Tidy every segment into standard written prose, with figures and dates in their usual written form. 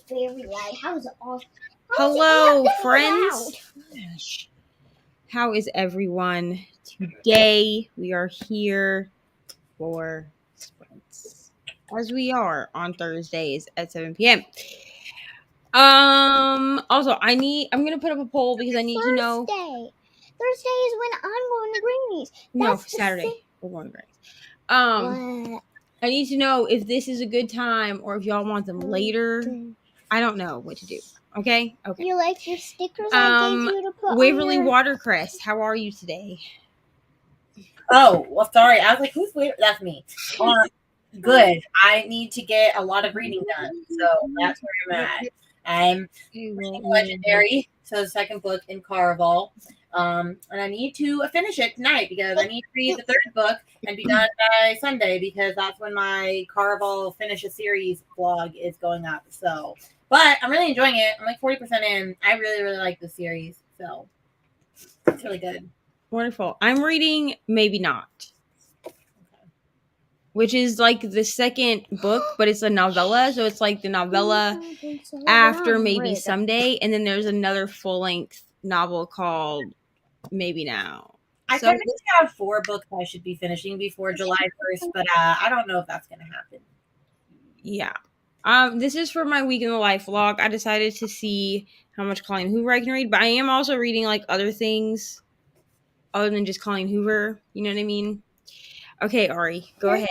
very loud. How is it all? Hello, friends. Gosh. How is everyone? Today we are here for sprints, as we are on Thursdays at 7 p.m. Also, I'm gonna put up a poll because I need to know. Thursday is when I'm going to Granny's. No, Saturday. We're going to Granny's. What? I need to know if this is a good time or if y'all want them later. I don't know what to do. Okay. You like your stickers I gave you to put Waverly on your... Watercress, how are you today? Oh, well, sorry. I was like, who's Waverly? That's me. Good. I need to get a lot of reading done, so that's where I'm at. I'm reading Legendary, so the second book in Caraval. And I need to finish it tonight because I need to read the third book and be done by Sunday because that's when my Caraval Finish a Series vlog is going up. So, but I'm really enjoying it. I'm like 40% in. I really, really like the series. So it's really good. Wonderful. I'm reading Maybe Not, which is like the second book, but it's a novella. So it's like the novella after Maybe Someday. And then there's another full-length novel called Maybe Now. I kind of have 4 books I should be finishing before July 1st, but I don't know if that's going to happen. Yeah. This is for my Week in the Life vlog. I decided to see how much Colleen Hoover I can read, but I am also reading like other things other than just Colleen Hoover. You know what I mean? Okay, Ari, go ahead.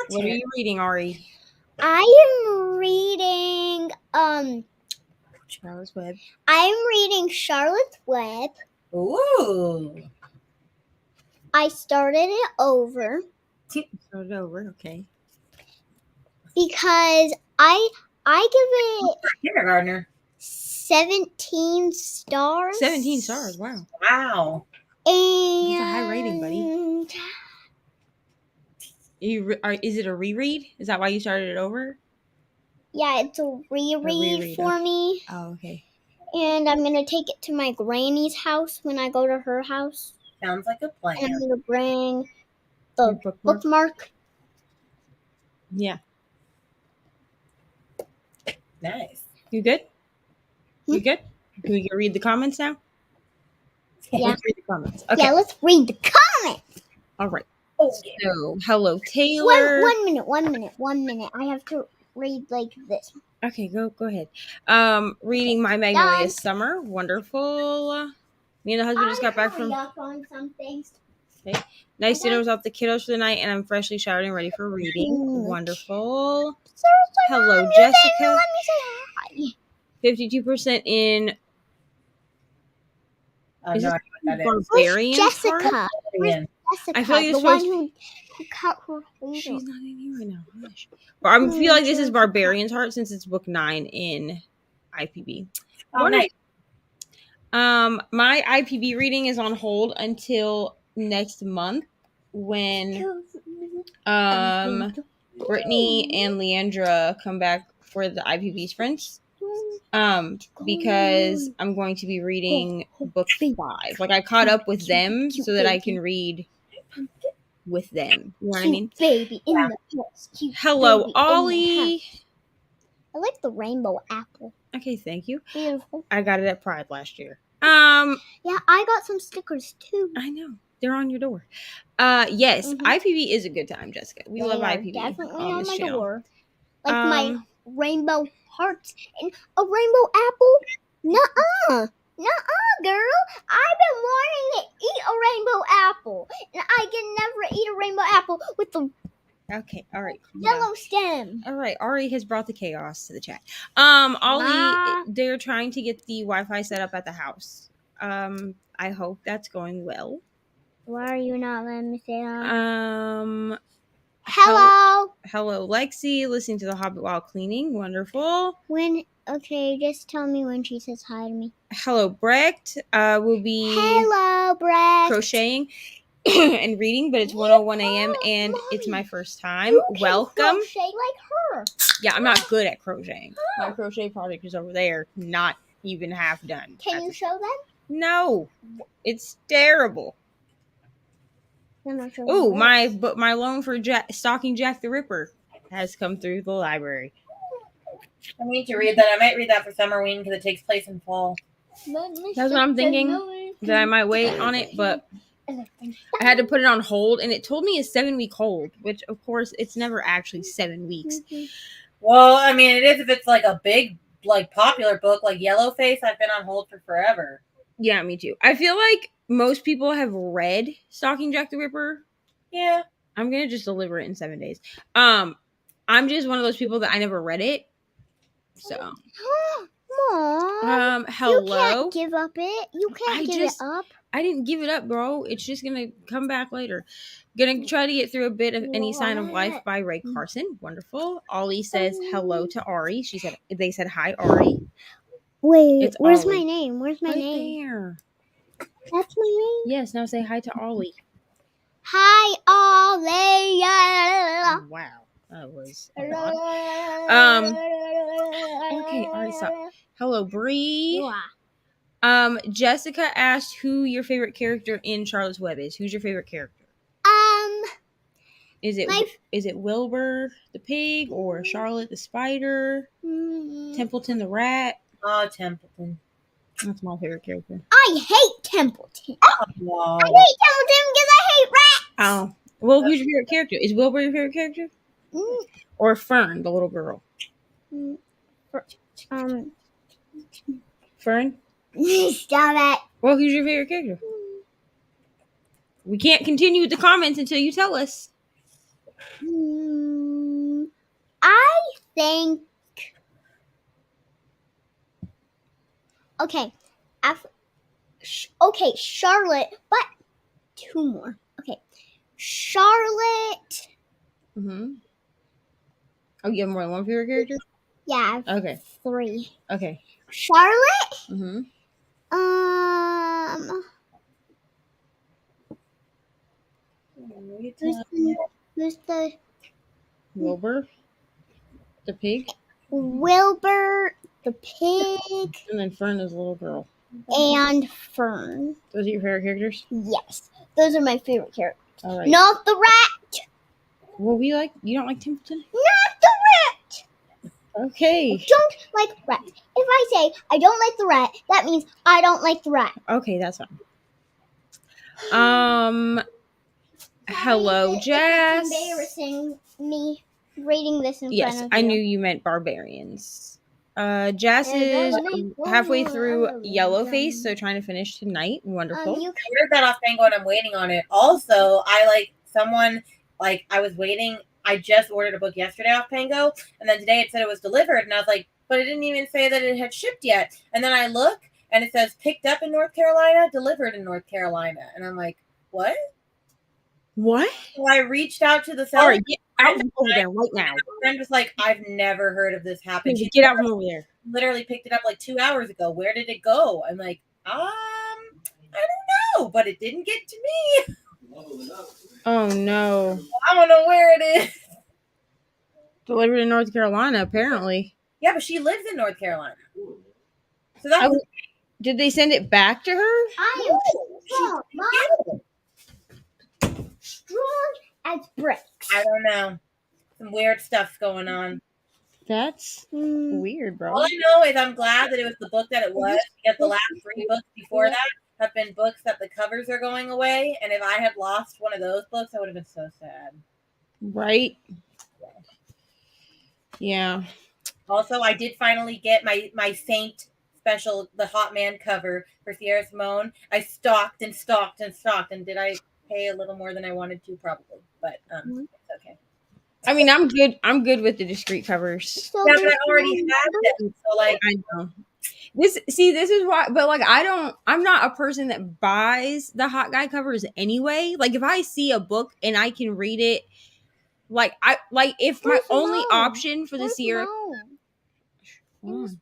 What are you reading, Ari? I am reading Charlotte's Web. I'm reading Charlotte's Web. Ooh. I started it over. Okay. Because I give it kindergartner 17 stars. 17 stars, wow. Wow. And that's a high rating, buddy. Is it a reread? Is that why you started it over? Yeah, it's a reread for me. Oh, okay. And I'm going to take it to my granny's house when I go to her house. Sounds like a plan. And I'm going to bring the bookmark. Yeah. Nice. You good? You good? Can we read the comments now? Yeah. Let's read the comments. Okay. Yeah, let's read the comments. All right. Oh, yeah. So, hello, Taylor. One minute. I have to read like this. Okay, go ahead. Reading My Magnolia Summer. Wonderful. Me and the husband just got back from... on some things. Okay. Nice dinner without the kiddos for the night, and I'm freshly showered and ready for reading. Wonderful. Hello, Jessica. 52% in... Is this Barbarian? Jessica. I feel like the one who cut her hair. She's not in here right now. Gosh. But I feel like this is Barbarian's Heart since it's book 9 in IPB. Oh, nice. My IPB reading is on hold until next month when Brittany and Leandra come back for the IPB sprints. Because I'm going to be reading book 5. Like I caught up with them so that I can read with them. You know what I mean? Baby in the house. Hello, Ollie. I like the rainbow apple. Okay, thank you. Beautiful. I got it at Pride last year. Yeah, I got some stickers too. I know. They're on your door. Yes, IPB is a good time, Jessica. We love IPB. Definitely on my this channel. door. Like my rainbow hearts and a rainbow apple. Nuh-uh, girl. I've been wanting to eat a rainbow apple, and I can never eat a rainbow apple with the all right, yellow stem. All right, Ari has brought the chaos to the chat. Ollie, they're trying to get the Wi-Fi set up at the house. I hope that's going well. Why are you not letting me say that? Hello, Lexi. Listening to The Hobbit while cleaning. Wonderful. Okay, just tell me when she says hi to me. Hello, Brecht. We'll be crocheting and reading, but it's 1:01 a.m. and it's my first time. Welcome. Crochet like her. Yeah, I'm not good at crocheting. My crochet project is over there, not even half done. Can you show them? No, it's terrible. Ooh, my loan for Stalking Jack the Ripper has come through the library. I need to read that. I might read that for Summerween because it takes place in fall. That's what I'm thinking. That I might wait on it, but I had to put it on hold, and it told me a 7-week hold, which of course it's never actually 7 weeks. Well, I mean, it is if it's like a big, like popular book like Yellowface. I've been on hold for forever. Yeah, me too. I feel like most people have read Stalking Jack the Ripper. Yeah. I'm gonna just deliver it in 7 days. I'm just one of those people that I never read it. So Mom, hello. you can't give up it. You can't give it up. I didn't give it up, bro. It's just gonna come back later. Gonna try to get through a bit of Any Sign of Life by Ray Carson. Wonderful. Ollie says hello to Ari. They said hi, Ari. Wait, It's where's Ollie. my name? Where's my Right name? there. That's my name? Yes, now say hi to Ollie. Hi, Ollie. Wow. That was a lot. Okay, all right, stop. Hello, Bree. Jessica asked who your favorite character in Charlotte's Web is. Who's your favorite character? Is it Wilbur the pig or Charlotte the spider? Templeton the rat? Oh, Templeton. That's my favorite character. I hate Templeton. Oh, wow. I hate Templeton because I hate rats. Oh. Well, who's your favorite character? Is Wilbur your favorite character? Or Fern, the little girl? Fern? Stop it. Well, who's your favorite character? We can't continue with the comments until you tell us. I think. Okay. Okay, Charlotte, but 2 more. Okay. Charlotte. Mm-hmm. Oh, you have more than one favorite character? Yeah, I have Okay. 3. Okay. Charlotte. Mm-hmm. Who's the Wilbur? The pig? Wilbur, the pig, And then Fern is a little girl. and Fern. Those are your favorite characters? Yes, those are my favorite characters. All right. Not the rat. Well, you don't like Templeton? Not the rat. Okay. I don't like rats. If I say I don't like the rat, that means I don't like the rat. Okay, that's fine. Hello, Jess. It's embarrassing me reading this in front Yes, of you. I knew you meant barbarians. Jess is halfway through Yellowface, so trying to finish tonight. Wonderful. I ordered that off Pango and I'm waiting on it. Also, I was waiting. I just ordered a book yesterday off Pango, and then today it said it was delivered, and I was like, but it didn't even say that it had shipped yet. And then I look, and it says picked up in North Carolina, delivered in North Carolina, and I'm like, what? What? So I reached out to the seller. Sorry, get out from over there right now. My friend was like, I've never heard of this happen. She Get out from over there. literally picked it up like 2 hours ago. Where did it go? I'm like, I don't know, but it didn't get to me. Oh no. I don't know where it is. Delivered in North Carolina, apparently. Yeah, but she lives in North Carolina. So that's did they send it back to her? I am strong as bricks. I don't know. Some weird stuff's going on. That's weird, bro. All I know is I'm glad that it was the book that it was, because the last 3 books before that have been books that the covers are going away, and if I had lost one of those books, I would have been so sad. Right? Yeah. Also, I did finally get my Saint special, the Hot Man cover for Sierra Simone. I stalked, and did I pay a little more than I wanted to? Probably, but it's okay. I mean, I'm good with the discreet covers. Yeah, but I already have them, so like I know. This is why, but like I'm not a person that buys the hot guy covers anyway. Like if I see a book and I can read it, if my only option for the Sierra, I don't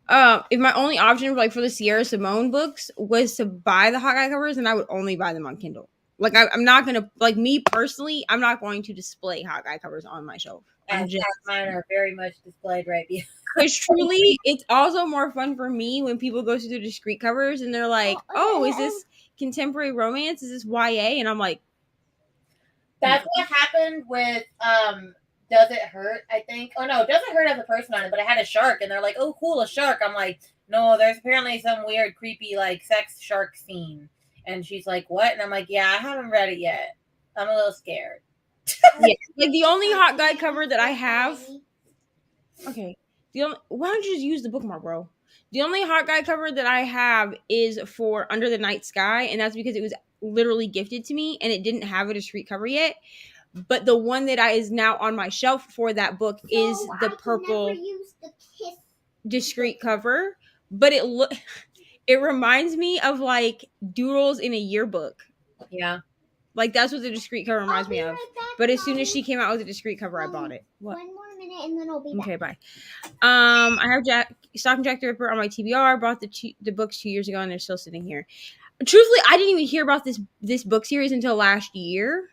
know. If my only option for the Sierra Simone books was to buy the hot guy covers, then I would only buy them on Kindle. Like I'm not gonna, like, me personally, I'm not going to display hot guy covers on my shelf. Mine are very much displayed right behind. Because truly, it's also more fun for me when people go through the discreet covers and they're like, "Oh, is this contemporary romance? Is this YA?" And I'm like, that's what happened with Does It Hurt, I think. Oh no, Does It Hurt has a person on it, but it had a shark, and they're like, oh cool, a shark. I'm like, no, there's apparently some weird, creepy, like sex shark scene. And she's like, what? And I'm like, yeah, I haven't read it yet. I'm a little scared. Yeah. Like the only hot guy cover that I have. Okay. Why don't you just use the bookmark, bro? The only hot guy cover that I have is for Under the Night Sky, and that's because it was literally gifted to me and it didn't have a discreet cover yet. But the one that is now on my shelf for that book is the purple discreet cover. But it reminds me of like doodles in a yearbook. Yeah. Like that's what the discreet cover reminds me of. But as soon as she came out with a discreet cover, I bought it. What? One more minute and then I'll be back. Okay, bye. I have Stocking Jack the Ripper on my TBR. I bought the books 2 years ago, and they're still sitting here. Truthfully, I didn't even hear about this book series until last year.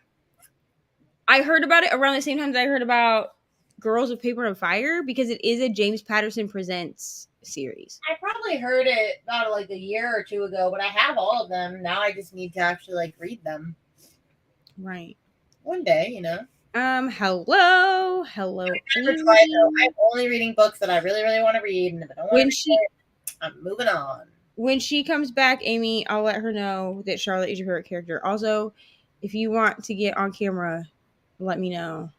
I heard about it around the same time that I heard about Girls of Paper and Fire because it is a James Patterson Presents series. I probably heard it about like a year or two ago, but I have all of them. Now I just need to actually like read them. Right. One day, you know. Hello. Never try though. I'm only reading books that I really, really want to read, and if I don't want to read it, I'm moving on. When she comes back, Amy, I'll let her know that Charlotte is your favorite character. Also, if you want to get on camera, let me know.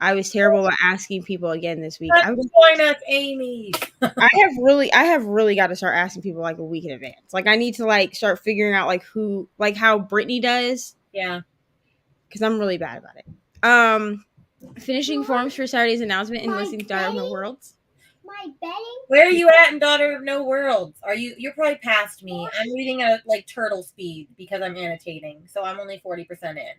I was terrible at asking people again this week. Join us, Amy. I have really got to start asking people like a week in advance. Like I need to like start figuring out like who, like how Brittany does. Yeah. Because I'm really bad about it. Finishing forms for Saturday's announcement and listening to Daughter of No Worlds. My betting. Where are you at in Daughter of No Worlds? You're probably past me. I'm reading at like turtle speed because I'm annotating, so I'm only 40% in.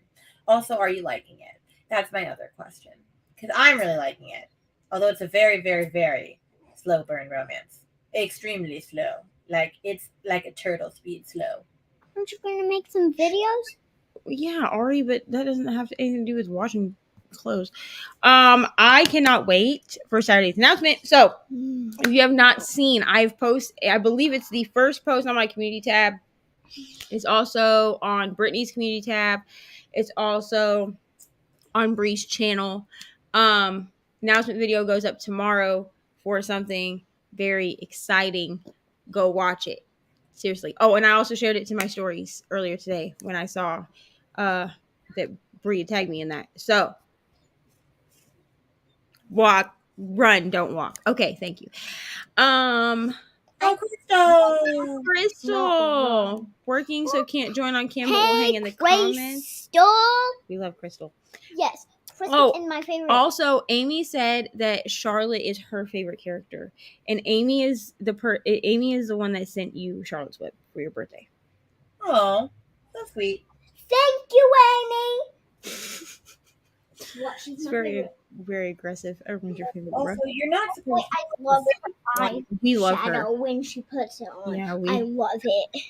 Also, are you liking it? That's my other question. Because I'm really liking it. Although it's a very, very, very slow burn romance. Extremely slow. Like it's like a turtle speed slow. Aren't you going to make some videos? Yeah, Ari, but that doesn't have anything to do with washing clothes. I cannot wait for Saturday's announcement. So, if you have not seen, I believe it's the first post on my community tab. It's also on Brittany's community tab. It's also on Bree's channel. Announcement video goes up tomorrow for something very exciting. Go watch it. Seriously. Oh, and I also shared it to my stories earlier today when I saw that Bree tagged me in that. So walk, run, don't walk. Okay, thank you. Crystal. Working, so can't join on camera. We'll hang in the comments. We love Crystal. Yes. Crystal is my favorite. Also, Amy said that Charlotte is her favorite character, and Amy is the one that sent you Charlotte's Web for your birthday. Oh, that's sweet. Thank you, Amy. It's very, very aggressive. Everyone's your favorite. Also, you're not supposed to. I love it. We love Shadow her when she puts it on. Yeah, I love it.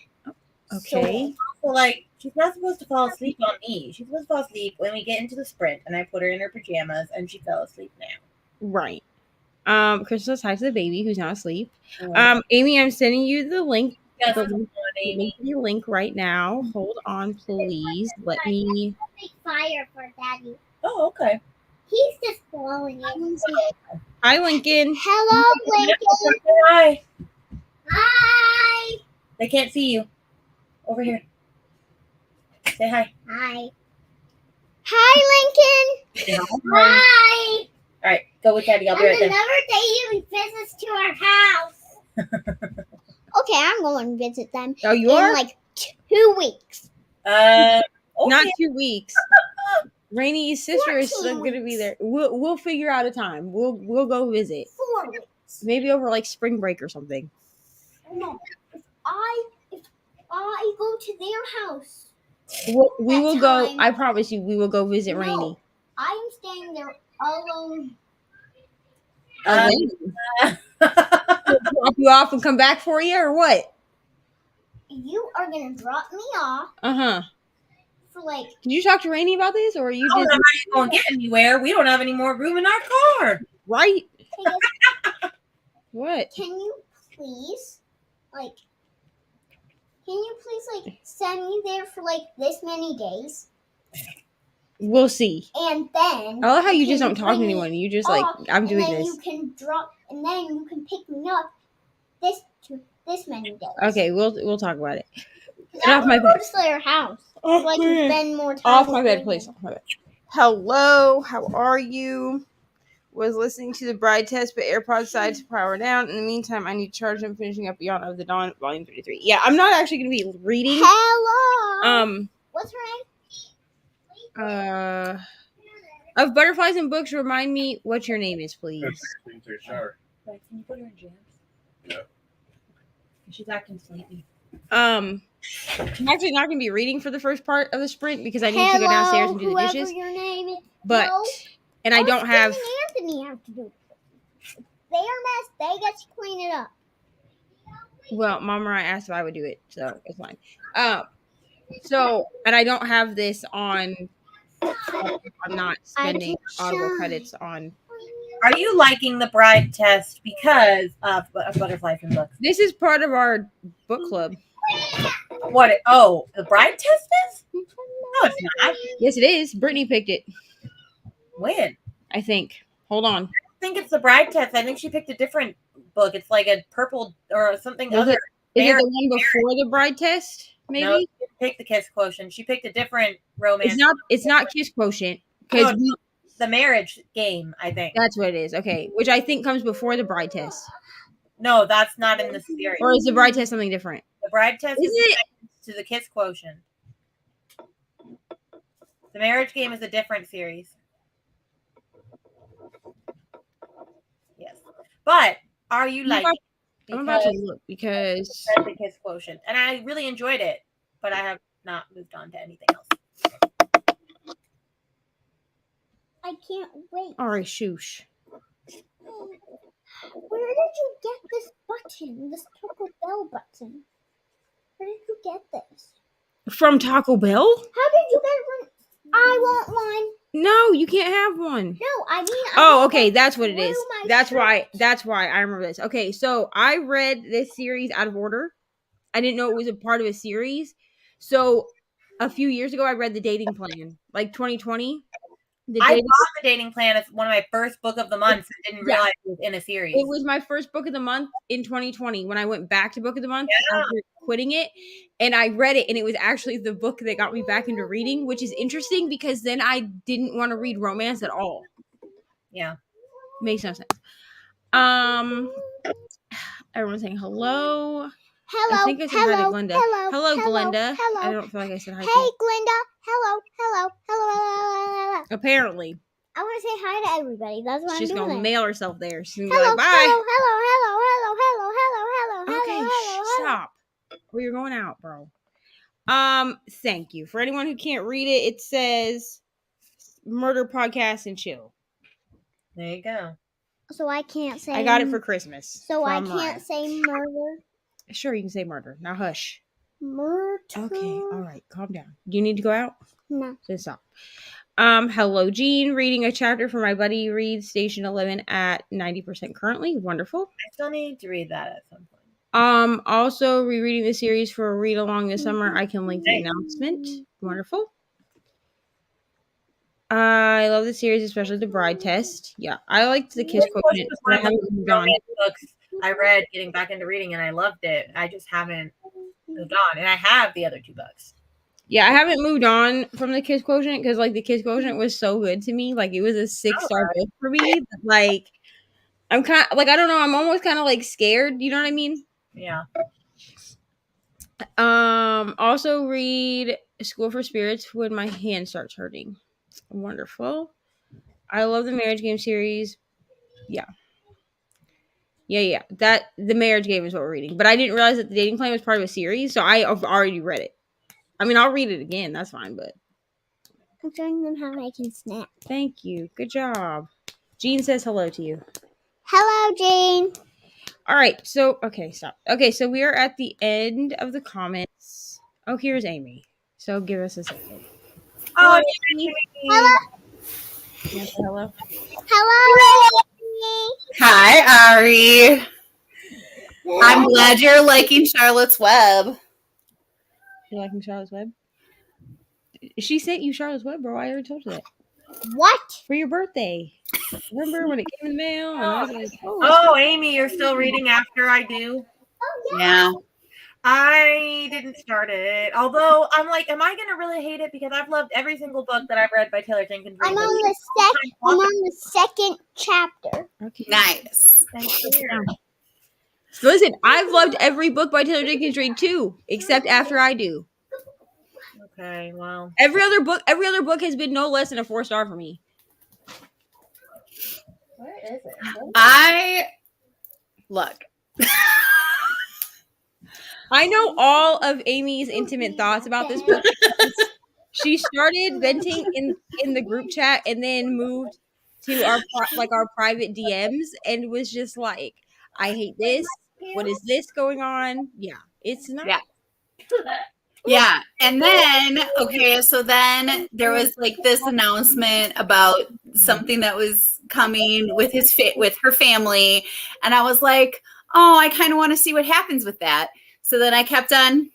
Okay. So, like, she's not supposed to fall asleep on me. She's supposed to fall asleep when we get into the sprint, and I put her in her pajamas, and she fell asleep now. Right. Crystal says hi to the baby who's not asleep. Amy, I'm sending you the link. Yes, The link right now. Hold on, please. Let me. Fire for Daddy. Oh, okay. He's just blowing it. Hi, Lincoln. Hello, Lincoln. Hi. Hi. They can't see you. Over here. Say hi. Hi. Hi, Lincoln. Hi. All right, go with Daddy. I'll be right there. Another day you visit to our house. Okay, I'm going to visit them. Oh, you are? In like 2 weeks. Okay. Not 2 weeks. Rainy's sister is still going to be there. We'll figure out a time. We'll go visit. 4 weeks. Maybe over like spring break or something. No, if I go to their house. We will go. I promise you, we will go visit Rainy. I'm staying there alone. Drop you off and come back for you, or what? You are gonna drop me off. For like. Did you talk to Rainy about this, or are you? I'm not going to get anywhere. We don't have any more room in our car. Right. What? Can you please, send me there for like this many days? We'll see. And then I love how you just can don't talk to bring anyone. me You just like, up, I'm doing and then this. you can drop, and then you can pick me up this many days. Okay, we'll talk about it. Get off my bed. Go to Slayer house. So I can spend more time. Off my bed, please. Off my bed. Hello, how are you? Was listening to the Bride Test, but AirPods decided to power down. In the meantime, I need to charge them. Finishing up Beyond of the Dawn, Volume 33. Yeah, I'm not actually going to be reading. Hello. What's her name? Of Butterflies and Books, remind me what your name is, please. Can you put her in jams? Yeah. She's acting sleepy. I'm actually not going to be reading for the first part of the sprint because I need to go downstairs and do the dishes. Your name is. But and I don't have. Anthony have to do it. They are mess. They get to clean it up. Well, Mama I asked if I would do it, so it's fine. So and I don't have this on. I'm not spending Audible credits on. Are you liking the Bride Test because of Butterflies and Books? This is part of our book club. What? Oh, the Bride Test is? No, it's not. Yes, it is. Brittany picked it. When? I think. Hold on. I don't think it's the Bride Test. I think she picked a different book. It's like a purple or something other. Is it the one before the Bride Test? Maybe. No, she picked the Kiss Quotient. She picked a different romance. It's not Kiss Quotient because the Marriage Game. I think that's what it is. Okay, which I think comes before the Bride Test. No, that's not in the series. Or is the Bride Test something different? The Bride Test is to the Kiss Quotient. The Marriage Game is a different series. Yes, but are you like? I'm about to look because the Kiss Quotient, and I really enjoyed it, but I have not moved on to anything else. I can't wait. All right, shoosh. Where did you get this button? This Taco Bell button? Where did you get this? From Taco Bell? How did you get it from? I want one. No, you can't have one. No, I mean. Oh, okay, that's what it is. That's why I remember this. Okay, so I read this series out of order. I didn't know it was a part of a series. So a few years ago, I read The Dating Plan, like 2020. I bought The Dating Plan as one of my first book of the month and didn't realize it was in a series. It was my first book of the month in 2020 when I went back to book of the month after quitting it. And I read it, and it was actually the book that got me back into reading, which is interesting because then I didn't want to read romance at all. Yeah. Makes no sense. Everyone's saying hello. Hello. I think I said hi to Glenda. Hello, Glenda. Hello. I don't feel like I said hi to you. Hey, Glenda. Hello. Apparently. I want to say hi to everybody. That's what She's I'm doing. She's going to mail herself there. She's going to be like, bye. Hello. Okay, stop. Well, you're going out, bro. Thank you. For anyone who can't read it, it says Murder Podcast and Chill. There you go. So I can't say. I got it for Christmas. So I can't say murder. Sure, you can say murder. Now hush. Murder. Okay, all right, calm down. Do you need to go out? No. Just stop. Hello, Jean. Reading a chapter for my buddy reads Station 11 at 90% currently. Wonderful. I still need to read that at some point. Also rereading the series for a read along this summer. I can link the announcement. Wonderful. I love the series, especially the Bride Test. Yeah, I liked the Kiss Quotient. One of the books I read getting back into reading, and I loved it. I just haven't moved on, and I have the other two books. Yeah, I haven't moved on from the Kiss Quotient because, like, the Kiss Quotient was so good to me. Like, it was a 6-star book for me. Like, I'm kind of, like, I don't know. I'm almost kind of, like, scared. You know what I mean? Yeah. Also read School for Spirits when my hand starts hurting. Wonderful. I love the Marriage Game series. Yeah. That the Marriage Game is what we're reading. But I didn't realize that the Dating Plan was part of a series, so I've already read it. I mean, I'll read it again. That's fine, but I'm showing them how I can snap. Thank you. Good job. Jean says hello to you. Hello, Jean. All right. So, okay, stop. Okay, so we are at the end of the comments. Oh, here's Amy. So give us a second. Oh, Amy. Hello. Yes, hello. Hello. Hi, Ari. I'm glad you're liking Charlotte's Web. You liking Charlotte's Web? She sent you Charlotte's Web, bro. I already told you that. What? For your birthday. Remember when it came in the mail? And I was like, Oh, Amy, you're still reading after I do? Oh Yeah. I didn't start it. Although I'm like, am I gonna really hate it? Because I've loved every single book that I've read by Taylor Jenkins I'm Reid. on the second chapter. Okay. Nice. Thank you. So listen, I've loved every book by Taylor Jenkins Reid too, except After I Do. Okay, well. Every other book has been no less than a 4-star for me. Where is it? I look. I know all of Amy's intimate thoughts about this book. She started venting in the group chat and then moved to our private DMs and was just like, I hate this. What is this going on? Yeah, it's not. Yeah. Yeah. And then, okay, so then there was like this announcement about something that was coming with with her family. And I was like, oh, I kind of want to see what happens with that. So then I kept on,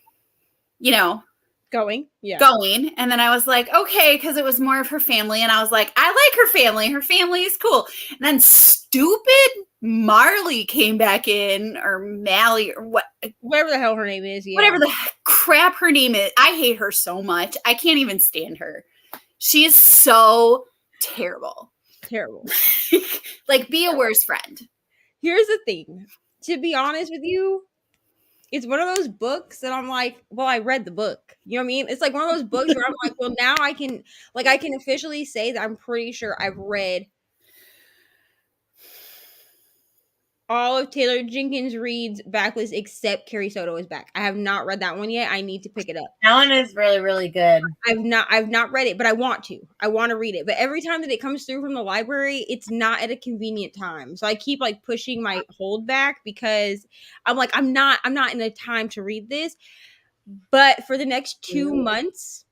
Going. And then I was like, okay, because it was more of her family. And I was like, I like her family. Her family is cool. And then stupid Marley came back in, or Mally, or whatever the hell her name is. Yeah. Whatever the crap her name is. I hate her so much. I can't even stand her. She is so terrible. Terrible. Like, be a worse friend. Here's the thing. To be honest with you, it's one of those books that I'm like, well, I read the book. You know what I mean? It's like one of those books where I'm like, well, now I can officially say that I'm pretty sure I've read all of Taylor Jenkins Reid's backlist except Carrie Soto is back. I have not read that one yet. I need to pick it up. That one is really, really good. I've not read it, but I want to. I want to read it. But every time that it comes through from the library, it's not at a convenient time. So I keep like pushing my hold back because I'm like, I'm not in a time to read this. But for the next 2 months,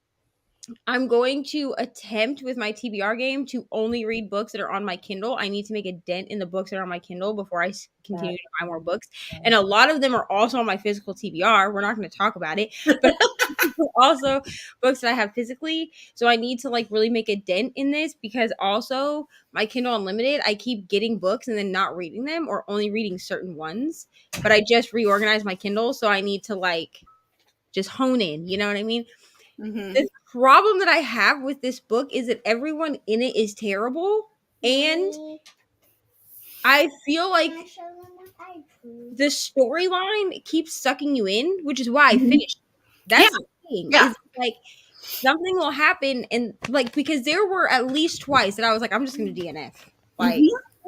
I'm going to attempt with my TBR game to only read books that are on my Kindle. I need to make a dent in the books that are on my Kindle before I continue to buy more books. And a lot of them are also on my physical TBR. We're not going to talk about it, but also books that I have physically. So I need to like really make a dent in this because also my Kindle Unlimited, I keep getting books and then not reading them or only reading certain ones. But I just reorganized my Kindle, so I need to like just hone in. You know what I mean? Mm-hmm. The problem that I have with this book is that everyone in it is terrible, and I feel like the storyline keeps sucking you in, which is why I finished. That's the thing. Yeah. Is like something will happen, and like because there were at least twice that I was like, I'm just going to DNF, like.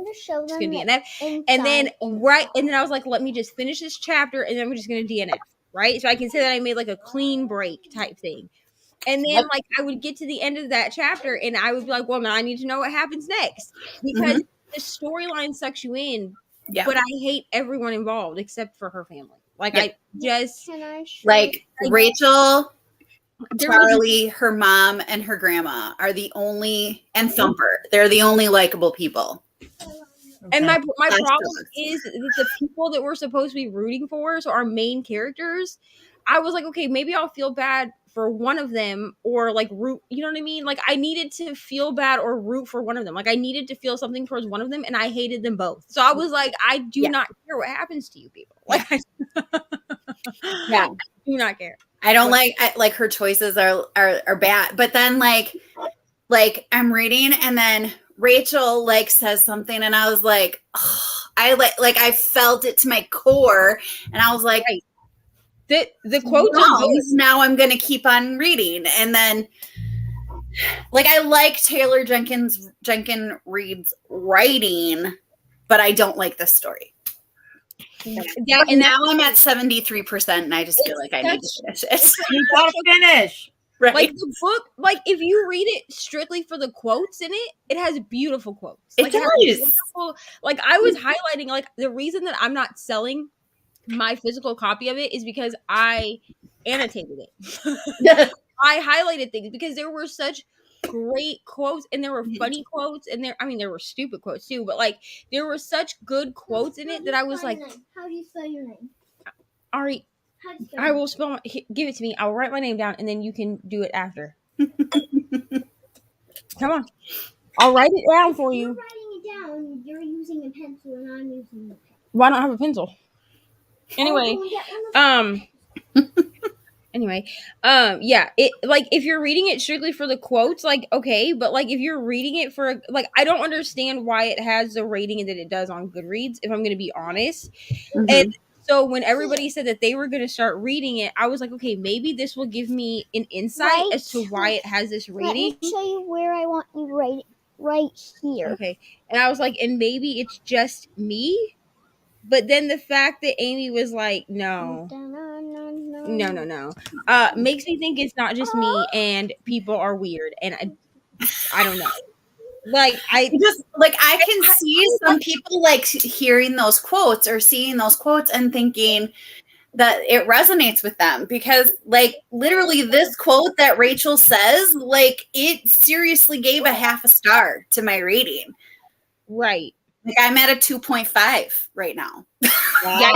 Just gonna DNF, and then I was like, let me just finish this chapter, and then we're just gonna DNF, right? So I can say that I made like a clean break type thing. And then, like, I would get to the end of that chapter, and I would be like, well, now I need to know what happens next. Because the storyline sucks you in, but I hate everyone involved except for her family. Like, I just... Like, Rachel, Charlie, her mom, and her grandma are the only... And Thumper. They're the only likable people. And my problem is that the people that we're supposed to be rooting for, so our main characters... I was like, okay, maybe I'll feel bad for one of them or like root, you know what I mean? Like I needed to feel bad or root for one of them. Like I needed to feel something towards one of them and I hated them both. So I was like, I do not care what happens to you people. Like I do not care. I don't like her choices are bad. But then like I'm reading and then Rachel like says something and I was like, oh, I felt it to my core and I was like, the quotes are good. Now I'm going to keep on reading. And then like, I like Taylor Jenkins Reid's writing, but I don't like this story. Yeah, and now I'm at 73% and I just feel like I need to finish it. You gotta finish. Right. Like the book, like if you read it strictly for the quotes in it, it has beautiful quotes. It does. Like I was highlighting, like the reason that I'm not selling my physical copy of it is because I annotated it. I highlighted things because there were such great quotes and there were funny quotes and there were stupid quotes too, but like there were such good quotes in it that I was like, how do you spell your name? Ari, I will spell give it to me. I'll write my name down and then you can do it after. Come on. I'll write it down for You're you. writing it down. You're using a pencil, and I'm using a pen. Why don't I have a pencil? Anyway, I'll go and get one of anyway, yeah, it like if you're reading it strictly for the quotes, like okay, but like if you're reading it for like I don't understand why it has the rating that it does on Goodreads, if I'm gonna be honest. And so when everybody said that they were gonna start reading it, I was like, okay, maybe this will give me an insight Right. as to why it has this Let rating. me show you where I want you right here. Okay. And I was like, and maybe it's just me. But then the fact that Amy was like, no, makes me think it's not just me and people are weird. And I don't know. Like, I can see some people like hearing those quotes or seeing those quotes and thinking that it resonates with them because like literally this quote that Rachel says, like it seriously gave a half a star to my rating. Right. Like I'm at a 2.5 right now. Wow. Yeah,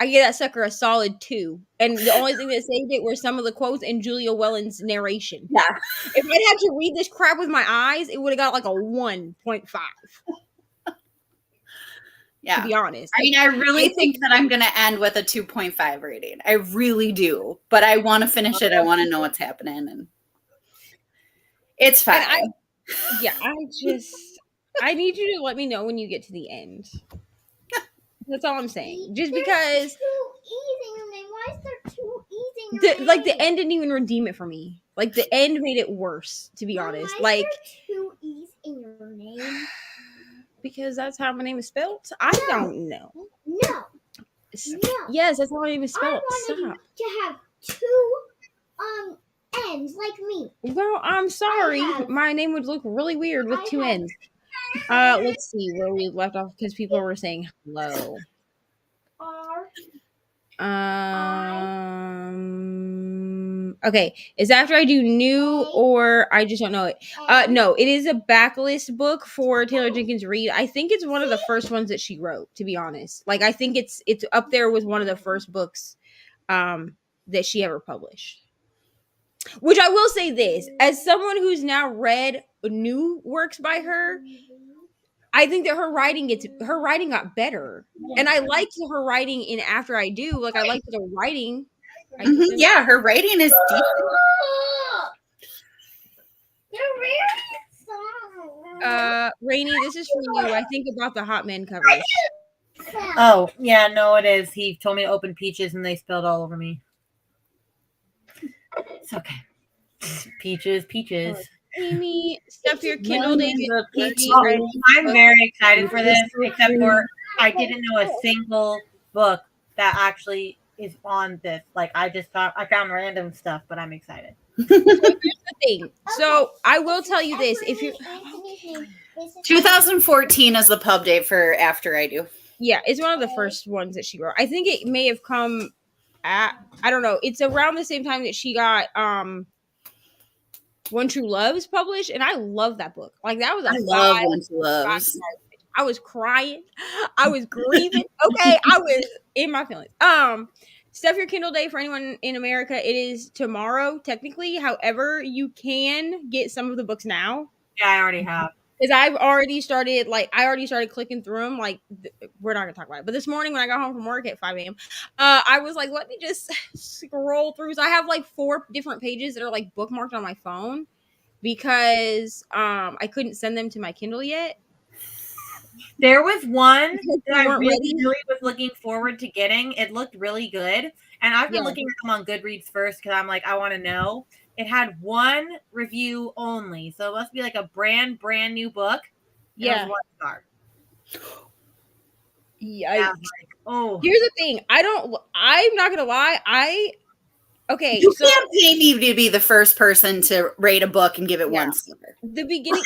I gave that sucker a solid 2. And the only thing that saved it were some of the quotes and Julia Welland's narration. Yeah. If I had to read this crap with my eyes, it would have got like a 1.5. Yeah. To be honest. I mean, I really think that I'm going to end with a 2.5 rating. I really do. But I want to finish it. I want to know what's happening. And it's fine. I need you to let me know when you get to the end. That's all I'm saying. Just because too easy. Why is there too easy? The end didn't even redeem it for me. Like the end made it worse, to be honest. Why Like is there too easy in your name? Because that's how my name is spelled. I don't know. No. Yes, that's how my name is spelled. I wanted Stop. you to have 2 ends like me. Well, I'm sorry. My name would look really weird with 2 ends. Let's see where we left off because people were saying hello. Okay, is after I do new or I just don't know it. No, it is a backlist book for Taylor Jenkins Reid. I think it's one of the first ones that she wrote, to be honest. Like I think it's up there with one of the first books that she ever published. Which I will say this, as someone who's now read new works by her, I think that her writing got better. And I liked her writing in After I Do. Like I liked the writing. Yeah, her writing is deep. Reni, this is for you. I think about the Hot Men covers. Oh, yeah, no, it is. He told me to open Peaches and they spilled all over me. It's okay. Peaches. Amy, stuff your Kindle, David. I'm very excited for this, except for I didn't know a single book that actually is on this. Like I found random stuff, but I'm excited. So here's the thing. So I will tell you this: if you 2014 is the pub date for After I Do. Yeah, it's one of the first ones that she wrote. I think it may have come at I don't know. It's around the same time that she got One True Loves published, and I love that book. Like that was I love One True Loves. I was crying. I was grieving. Okay, I was in my feelings. Stuff your Kindle Day for anyone in America. It is tomorrow, technically. However, you can get some of the books now. Yeah, I already have. Because I already started clicking through them. Like, we're not going to talk about it. But this morning when I got home from work at 5 a.m., I was like, let me just scroll through. So I have like 4 different pages that are like bookmarked on my phone because I couldn't send them to my Kindle yet. There was one that I really was looking forward to getting. It looked really good. And I've been looking at them on Goodreads first because I'm like, I want to know. It had 1 review only. So it must be like a brand new book. Yeah. 1 star. Yeah. Here's the thing. I'm not going to lie. Okay. You can't pay me to be the first person to rate a book and give it 1 star. The beginning.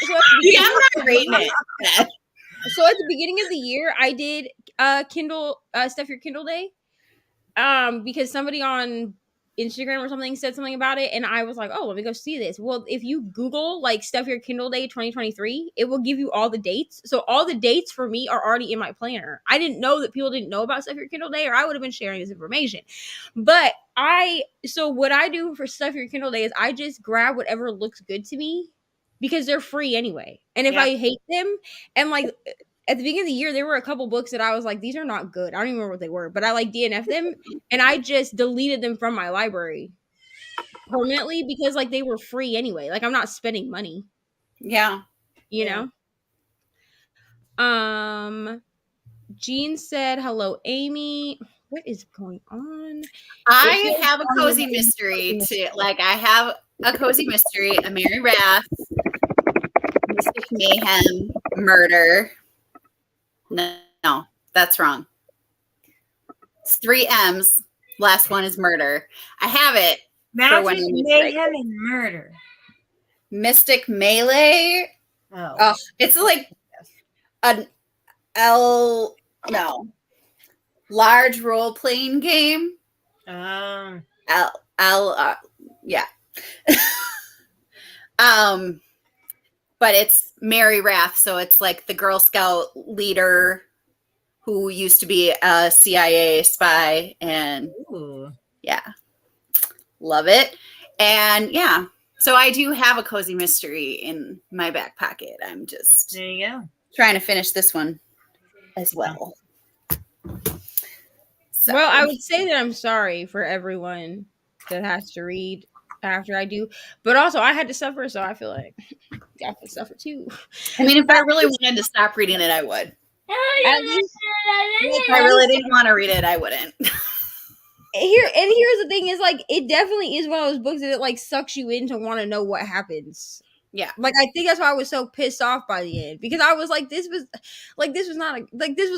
I'm not rating it. So at the beginning of the year, I did Kindle Stuff Your Kindle Day, because somebody on Instagram or something said something about it, and I was like, oh, let me go see this. Well, if you Google like Stuff Your Kindle Day 2023, it will give you all the dates. So all the dates for me are already in my planner. I didn't know that people didn't know about Stuff Your Kindle Day, or I would have been sharing this information. But so what I do for Stuff Your Kindle Day is I just grab whatever looks good to me because they're free anyway. And if I hate them, and like at the beginning of the year, there were a couple books that I was like, these are not good. I don't even remember what they were, but I like DNF them, and I just deleted them from my library permanently because like they were free anyway. Like I'm not spending money. Yeah. You know? Jean said, hello, Amy. What is going on? I have a cozy mystery to like. I have a cozy mystery, a Mary Wrath, Mystic Mayhem, murder. No, that's wrong. It's 3 M's. Last one is murder. I have it. Magic, mayhem, and murder. Mystic Melee. Oh, it's like an large role playing game. Yeah. But it's Mary Wrath, so it's like the Girl Scout leader who used to be a CIA spy, and love it. And so I do have a cozy mystery in my back pocket. I'm just there you go, trying to finish this one as well. So. Well, I would say that I'm sorry for everyone that has to read after I do, but also I had to suffer, so I feel like I have to suffer too. I mean, if I really wanted to stop reading it, I would. At least, if I really didn't want to read it, I wouldn't. Here's the thing: is like it definitely is one of those books that it like sucks you in to want to know what happens. Yeah, like I think that's why I was so pissed off by the end, because I was like, this was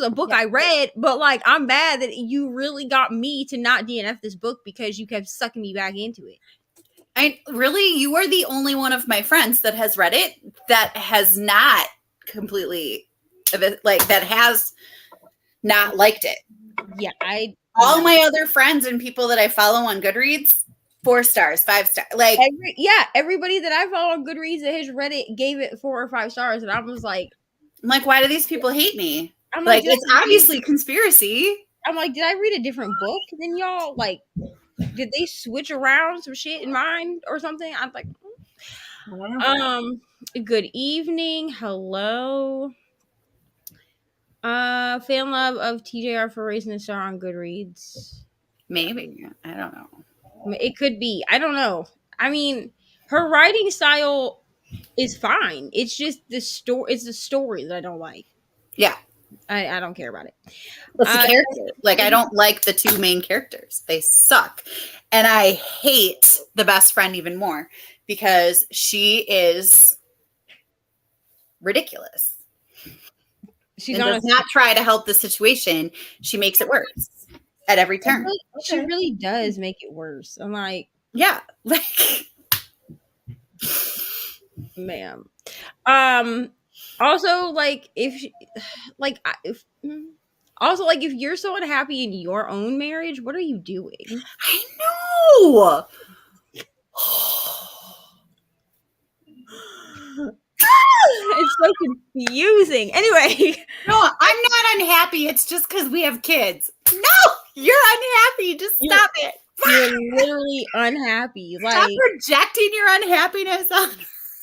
a book I read, but like I'm mad that you really got me to not DNF this book because you kept sucking me back into it. You are the only one of my friends that has read it that has not completely that has not liked it. Yeah, all my other friends and people that I follow on Goodreads, 4 stars, 5 stars. Like everybody that I follow on Goodreads that has read it gave it 4 or 5 stars, and I was like, why do these people hate me? I'm like it's obviously conspiracy. I'm like, did I read a different book than y'all? Like, did they switch around some shit in mine or something? I'm like, good evening, hello. Fan love of TJR for raising a star on Goodreads. Maybe. I don't know. It could be. I don't know. I mean, her writing style is fine. It's just the story. It's the story that I don't like. Yeah. I don't care about it. It's the character. Like, I don't like the 2 main characters. They suck. And I hate the best friend even more because she is ridiculous. She does not try to help the situation. She makes it worse at every turn. She really does make it worse. I'm like, yeah, ma'am. Also, like, if you're so unhappy in your own marriage, what are you doing? I know. It's so confusing. Anyway, no, I'm not unhappy. It's just because we have kids. No, you're unhappy. Just stop it. You're literally unhappy. Stop projecting your unhappiness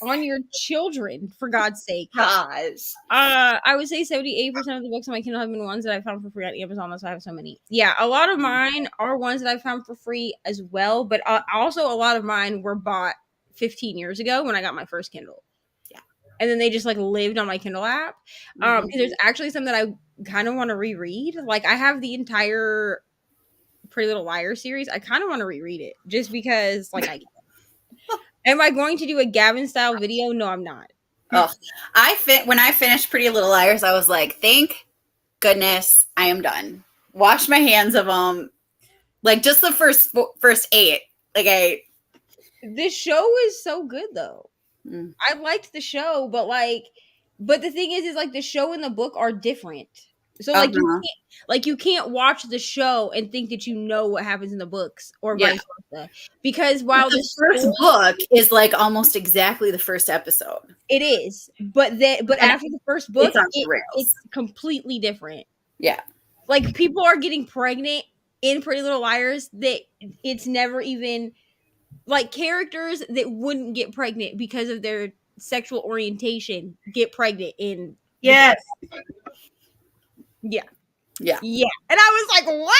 on your children, for God's sake. Gosh. I would say 78% of the books on my Kindle have been ones that I found for free on Amazon. That's why I have so many. Yeah, a lot of mine are ones that I found for free as well, but also a lot of mine were bought 15 years ago when I got my first Kindle. And then they just like lived on my Kindle app. There's actually some that I kind of want to reread. Like I have the entire Pretty Little Liars series. I kind of want to reread it just because like am I going to do a Gavin style video? No, I'm not. Oh, when I finished Pretty Little Liars, I was like, thank goodness I am done. Wash my hands of them. Like just the first 8. This show is so good though. I liked the show, but the thing is like the show and the book are different. So Uh-huh. you can't watch the show and think that you know what happens in the books or Yeah. vice versa. Because But while the first book is like almost exactly the first episode. it is, but And after the first book, it's on the it's rails. completely different. Yeah. Like people are getting pregnant in Pretty Little Liars that it's never even like characters that wouldn't get pregnant because of their sexual orientation get pregnant in the book. Yes. Yeah. Yeah. Yeah. And I was like, what?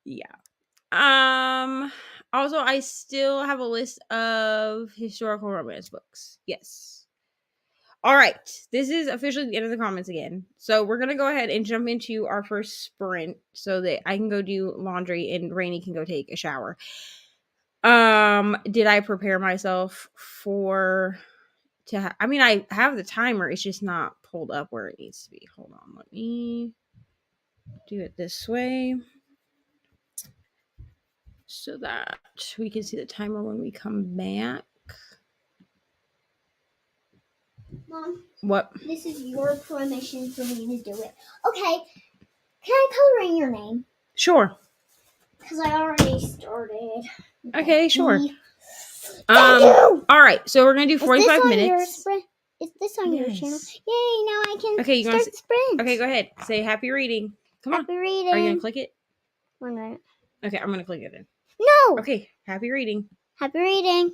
Yeah. Also I still have a list of historical romance books. Yes. All right. This is officially the end of the comments again. So we're going to go ahead and jump into our first sprint so that I can go do laundry and Reni can go take a shower. Did I prepare myself for I mean, I have the timer. It's just not pulled up where it needs to be. Hold on. Let me do it this way so that we can see the timer when we come back. Mom, What? this is your permission for me to do it. Okay, can I color in your name? Sure. Because I already started. Okay, sure. Thank you! All right, so we're gonna do 45 minutes. Is this on your Yes. channel? Yay! Now I can Okay, you start want the sprint. Okay, go ahead. Say happy reading. Come Happy on. reading. Are you gonna click it? One minute. Okay, I'm gonna click it then. No. Okay, happy reading. Happy reading.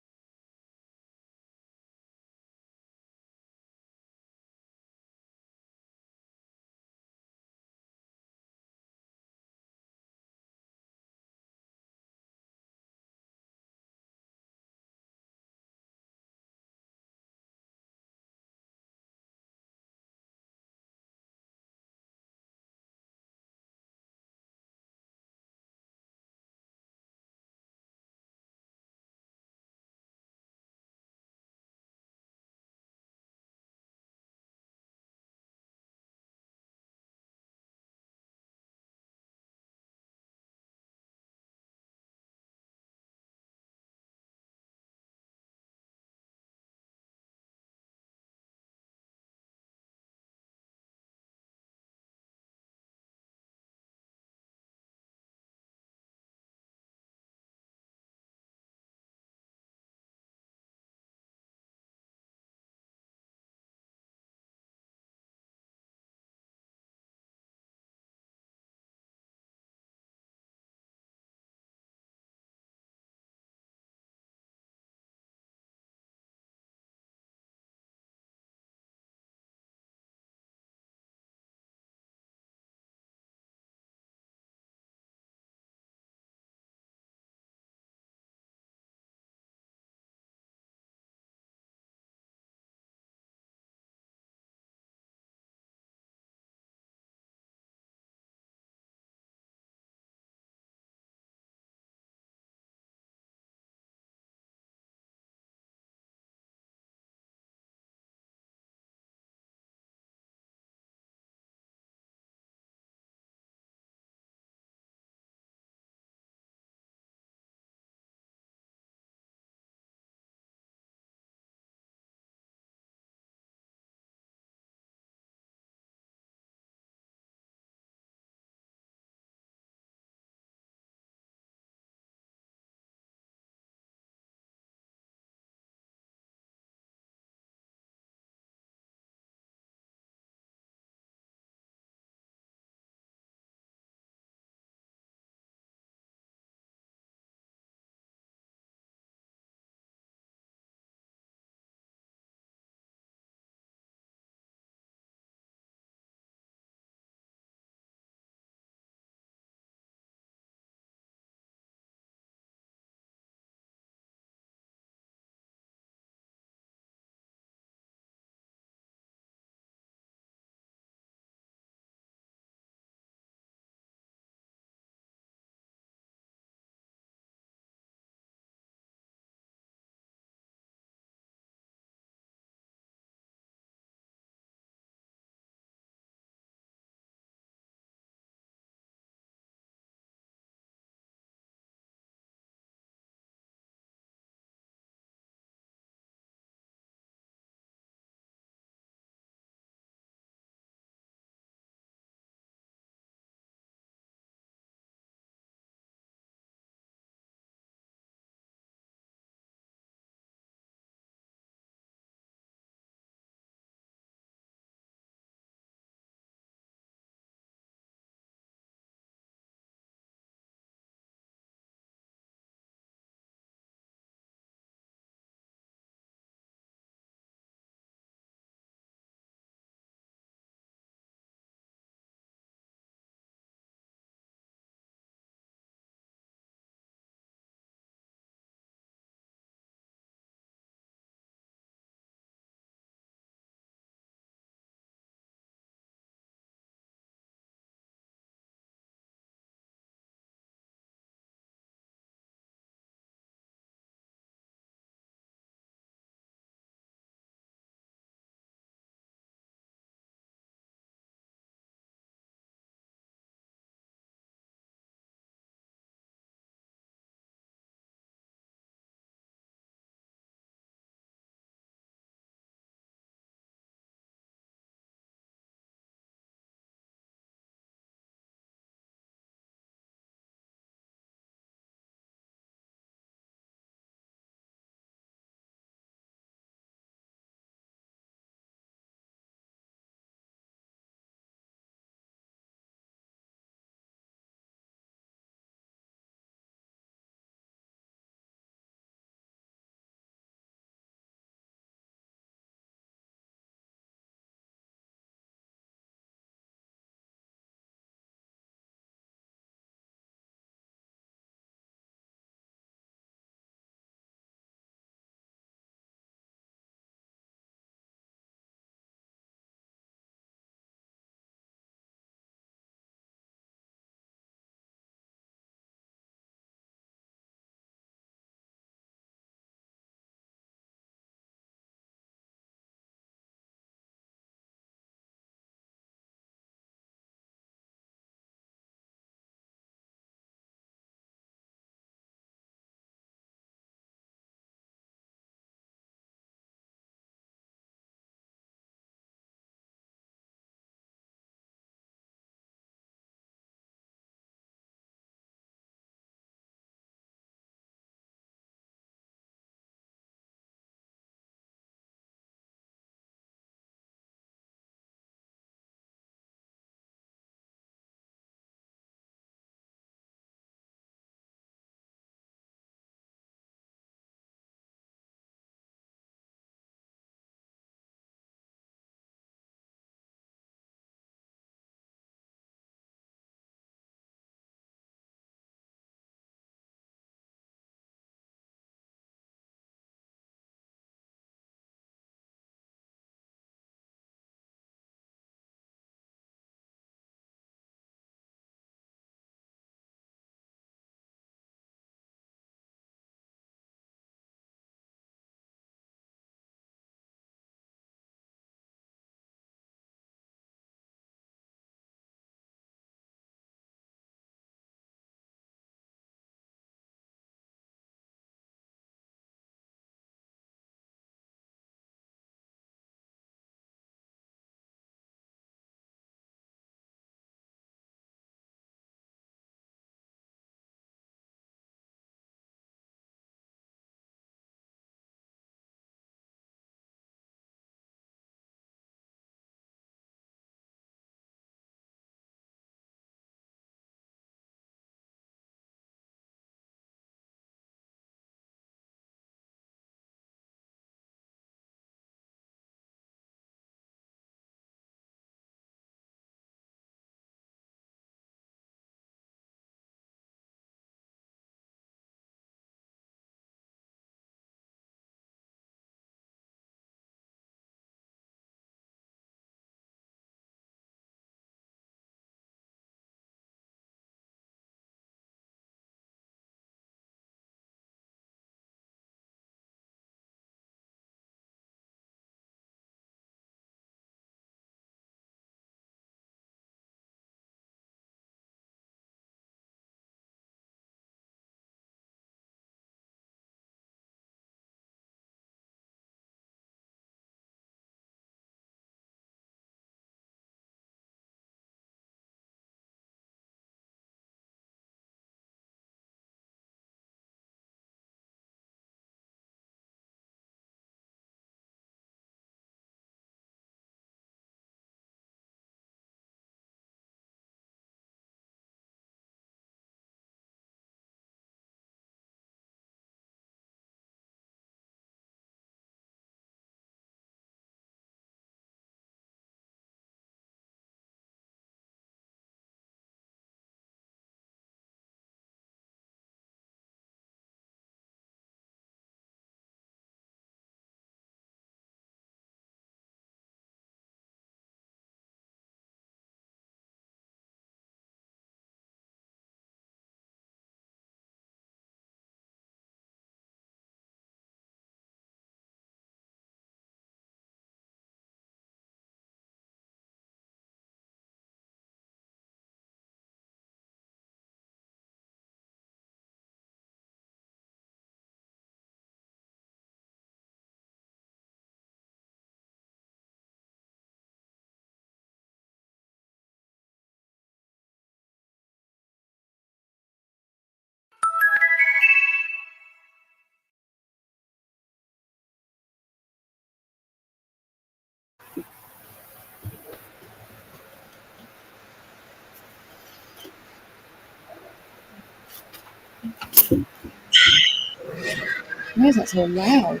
Why is that so loud?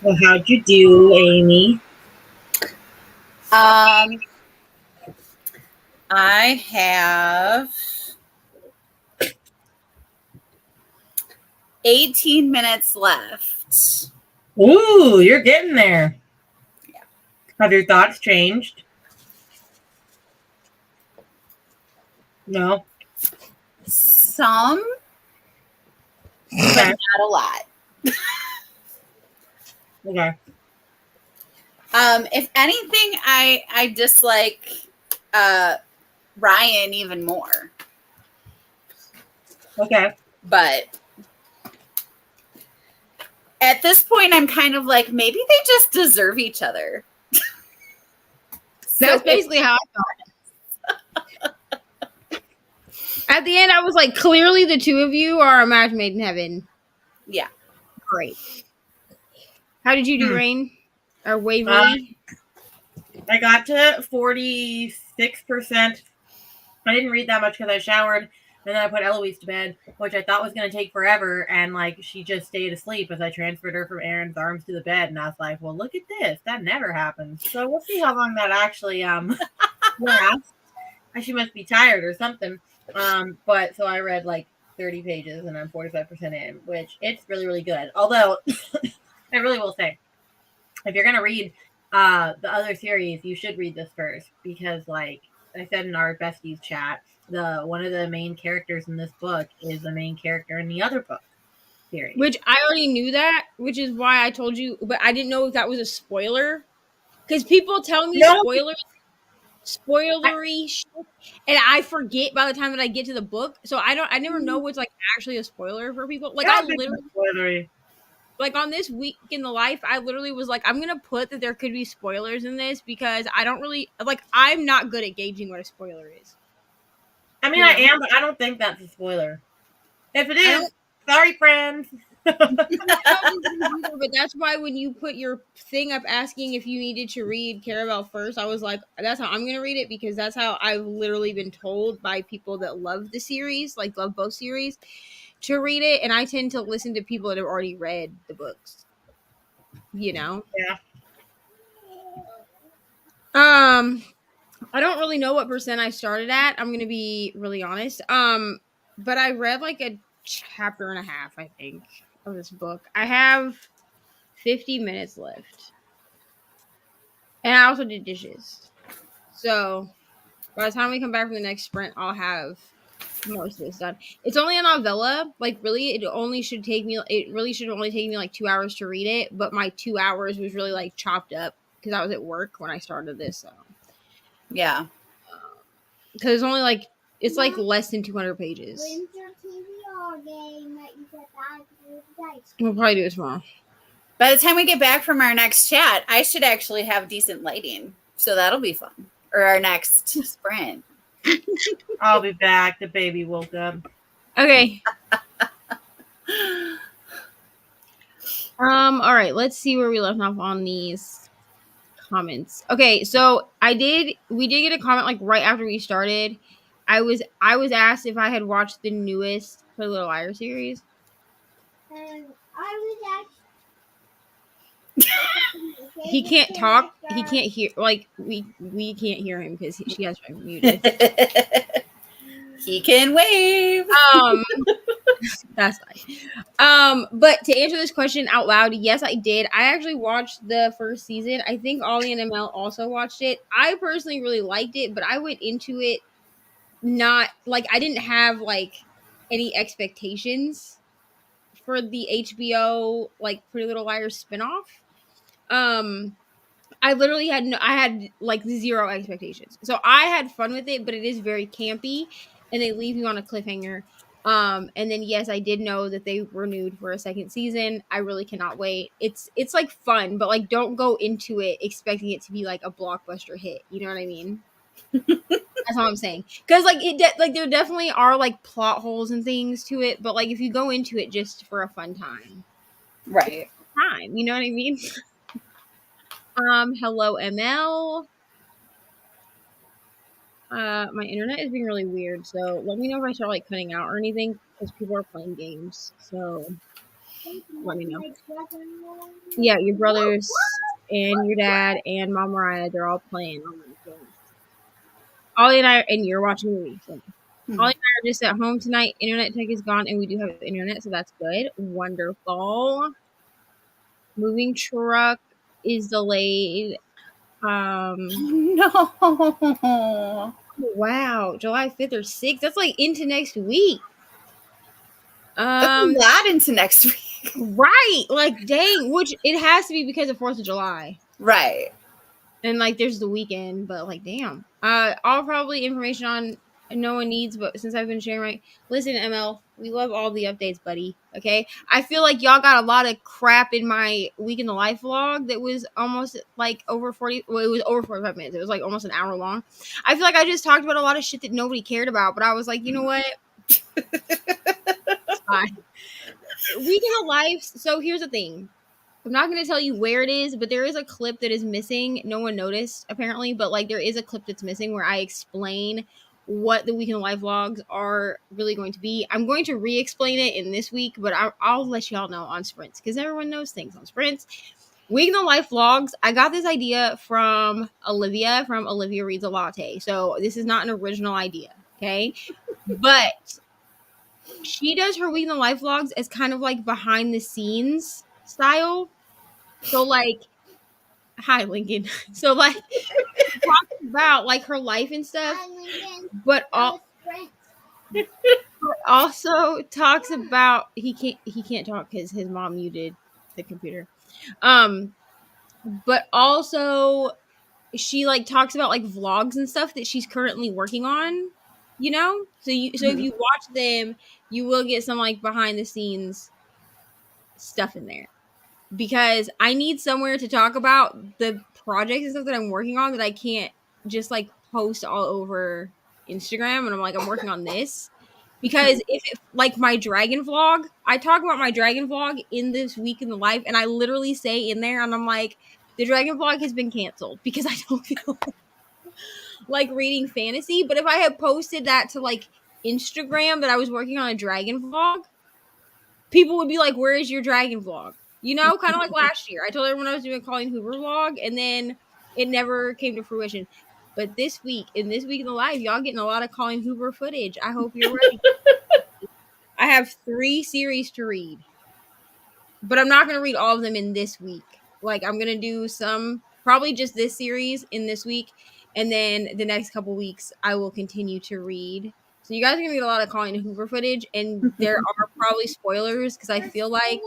Well, how'd you do, Amy? I have 18 minutes left. Ooh, you're getting there. Yeah. Have your thoughts changed? No. Some, but Okay. not a lot. Okay. If anything, I dislike Ryan even more. Okay. But at this point, I'm kind of like, maybe they just deserve each other. That's basically how I thought. At the end, I was like, clearly the two of you are a match made in heaven. Yeah. Great. How did you do, Rain? Or Waverly? I got to 46%. I didn't read that much because I showered, and then I put Eloise to bed, which I thought was going to take forever, and like she just stayed asleep as I transferred her from Aaron's arms to the bed, and I was like, well, look at this. That never happens. So we'll see how long that actually lasts. She must be tired or something. But so I read like 30 pages, and I'm 45% in, which it's really, really good. Although I really will say, if you're gonna read the other series, you should read this first, because like I said in our besties chat, one of the main characters in this book is the main character in the other book series. Which I already knew that, which is why I told you, but I didn't know if that was a spoiler. Because people tell me spoilery shit, and I forget by the time that I get to the book. So I never know what's like actually a spoiler for people. Like I literally spoilery. Like on this week in the life, I literally was like, I'm gonna put that there could be spoilers in this because I don't really like. I'm not good at gauging what a spoiler is. I mean, I am, but I don't think that's a spoiler. If it is, sorry, friends. But that's why when you put your thing up asking if you needed to read Caravel first, I was like, that's how I'm gonna read it, because that's how I've literally been told by people that love the series, like love both series, to read it, and I tend to listen to people that have already read the books. You know? Yeah. I don't really know what percent I started at. I'm gonna be really honest. But I read like a chapter and a half, I think, of this book. I have 50 minutes left, and I also did dishes. So by the time we come back from the next sprint, I'll have most of this done. It's only a novella. Like really, it really should only take me like 2 hours to read it. But my 2 hours was really like chopped up because I was at work when I started this. So yeah. Because it's only like it's like less than 200 pages. We'll probably do it tomorrow. By the time we get back from our next chat, I should actually have decent lighting, so that'll be fun. Or our next sprint. I'll be back. The baby woke up. Okay. All right. Let's see where we left off on these comments. Okay, so we did get a comment like right after we started. I was asked if I had watched the newest Pretty Little Liars series. I was He can't talk. He can't hear. Like we can't hear him because she has him muted. He can wave. That's fine. But to answer this question out loud, yes, I did. I actually watched the first season. I think Ollie and ML also watched it. I personally really liked it, but I went into it not like I didn't have like any expectations for the HBO like Pretty Little Liars spinoff. I literally had like zero expectations. So I had fun with it, but it is very campy and they leave you on a cliffhanger. And then yes, I did know that they renewed for a second season. I really cannot wait. It's like fun, but like don't go into it expecting it to be like a blockbuster hit. You know what I mean? That's all I'm saying. Because like like there definitely are like plot holes and things to it, but like if you go into it just for a fun time, right? Time, you know what I mean? Hello ML. My internet is being really weird, so let me know if I start like cutting out or anything because people are playing games. So let me know. Yeah, your brothers and your dad and Mom Mariah, they're all playing on their phones. Ollie and I, and you're watching a movie. So. Ollie and I are just at home tonight. Internet tech is gone, and we do have internet, so that's good. Wonderful. Moving truck is delayed. No. Wow, July 5th or 6th. That's like into next week. That's a lot into next week. Right. Like, dang, which it has to be because of 4th of July. Right. And like there's the weekend, but like damn. All probably information on no one needs, but since I've been sharing listen, ML, we love all the updates, buddy. Okay. I feel like y'all got a lot of crap in my week in the life vlog that was almost like over 40, well, it was over 45 minutes. It was like almost an hour long. I feel like I just talked about a lot of shit that nobody cared about, but I was like, you know what? It's fine. Week in the life. So here's the thing. I'm not going to tell you where it is, but there is a clip that is missing. No one noticed, apparently, but like there is a clip that's missing where I explain what the Week in the Life vlogs are really going to be. I'm going to re-explain it in this week, but I'll let y'all know on sprints because everyone knows things on sprints. Week in the Life vlogs, I got this idea from Olivia Reads a Latte. So this is not an original idea, okay? But she does her Week in the Life vlogs as kind of like behind the scenes style. So like, hi Lincoln. So like, talks about like her life and stuff, but also talks about he can't talk because his mom muted the computer. But also she like talks about like vlogs and stuff that she's currently working on. You know, so if you watch them, you will get some like behind the scenes stuff in there. Because I need somewhere to talk about the projects and stuff that I'm working on that I can't just like post all over Instagram. And I'm like, I'm working on this. Because if it, like my dragon vlog, I talk about my dragon vlog in this week in the life, and I literally say in there, and I'm like, the dragon vlog has been canceled because I don't feel like reading fantasy. But if I had posted that to like Instagram that I was working on a dragon vlog, people would be like, where is your dragon vlog? You know, kind of like last year. I told everyone I was doing a Colleen Hoover vlog, and then it never came to fruition. But this week, in the live, y'all getting a lot of Colleen Hoover footage. I hope you're ready. I have 3 series to read. But I'm not going to read all of them in this week. Like, I'm going to do some, probably just this series in this week. And then the next couple weeks, I will continue to read. So you guys are going to get a lot of Colleen Hoover footage. And there are probably spoilers because I feel like...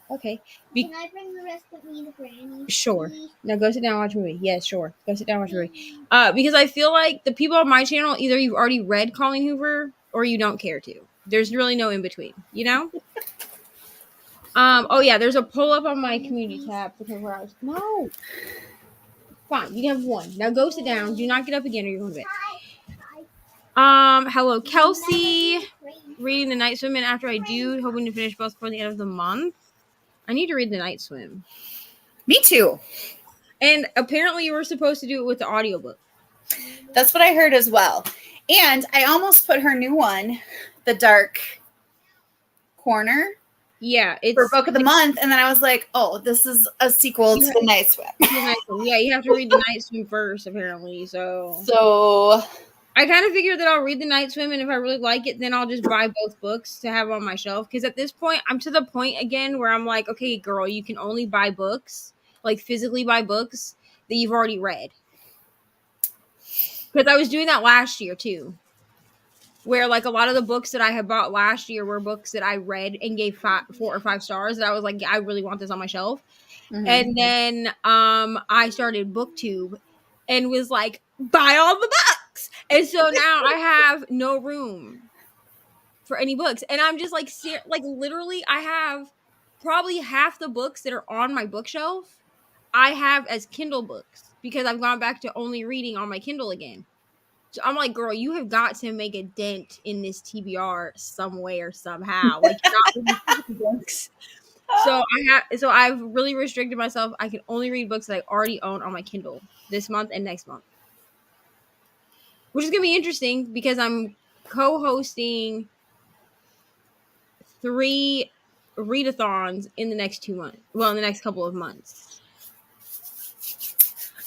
Okay. Can I bring the rest of me to Granny? Sure. Now go sit down and watch a movie. Yes, sure. Go sit down and watch a movie. Because I feel like the people on my channel, either you've already read Colleen Hoover or you don't care to. There's really no in between, you know? Oh yeah, there's a pull up on my community tab. No. Fine, you can have one. Now go sit down. Do not get up again or you're going to bed. Hello, Kelsey. Reading The Night Swim, and after I do, hoping to finish both before the end of the month. I need to read The Night Swim. Me too. And apparently you were supposed to do it with the audiobook. That's what I heard as well. And I almost put her new one, The Dark Corner. Yeah, it's for book of the month, and then I was like, "Oh, this is a sequel to The Night Swim." Yeah, you have to read The Night Swim first, apparently. So I kind of figured that I'll read The Night Swim, and if I really like it, then I'll just buy both books to have on my shelf. Because at this point, I'm to the point again where I'm like, okay, girl, you can only buy books, like physically buy books that you've already read. Because I was doing that last year too. Where like a lot of the books that I had bought last year were books that I read and gave 4 or 5 stars that I was like, yeah, I really want this on my shelf. Mm-hmm. And then I started BookTube and was like, buy all the books. And so now I have no room for any books. And I'm just like literally I have probably half the books that are on my bookshelf I have as Kindle books because I've gone back to only reading on my Kindle again. So I'm like, girl, you have got to make a dent in this TBR some way or somehow. Like, you're not reading books. So I've really restricted myself. I can only read books that I already own on my Kindle this month and next month, which is gonna be interesting because I'm co-hosting 3 readathons in the next 2 months. Well, in the next couple of months.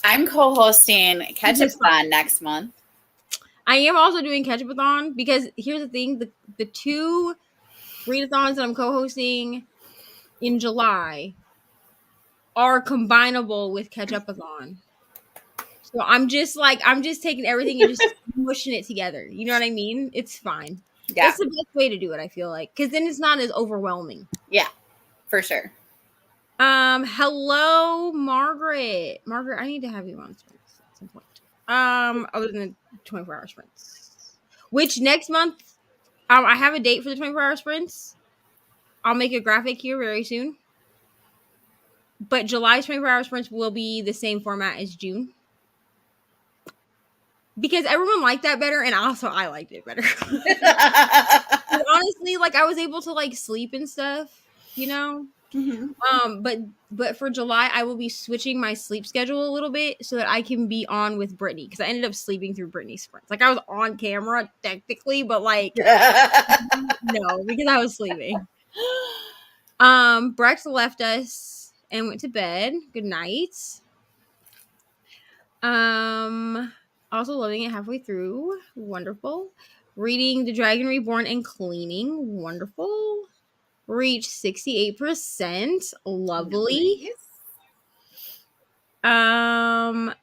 I'm co-hosting Ketchup-a-thon next month. I am also doing Ketchup-a-thon because here's the thing: the 2 readathons that I'm co-hosting in July are combinable with Ketchup-a-thon. So I'm just taking everything and just mushing it together. You know what I mean? It's fine. Yeah. It's the best way to do it, I feel like, because then it's not as overwhelming. Yeah, for sure. Hello, Margaret. Margaret, I need to have you on sprints at some point. Other than the 24-hour sprints. Which next month, I have a date for the 24-hour sprints. I'll make a graphic here very soon. But July's 24-hour sprints will be the same format as June. Because everyone liked that better, and also I liked it better. Honestly, like, I was able to, like, sleep and stuff, you know? Mm-hmm. But for July, I will be switching my sleep schedule a little bit so that I can be on with Brittany, because I ended up sleeping through Brittany's sprints. Like, I was on camera, technically, but, like, no, because I was sleeping. Brex left us and went to bed. Good night. Also loving it halfway through. Wonderful. Reading The Dragon Reborn and cleaning. Wonderful. Reached 68%. Lovely. Nice.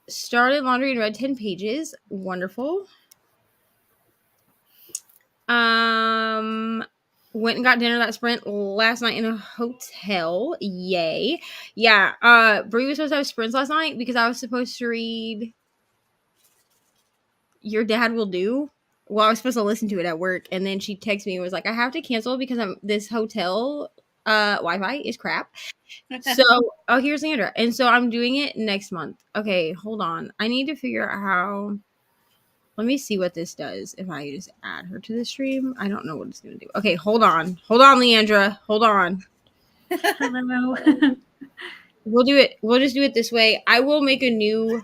Started laundry and read 10 pages. Wonderful. Went and got dinner that sprint last night in a hotel. Yay. Yeah. Brie was supposed to have sprints last night because I was supposed to read Your Dad Will Do. Well, I was supposed to listen to it at work, and then she texted me and was like, I have to cancel because this hotel Wi-Fi is crap. So, here's Sandra. And so I'm doing it next month. Okay, hold on. I need to figure out how. Let me see what this does if I just add her to the stream. I don't know what it's going to do. Okay, hold on. Hold on, Leandra. Hold on. Hello. We'll do it. We'll just do it this way. I will make a new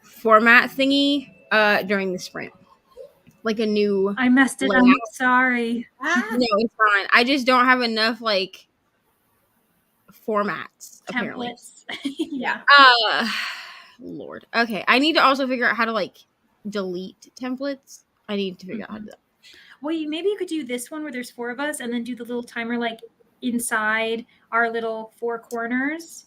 format thingy during the sprint. Like a new I messed it layout. up. Sorry. No, it's fine. I just don't have enough like formats apparently. Templates. Yeah. Lord. Okay, I need to also figure out how to like delete templates. I need to figure out how to do that. Well, maybe you could do this one where there's 4 of us and then do the little timer like inside our little 4 corners.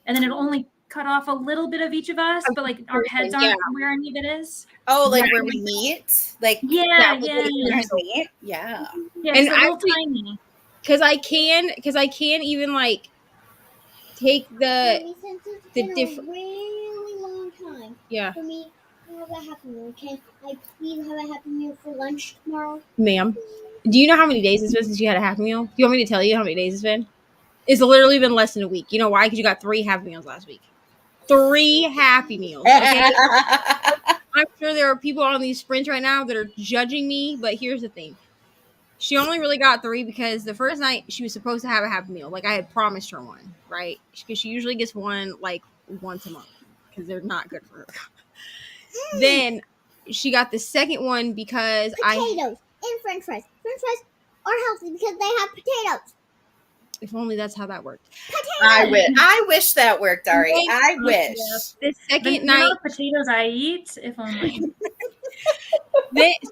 And then it'll only cut off a little bit of each of us, but like our heads aren't where any of it is. Oh, like where we meet? Like Yeah. meet? Yeah. Yeah, And it's a little tiny. Because I can even like take the different. Really long time. Yeah. For me, have a happy meal. Can I please have a happy meal for lunch tomorrow? Ma'am, do you know how many days it's been since you had a Happy Meal? Do you want me to tell you how many days it's been? It's literally been less than a week. You know why? Because you got 3 Happy Meals last week. 3 Happy Meals. Okay? I'm sure there are people on these sprints right now that are judging me, but here's the thing. She only really got 3 because the first night she was supposed to have a Happy Meal. Like I had promised her one, right? Because she usually gets one like once a month because they're not good for her. Then she got the second one because potatoes and French fries. French fries are healthy because they have potatoes. If only that's how that worked. I wish that worked, Ari. I wish. The second The night, potatoes I eat, if only.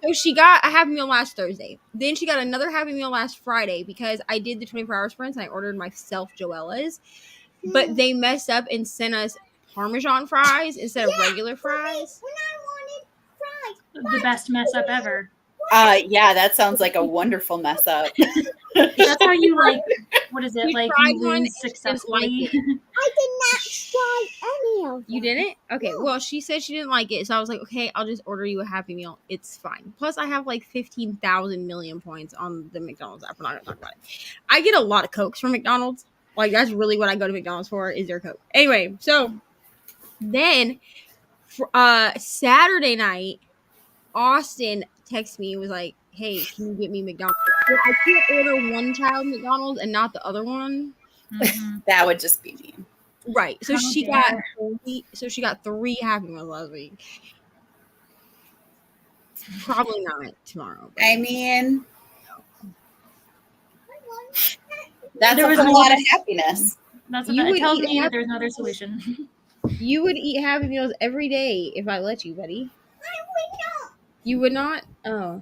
So she got a Happy Meal last Thursday. Then she got another Happy Meal last Friday because I did the 24-hour sprints and I ordered myself Joella's. But they messed up and sent us Parmesan fries instead of regular fries. When I wanted fries. The best mess up ever. Yeah, that sounds like a wonderful mess up. That's how you like, what is it, We like tried you one and lose successfully? didn't like I did not try any of them. You didn't? Okay, No. well, she said she didn't like it. So I was like, okay, I'll just order you a Happy Meal. It's fine. Plus, I have like 15,000 million points on the McDonald's app. We're not going to talk about it. I get a lot of Cokes from McDonald's. Like, that's really what I go to McDonald's for is their Coke. Anyway, so then Saturday night, Austin texted me and was like, hey, can you get me McDonald's? So I can't order one child McDonald's and not the other one. Mm-hmm. That would just be mean. Right. So How she dare. got 3 Happy Meals last week. Probably not tomorrow. I mean, That's There was a no lot other- of happiness. That's You what it would tells eat me that Happy there's no other solution. You would eat Happy Meals every day if I let you, buddy. You would not? Oh. I would not.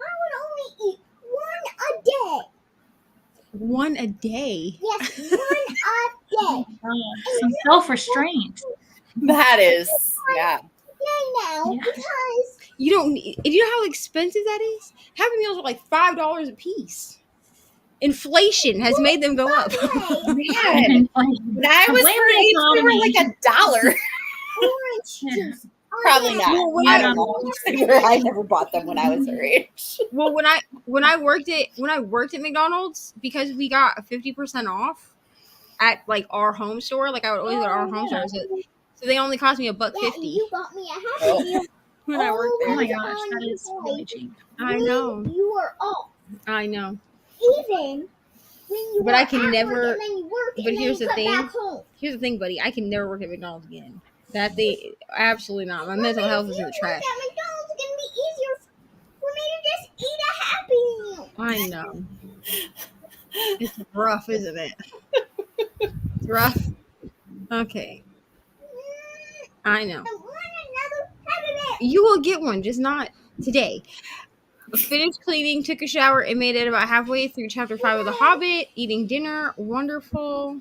I would only eat one a day. One a day? Yes, one a day. Some self-restraint. That is, yeah. Now, Yeah. because You don't need, you know how expensive that is? Happy Meals are like $5 a piece. Inflation has made them go up. Man, when I was Blame her the age, they were economy. like $1. orange Yeah. juice. Probably not. Well, when I I- don't know. I never bought them when I was her age. Well, when I worked at McDonald's, because we got 50% off at like our home store, like I would always go to our home store, so they only cost me $1.50 Daddy, you got me a Oh. Happy Meal. when I worked Oh there. my gosh, that is really cheap. I know, You are off. I know. Even when you But are I can at never- work and then you work but and then here's you the come thing. back home. Here's the thing, buddy. I can never work at McDonald's again. Absolutely not. My mental health is in the trash. At McDonald's, it's gonna be easier for me to just eat a Happy Meal. I know. It's rough, isn't it? It's rough. Okay, I know. I want another Happy Meal. You will get one, just not today. Finished cleaning, took a shower, and made it about halfway through chapter 5 of The Hobbit. Eating dinner, wonderful.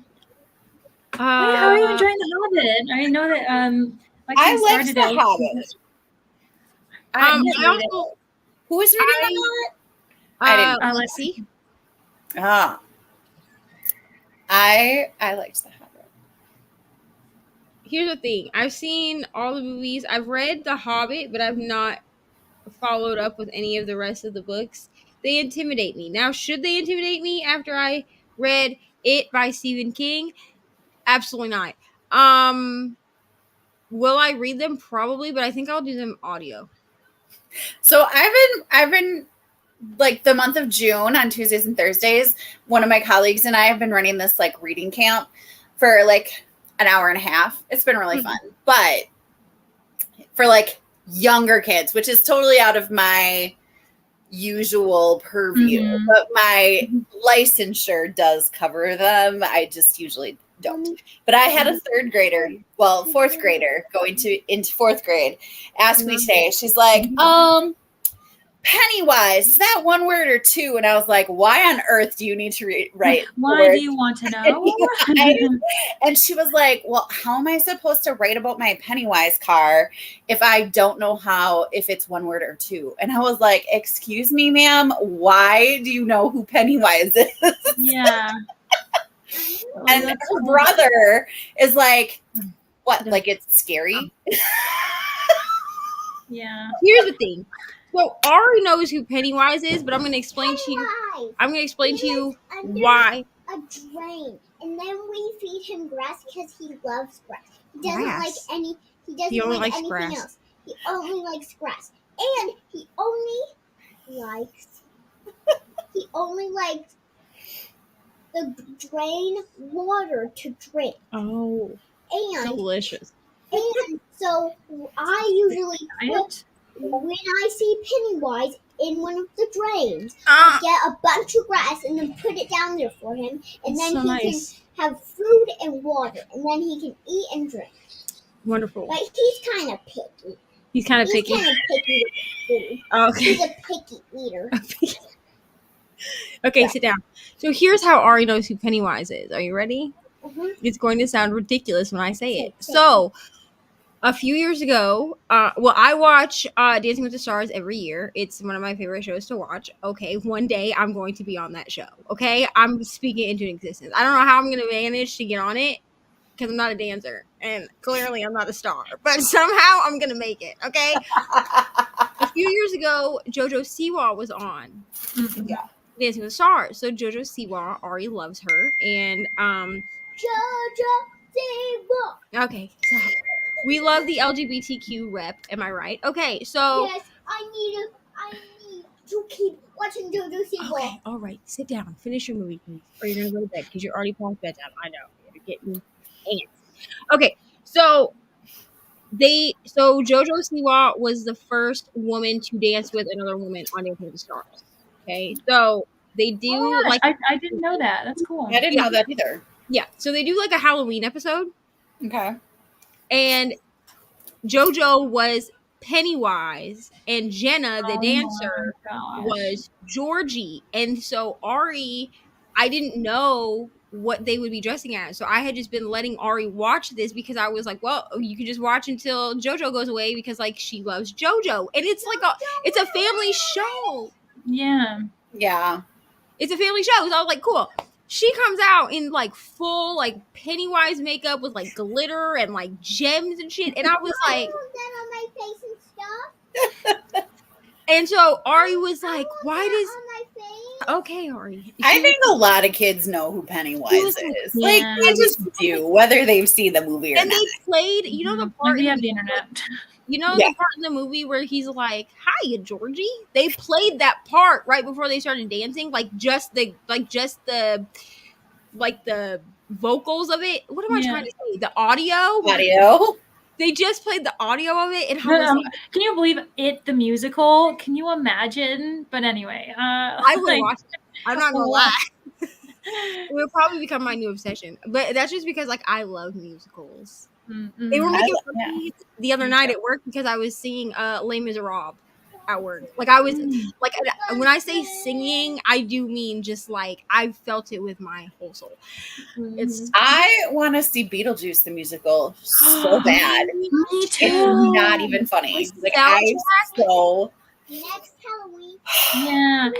How are you enjoying The Hobbit? I know that I Lexi liked started The it. Hobbit. I didn't read it. also, Who is reading I didn't. Lexi. Ah. I liked The Hobbit. Here's the thing. I've seen all the movies. I've read The Hobbit, but I've not followed up with any of the rest of the books. They intimidate me. Now, should they intimidate me after I read It by Stephen King? Absolutely not. Will I read them? Probably, but I think I'll do them audio. So I've been like the month of June on Tuesdays and Thursdays, one of my colleagues and I have been running this like reading camp for like an hour and a half. It's been really fun. But for like younger kids, which is totally out of my usual purview, Mhm. but my licensure does cover them. I just usually don't. But I had a fourth grader going into fourth grade ask me today. She's like, Pennywise, is that one word or two? And I was like, why on earth do you need to write Why words? do you want to know? And she was like, well, how am I supposed to write about my Pennywise car if I don't know if it's one word or two? And I was like, excuse me, ma'am, why do you know who Pennywise is? Yeah. And her brother is like, what? Like it's scary? Yeah. Here's the thing. So Ari knows who Pennywise is, but I'm going to explain to you. I'm going to explain to you why. A drain, and then we feed him grass because he loves grass. He doesn't like Grass? any. He doesn't He only like likes anything grass. else. He only likes grass, and he only likes. He only likes the drain water to drink, Oh, and delicious. so I usually Diet? when I see Pennywise in one of the drains, I get a bunch of grass and then put it down there for him, and then so he nice. can have food and water, and then he can eat and drink. Wonderful. But he's kind of picky. He's kind of He's picky. kind of picky with food. Okay. He's a picky eater. Okay, sit down. So here's how Ari knows who Pennywise is. Are you ready? Mhm. It's going to sound ridiculous when I say it. So, a few years ago, I watch Dancing with the Stars every year. It's one of my favorite shows to watch. Okay, one day I'm going to be on that show. Okay, I'm speaking into existence. I don't know how I'm going to manage to get on it because I'm not a dancer and clearly I'm not a star, but somehow I'm going to make it. Okay. A few years ago, JoJo Siwa was on Dancing with the Stars. So JoJo Siwa, Ari loves her, and JoJo Siwa. okay, so we love the LGBTQ rep. Am I right? Okay, so Yes, I need to keep watching JoJo Siwa. okay, all right, sit down, finish your movie, please, or you're gonna go to bed because you're already past bedtime. I know you're getting antsy. Okay, so JoJo Siwa was the first woman to dance with another woman on Dancing with the Stars. Okay, so They do Oh my like gosh, I didn't know that. That's cool. I didn't know that either. yeah. So they do like a Halloween episode, Okay. and JoJo was Pennywise, and Jenna, the Oh dancer, my gosh. was Georgie. And so Ari, I didn't know what they would be dressing as. So I had just been letting Ari watch this because I was like, well, you can just watch until JoJo goes away because like she loves JoJo. And it's like it's a family show. Yeah. Yeah. It's a family show. So I was like, cool. She comes out in like full like Pennywise makeup with like glitter and like gems and shit. And I was like, on my face and stuff. and so Ari was like, why does on my face? okay, Ari. I think a lot of kids know who Pennywise is. Like Yeah. they just do, whether they've seen the movie or And not. they played, you know the Like, part we have the internet. you know Yeah. the part in the movie where he's like, "Hiya, Georgie." They played that part right before they started dancing, like just the vocals of it. What am I Yeah. trying to say? The audio. Audio. They just played the audio of it, and I was like, Can you believe it, the musical? Can you imagine? But anyway, I would like, watch it. I'm not gonna lie. It would probably become my new obsession, but that's just because like I love musicals. mm-mm. They were making fun yeah. of me the other night at work because I was singing Les Miserables at work. Like I was like, when I say singing, I do mean just like I felt it with my whole soul. It's I want to see Beetlejuice the musical so bad. Me It's too. not even funny. Like Soundtrack? so Next Halloween. Yeah,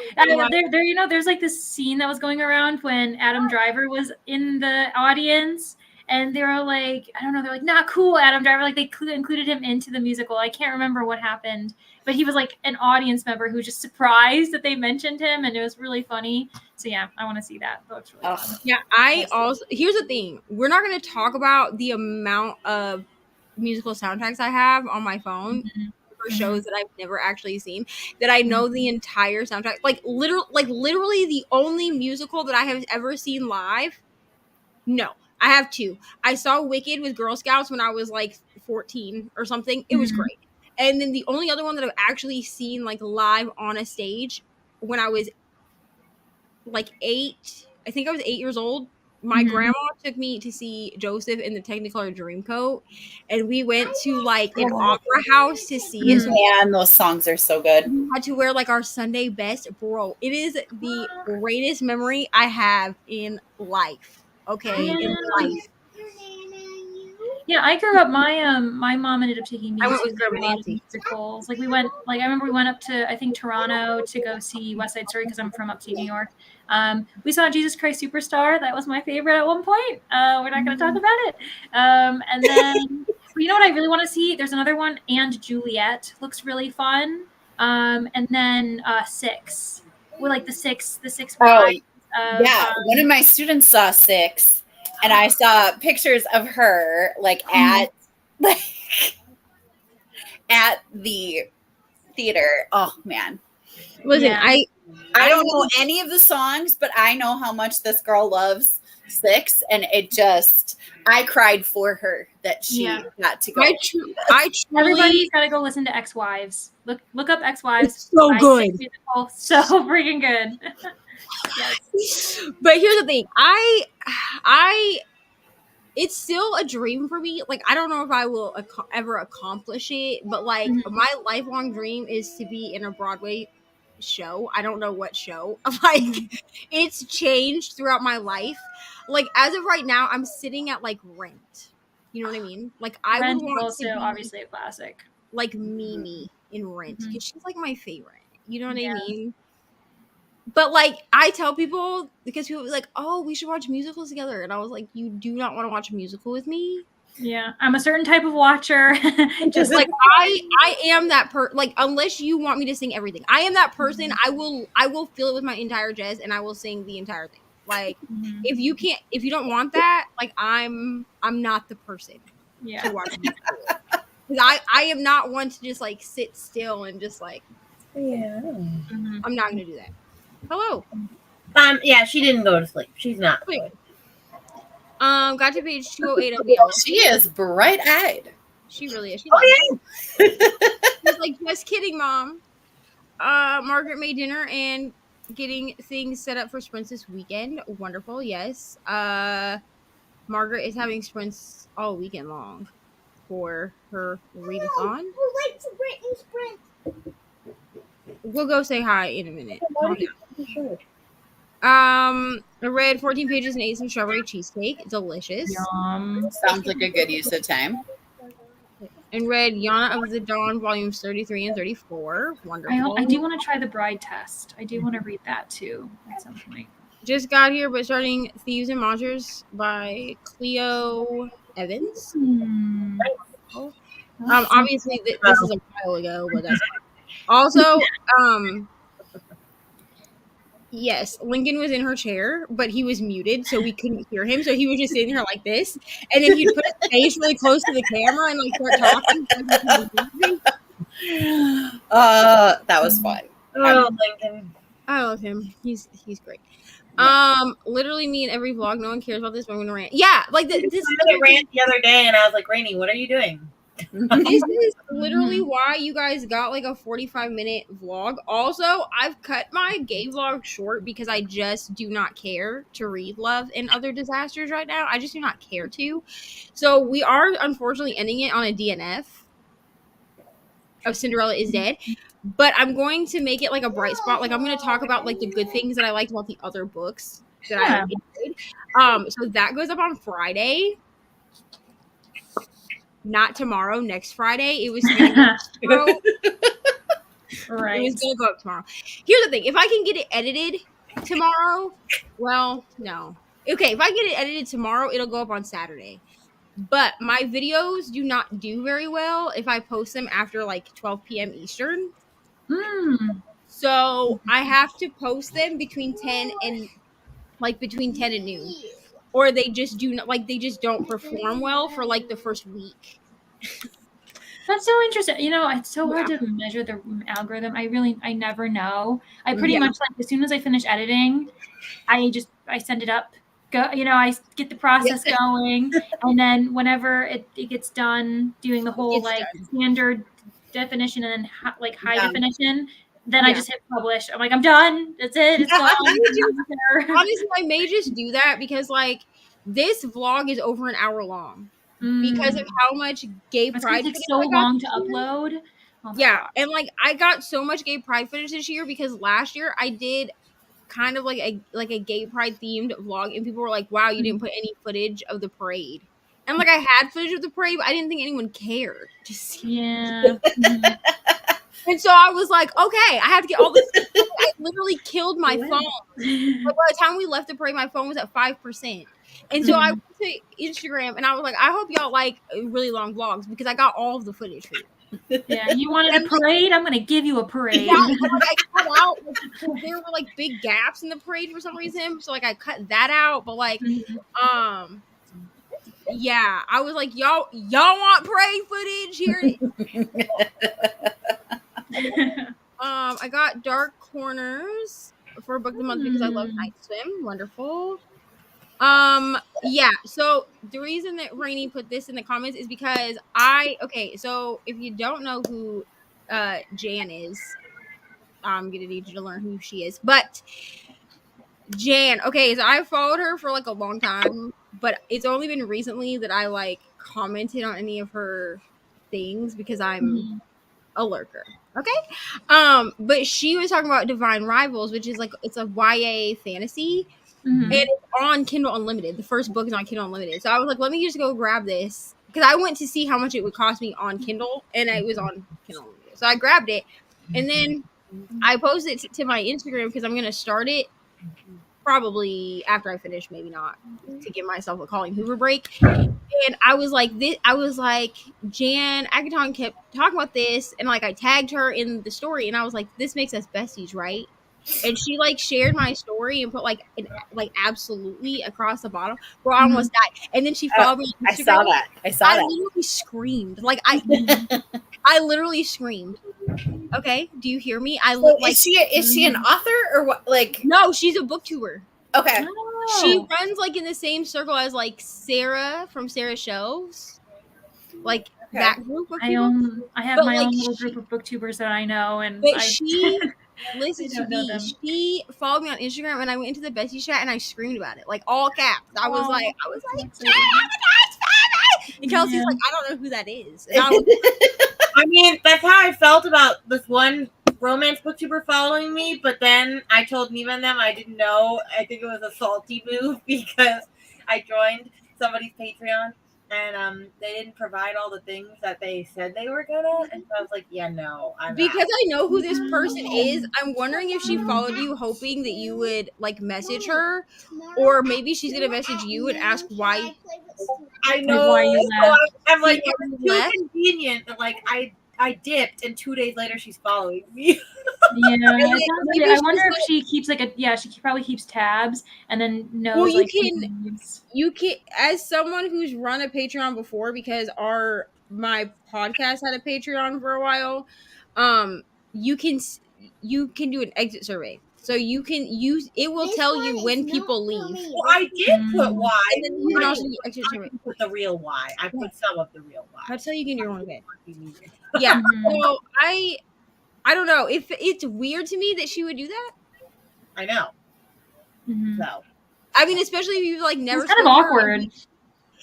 there. You know, there's like this scene that was going around when Adam Driver was in the audience, and they were like, I don't know, they're like, not cool, Adam Driver. Like they included him into the musical. I can't remember what happened, but he was like an audience member who was just surprised that they mentioned him, and it was really funny. So yeah, I want to see that. That looks really Ugh. fun. yeah. I also here's the thing: we're not going to talk about the amount of musical soundtracks I have on my phone. Mhm. For shows that I've never actually seen, that I know the entire soundtrack, like literally the only musical that I have ever seen live. No, I have two. I saw Wicked with Girl Scouts when I was like 14 or something. It was Mhm. great. And then the only other one that I've actually seen like live on a stage when I was like 8. I think I was 8 years old. My Mhm. grandma took me to see Joseph in the Technicolor Dreamcoat, and we went to like an opera house to see it. So man, those songs are so good. we had to wear like our Sunday best, bro. It is the greatest memory I have in life. Okay, in Yeah. life. Yeah, I grew up. My mom ended up taking me I went to with Grandma a lot of Nancy. musicals. Like we went. Like I remember we went up to I think Toronto to go see West Side Story because I'm from upstate New York. We saw Jesus Christ Superstar. That was my favorite at one point. We're not going to talk about it. And then you know what I really want to see? There's another one, and Juliet looks really fun. And then Six. Well, like the six. Oh, wives of, yeah, one of my students saw Six, and I saw pictures of her like at the theater. Oh man, Listen, Yeah. I don't know any of the songs, but I know how much this girl loves Six, and I cried for her that she Yeah. got to go. I truly, Everybody's got to go listen to Ex-Wives. Look up Ex-Wives. It's so by good. Six Musical. So freaking good. but here's the thing, I it's still a dream for me. Like I don't know if I will ever accomplish it, but like my lifelong dream is to be in a Broadway show. I don't know what show. Like it's changed throughout my life. Like as of right now, I'm sitting at like Rent. You know what I mean? Like I Rent would is want also to be obviously a classic. like Mimi in Rent because she's like my favorite. You know what Yeah. I mean? But like I tell people because people be like, "Oh, we should watch musicals together," and I was like, "You do not want to watch a musical with me?" Yeah, I'm a certain type of watcher. Just like I am that like unless you want me to sing everything, I am that person. I will feel it with my entire chest and I will sing the entire thing. Like if you don't want that, like I'm not the person Yeah. to watch musical. Because I am not one to just like sit still and just like I'm not gonna do that. Hello. Yeah, she didn't go to sleep. She's not. Wait. Got to page 208 of She is bright-eyed. She really is. She's Oh, like, she's like, just kidding, Mom. Margaret made dinner and getting things set up for sprints this weekend. Wonderful, yes. Margaret is having sprints all weekend long for her readathon. Who likes Brittany sprint? We'll go say hi in a minute. Why Calm did down. you sure? I read 14 pages and ate some strawberry cheesecake. Delicious. Sounds like a good use of time. And read Yana of the Dawn, volumes 33 and 34. Wonderful. I do want to try the bride test. I do want to read that too at some point. Just got here, but starting Thieves and Monsters by Cleo Evans. Obviously, this is a while ago, but that's fine. Also, yes, Lincoln was in her chair, but he was muted, so we couldn't hear him. So he was just sitting here like this, and then he'd put his face really close to the camera and like start talking. That was fun. Oh, Lincoln. I love him. He's great. Literally me and every vlog. No one cares about this, but I'm gonna rant. Yeah, like this. I rant the other day, and I was like, Reni, what are you doing? This is literally why you guys got like a 45-minute vlog. Also, I've cut my gay vlog short because I just do not care to read Love and Other Disasters right now. I just do not care to. So we are unfortunately ending it on a DNF of Cinderella is Dead. But I'm going to make it like a bright spot. Like I'm going to talk about like the good things that I liked about the other books that I enjoyed. So that goes up on Friday. Not tomorrow, next Friday. It was tomorrow. Right. It was gonna go up tomorrow. Here's the thing: if I can get it edited tomorrow, well, no. Okay, if I get it edited tomorrow, it'll go up on Saturday. But my videos do not do very well if I post them after like 12 p.m. Eastern. So I have to post them between 10 and noon. Or they just do not they just don't perform well for like the first week. That's so interesting. You know, it's so hard to measure the algorithm. I never know. I pretty much like as soon as I finish editing, I send it up. Go, you know, I get the process going, and then whenever it gets done doing the whole standard definition and then high definition, then I just hit publish. I'm like, I'm done. That's it. It's gone. Honestly, I may just do that because like this vlog is over an hour long because of how much gay pride footage so long to upload. Oh and like I got so much gay pride footage this year because last year I did kind of like a gay pride themed vlog, and people were like, "Wow, you didn't put any footage of the parade." And like I had footage of the parade, but I didn't think anyone cared. And so I was like, okay, I have to get all this. I literally killed my phone. But by the time we left the parade, my phone was at 5%. And so I went to Instagram and I was like, I hope y'all like really long vlogs because I got all of the footage for you. Yeah, you wanted a parade? I'm going to give you a parade. Yeah, I cut out. There were like big gaps in the parade for some reason. So like I cut that out. But like, yeah, I was like, y'all want parade footage? Here it is. I got Dark Corners for Book of the Month because I love Night Swim. Wonderful. Yeah, so the reason that Reni put this in the comments is because so if you don't know who Jan is, I'm gonna need you to learn who she is. But Jan, so I followed her for like a long time, but it's only been recently that I like commented on any of her things because I'm a lurker. Okay. But she was talking about Divine Rivals, which is like it's a YA fantasy. And it's on Kindle Unlimited. The first book is on Kindle Unlimited. So I was like, let me just go grab this. Because I went to see how much it would cost me on Kindle. And it was on Kindle Unlimited. So I grabbed it. And then I posted it to my Instagram because I'm going to start it probably after I finish. Maybe not. To give myself a Colleen Hoover break. And I was like, Jan Agaton kept talking about this. And like I tagged her in the story. And I was like, this makes us besties, right? And she like shared my story and put like absolutely across the bottom. Bro, I almost died. And then she followed me on Instagram. I saw that. I literally screamed. Like I literally screamed. Okay, do you hear me? Is she an author or what? Like no, she's a booktuber. Okay. Oh. She runs like in the same circle as like Sarah from Sarah Shelves. Like that group of people. I have my own little group of booktubers that I know, and Listen I to don't know me. them. She followed me on Instagram, and I went into the bestie chat and I screamed about it, like all caps. I was like, That's so "Jay, I'm a nice family!" And Kelsey's Yeah. like, I don't know who that is. And I was I mean, that's how I felt about this one romance booktuber following me, but then I told Neva and them I didn't know. I think it was a salty move because I joined somebody's Patreon and they didn't provide all the things that they said they were gonna, and so I was like, yeah, no, I'm because out. I know who this person is. I'm wondering if she followed you, hoping that you would like message her, or maybe she's gonna message you and ask why. I Like, know. why you So left. I'm like, See it why was you too left? convenient that like I dipped, and 2 days later she's following me. Yeah, Really? it sounds Maybe like, I she's wonder if like- she keeps like she probably keeps tabs and then knows Well, you like can- who leaves. You can, as someone who's run a Patreon before, because my podcast had a Patreon for a while. You can you can do an exit survey, so you can use it will tell you when people leave, Well, I did put Mm. why. and then you can I also didn't do exit I survey. didn't put the real why. I put some of the real why. That's how you get in your own bed. Yeah. Mhm. So I don't know if it's weird to me that she would do that. I know. Mhm. So I mean, especially if you like never. It's kind of awkward.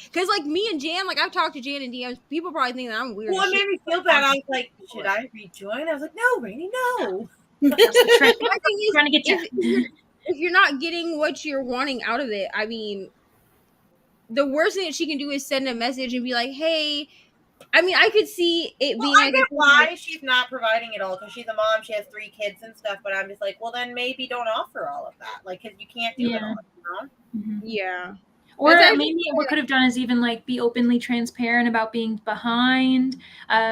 Because like me and Jan, like I've talked to Jan and DMs. People probably think that I'm weird. well, as it shit. made me feel bad. I was like, should I rejoin? I was like, no, Reni, no. That's the trick. My thing is, Trying to get you. if you're not getting what you're wanting out of it, I mean, the worst thing that she can do is send a message and be like, "Hey." I mean, I could see it being I like, get why she's not providing it all because she's a mom. She has 3 kids and stuff. But I'm just like, well, then maybe don't offer all of that, like, because you can't do it Yeah. all. You know? Mhm. yeah, Or That's maybe what could have done is even like be openly transparent about being behind.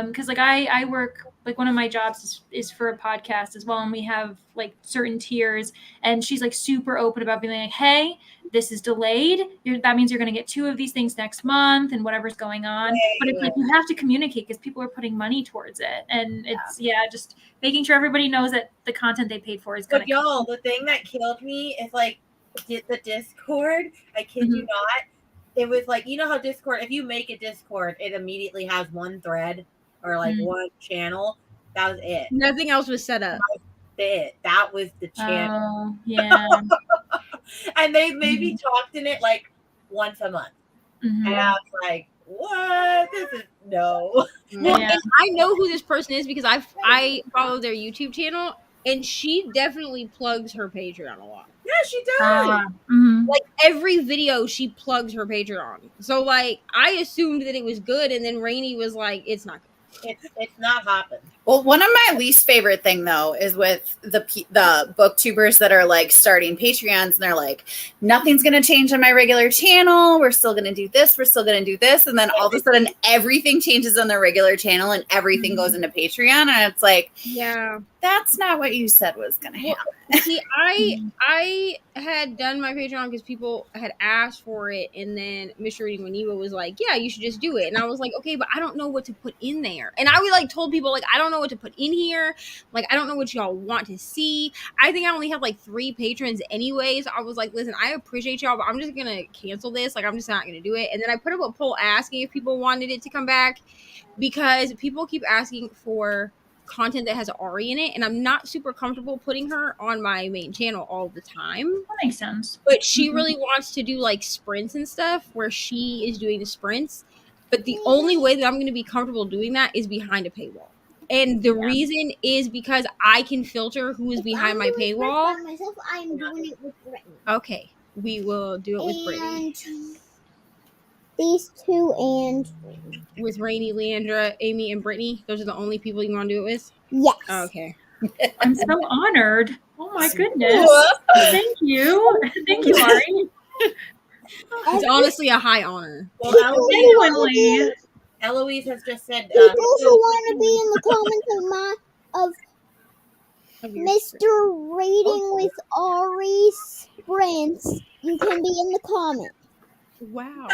Because like I work, like one of my jobs is for a podcast as well, and we have like certain tiers. And she's like super open about being like, hey, this is delayed. That means you're going to get 2 of these things next month, and whatever's going on. But it's like you have to communicate because people are putting money towards it, and it's just making sure everybody knows that the content they paid for is going But to. y'all, the thing that killed me is like the Discord. I kid you not. It was like, you know how Discord, if you make a Discord, it immediately has one thread or like one channel. That was it. nothing else was set up. That was the channel. Oh yeah. And they maybe talked in it like once a month. Mhm. And I was like, what? This is no. Well, Yeah. and I know who this person is because I follow their YouTube channel, and she definitely plugs her Patreon a lot. Yeah, she does. Mhm. Like every video, she plugs her Patreon. So like, I assumed that it was good, and then Reni was like, "It's not good." It's not hopping. Well, one of my least favorite thing though is with the booktubers that are like starting Patreons and they're like, nothing's gonna change on my regular channel. We're still gonna do this. We're still gonna do this, and then all of a sudden everything changes on their regular channel and everything goes into Patreon, and it's like, Yeah. that's not what you said was gonna happen. See, I had done my Patreon because people had asked for it, and then Mr. Reading Waniwa was like, "Yeah, you should just do it." And I was like, "Okay, but I don't know what to put in there." And I would like told people like, "I don't know what to put in here. Like, I don't know what y'all want to see." I think I only have like 3 patrons anyway, so I was like, "Listen, I appreciate y'all, but I'm just gonna cancel this. Like, I'm just not gonna do it." And then I put up a poll asking if people wanted it to come back because people keep asking for content that has Ari in it, and I'm not super comfortable putting her on my main channel all the time. That makes sense. But she really wants to do like sprints and stuff where she is doing the sprints. But the only way that I'm going to be comfortable doing that is behind a paywall. And the reason is because I can filter who is behind my paywall. By myself, I'm doing it with Brittany. Okay, we will do it with Brittany. And these 2 and With Reni, Leandra, Amy, and Brittany. Those are the only people you want to do it with? yes. Okay. I'm so honored. Oh my goodness. Thank you. Thank you, Ari. It's honestly a high honor. Well, Genuinely. Eloise has just said People who want to be in the comments of Mr. Rating with Ari Sprints, you can be in the comment. Wow.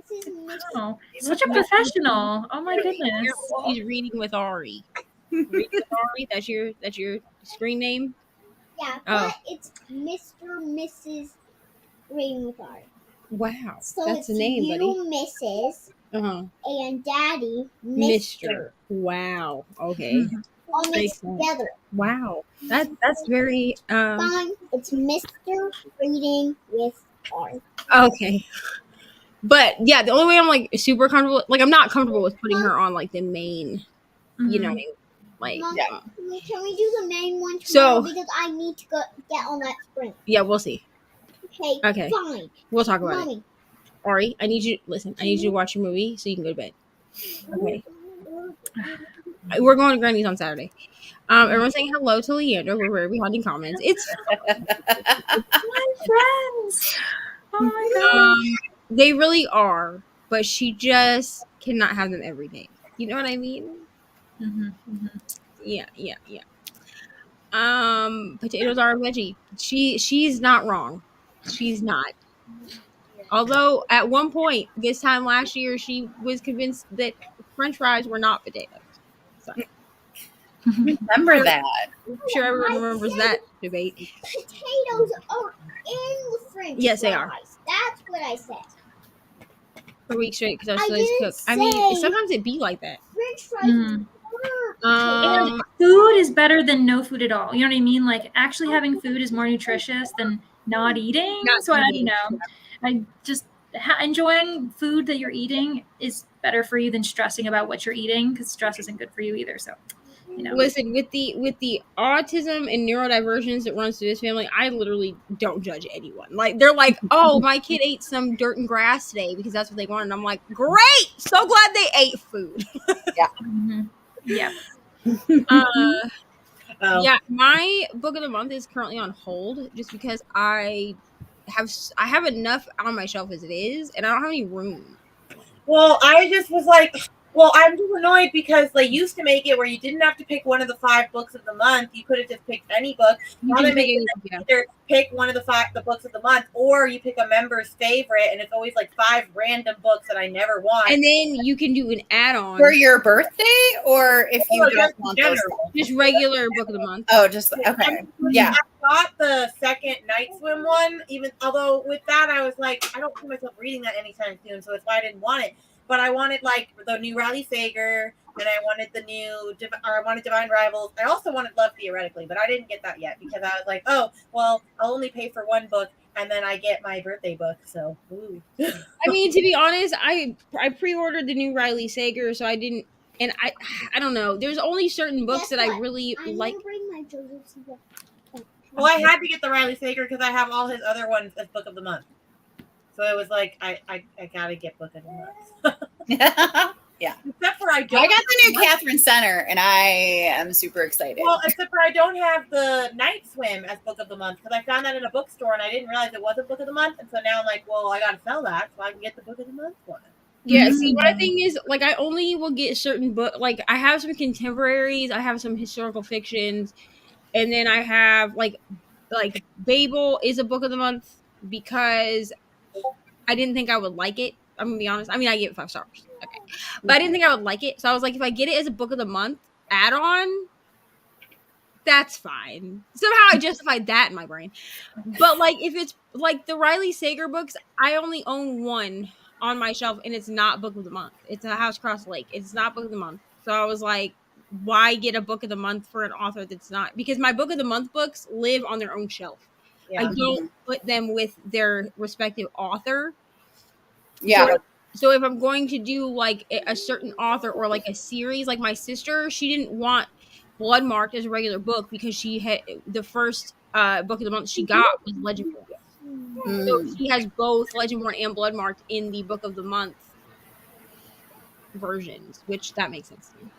This is Mr. Oh, such a professional. Oh my goodness. He's reading with Ari. Reading with Ari, that's your screen name? Yeah, Oh. but it's Mr. Mrs. Rating with Ari. Wow. So That's it's the name, you, buddy. Mrs. Uh-huh. and Daddy, Mister. Wow. Okay. all mixed sense. together. Wow, that's very Fine, it's Mr. Reading with art. okay. But yeah, the only way I'm like super comfortable, like I'm not comfortable with putting her on like the main, you know, like Mom, Yeah. can we do the main one So- tomorrow? Because I need to go get on that sprint. yeah, we'll see. Okay, fine. We'll talk about it. Mommy, Ari, I need you I need you to watch a movie so you can go to bed. Okay. We're going to Granny's on Saturday. Everyone's saying hello to Leandra. We're very behind in comments. It's My friends. Oh my gosh. they really are, but she just cannot have them every day. You know what I mean? Yeah. Potatoes are a veggie. She's not wrong. She's not. Although at one point this time last year she was convinced that French fries were not potatoes. So Remember that. I'm sure everyone remembers that debate. potatoes are in the French Yes, they are. fries. That's what I said. For weeks straight because I I still didn't cook. I mean, say- sometimes it be like that. French fries are Um, Food is better than no food at all. You know what I mean? Like actually having food is more nutritious than not eating. Not So I eating. don't know. I just enjoying food that you're eating is better for you than stressing about what you're eating because stress isn't good for you either. So, you know. listen, with the autism and neurodivergence that runs through this family, I literally don't judge anyone. Like they're like, "Oh, my kid ate some dirt and grass today because that's what they wanted." I'm like, "Great! So glad they ate food." Yeah. Yeah, my book of the month is currently on hold just because I have enough on my shelf as it is, and I don't have any room. Well, I just was like, well, I'm just annoyed because they used to make it where you didn't have to pick one of the 5 books of the month. You could have just picked any book. You Now can they pick make it any- that yeah. you either pick one of the books of the month, or you pick a member's favorite, and it's always like 5 random books that I never want. And then you can do an add-on For your birthday, or if you Oh, just just in want those. general. just regular book of the month. Oh, just okay. Yeah. I got the second Night Swim one, even although with that I was like, I don't see myself reading that anytime soon, so that's why I didn't want it. But I wanted like the new Riley Sager, and I wanted I wanted Divine Rivals. I also wanted Love Theoretically, but I didn't get that yet because I was like, oh, well, I'll only pay for one book, and then I get my birthday book. So, ooh. I mean, to be honest, I pre-ordered the new Riley Sager, so I didn't. And I don't know. There's only certain books Guess that I what? really I'm like. gonna bring my JoJo's book. Well, I had to get the Riley Sager because I have all his other ones as book of the month. So it was like I gotta get book of the month. Except for I got the new Catherine Center, and I am super excited. Well, except for I don't have the Night Swim as book of the month because I found that in a bookstore and I didn't realize it was a book of the month, and so now I'm like, well, I gotta sell that so I can get the book of the month one. Yeah, see, what I think is, like, I only will get certain book. Like, I have some contemporaries, I have some historical fictions, and then I have like Babel is a book of the month because I didn't think I would like it. I'm gonna be honest. I mean, I give it 5 stars. Okay, but I didn't think I would like it, so I was like, if I get it as a book of the month add-on, that's fine. Somehow I justified that in my brain. But like, if it's like the Riley Sager books, I only own one on my shelf, and it's not book of the month. It's a House Cross Lake. It's not book of the month. So I was like, why get a book of the month for an author that's not? Because my book of the month books live on their own shelf. Yeah. I don't put them with their respective author. Yeah. So if I'm going to do like a certain author or like a series, like my sister, she didn't want Blood Marked as a regular book because she had the first book of the month she got was Legendborn. So she has both Legendborn and Blood Marked in the book of the month versions, which that makes sense to me.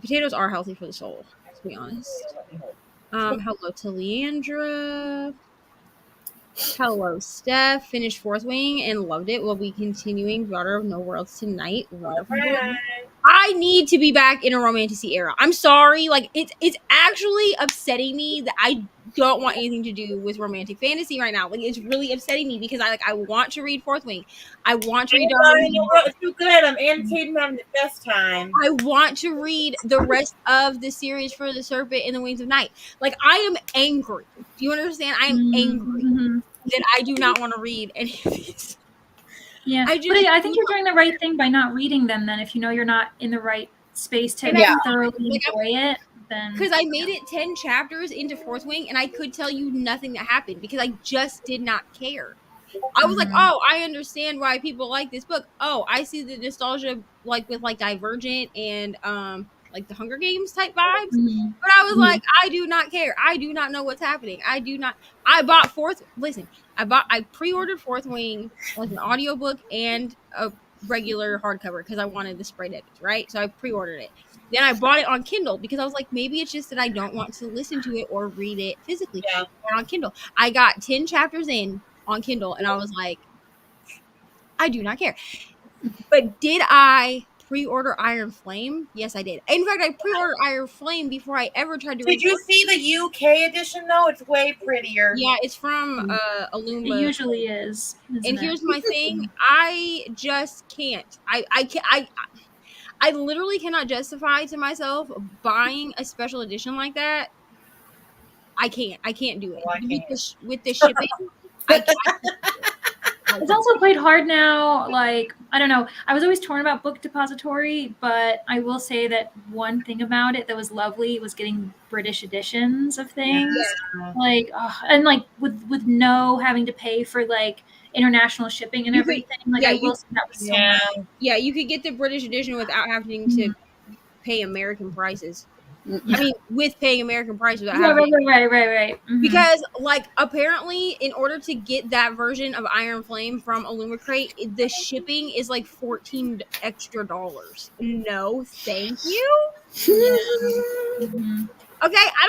Potatoes are healthy for the soul, to be honest. Hello to Leandra. Hello, Steph. Finished Fourth Wing and loved it. We'll be continuing Daughter of No Worlds tonight. Wonderful. I need to be back in a romantasy era. I'm sorry. Like, it's actually upsetting me that I don't want anything to do with romantic fantasy right now. Like, it's really upsetting me because I want to read Fourth Wing. I want to read It's too good. I'm annotating having the best time. I want to read the rest of the series for The Serpent and the Wings of Night. Like, I am angry. Do you understand? I am angry that I do not want to read any of these. Yeah, I think you're doing the right thing by not reading them then if you know you're not in the right space to And thoroughly like, enjoy it, then because I made it 10 chapters into Fourth Wing, and I could tell you nothing that happened because I just did not care. I was like, oh, I understand why people like this book. Oh, I see the nostalgia like with like Divergent and like the Hunger Games type vibes. But I was like, I do not care. I do not know what's happening. I do not. I bought I pre-ordered Fourth Wing like an audiobook and a regular hardcover because I wanted the sprayed edges, right? So I pre-ordered it. Then I bought it on Kindle because I was like, maybe it's just that I don't want to listen to it or read it physically. Yeah. Or on Kindle. I got 10 chapters in on Kindle and I was like, I do not care. But did I pre-order Iron Flame? Yes, I did. In fact, I pre-ordered Iron Flame before I ever tried to read Did you see the UK edition though? It's way prettier. Yeah, it's from it Alumba. usually is. And here's my thing. I just can't. I literally cannot justify to myself buying a special edition like that. I can't do it. Oh, I can't. With the shipping, I can't. It's also quite hard now. Like, I don't know. I was always torn about Book Depository, but I will say that one thing about it that was lovely was getting British editions of things. Yeah. Like, and like with no having to pay for like international shipping and everything. Like, I will say that was so nice. Yeah, you could get the British edition without having to pay American prices. I mean, with paying American prices without having right. Because, like, apparently, in order to get that version of Iron Flame from Illuma Crate, the shipping is like $14 extra. No, thank you. Okay, I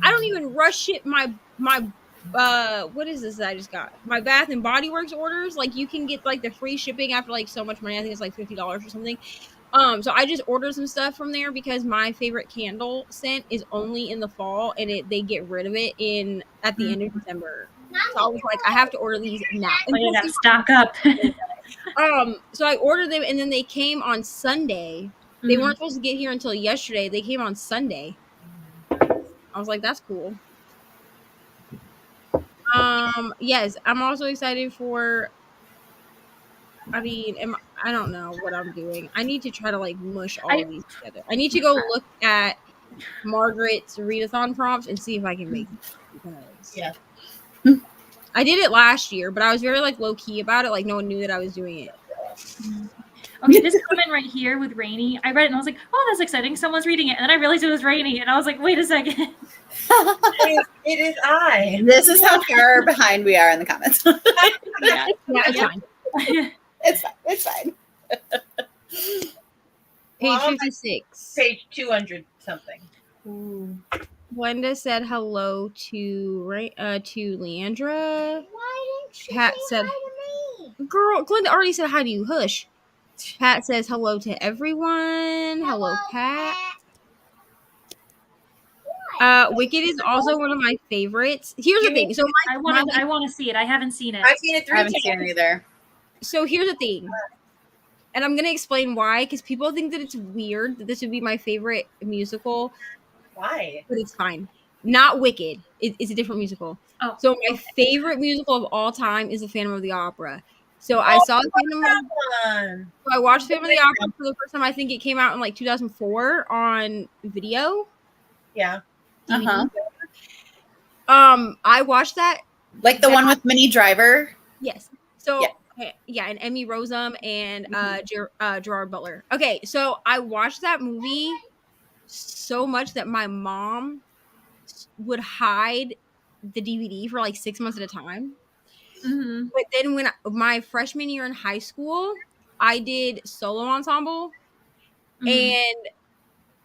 don't even rush ship my what is this that I just got? My Bath and Body Works orders. Like, you can get like the free shipping after like so much money. I think it's like $50 or something. So I just ordered some stuff from there because my favorite candle scent is only in the fall, and they get rid of it at the end of December. So I was like, I have to order these now. Oh, you got to stock up. So I ordered them, and then they came on Sunday. They weren't supposed to get here until yesterday. They came on Sunday. I was like, that's cool. Yes, I'm also excited for. I mean, I don't know what I'm doing. I need to try to like mush all of these together. I need to go look at Margaret's readathon prompts and see if I can make those. Yeah. I did it last year, but I was very like low key about it. Like no one knew that I was doing it. Okay, this comment right here with Reni, I read it and I was like, oh, that's exciting. Someone's reading it. And then I realized it was Reni. And I was like, wait a second. It is I. This is how far behind we are in the comments. Yeah, it's fine. It's fine. Page 56. Page 200 something. Ooh. Glenda said hello to Leandra. Why didn't you Pat say said, hi to me? Girl, Glenda already said hi to you. Hush. Pat says hello to everyone. Hello, Pat. Wicked is also one of my favorites. Here's the thing. So I want to see it. I haven't seen it. I've seen it 3 I haven't times. seen it either. So here's the thing. And I'm going to explain why, because people think that it's weird that this would be my favorite musical. Why? But it's fine. Not Wicked. It's a different musical. Oh, so my favorite musical of all time is The Phantom of the Opera. So I saw the Phantom. So I watched Phantom of the Opera for the first time. I think it came out in like 2004 on video. Yeah. DVD. I watched that. Like the one with Minnie Driver. Yes. So yeah, and Emmy Rossum and Gerard Butler. Okay, so I watched that movie so much that my mom would hide the DVD for like 6 months at a time. Mm-hmm. But then when my freshman year in high school, I did solo ensemble, and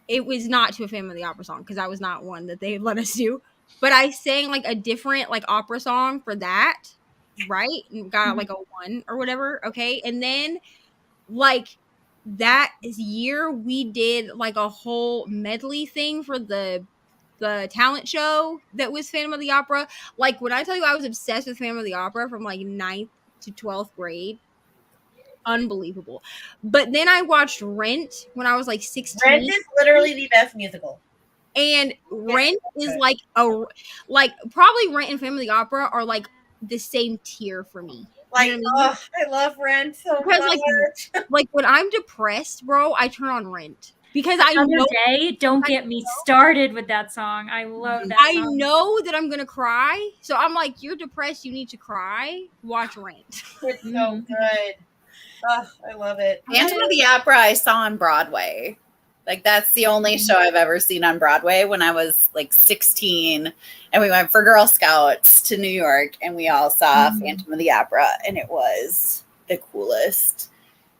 it was not to a Phantom of the Opera song because that was not one that they let us do. But I sang like a different like opera song for that, right? And got like a 1 or whatever. Okay, and then like that year we did like a whole medley thing for the talent show that was Phantom of the Opera. Like when I tell you I was obsessed with Phantom of the Opera from like 9th to 12th grade. Unbelievable. But then I watched Rent when I was like 16. Rent is literally the best musical. And Rent is like probably Rent and Phantom of the Opera are like the same tier for me. Like, You know what I mean? I love Rent so Because much. like when I'm depressed, bro, I turn on Rent because I Another know Day. Don't get me started with that song. I love that I song. know that I'm gonna cry. So I'm like, you're depressed, you need to cry. Watch Rent. It's so good. I love it. Phantom of the Opera I saw on Broadway. Like that's the only show I've ever seen on Broadway when I was like 16 and we went for Girl Scouts to New York and we all saw Phantom of the Opera and it was the coolest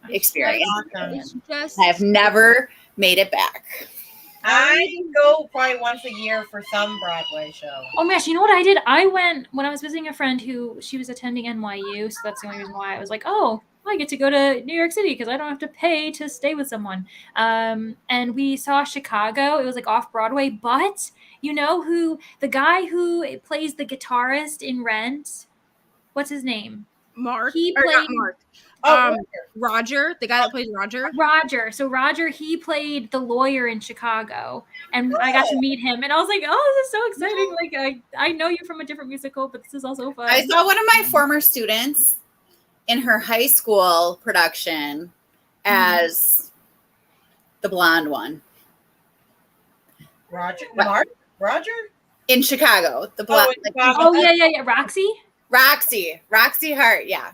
experience. It's just I have never made it back. I go probably once a year for some Broadway show. Oh my gosh, you know what I did? I went when I was visiting a friend who she was attending NYU, so that's the only reason why I was like, oh, I get to go to New York City because I don't have to pay to stay with someone. And we saw Chicago. It was like off Broadway, but you know who the guy who plays the guitarist in Rent? What's his name? Mark. He Or not played Mark. Oh, Roger, the guy that plays Roger. Roger. So Roger, he played the lawyer in Chicago, and I got to meet him, and I was like, "Oh, this is so exciting! Like, I know you from a different musical, but this is also fun." I saw one of my former students in her high school production as the blonde one. Roger? In Chicago. The blonde. Oh yeah. Roxy Hart. Yeah.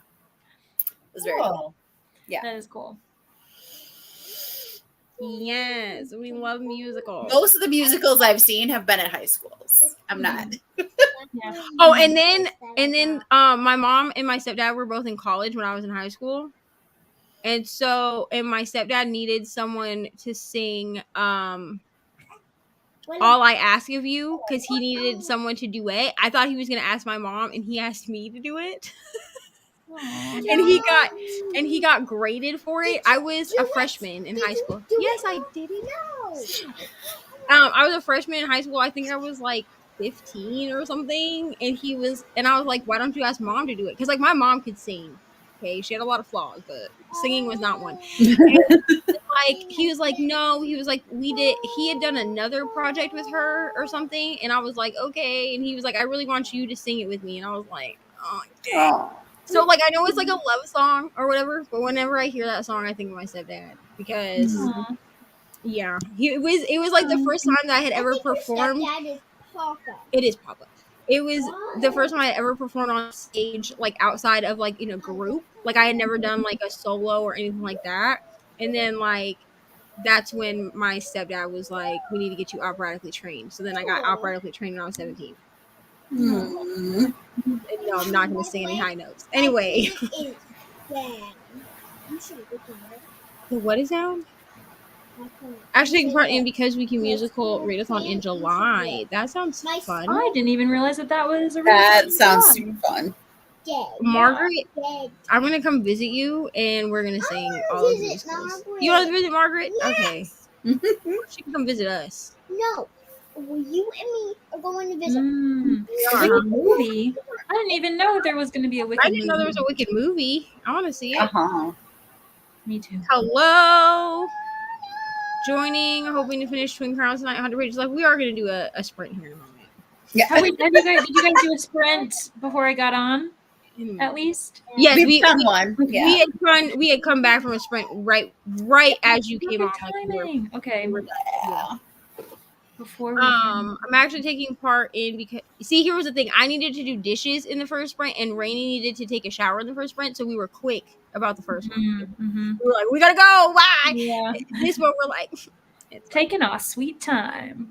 It was very cool. Yeah. That is cool. Yes, we love musicals. Most of the musicals I've seen have been at high schools. I'm not. Yeah. Oh, and then my mom and my stepdad were both in college when I was in high school. And my stepdad needed someone to sing All I Ask of You because he needed someone to duet. I thought he was gonna ask my mom and he asked me to do it. And he got graded for it. I was a freshman in high school. Yes, I did it. I was a freshman in high school. I think I was like 15 or something. And I was like, why don't you ask mom to do it? Because like my mom could sing. Okay, she had a lot of flaws, but singing was not one. Like he was like, no, he was like, he had done another project with her or something, and I was like, okay. And he was like, I really want you to sing it with me. And I was like, oh dang. So like I know it's like a love song or whatever, but whenever I hear that song, I think of my stepdad because yeah, it was like the first time that I had ever performed. It is Papa. It was the first time I had ever performed on stage, like outside of like in a group. Like I had never done like a solo or anything like that. And then like that's when my stepdad was like, we need to get you operatically trained. So then I got operatically trained when I was 17. And no, I'm not going to sing any high notes. Anyway. What is down? Actually, taking part in Because We Can musical readathon in July. That sounds fun. I didn't even realize that was a That sounds super fun. Margaret, I'm going to come visit you and we're going to sing all of the musicals. You want to visit Margaret? Okay. She can come visit us. No. You and me are going to visit. Wicked movie. I didn't even know there was going to be a Wicked movie. I didn't know there was a Wicked movie. I want to see it. Me too. Hello. Joining, hoping to finish Twin Crowns tonight. 100 pages left. We are going to do a sprint here in a moment. Yeah. Did you guys do a sprint before I got on? At least. Yes, We've done one. Yeah. We had come back from a sprint right as you came on. Timing. Okay. Yeah. Before we I'm actually taking part in because see, here was the thing. I needed to do dishes in the first sprint, and Reni needed to take a shower in the first sprint, so we were quick about the first one. We were like, we gotta go. Bye. Yeah. This one we're like, it's taking our sweet time.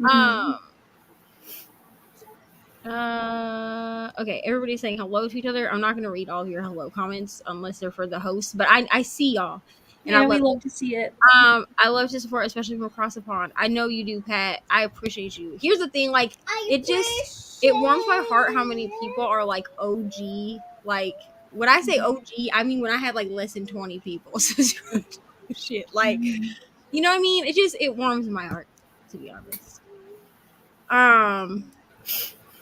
Okay, everybody's saying hello to each other. I'm not gonna read all of your hello comments unless they're for the host, but I see y'all. And we love to see it. I love to support, especially from across the pond. I know you do, Pat. I appreciate you. Here's the thing, like it warms my heart how many people are like OG. Like when I say OG, I mean when I had like less than 20 people. Shit, like you know what I mean? It warms my heart, to be honest.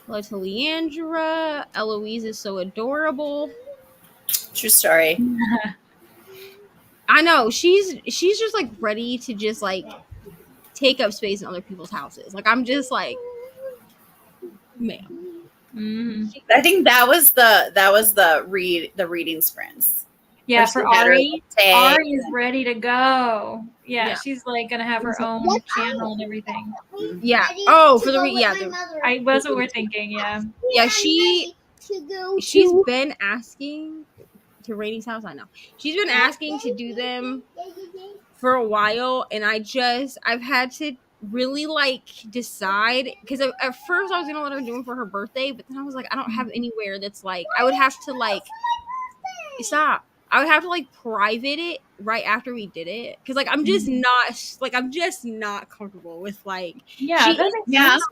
Hello to Leandra. Eloise is so adorable. True story. I know she's just like ready to just like take up space in other people's houses. Like I'm just like, ma'am. I think that was the reading sprints. Yeah, Where for she had her Ari. tag. Ari is ready to go. Yeah, Yeah. she's like gonna have her own Yes, channel and everything. Yeah. Ready Oh, to for the go re- with yeah, my the- mother. That's what we're thinking. Yeah. Yeah, I'm she- ready to go She's to- been asking to Reni's house. I know she's been asking to do them for a while, and I've had to really like decide, because at first I was gonna let her do them for her birthday, but then I was like, I don't have anywhere that's like, I would have to like stop. I would have to like private it right after we did it, because like I'm just not comfortable with like Yeah, that makes Yeah. sense.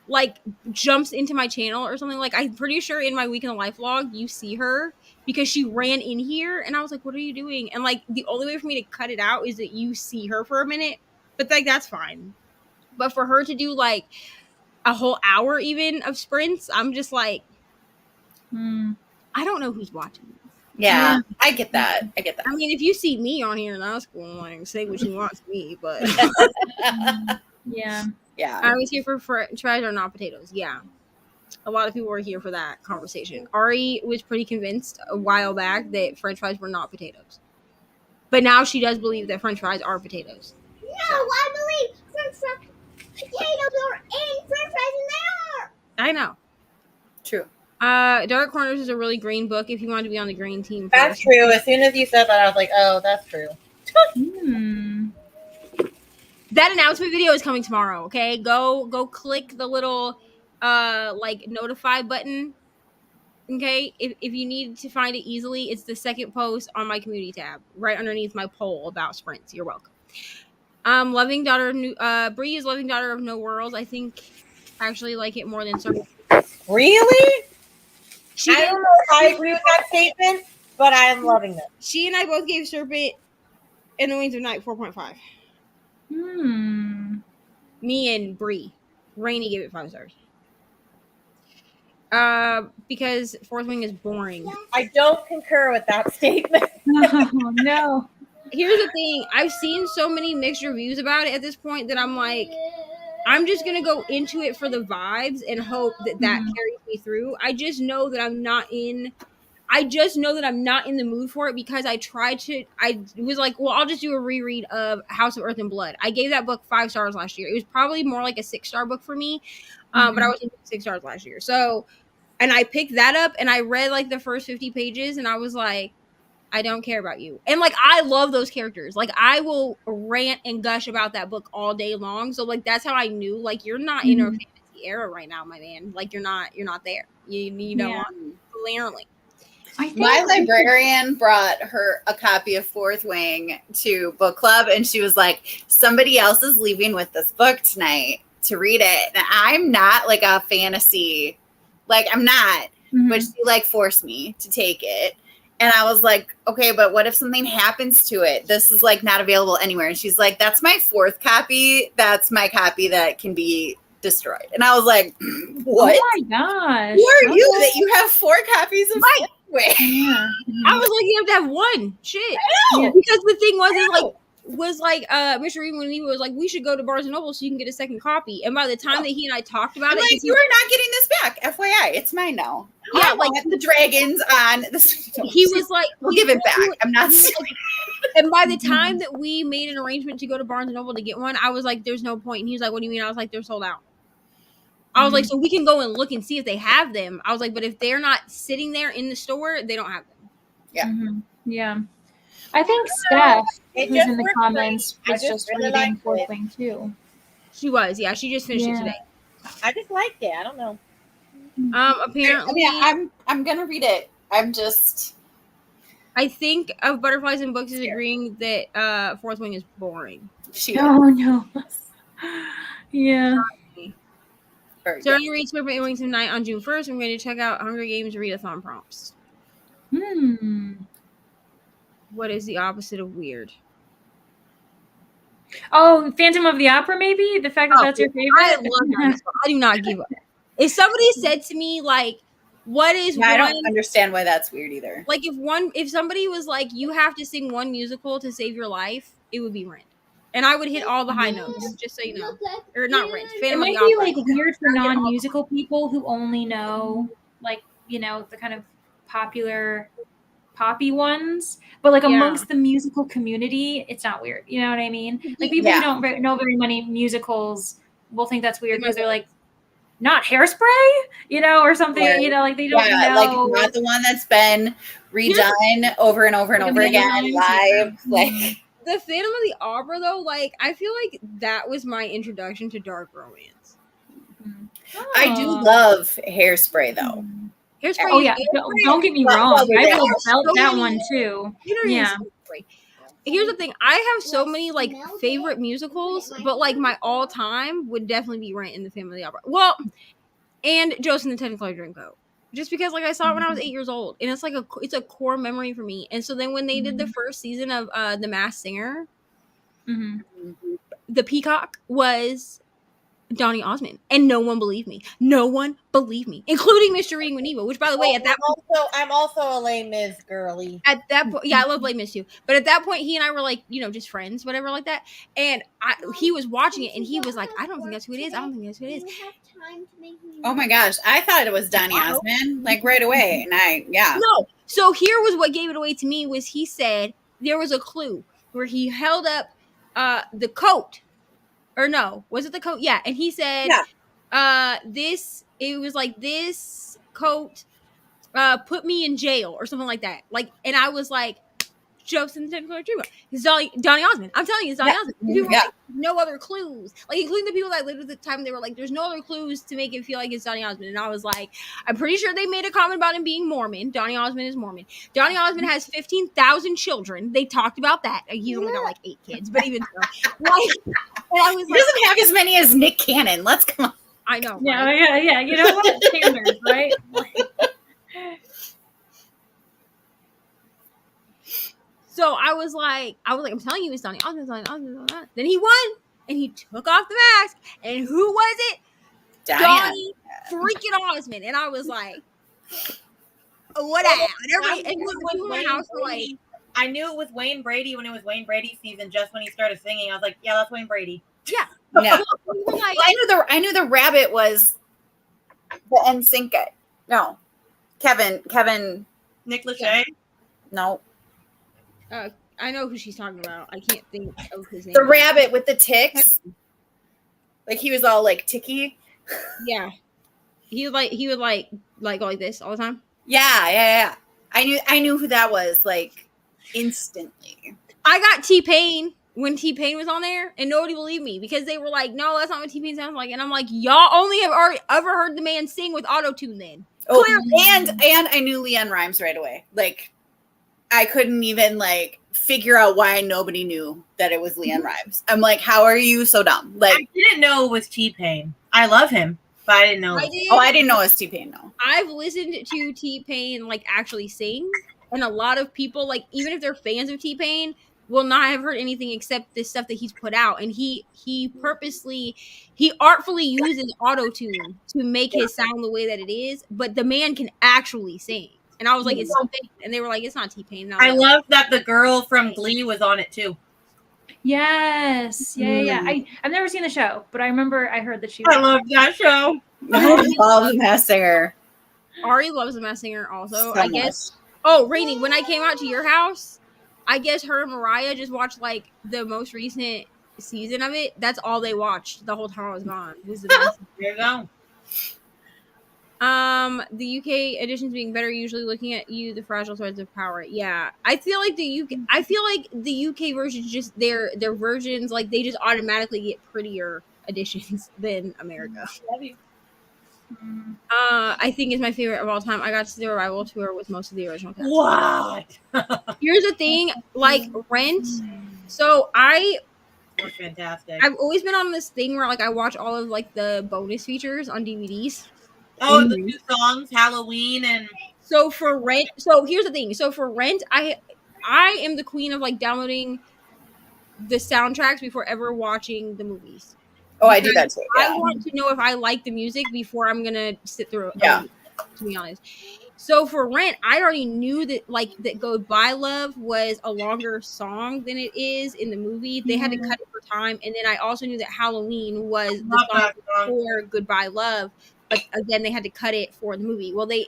like jumps into my channel or something. Like I'm pretty sure in my week in the life log you see her because she ran in here, and I was like, what are you doing? And like the only way for me to cut it out is that you see her for a minute, but like that's fine. But for her to do like a whole hour even of sprints, I'm just like, I don't know who's watching this. Yeah, I get that. I mean, if you see me on here, that's cool. Like, say what you want to me, but Yeah. Yeah. I was here for french fries or not potatoes. Yeah. A lot of people were here for that conversation. Ari was pretty convinced a while back that french fries were not potatoes. But now she does believe that french fries are potatoes. No, I believe potatoes are in french fries, and they are. I know. True. Dark Corners is a really green book if you want to be on the green team. That's true. As soon as you said that, I was like, oh, that's true. That announcement video is coming tomorrow, okay? Go click the little like notify button. Okay? If you need to find it easily, it's the second post on my community tab, right underneath my poll about sprints. You're welcome. Loving Daughter of Bree is Loving Daughter of No Worlds. I think I actually like it more than Serpent. Really? I don't know if I agree with that statement, but I'm loving them. She and I both gave Serpent and the Wings of Night 4.5. Me and Bree. Reni gave it 5 stars. Because Fourth Wing is boring. I don't concur with that statement. No. Here's the thing. I've seen so many mixed reviews about it at this point that I'm like, I'm just going to go into it for the vibes and hope that carries me through. I just know that I'm not in the mood for it, because I was like, well, I'll just do a reread of House of Earth and Blood. I gave that book 5 stars last year. It was probably more like a 6-star book for me. But I was 6 stars last year. So, and I picked that up and I read like the first 50 pages and I was like, I don't care about you. And like, I love those characters. Like, I will rant and gush about that book all day long. So like, that's how I knew, like, you're not in a fantasy era right now, my man. Like, you're not there. You know, clearly. My librarian brought her a copy of Fourth Wing to book club, and she was like, somebody else is leaving with this book tonight to read it. And I'm not like a fantasy, like I'm not, but she like forced me to take it. And I was like, okay, but what if something happens to it? This is like not available anywhere. And she's like, that's my 4th copy. That's my copy that can be destroyed. And I was like, what? Oh my gosh. Who are you that you have 4 copies of Right. Yeah. I was like, you have to have one. Shit. Yeah. Because the thing was Mr. Reed, when he was like, we should go to Barnes and Noble so you can get a second copy. And by the time that he and I talked about I'm it, like, you are not getting this back. FYI, it's mine now. Yeah, I want the dragons on this. he was like, We'll give it back. I'm not. and by the time that we made an arrangement to go to Barnes and Noble to get one, I was like, there's no point. And he was like, what do you mean? I was like, they're sold out. I was like, so we can go and look and see if they have them. I was like, but if they're not sitting there in the store, they don't have them. Yeah. Yeah. I think Steph, It who's just in the worked comments, I was just just really reading liked Fourth it. Wing too. She was, yeah. She just finished it today. I just liked it. I don't know. Apparently, I mean, I'm gonna read it. I'm just. I think of Butterflies and Books is agreeing that Fourth Wing is boring. Oh no. Yeah. Very So good. I'm going to read Serpent and Wings of Night on June 1st. I'm going to check out Hunger Games readathon prompts. What is the opposite of weird? Oh, Phantom of the Opera, maybe? The fact that that's your favorite? I love that. I do not give up. If somebody said to me, like, what is Yeah, I one... don't understand why that's weird either. Like, if somebody was like, you have to sing one musical to save your life, it would be Rent. and I would hit all the high notes, just so you know. Or not Rent, It Phantom of might the be Opera. like weird for non-musical people who only know like, you know, the kind of popular poppy ones, but like amongst the musical community, it's not weird. You know what I mean? Like people who don't know very many musicals will think that's weird because they're like, not Hairspray, you know, or something, you know, like they don't know. Like not the one that's been redone over and over and over again live. Like the Phantom of the Opera, though, like I feel like that was my introduction to dark romance. I do love Hairspray, though. Hairspray. Oh yeah, don't get me wrong. I will belt that one too. Yeah. Here's the thing. I have so many like favorite musicals, but like my all time would definitely be Rent and the Phantom of the Opera. Well, and Joseph and the Technicolor Dreamcoat. Just because like I saw it when I was 8 years old, and it's like it's a core memory for me. And so then when they did the first season of The Masked Singer, the peacock was Donny Osmond, and no one believed me. No one believed me, including Mr. Reading with Nemo, which, by the way, at that point, I'm also a Les Mis girly. At that point, yeah, I love Les Mis too. But at that point, he and I were like, you know, just friends, whatever, like that. And he was watching it, and he was like, I don't think that's who it is. I don't think that's who it is. Oh my gosh, I thought it was Donny Osmond, like right away, and No. So here was what gave it away to me was he said there was a clue where he held up the coat. Or no, was it the coat? Yeah, and he said, it was like this coat put me in jail or something like that. Like, and I was like, Jokes in the Technicolor Dreamcoat. It's Donny Osmond. I'm telling you, it's Donny Osmond. People were like, no other clues. Like, including the people that lived at the time, they were like, there's no other clues to make it feel like it's Donny Osmond. And I was like, I'm pretty sure they made a comment about him being Mormon. Donny Osmond is Mormon. Donny Osmond has 15,000 children. They talked about that. He's only got like 8 kids, but even so. Like, I was he doesn't have as many as Nick Cannon. Let's come on. I know. Yeah, right? yeah. You know what? Standards, right? So I was like, I'm telling you, it's Donny Osmond, Then he won, and he took off the mask, and who was it? Donny freaking Osmond. And I was like, whatever. And people in my house were like, I knew it was Wayne Brady when it was Wayne Brady season. Just when he started singing, I was like, yeah, that's Wayne Brady. Yeah. Yeah. Like, I knew the rabbit was the NSYNC guy. No, Kevin. Nick Lachey. No. I know who she's talking about. I can't think of his name. The rabbit with the ticks. Like he was all like ticky. Yeah. He would go like this all the time. Yeah. I knew who that was like instantly. I got T-Pain when T-Pain was on there, and nobody believed me because they were like, no, that's not what T-Pain sounds like. And I'm like, y'all only have ever heard the man sing with auto-tune then. Oh, and I knew Leanne Rimes right away. Like I couldn't even like figure out why nobody knew that it was Leanne Rimes. I'm like, how are you so dumb? Like I didn't know it was T-Pain. I love him, but I didn't know. I didn't know it was T-Pain. No, I've listened to T-Pain like actually sing, and a lot of people like even if they're fans of T-Pain will not have heard anything except the stuff that he's put out, and he artfully uses auto-tune to make his sound the way that it is, but the man can actually sing. And I was like, it's so fake. And they were like, it's not T-Pain. I love that the girl from Glee was on it too. Yes. Yeah. I've never seen the show, but I remember I heard that she was. I love that show. I love The Masked Singer. Ari loves The Masked Singer also. So I guess. Oh, Reni, when I came out to your house, I guess her and Mariah just watched like the most recent season of it. That's all they watched the whole time I was gone. Was the There you go. The UK editions being better, usually looking at you, the fragile threads of power. Yeah, I feel like the UK versions just their versions like they just automatically get prettier editions than America. I think is my favorite of all time. I got to the revival tour with most of the original cast. What? Here's the thing, like Rent. So That's fantastic. I've always been on this thing where like I watch all of like the bonus features on DVDs. Oh, the new songs, Halloween, and so for Rent. So here's the thing. So for Rent, I am the queen of like downloading the soundtracks before ever watching the movies. Oh, I do that too. Yeah. I want to know if I like the music before I'm gonna sit through it. Yeah. To be honest. So for Rent, I already knew that that Goodbye Love was a longer song than it is in the movie. They had to cut it for time, and then I also knew that Halloween was the Love song that song. for Goodbye Love, but again they had to cut it for the movie. Well, they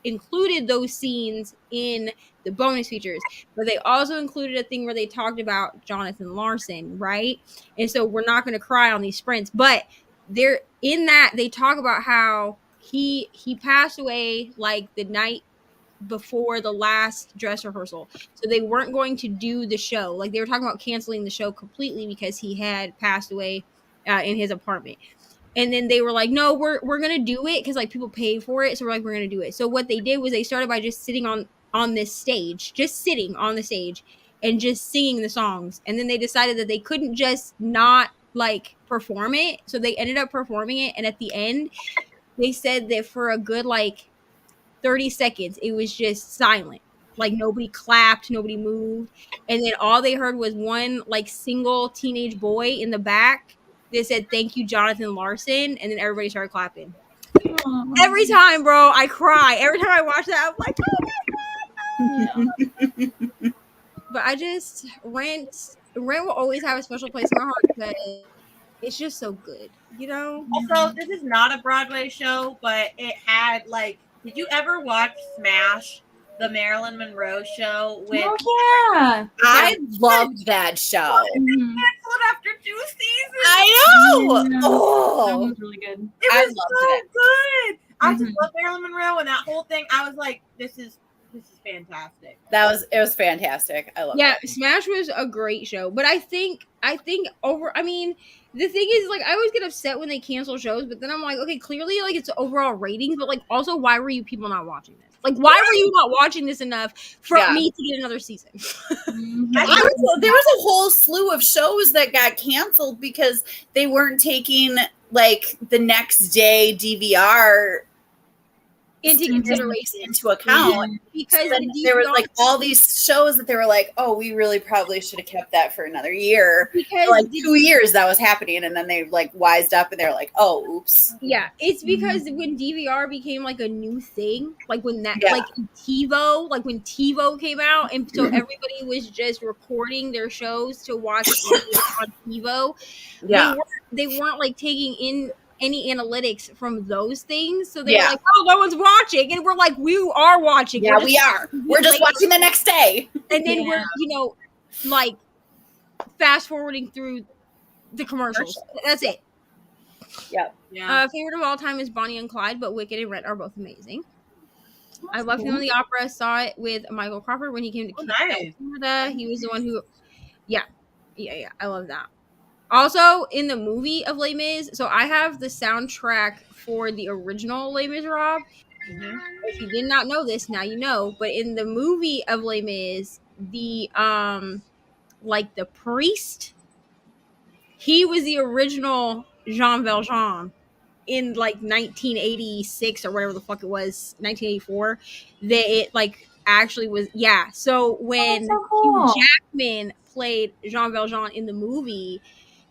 included those scenes in the bonus features, but they also included a thing where they talked about Jonathan Larson, right? And so we're not going to cry on these sprints, but they're in that they talk about how he passed away like the night before the last dress rehearsal, so they weren't going to do the show. Like they were talking about canceling the show completely because he had passed away in his apartment. And then they were like, no, we're gonna do it because like people pay for it, so we're gonna do it. So what they did was they started by just sitting on this stage, just sitting on the stage and just singing the songs. And then they decided that they couldn't just not like perform it, so they ended up performing it. And at the end they said that for a good like 30 seconds it was just silent, like nobody clapped, nobody moved, and then all they heard was one like single teenage boy in the back that said thank you Jonathan Larson, and then everybody started clapping. Every time, bro, I cry every time I watch that. I'm like, oh my god. But I just Rent will always have a special place in my heart because it's just so good, you know. Also, this is not a Broadway show, but it had like. Did you ever watch Smash, the Marilyn Monroe show? With Oh yeah. I loved that show. canceled after 2 seasons. I know. Yeah. That Oh, one's really good. It I was loved so it. good. I just Mhm. love Marilyn Monroe and that whole thing. I was like, this is fantastic. it was fantastic. I loved Yeah, it. Smash was a great show, but I think over. I mean, the thing is, like, I always get upset when they cancel shows, but then I'm like, okay, clearly, like, it's overall ratings, but like, also, why were you people not watching this? Like, why were you not watching this enough for Yeah. me to get another season? There was a whole slew of shows that got canceled because they weren't taking like the next day DVR Into consideration, into account. because Then there was like all these shows that they were like, oh, we really probably should have kept that for another year. because For like 2 years that was happening, and then they like wised up and they're like, oh, oops. yeah, it's because when DVR became like a new thing, like when that Yeah. like TiVo, like when TiVo came out, and so everybody was just recording their shows to watch on TiVo. Yeah. They weren't like taking in any analytics from those things, so they Yeah. were like, oh, no one's watching, and we're like, we are watching. Yeah, we are. We're just watching the next day. And then we're, you know, like fast forwarding through the commercials. That's it. Yep. Yeah. Favorite of all time is Bonnie and Clyde, but Wicked and Rent are both amazing. I love Phantom of the Opera. Saw it with Michael Crawford when he came to Nice. Canada. He was the one who, yeah. I love that. Also, in the movie of Les Mis, so I have the soundtrack for the original Les Miserables. If you did not know this, now you know. But in the movie of Les Mis, the like the priest, he was the original Jean Valjean in like 1986 or whatever the fuck it was, 1984. That it like actually was, yeah. So when so cool. Hugh Jackman played Jean Valjean in the movie,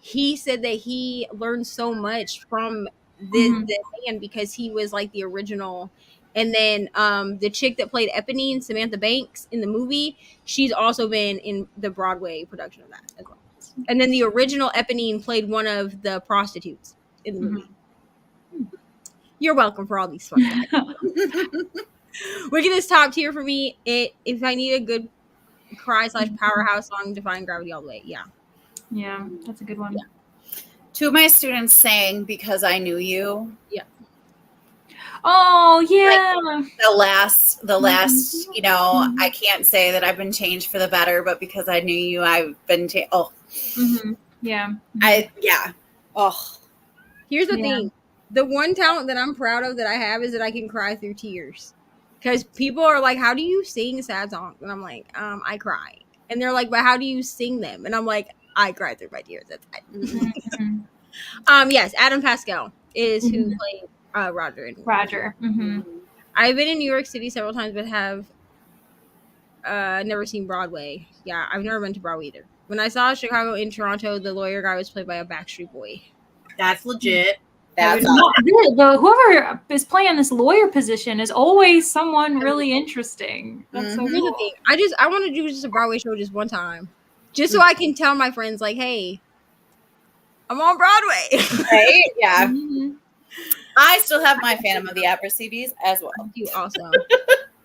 he said that he learned so much from the man because he was like the original. And then the chick that played Eponine, Samantha Banks, in the movie, she's also been in the Broadway production of that as well. And then the original Eponine played one of the prostitutes in the movie. You're welcome for all these fun facts. Wicked is top tier for me. If I need a good cry / powerhouse song, Defying Gravity all the way. Yeah. Yeah, that's a good one. Yeah. 2 of my students sang Because I Knew You. Yeah. Oh yeah. The last, you know, I can't say that I've been changed for the better, but because I knew you, I've been Yeah. Oh. Here's the thing. The one talent that I'm proud of that I have is that I can cry through tears. Because people are like, how do you sing sad songs? And I'm like, I cry. And they're like, but how do you sing them? And I'm like, I cry through my tears. That's fine. Yes, Adam Pascal is who played Roger. Roger. I've been in New York City several times, but have never seen Broadway. Yeah, I've never been to Broadway either. When I saw Chicago in Toronto, the lawyer guy was played by a Backstreet Boy. That's legit. That's whoever is playing this lawyer position is always someone really interesting. That's so Here's the cool. thing. I want to do just a Broadway show just one time, just so I can tell my friends like, hey, I'm on Broadway. right. Yeah. Mhm. I still have my Phantom of the Opera CDs as well. You also.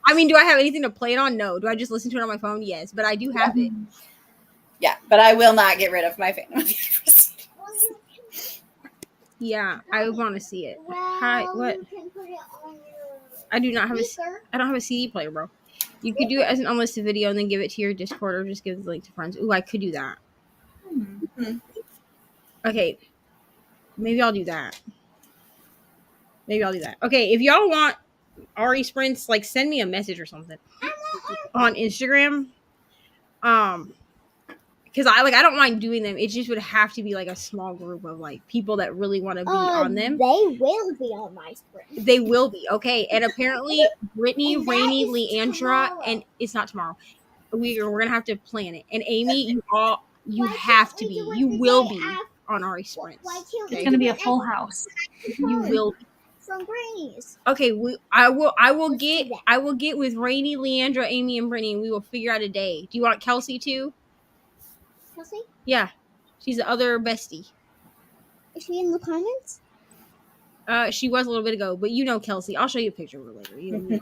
I mean, do I have anything to play it on? No. Do I just listen to it on my phone? Yes, but I do have it. Yeah, but I will not get rid of my Phantom of the Opera CDs. Yeah, I want to see it. Hi, what? You can put it on your I do not have speaker. I don't have a CD player, bro. You could do it as an unlisted video and then give it to your Discord or just give the link to friends. Ooh, I could do that. Okay, maybe I'll do that. Okay, if y'all want Ari sprints, like send me a message or something on Instagram. Because I don't mind doing them. It just would have to be like a small group of like people that really want to be on them. They will be on my sprint. They will be, okay. And apparently Brittany, And that Reni, is Leandra, tomorrow. and it's not tomorrow. We're gonna have to plan it. And Amy, you Why have can't to we be. do it You the will day be after? on Ari sprints. Why can't we It's Okay? going to do be it a full at- house. You will be. From Granny's. Okay, I will Let's get do that. I will get with Reni, Leandra, Amy, and Brittany, and we will figure out a day. Do you want Kelsey too? Kelsey, Yeah. She's the other bestie. is she in the comments? She was a little bit ago, but you know Kelsey. I'll show you a picture of her later.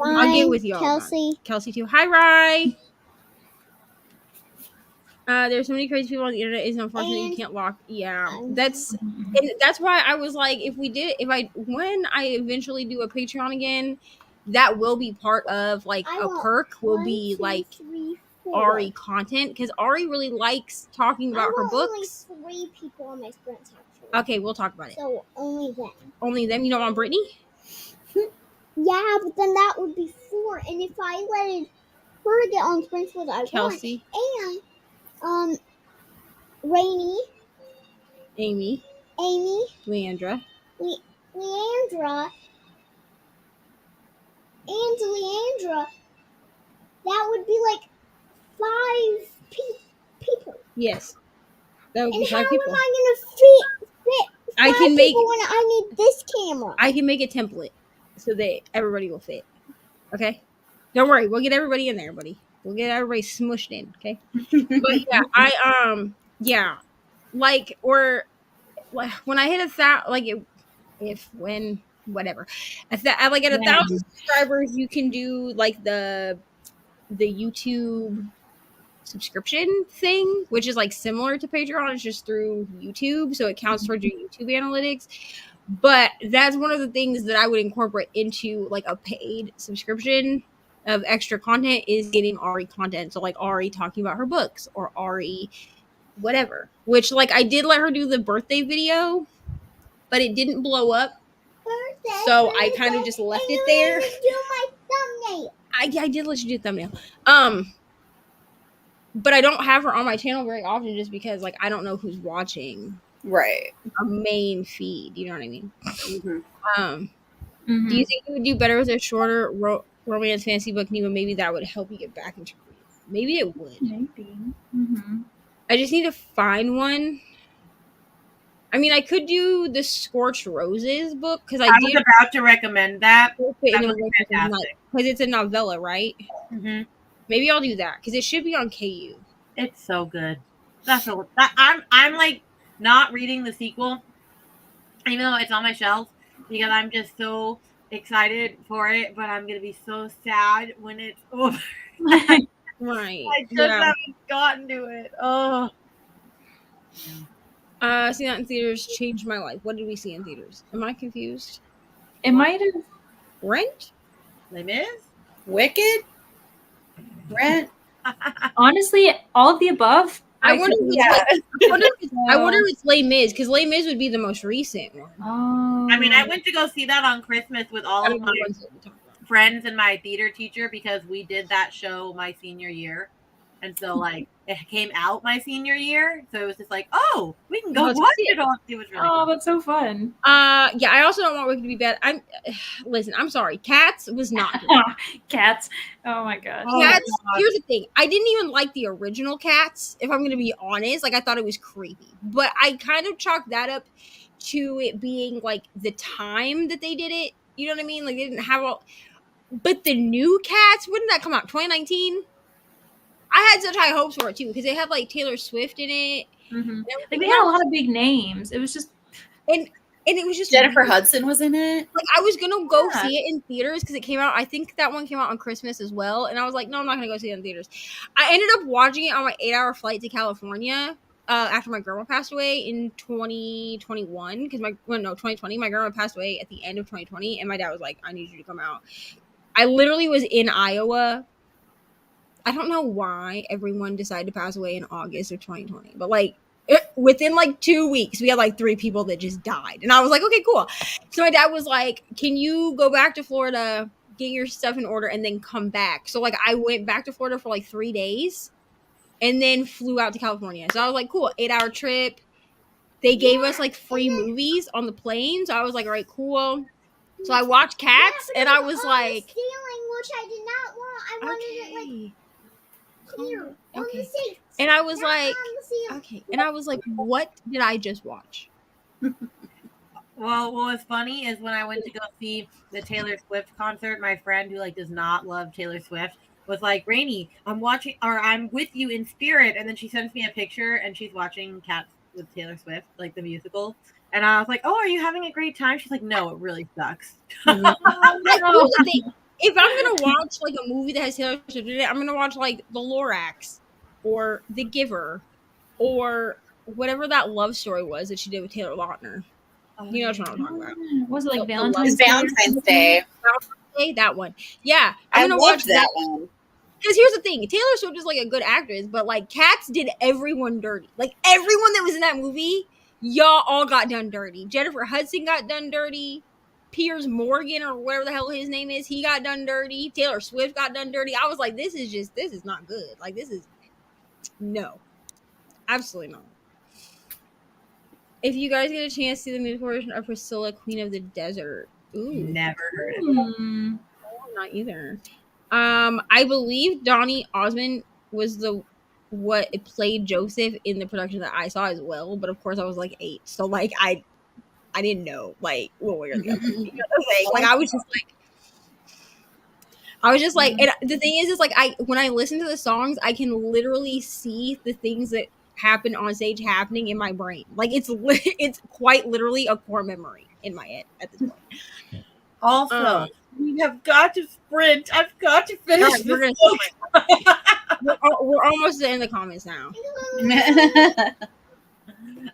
I'll Fine, get with y'all. Kelsey. Kelsey too. Hi, Rye. There's so many crazy people on the internet. It's unfortunate you And- can't lock. Yeah, that's why I was like, when I eventually do a Patreon again, that will be part of like I a want perk. Will 1, be 2, like 3, 4. Ari content because Ari really likes talking about I her want books. only 3 people on my sprints actually. Okay, we'll talk about it. So only them. Only them. You don't want Brittany? Yeah, but then that would be 4. And if I let her get on sprints, what I Kelsey, want, and Reni, Amy, Amy, Leandra. Leandra, that would be like 5 people. Yes, that would And be how 5 people. am I gonna fit I 5 can make people when I need this camera? I can make a template so that everybody will fit. Okay, don't worry, we'll get everybody in there, buddy. We'll get everybody smushed in. Okay, but yeah, like or like when I hit 1,000, like whatever, at 1,000 subscribers, you can do like the YouTube subscription thing, which is like similar to Patreon. It's just through YouTube, so it counts towards your YouTube analytics. But that's one of the things that I would incorporate into like a paid subscription of extra content is getting Ari content. So like Ari talking about her books or Ari whatever. Which like I did let her do the birthday video, but it didn't blow up. So I kind of just left it there. Do my thumbnail. I did let you do the thumbnail. But I don't have her on my channel very often just because like I don't know who's watching Right. a main feed. You know what I mean? Mhm. Do you think you would do better with a shorter romance fantasy book, Neva? Maybe that would help you get back into reading. Maybe it would. Maybe. Mm-hmm. I just need to find one. I mean, I could do the Scorched Roses book because I was did about to recommend that. because That would be fantastic. it's a novella, right? Mm-hmm. Maybe I'll do that because it should be on KU. It's so good. I'm like not reading the sequel, even though it's on my shelf, because I'm just so excited for it. But I'm gonna be so sad when it's over. Right. I just haven't gotten to it. Oh. Seeing that in theaters changed my life. What did we see in theaters? Am I confused? It might have. Rent? Les Mis? Wicked? Rent? Honestly, all of the above. I wonder if it's Les Mis because Les Mis would be the most recent one. Oh. I mean, I went to go see that on Christmas with all of my friends and my theater teacher because we did that show my senior year. And so, like, it came out my senior year. So it was just like, oh, we can go Let's watch see it all. It was really Oh, cool. that's so fun. Yeah, I also don't want Wicked to be bad. I'm sorry. Cats was not good. Cats. Oh my gosh. Oh, Cats, God. here's the thing. I didn't even like the original Cats, if I'm going to be honest. Like, I thought it was creepy. But I kind of chalked that up to it being like the time that they did it. You know what I mean? Like they didn't have all. But the new Cats, when did that come out? 2019. I had such high hopes for it too because they had like Taylor Swift in it. Mm-hmm. Like they had a lot of big names. It was just and it was just Jennifer weird. Hudson was in it. Like I was gonna go see it in theaters because it came out. I think that one came out on Christmas as well, and I was like, no, I'm not gonna go see it in theaters. I ended up watching it on my 8-hour flight to California after my grandma passed away in 2021 because 2020. My grandma passed away at the end of 2020, and my dad was like, I need you to come out. I literally was in Iowa. I don't know why everyone decided to pass away in August of 2020, but like within like 2 weeks, we had like 3 people that just died. And I was like, okay, cool. So my dad was like, can you go back to Florida, get your stuff in order, and then come back? So like I went back to Florida for like 3 days and then flew out to California. So I was like, cool, 8-hour trip. They gave us like free movies on the plane. So I was like, all right, cool. So I watched Cats and I was like, stealing, which I did not want. I wanted it like here on the seat. And I was like, okay. And I was like, what did I just watch? Well, what was funny is when I went to go see the Taylor Swift concert, my friend who like does not love Taylor Swift was like, Reni, I'm with you in spirit. And then she sends me a picture and she's watching Cats with Taylor Swift, like the musical. And I was like, oh, are you having a great time? She's like, no, it really sucks. If I'm gonna watch like a movie that has Taylor Swift in it, I'm gonna watch like The Lorax or The Giver or whatever that love story was that she did with Taylor Lautner. You know what I'm talking about? Was it like Valentine's Day? Valentine's Day. That one. Yeah, I I'm gonna loved watch that one. Because here's the thing, Taylor Swift is like a good actress, but like Cats did everyone dirty. Like everyone that was in that movie, y'all all got done dirty. Jennifer Hudson got done dirty. Piers Morgan or whatever the hell his name is, he got done dirty. Taylor Swift got done dirty. I was like, this is not good. Like no, absolutely not. If you guys get a chance to see the musical version of Priscilla, Queen of the Desert, Never heard of it. Not either. I believe Donny Osmond was what it played Joseph in the production that I saw as well, but of course I was like 8, so like I didn't know like what we were gonna do. You know what I'm saying? Like I was just like, and the thing is like when I listen to the songs, I can literally see the things that happen on stage happening in my brain. Like it's quite literally a core memory in my head at this point. Also, we have got to sprint. I've got to finish this book. We're almost in the comments now.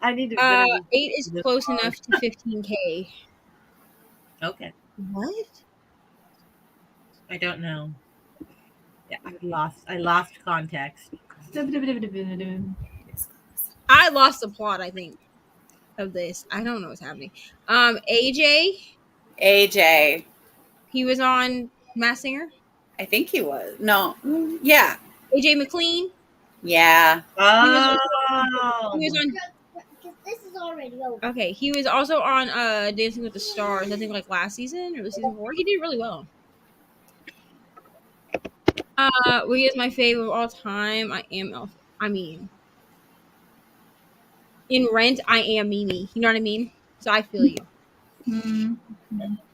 I need to finish 8 is close enough to 15K. Okay. What? I don't know. Yeah, I lost context. I lost the plot, I think, of this. I don't know what's happening. AJ. He was on Masked Singer. I think he was. No. Yeah. AJ McLean. Yeah. Oh. He was on. This is already over. Okay, he was also on Dancing with the Stars. I think like last season or the season before. He did really well. He is my favorite of all time. In Rent, I am Mimi. You know what I mean? So I feel you. Mm-hmm.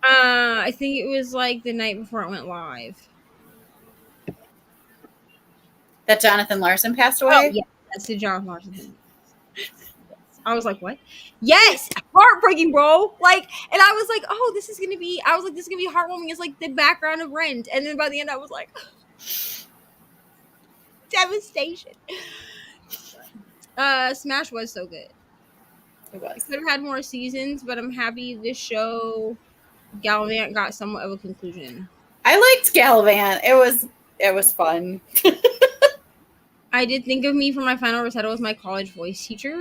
I think it was like the night before it went live. That Jonathan Larson passed away? Oh, yeah. That's the Jonathan Larson thing. I was like, what? Yes! Heartbreaking, bro! Like, and I was like, oh, this is gonna be heartwarming. It's like the background of Rent. And then by the end, I was like, devastation. Smash was so good. It was. Could have had more seasons, but I'm happy this show, Gallivant, got somewhat of a conclusion. I liked Gallivant. It was fun. I did think of me for my final recital as my college voice teacher.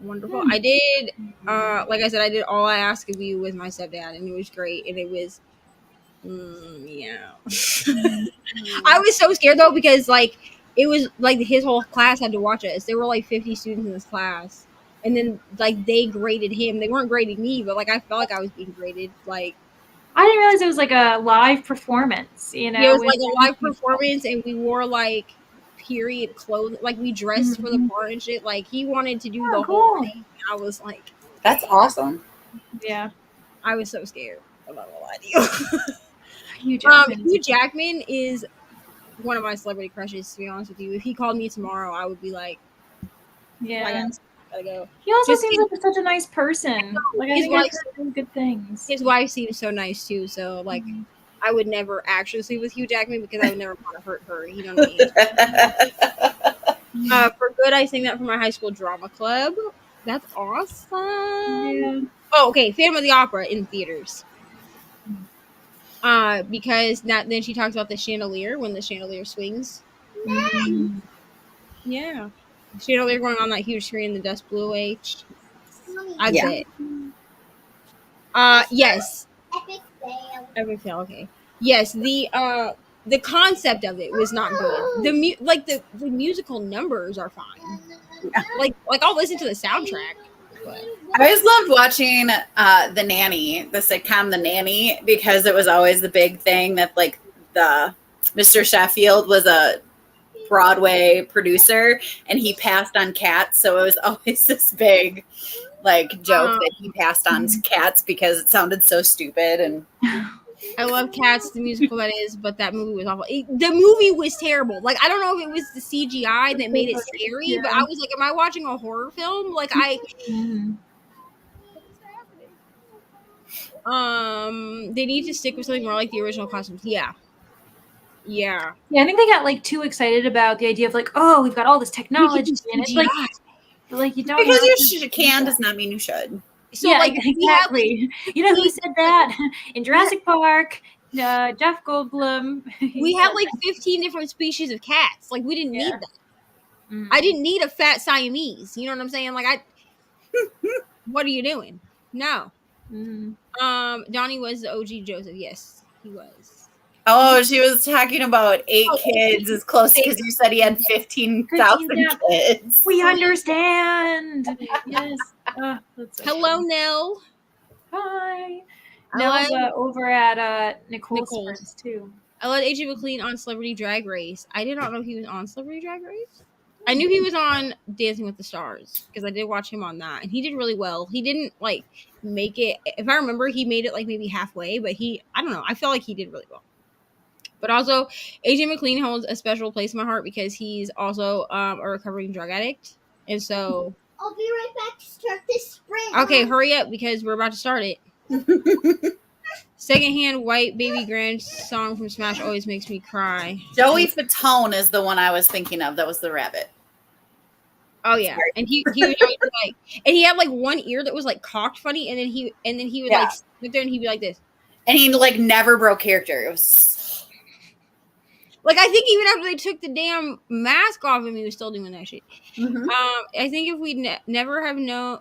Wonderful. I did, like I said, I did All I Ask of You with my stepdad, and it was great. And it was, yeah. I was so scared though because like it was like his whole class had to watch us. There were like 50 students in this class, and then like they graded him. They weren't grading me, but like I felt like I was being graded. Like I didn't realize it was like a live performance. You know, it was like a live performance, and we wore like period clothes. Like we dressed for the part and shit. Like he wanted to do the whole thing. I was like, That's awesome. Yeah, I was so scared. I'm not gonna lie to you. Hugh Jackman. Hugh Jackman is one of my celebrity crushes. To be honest with you, if he called me tomorrow, I would be like, Yeah. I gotta go. He also Just seems like such a nice person. Like I his think I've wife, heard really good things. his wife seems so nice too. So like, I would never actually sleep with Hugh Jackman because I would never want to hurt her. You know what I mean? For good, I sang that for my high school drama club. That's awesome. Yeah. Oh, okay. Phantom of the Opera in theaters. Because then she talks about the chandelier when the chandelier swings. Mm. Yeah, chandelier going on that huge screen. The dust blew away. I Yeah. bet. Yes. Epic fail. Epic fail. Okay. Yes. The concept of it was not good. The musical numbers are fine. Like I'll listen to the soundtrack. But I always loved watching The Nanny, the sitcom The Nanny, because it was always the big thing that like the Mr. Sheffield was a Broadway producer and he passed on cats, so it was always this big like joke that he passed on cats because it sounded so stupid. And I love Cats, the musical that is, but that movie was awful. The movie was terrible. Like I don't know if it was the CGI that made it scary, but I was like, am I watching a horror film? Like Mm. They need to stick with something more like the original costumes. Yeah. Yeah, I think they got like too excited about the idea of like, oh, we've got all this technology, and it's like you don't because have you can does not mean you should. So yeah, like exactly. You know who said that in Jurassic Park? Jeff Goldblum. we had like 15 different species of cats. Like we didn't need that. Mm. I didn't need a fat Siamese. You know what I'm saying? Like what are you doing? No. Mm. Donnie was the OG Joseph. Yes, he was. Oh, she was talking about 8 Oh, kids as close because you said he had 15,000 kids. We understand. Yes. That's so Hello, funny. Nell. Hi. Hello. Nell's over at Nicole's friends too. I led AJ McLean on Celebrity Drag Race. I did not know he was on Celebrity Drag Race. I knew he was on Dancing with the Stars because I did watch him on that, and he did really well. He didn't like make it. If I remember, he made it like maybe halfway, but I don't know. I feel like he did really well. But also, AJ McLean holds a special place in my heart because he's also a recovering drug addict, and so. I'll be right back to start this sprint. Okay, hurry up because we're about to start it. Secondhand White Baby Grand song from Smash always makes me cry. Joey Fatone is the one I was thinking of. That was the rabbit. Oh yeah, and he was always like, and he had like one ear that was like cocked funny, and then he would like sit there and he'd be like this, and he like never broke character. It was like I think even after they took the damn mask off him, he was still doing that shit. Mm-hmm. I think if we'd never have known,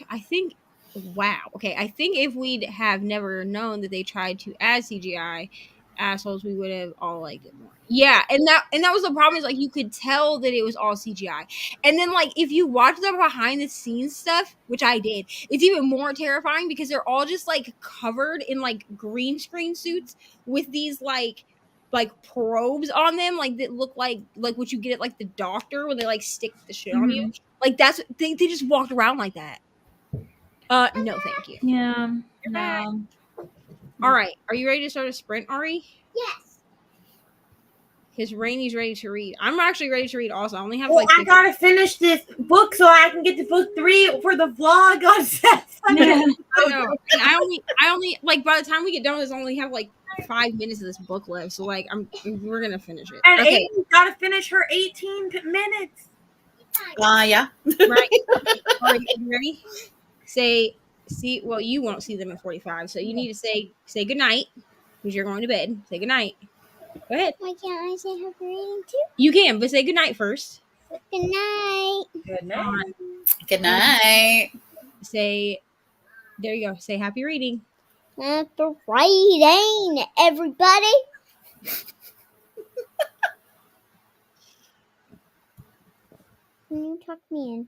I think if we'd have never known that they tried to add CGI assholes, we would have all liked it more. Yeah, and that was the problem, is like you could tell that it was all CGI. And then like if you watch the behind the scenes stuff, which I did, it's even more terrifying because they're all just like covered in like green screen suits with these like probes on them, like that look like what you get at like the doctor when they like stick the shit on you. Like that's they just walked around like that. No, thank you. Yeah. No. All right, are you ready to start a sprint, Ari? Yes. Because Reni's ready to read. I'm actually ready to read also. I only have Well, like I gotta finish this book so I can get to book 3 for the vlog on Sunday. I know. And I only like by the time we get done with this, I only have like 5 minutes of this book left. So like we're gonna finish it. And Okay. Aiden's gotta finish her 18 minutes. Yeah. Right. All right, you ready? Well, you won't see them at 45, so you need to say good night because you're going to bed. Say good night. Go ahead. Why can't I say happy reading too? You can, but say good night first. Good night. Good night. Good night. Say, there you go. Say happy reading. Happy reading, everybody. Can you tuck me in?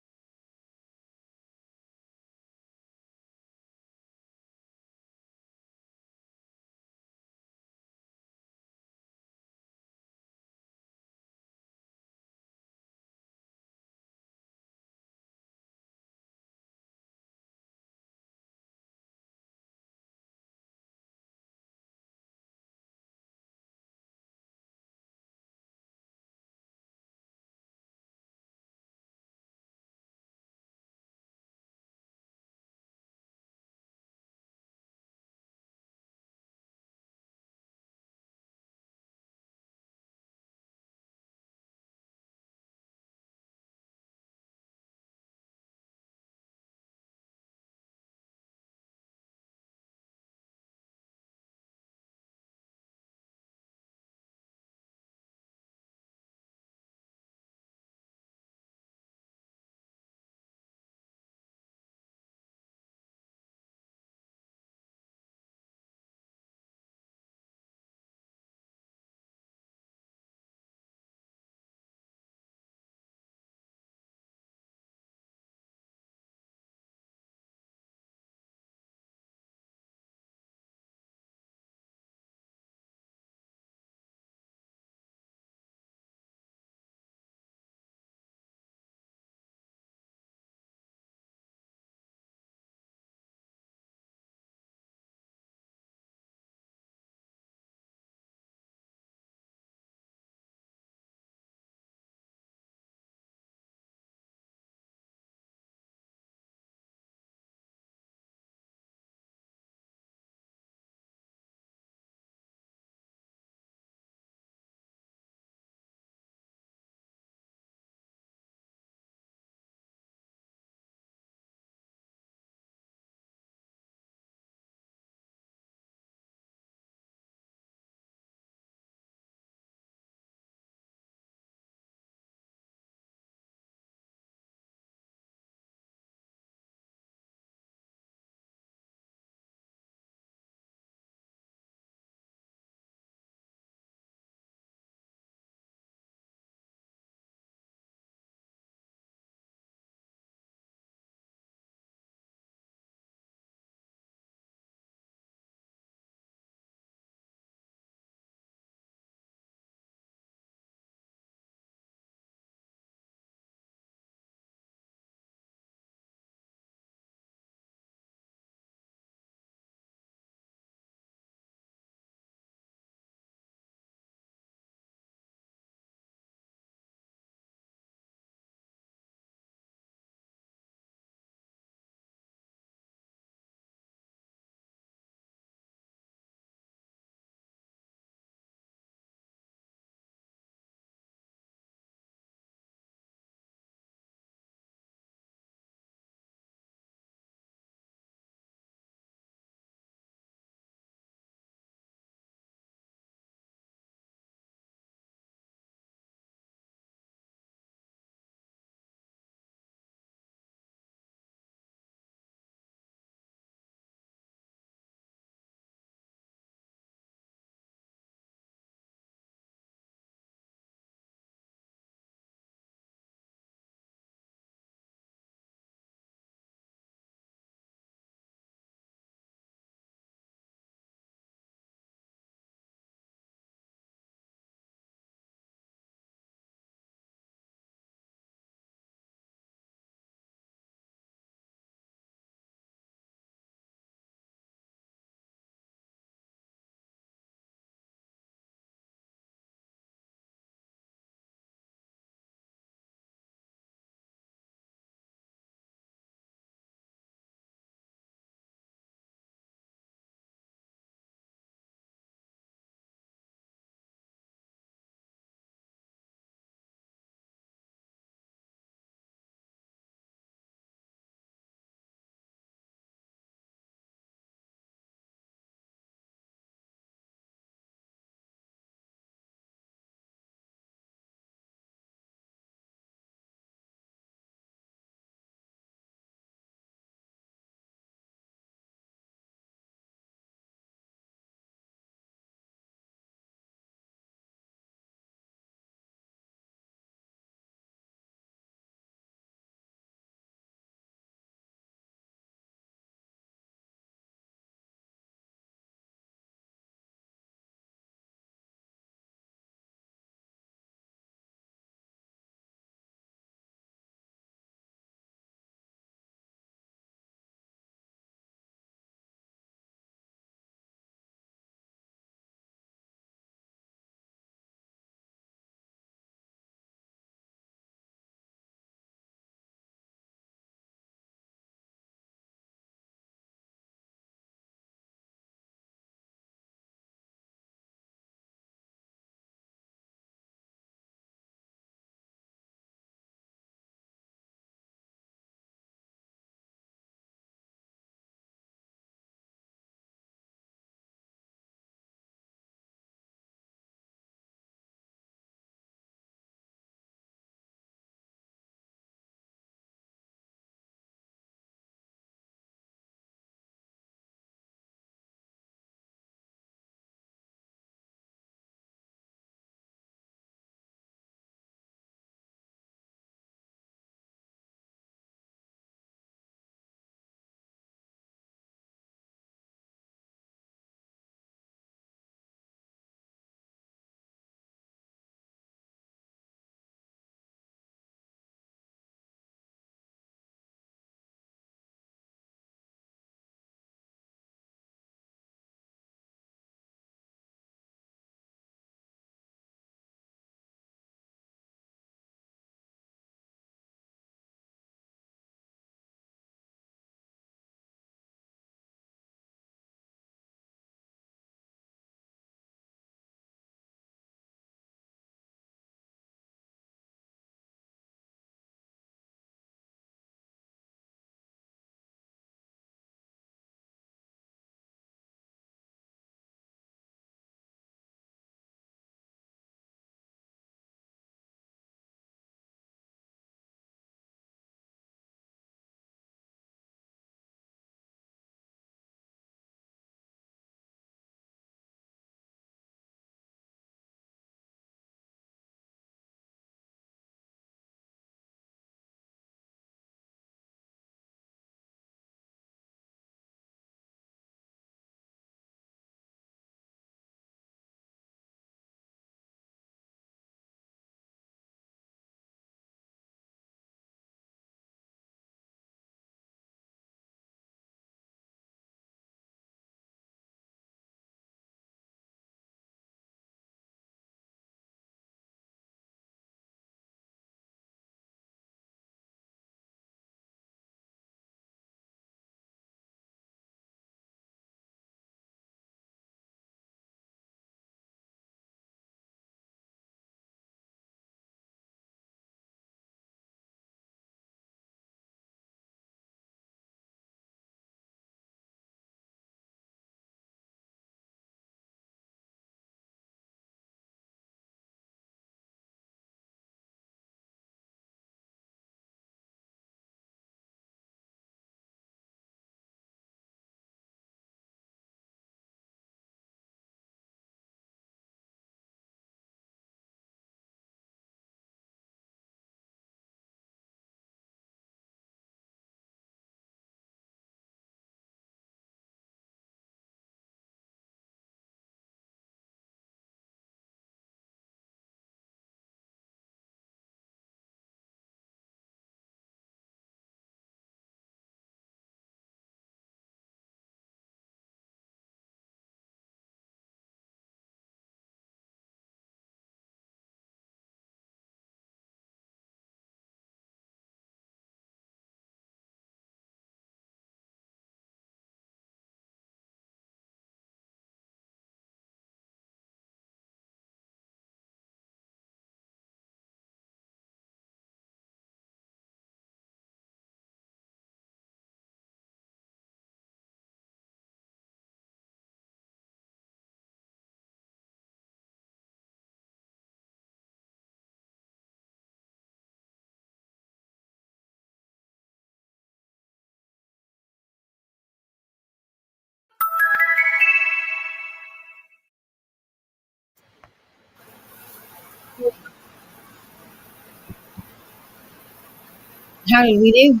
How did we do?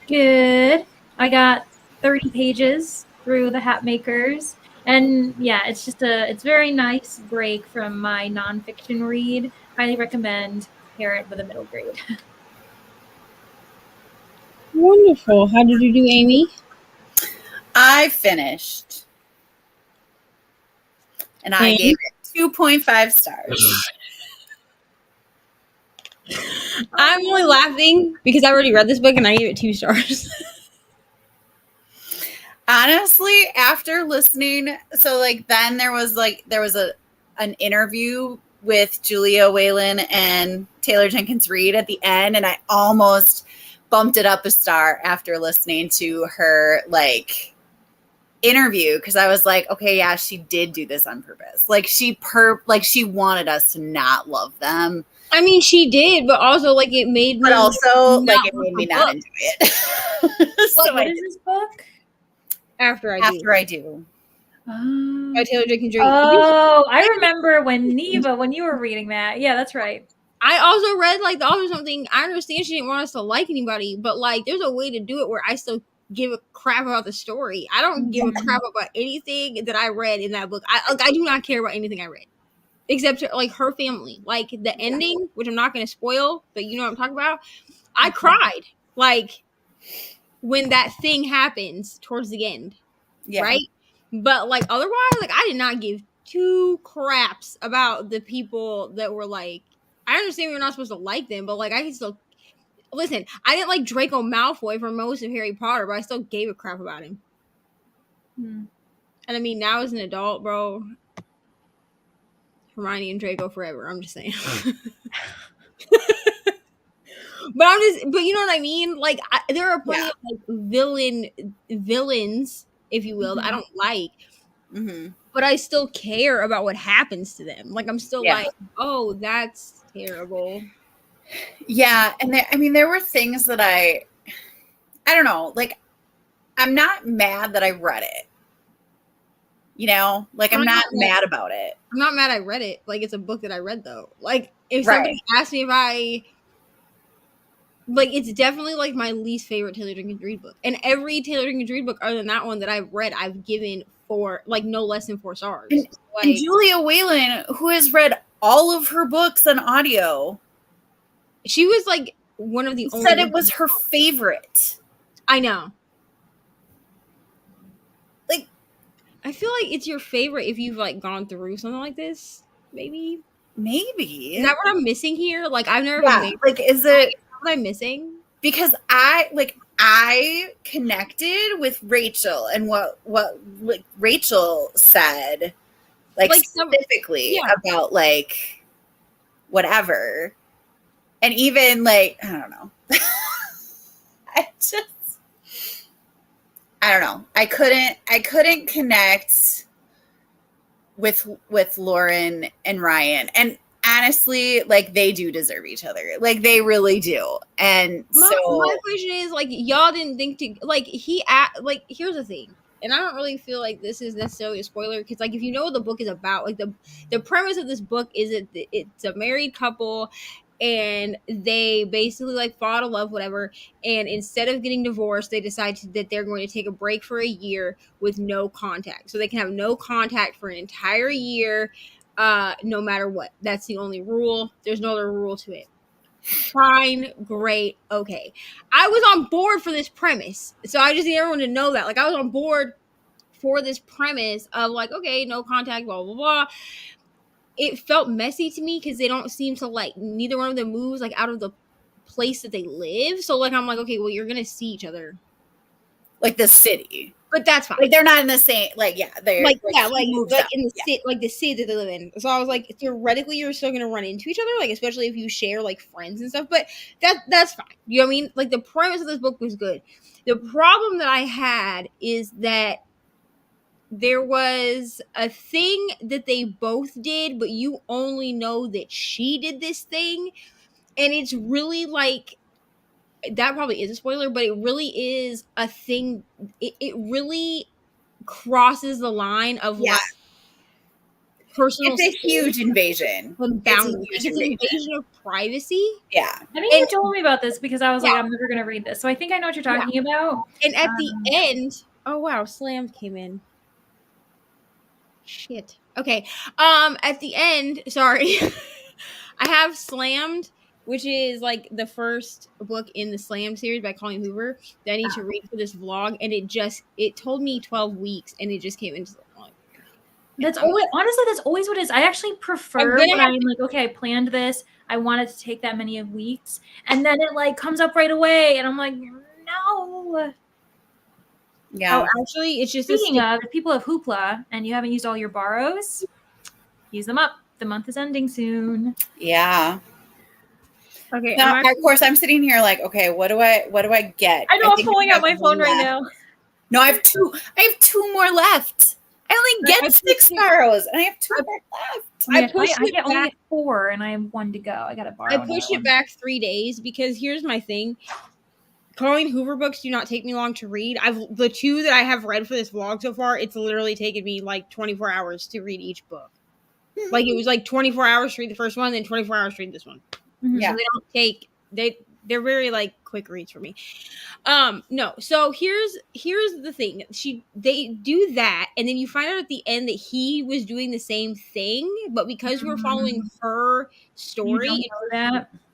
Good. I got 30 pages through the Hat Makers. And yeah, it's very nice break from my nonfiction read. Highly recommend. Pair it with a middle grade. Wonderful. How did you do, Amy? I finished. And I gave it 2.5 stars. I'm only laughing because I already read this book and I gave it 2 stars. Honestly, after listening, so like then there was an interview with Julia Whalen and Taylor Jenkins Reid at the end, and I almost bumped it up a star after listening to her like interview, because I was like, okay, yeah, she did do this on purpose. Like she wanted us to not love them. I mean, she did, but also like it made me. But also like it not made me love the not book. enjoy it. So What is this book? After I do. By Taylor Jenkins Reid. Oh, I remember when you were reading that. Yeah, that's right. I also read like the author or something. I understand she didn't want us to like anybody, but like there's a way to do it where I still give a crap about the story. I don't give a crap about anything that I read in that book. I do not care about anything I read. Except like her family. Like the ending, which I'm not gonna spoil, but you know what I'm talking about. I cried. Like when that thing happens towards the end. Yeah. Right? But like otherwise, like I did not give 2 craps about the people that were like, I understand we're not supposed to like them, but like I can still listen. I didn't like Draco Malfoy for most of Harry Potter, but I still gave a crap about him. And I mean, now as an adult, bro, Hermione and Draco forever. I'm just saying. But you know what I mean? Like there are plenty of like villains, if you will, that I don't like. Mm-hmm. But I still care about what happens to them. Like I'm still like, oh, that's terrible. Yeah, and there were things that I don't know, like I'm not mad that I read it. You know, like I'm not mad about it. I'm not mad I read it. Like it's a book that I read though. Like if somebody asked me if I like, it's definitely like my least favorite Taylor Jenkins Reid book. And every Taylor Jenkins Reid book other than that one that I've read, I've given no less than 4 stars. And Julia Whalen, who has read all of her books on audio, she was like one of the only said it was her favorite. I know. Like, I feel like it's your favorite if you've like gone through something like this. Maybe. Is that what I'm missing here? Like I've never been like, is it what I'm missing? Because I connected with Rachel and what like Rachel said, like specifically about like whatever, and even like I don't know. I don't know. I couldn't connect with Lauren and Ryan, and honestly, like they do deserve each other. Like they really do. And my question is like y'all didn't think to like here's the thing. And I don't really feel like this is necessarily a spoiler because like if you know what the book is about, like the premise of this book is that it's a married couple and they basically like fall out of love, whatever, and instead of getting divorced they decide that they're going to take a break for a year with no contact, so they can have no contact for an entire year, no matter what. That's the only rule. There's no other rule to it. Fine, great, okay. I was on board for this premise, so I just need everyone to know that. Like I was on board for this premise of like, okay, no contact, blah blah blah. It felt messy to me because they don't seem to like, neither one of them moves like out of the place that they live. So like I'm like, okay, well you're gonna see each other, like the city, but that's fine. Like they're not in the same. Like they're like in the city, like the city that they live in. So I was like, theoretically, you're still gonna run into each other, like especially if you share like friends and stuff. But that's fine. You know what I mean? Like the premise of this book was good. The problem that I had is that there was a thing that they both did, but you only know that she did this thing. And it's really like, that probably is a spoiler, but it really is a thing. It really crosses the line of like, personal It's a space huge invasion. and boundaries. It's an invasion of privacy. Yeah. I think you told me about this because I was like, Yeah. I'm never going to read this. So I think I know what you're talking about. And at the end, oh wow, Slam came in. Shit. Okay. At the end, sorry. I have Slammed, which is like the first book in the Slam series by Colleen Hoover that I need to read for this vlog, and it told me 12 weeks and it just came into like, That's always, honestly, that's always what it is. I actually prefer when I'm like, okay, I planned this. I wanted to take that many weeks, and then it like comes up right away, and I'm like, no. Yeah. Oh, actually, it's just Speaking of, if people have Hoopla and you haven't used all your borrows, use them up. The month is ending soon. Yeah. Okay. Now, of course, I'm sitting here like, okay, what do I get? I know, I'm think pulling I out my have phone one right left. now. No, I have two more left. I only get 6 borrows, and I have 2 more left. I get only 4, and I have 1 to go. I got to borrow. I pushed it back 3 days because here's my thing. Colleen Hoover books do not take me long to read. The 2 that I have read for this vlog so far, it's literally taken me like 24 hours to read each book. Like it was like 24 hours to read the first one, then 24 hours to read this one. Yeah. So they don't take they're very like quick reads for me. No. So here's the thing. They do that, and then you find out at the end that he was doing the same thing, but because we're following her story, you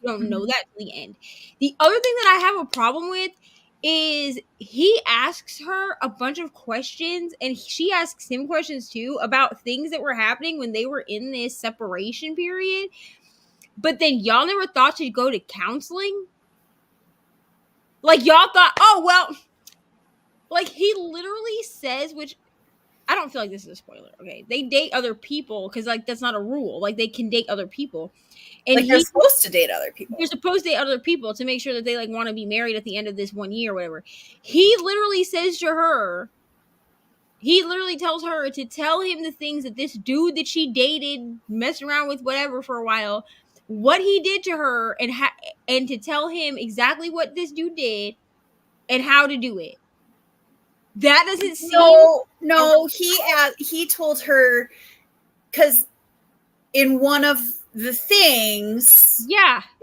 don't know that till the end. The other thing that I have a problem with is he asks her a bunch of questions, and she asks him questions too about things that were happening when they were in this separation period. But then y'all never thought to go to counseling? Like y'all thought, oh well, like he literally says, which I don't feel like this is a spoiler. Okay, they date other people because like that's not a rule. Like they can date other people, and Like they're supposed to date other people. They're supposed to date other people to make sure that they like want to be married at the end of this 1 year or whatever. He literally says to her, he literally tells her to tell him the things that this dude that she dated, messed around with, whatever for a while, what he did to her, and to tell him exactly what this dude did and how to do it. That doesn't seem. No. He told her because in one of the things,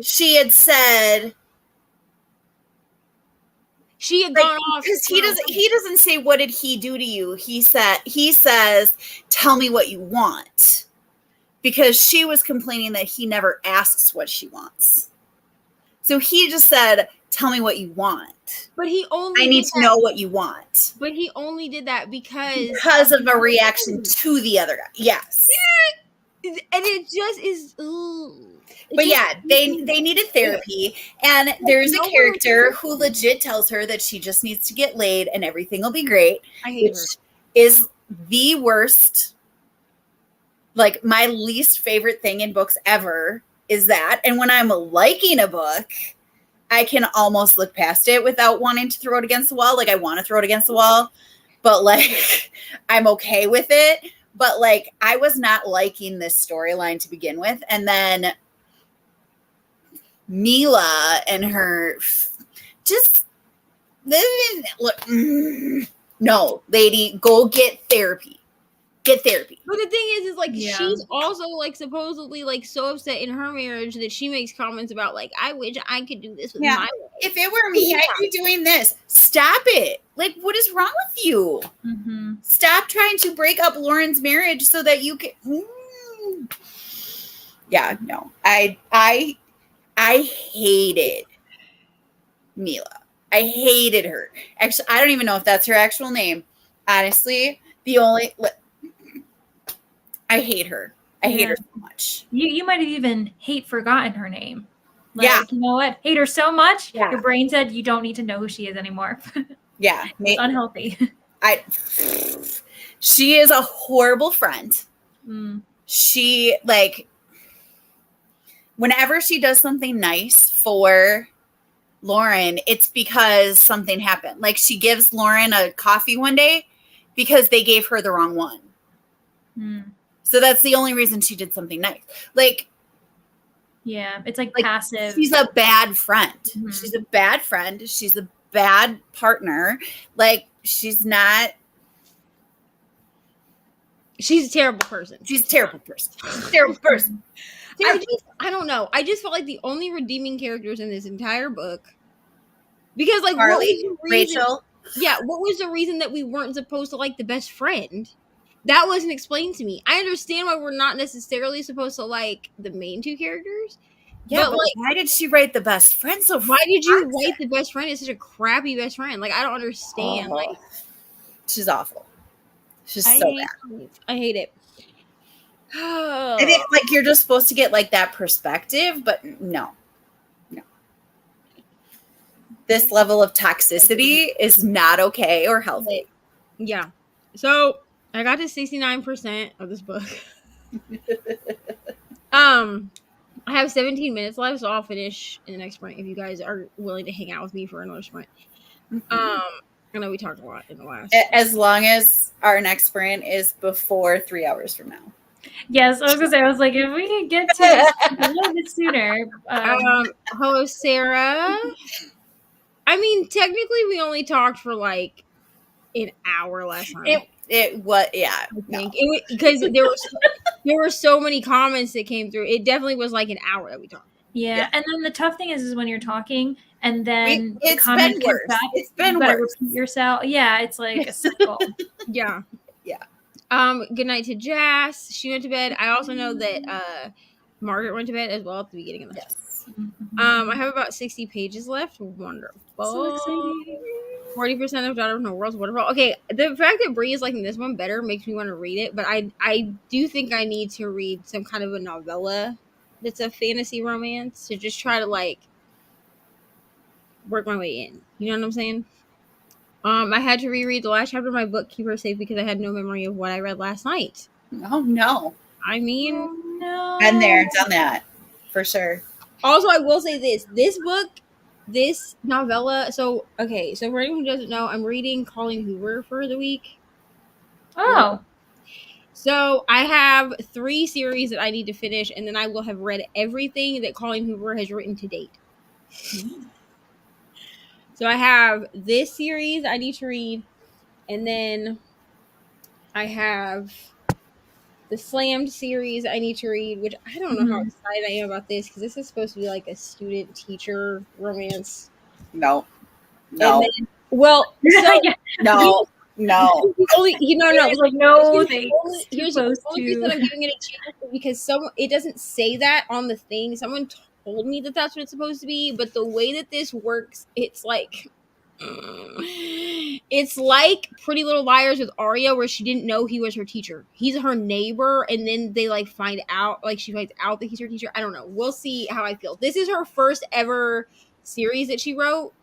she had said. She had gone off because he doesn't say what did he do to you. He says tell me what you want, because she was complaining that he never asks what she wants. So he just said tell me what you want. But he only I need to know what you want. But he only did that because of a reaction to the other guy. Yes. And it just is. But yeah, they needed therapy, and there's a character who legit tells her that she just needs to get laid and everything will be great. I hate her. Is the worst, like my least favorite thing in books ever is that. And when I'm liking a book, I can almost look past it without wanting to throw it against the wall. Like I want to throw it against the wall, but like I'm okay with it. But like I was not liking this storyline to begin with, and then Mila and her just look. No, lady, go get therapy. Get therapy. But the thing is like she's also like supposedly like so upset in her marriage that she makes comments about like I wish I could do this with my wife. If it were me, I'd be doing this. Stop it. Like, what is wrong with you? Mm-hmm. Stop trying to break up Lauren's marriage so that you can. Yeah, no. I hated Mila. I hated her. Actually, I don't even know if that's her actual name. Honestly, I hate her. I hate her so much. You might have even forgotten her name. Like, you know what? Hate her so much. Yeah. Your brain said you don't need to know who she is anymore. Yeah. It's unhealthy. She is a horrible friend. She whenever she does something nice for Lauren, it's because something happened. Like she gives Lauren a coffee one day because they gave her the wrong one. So that's the only reason she did something nice. Like, yeah, it's like passive. She's a bad friend. Mm-hmm. She's a bad friend. She's a bad partner. Like she's not. She's a terrible person. She's a terrible person. She's a terrible person. I don't know. I just felt like the only redeeming characters in this entire book, because like Carly, what was the reason, Rachel. Yeah, what was the reason that we weren't supposed to like the best friend? That wasn't explained to me. I understand why we're not necessarily supposed to like the main two characters. Yeah, but like, why did she write the best friend so why did you write the best friend as such a crappy best friend? Like, I don't understand. Oh, like, she's awful. She's so bad. I hate it. I think like you're just supposed to get like that perspective, but no. This level of toxicity is not okay or healthy. Yeah. So I got to 69% of this book. I have 17 minutes left, so I'll finish in the next sprint if you guys are willing to hang out with me for another sprint. I know we talked a lot in the last. As long as our next sprint is before 3 hours from now. Yes, I was gonna say. I was like, if we can get to this a little bit sooner. Hello, Sarah. I mean, technically, we only talked for like an hour last time. It was, yeah. I think because there were so many comments that came through. It definitely was like an hour that we talked. Yeah, and then the tough thing is when you're talking and then the it's comments been come worse. back, It's been you gotta worse. repeat yourself. Yeah, it's like a cycle. Yeah. Yeah. Good night to Jazz. She went to bed. I also know that Margaret went to bed as well at the beginning of the Yes. I have about 60 pages left. Wonderful. So exciting. 40% of Daughter of No World's wonderful. Okay, the fact that Bree is liking this one better makes me want to read it, but I do think I need to read some kind of a novella that's a fantasy romance to just try to like work my way in. You know what I'm saying? I had to reread the last chapter of my book, Keep Her Safe, because I had no memory of what I read last night. Oh no. I mean, No. Been there, done that. For sure. also, I will say this book, this novella. So, okay. So, for anyone who doesn't know, I'm reading Colleen Hoover for the week. Oh. So, I have 3 series that I need to finish, and then I will have read everything that Colleen Hoover has written to date. So, I have this series I need to read, and then I have the Slammed series I need to read, which I don't know how excited I am about this, because this is supposed to be like a student-teacher romance. No. Then, well, so, No. only, It's like, no, here's the only reason I'm giving it a chance is because it doesn't say that on the thing. Someone told me that that's what it's supposed to be, but the way that this works, it's like Pretty Little Liars with Arya, where she didn't know he was her teacher. He's her neighbor, and then they like find out, like she finds out that he's her teacher. I don't know. We'll see how I feel. This is her first ever series that she wrote.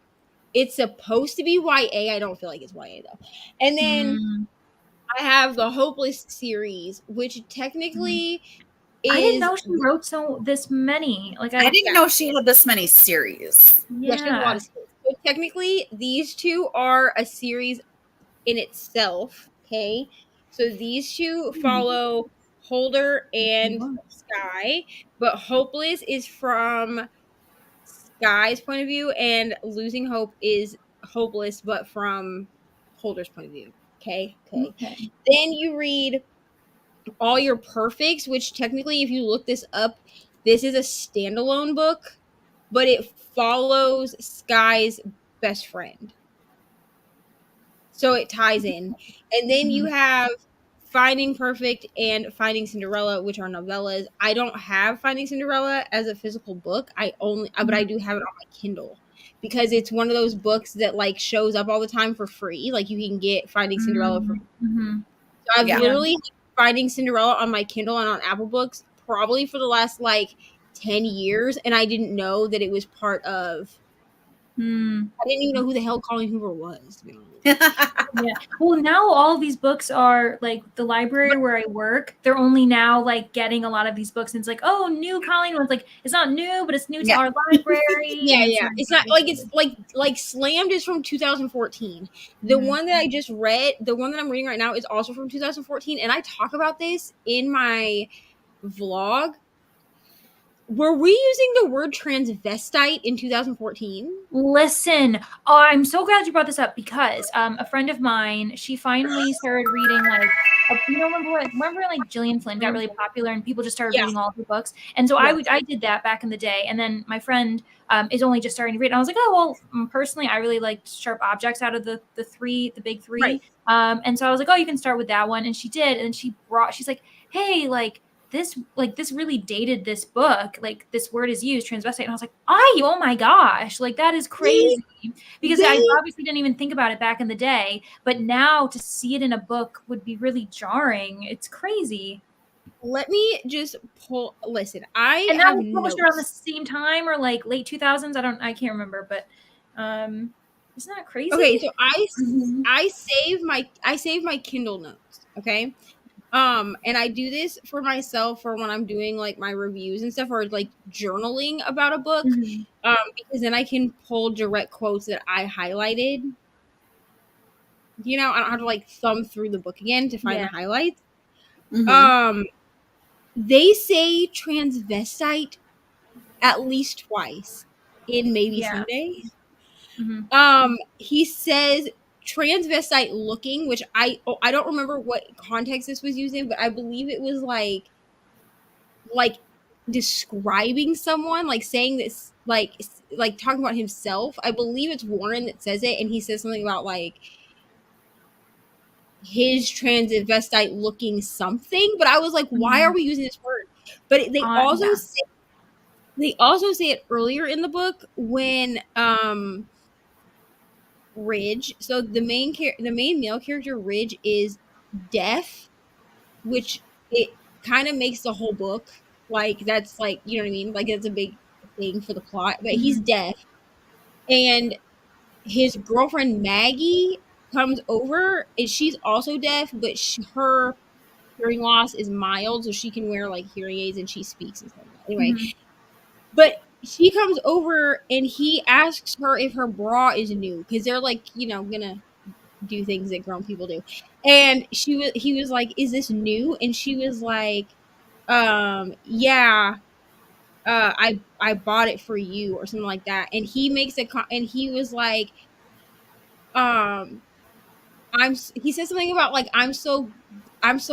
It's supposed to be YA. I don't feel like it's YA though. And then I have the Hopeless series, which technically is. I didn't know she wrote this many. Like I didn't know she had this many series. Yeah, she has a lot of series. So technically, these 2 are a series in itself. Okay, so these 2 follow Holder and Sky, but Hopeless is from Sky's point of view, and Losing Hope is Hopeless, but from Holder's point of view. Okay. Then you read All Your Perfects, which technically, if you look this up, this is a standalone book, but it follows Sky's best friend. So it ties in. And then you have Finding Perfect and Finding Cinderella, which are novellas. I don't have Finding Cinderella as a physical book. But I do have it on my Kindle, because it's one of those books that like shows up all the time for free. Like you can get Finding Cinderella for free. So I've literally had Finding Cinderella on my Kindle and on Apple Books probably for the last like 10 years, and I didn't know that it was part of. I didn't even know who the hell Colleen Hoover was, to be honest. Yeah. Well, now all these books are like the library where I work. They're only now like getting a lot of these books, and it's like, oh, new Colleen was like, it's not new, but it's new to our library. Yeah. It's not like it's like Slammed is from 2014. The one that I just read, the one that I'm reading right now, is also from 2014, and I talk about this in my vlog. were we using the word transvestite in 2014? Listen, oh, I'm so glad you brought this up because a friend of mine, she finally started reading like, remember like Gillian Flynn got really popular and people just started Yeah. reading all of her books, and so I did that back in the day, and then my friend is only just starting to read, and I was like, oh well, personally, I really liked Sharp Objects out of the big three, Right. and so I was like, oh, you can start with that one, and she did, and she's like, hey, like this really dated this book, like this word is used, transvestite, and I was like, oh my gosh, like that is crazy, because I obviously didn't even think about it back in the day, but now to see it in a book would be really jarring. It's crazy. Let me just listen, I and that have was published notes. around the same time, or like late 2000s, I can't remember, but isn't that crazy? Okay, so I save my Kindle notes, okay? And I do this for myself for when I'm doing like my reviews and stuff, or like journaling about a book, because then I can pull direct quotes that I highlighted. You know, I don't have to like thumb through the book again to find the highlights. They say transvestite at least twice in maybe Sunday. He says transvestite looking, which I don't remember what context this was used in, but I believe it was like describing someone, like saying this, like talking about himself. I believe it's Warren that says it, and he says something about like his transvestite looking something. But I was like, why are we using this word? But they also say it earlier in the book when Ridge, so the main male character Ridge is deaf, which it kind of makes the whole book like, that's like, you know what I mean, like it's a big thing for the plot, but he's deaf, and his girlfriend Maggie comes over and she's also deaf, but her hearing loss is mild, so she can wear like hearing aids and she speaks and stuff like that. Anyway, but she comes over and he asks her if her bra is new, because they're like, you know, gonna do things that grown people do, and he was like, is this new? And she was like, yeah, I bought it for you or something like that. And he makes and he was like, he said something about like, I'm so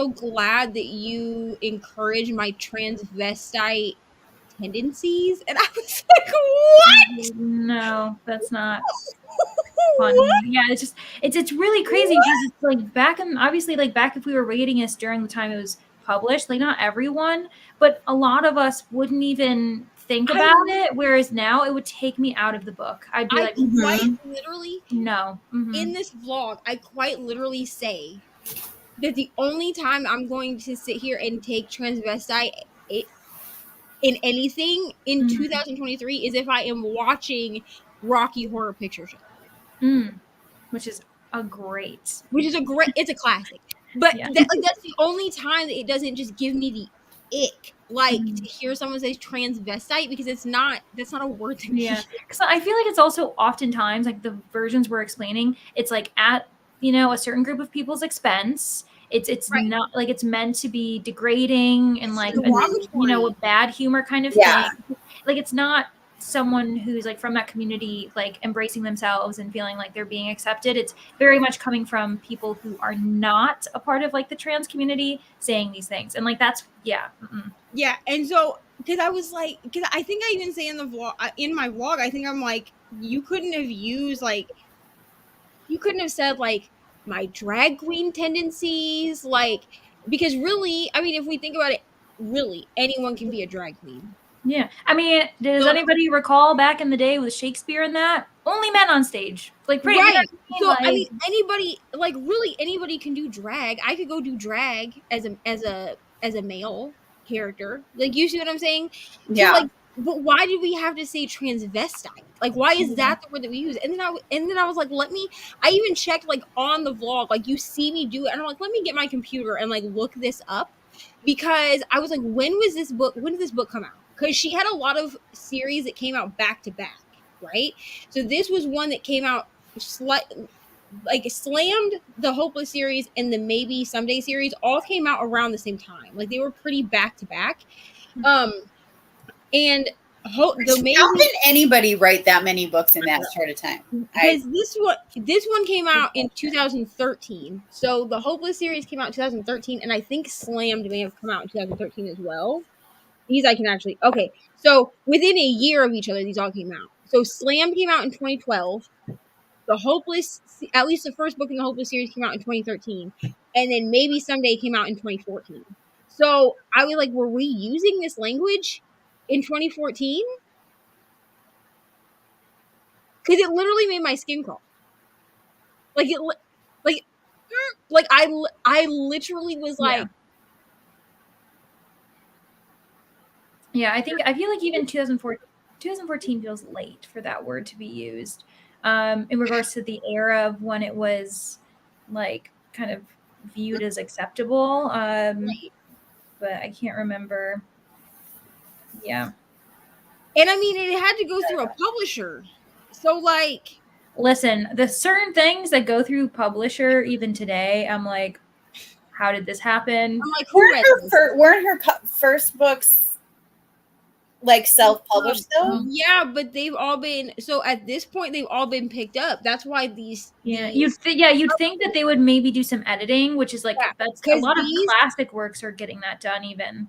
glad that you encourage my transvestite tendencies. And I was like, what? No, that's not funny. Yeah, it's really crazy because it's like back if we were reading this during the time it was published, like not everyone, but a lot of us wouldn't even think about it, whereas now it would take me out of the book. I'd be like, quite literally, no. In this vlog, I quite literally say that the only time I'm going to sit here and take transvestite in anything in 2023 is if I am watching Rocky Horror Picture Show, which is it's a classic. But that's the only time that it doesn't just give me the ick, like to hear someone say transvestite, because that's not a word that because I feel like it's also oftentimes like the versions we're explaining, it's like at, you know, a certain group of people's expense. It's not like it's meant to be degrading and like you know, a bad humor kind of thing. Like it's not someone who's like from that community like embracing themselves and feeling like they're being accepted. It's very much coming from people who are not a part of like the trans community saying these things, and like that's and so because I was like, because I think I even say in the vlog, in my vlog, I think I'm like, you couldn't have said like my drag queen tendencies, like, because really, I mean, if we think about it, really anyone can be a drag queen. Yeah, I mean, does anybody recall back in the day with Shakespeare and that? Only men on stage, like pretty. Right. You know what I mean? So like, I mean, anybody, like really anybody can do drag. I could go do drag as a male character. Like, you see what I'm saying? Yeah. So, like, but why did we have to say transvestite? Like, why is that the word that we use? And then I was like, I even checked like on the vlog, like you see me do it, and I'm like, let me get my computer and like look this up, because I was like, when did this book come out? Because she had a lot of series that came out back to back, right? So this was one that came out like slammed the Hopeless series and the Maybe Someday series all came out around the same time. Like they were pretty back to back. And the How amazing can anybody write that many books in that short of time? because this one came out in 2013. So the Hopeless series came out in 2013, and I think Slammed may have come out in 2013 as well. These I can actually okay. So within a year of each other, these all came out. So Slammed came out in 2012. The Hopeless, at least the first book in the Hopeless series, came out in 2013, and then Maybe Someday came out in 2014. So I was like, were we using this language in 2014? Because it literally made my skin crawl. Like it, like I literally was like, yeah. I feel like even 2014 feels late for that word to be used, in regards to the era of when it was like kind of viewed as acceptable. But I can't remember. Yeah. and I mean, it had to go through a publisher. So like, Listen, the certain things that go through publisher even today, I'm like, how did this happen? I'm like, who read this? Weren't her first books like self-published though? Yeah, but they've all been so at this point they've all been picked up. That's why these You'd think that they would maybe do some editing, which is like that's a 'cause lot of these- classic works are getting that done even.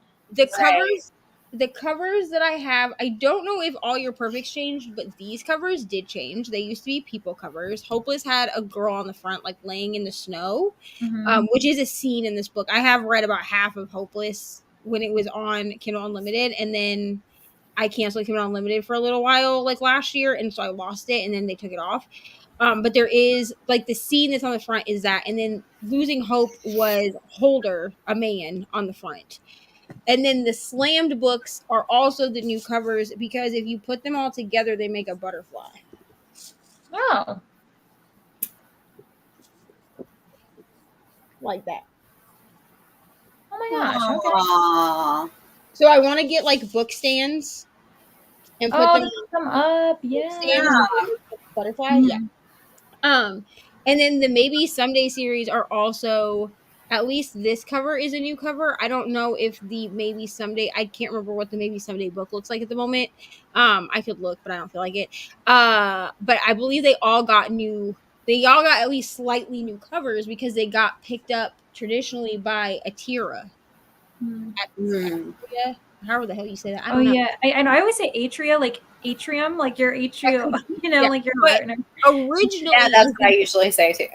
the covers that I have, I don't know if all your perfects changed, but these covers did change. They used to be people covers. Hopeless had a girl on the front like laying in the snow, which is a scene in this book. I have read about half of Hopeless when it was on Kindle Unlimited, and then I canceled Kindle Unlimited for a little while like last year, and so I lost it and then they took it off. But there is like the scene that's on the front is that, and then Losing Hope was Holder, a man, on the front. And then the Slammed books are also the new covers because if you put them all together, they make a butterfly. Oh. Like that. Oh my gosh. Okay. So I want to get like book stands and put them up. Yeah. Butterfly. Yeah. And then the Maybe Someday series are also, at least this cover is a new cover. I don't know if the Maybe Someday, I can't remember what the Maybe Someday book looks like at the moment. I could look, but I don't feel like it. But I believe they all got at least slightly new covers because they got picked up traditionally by Atira. However the hell you say that. I don't know. Yeah. I always say atria, like atrium, like your atrium, like your partner. Originally, yeah, that's what I usually say too.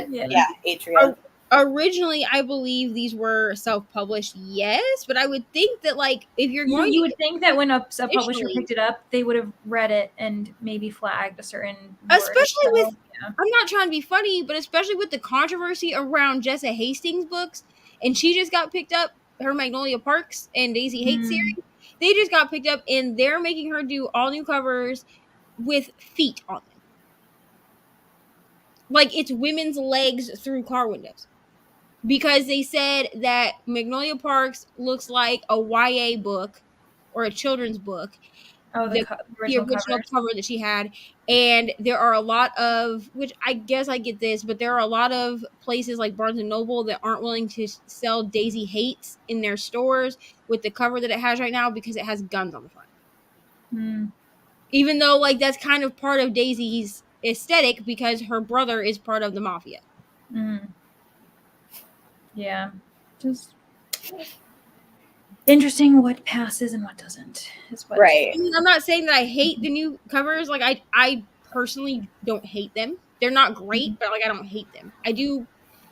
Yeah, atrium. Originally, I believe these were self-published, yes, but I would think that like if you're going, you would think that when a publisher picked it up, they would have read it and maybe flagged a certain word. Especially with, I'm not trying to be funny, but especially with the controversy around Jessa Hastings' books, and she just got picked up, her Magnolia Parks and Daisy Hate series, they just got picked up, and they're making her do all new covers with feet on them. Like it's women's legs through car windows. Because they said that Magnolia Parks looks like a YA book or a children's book. Oh, the original cover that she had. And there are a lot of, which I guess I get this, but there are a lot of places like Barnes & Noble that aren't willing to sell Daisy Hates in their stores with the cover that it has right now because it has guns on the front. Even though like that's kind of part of Daisy's aesthetic because her brother is part of the mafia. Yeah, just interesting what passes and what doesn't. Is what right. I mean, I'm not saying that I hate the new covers. Like I personally don't hate them. They're not great, but like I don't hate them. I do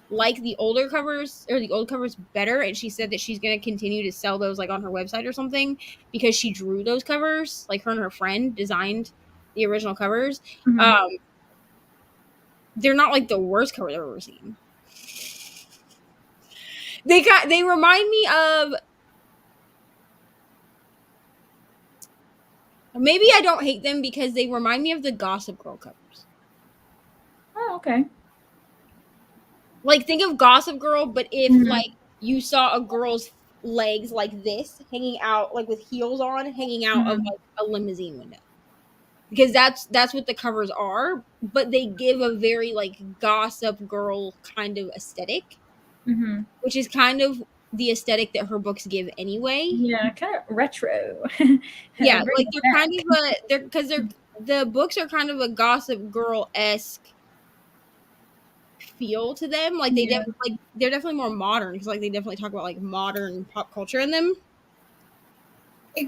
like the older covers or the old covers better. And she said that she's going to continue to sell those like on her website or something because she drew those covers. Like her and her friend designed the original covers. They're not like the worst cover I've ever seen. They remind me of, maybe I don't hate them because they remind me of the Gossip Girl covers. Oh, okay. Like think of Gossip Girl, but if like you saw a girl's legs like this hanging out, like with heels on, hanging out of like a limousine window. Because that's what the covers are, but they give a very like Gossip Girl kind of aesthetic. Which is kind of the aesthetic that her books give anyway. Yeah, kind of retro. Yeah, Bring like it they're back. kind of the books are kind of a Gossip Girl-esque feel to them. Like Yeah. they're definitely more modern because like they definitely talk about like modern pop culture in them.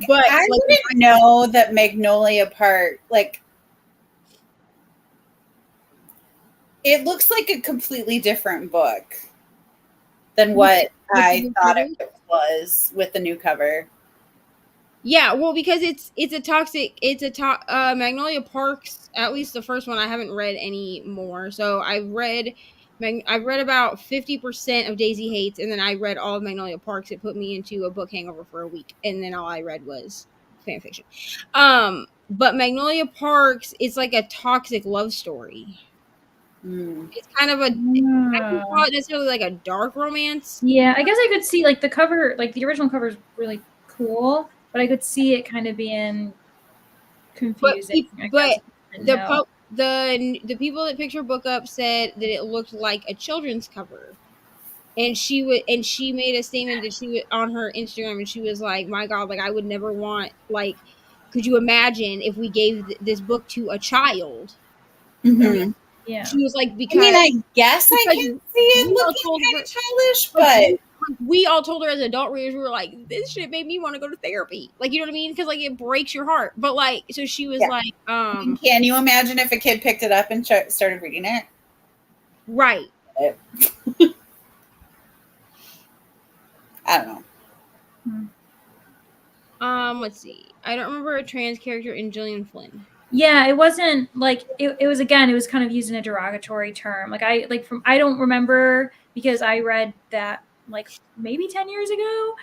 But I like, didn't know that Magnolia Park, like, it looks like a completely different book than what I thought it was with the new cover. yeah, well, because it's Magnolia Parks, at least the first one. I haven't read any more, so I've read about 50% of Daisy Hates, and then I read all of Magnolia Parks. It put me into a book hangover for a week, and then all I read was fan fiction. But Magnolia Parks, it's like a toxic love story. It's kind of I wouldn't call it necessarily like a dark romance. Yeah, I guess I could see like the cover, like the original cover is really cool, but I could see it kind of being confusing. But the people that picked her book up said that it looked like a children's cover, and she made a statement that she was on her Instagram, and she was like, "My God, like I would never want like, could you imagine if we gave this book to a child?" Mm-hmm. Yeah, She was like, I because mean, I guess I because can see it we all looking told kind her- of childish, like, but we all told her as adult readers, we were like, this shit made me want to go to therapy. Like, you know what I mean? Because like it breaks your heart. But like, so she was Yeah. like, I mean, can you imagine if a kid picked it up and started reading it? right. I don't know. Let's see. I don't remember a trans character in Gillian Flynn. yeah, it wasn't like it was again. It was kind of used in a derogatory term. Like I don't remember because I read that like maybe 10 years ago,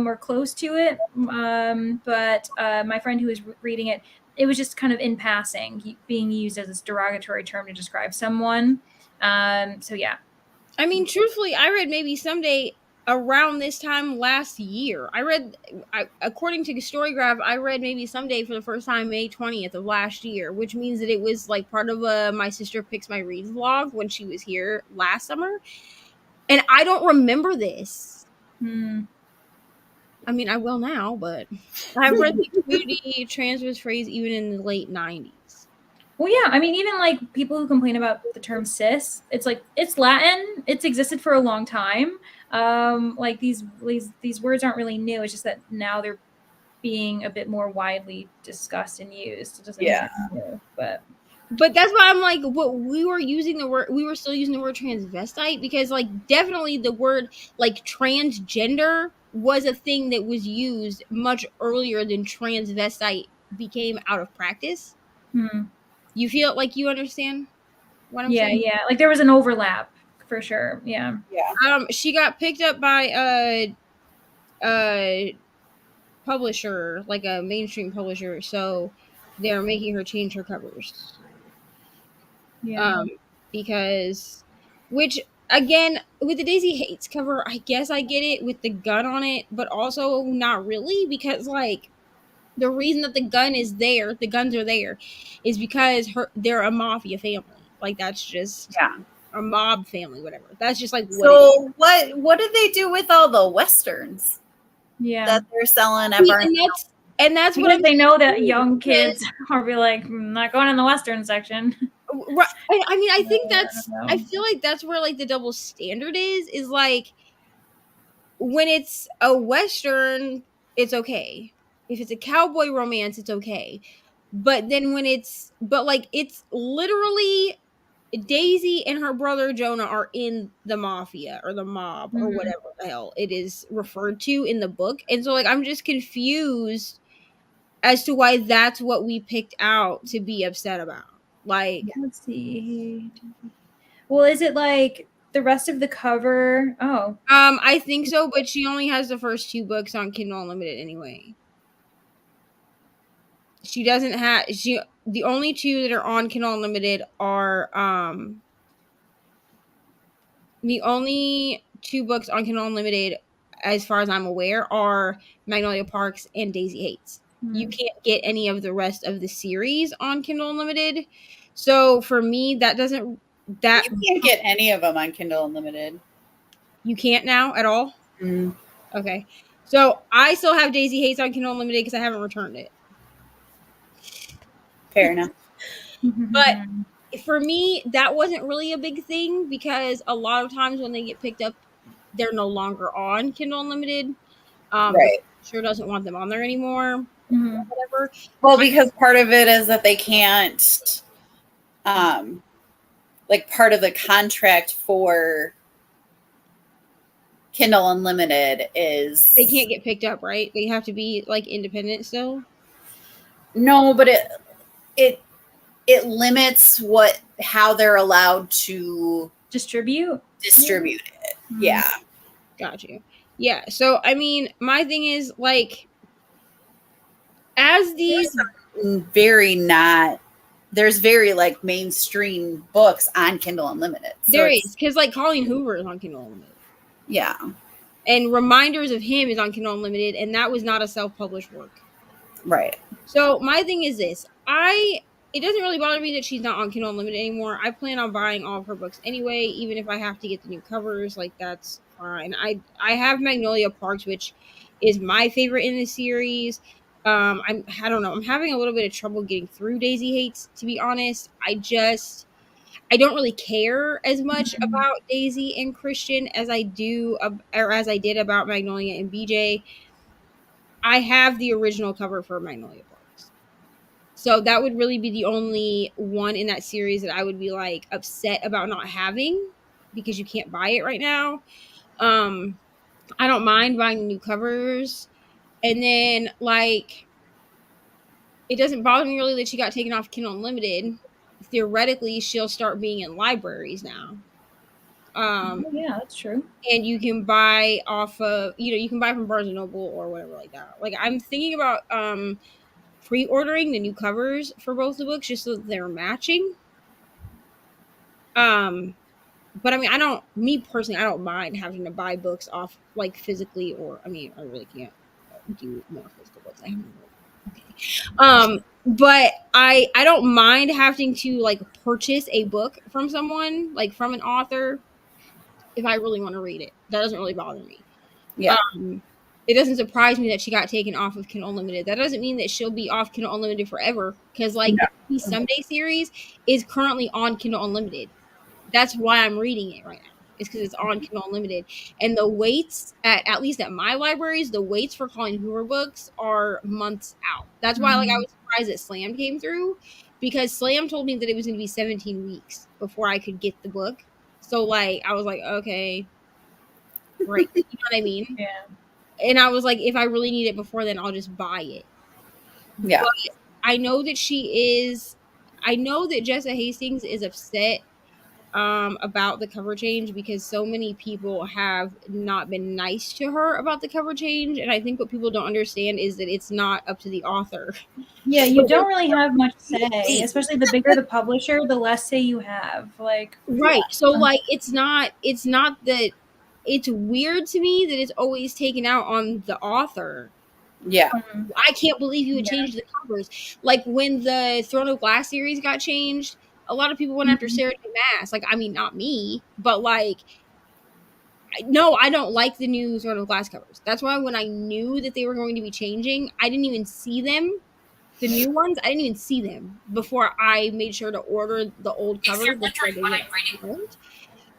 or close to it. But my friend who was reading it, it was just kind of in passing, being used as this derogatory term to describe someone. So yeah. I mean, truthfully, I read Maybe Someday around this time last year. According to Storygraph, I read Maybe Someday for the first time May 20th of last year, which means that it was like part of My Sister Picks My Reads vlog when she was here last summer. And I don't remember this. I mean, I will now, but I've read the community transverse phrase even in the late 90s. Well, yeah, I mean, even like people who complain about the term cis, it's like it's Latin. It's existed for a long time. Like these words aren't really new. It's just that now they're being a bit more widely discussed and used. It doesn't mean it's new, but that's why I'm like, what we were still using the word transvestite because like definitely the word like transgender was a thing that was used much earlier than transvestite became out of practice. You feel like you understand what I'm saying? Yeah, like there was an overlap for sure. Yeah. She got picked up by a publisher, like a mainstream publisher, so they're making her change her covers. Because, which again, with the Daisy Hates cover, I guess I get it with the gun on it, but also not really because like the reason that the guns are there, is because they're a mafia family. Like that's just a mob family, whatever. That's just like so what did they do with all the westerns? Yeah, that they're selling at and that's what they know that young kids are be like, not going in the western section. Right. I mean, I think I feel like that's where like the double standard is like when it's a western, it's okay. If it's a cowboy romance, it's okay. But then it's literally Daisy and her brother Jonah are in the mafia or the mob or whatever the hell it is referred to in the book. And so like I'm just confused as to why that's what we picked out to be upset about. Like, let's see. Well, is it like the rest of the cover? Oh, I think so, but she only has the first 2 books on Kindle Unlimited anyway. She doesn't have the only 2 that are on Kindle Unlimited are the only 2 books on Kindle Unlimited as far as I'm aware are Magnolia Parks and Daisy Hates. You can't get any of the rest of the series on Kindle Unlimited. So for me, you can't get any of them on Kindle Unlimited. You can't now at all? Mm, Okay. So I still have Daisy Hates on Kindle Unlimited because I haven't returned it. fair enough. But for me, that wasn't really a big thing because a lot of times when they get picked up, they're no longer on Kindle Unlimited. The Right. publisher doesn't want them on there anymore. Mhm. Whatever. Well, because part of it is that they can't, like part of the contract for Kindle Unlimited is They can't get picked up, right? They have to be like independent still. no, but it limits how they're allowed to Distribute. distribute it. Mm. Yeah. Got you. Yeah. So I mean, my thing is like, as these There's very like mainstream books on Kindle Unlimited. So there is because like Colleen Hoover is on Kindle Unlimited. Yeah. And Reminders of Him is on Kindle Unlimited, and that was not a self-published work. Right. So my thing is this: it doesn't really bother me that she's not on Kindle Unlimited anymore. I plan on buying all of her books anyway, even if I have to get the new covers. Like that's fine. I have Magnolia Parks, which is my favorite in the series. I don't know. I'm having a little bit of trouble getting through Daisy Hates, to be honest. I don't really care as much about Daisy and Christian as I do, or as I did about Magnolia and BJ. I have the original cover for Magnolia Parks. So that would really be the only one in that series that I would be like upset about not having because you can't buy it right now. I don't mind buying new covers. And then like it doesn't bother me really that she got taken off Kindle Unlimited. Theoretically, she'll start being in libraries now. Yeah, that's true. And you can buy off of, you can buy from Barnes and Noble or whatever like that. Like I'm thinking about pre-ordering the new covers for both the books just so that they're matching. But I mean, me personally, I don't mind having to buy books off like physically, or I mean, I really can't do more physical books. I haven't. Okay. But I don't mind having to like purchase a book from someone, like from an author, if I really want to read it. That doesn't really bother me. Yeah. It doesn't surprise me that she got taken off of Kindle Unlimited. That doesn't mean that she'll be off Kindle Unlimited forever, because like the Someday series is currently on Kindle Unlimited. That's why I'm reading it right now. It's because it's on Kindle Unlimited, and the waits at least at my libraries, the waits for Colleen Hoover books are months out. That's why like I was surprised that Slam came through, because Slam told me that it was going to be 17 weeks before I could get the book. So like I was like, okay, great. You know what I mean? Yeah. And I was like, if I really need it before then, I'll just buy it. Yeah. But I know that Jessa Hastings is upset about the cover change because so many people have not been nice to her about the cover change. And I think what people don't understand is that it's not up to the author. Yeah, you don't really have much say, especially the bigger the publisher, the less say you have. Like, right. So like it's not that. It's weird to me that it's always taken out on the author. Yeah. I can't believe you would change the covers. Like when the Throne of Glass series got changed, a lot of people went after Sarah J. Maas. Like, I mean, not me, but like, no, I don't like the new Throne of Glass covers. That's why when I knew that they were going to be changing, I didn't even see them. The new ones, I didn't even see them before I made sure to order the old covers.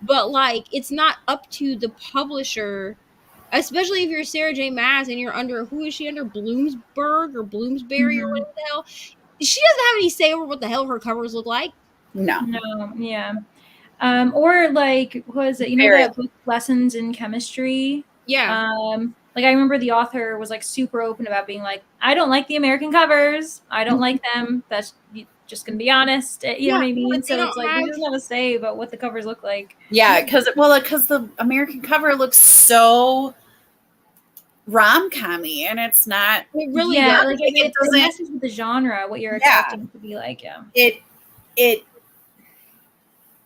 But like, it's not up to the publisher, especially if you're Sarah J. Maas and you're under, who is she under, Bloomsbury or whatever the hell. She doesn't have any say over what the hell her covers look like. No. Yeah. Or like, what is it? You know that book Lessons in Chemistry? Yeah. Like I remember the author was like super open about being like, I don't like the American covers. I don't like them. That's just gonna be honest. You know what I mean? So it's like, he doesn't have a say about what the covers look like. Yeah, because the American cover looks so rom-com-y, and it's not. It really like it messes with the genre, what you're expecting it to be like. Yeah.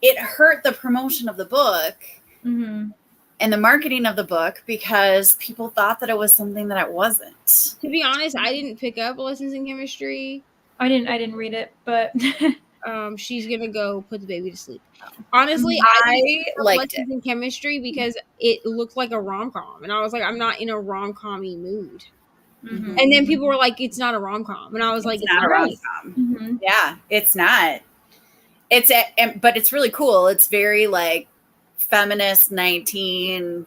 It hurt the promotion of the book and the marketing of the book because people thought that it was something that it wasn't. To be honest, I didn't pick up Lessons in Chemistry. I didn't read it, but she's gonna go put the baby to sleep. Honestly, I liked it. lessons in chemistry because it looked like a rom-com, and I was like, I'm not in a rom-com-y mood. Mhm. And then people were like, it's not a rom-com, and I was like, It's not a right. rom-com. Mhm. Yeah, it's not. But it's really cool. It's very like feminist 1940s,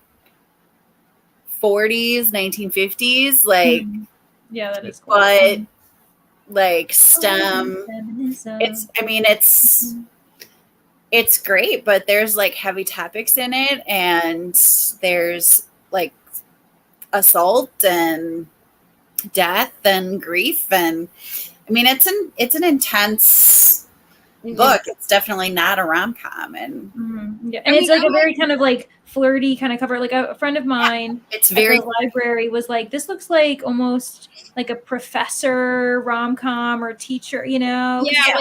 1950s, like, Yeah, that is cool. but like STEM. Feminism. It's great, but there's like heavy topics in it, and there's like assault and death and grief, and I mean it's an intense book. It's definitely not a rom-com, and Yeah, and it's like a very kind of like flirty kind of cover. Like a friend of mine it's very at the library was like, this looks like almost like a professor rom-com or teacher, you know? Yeah,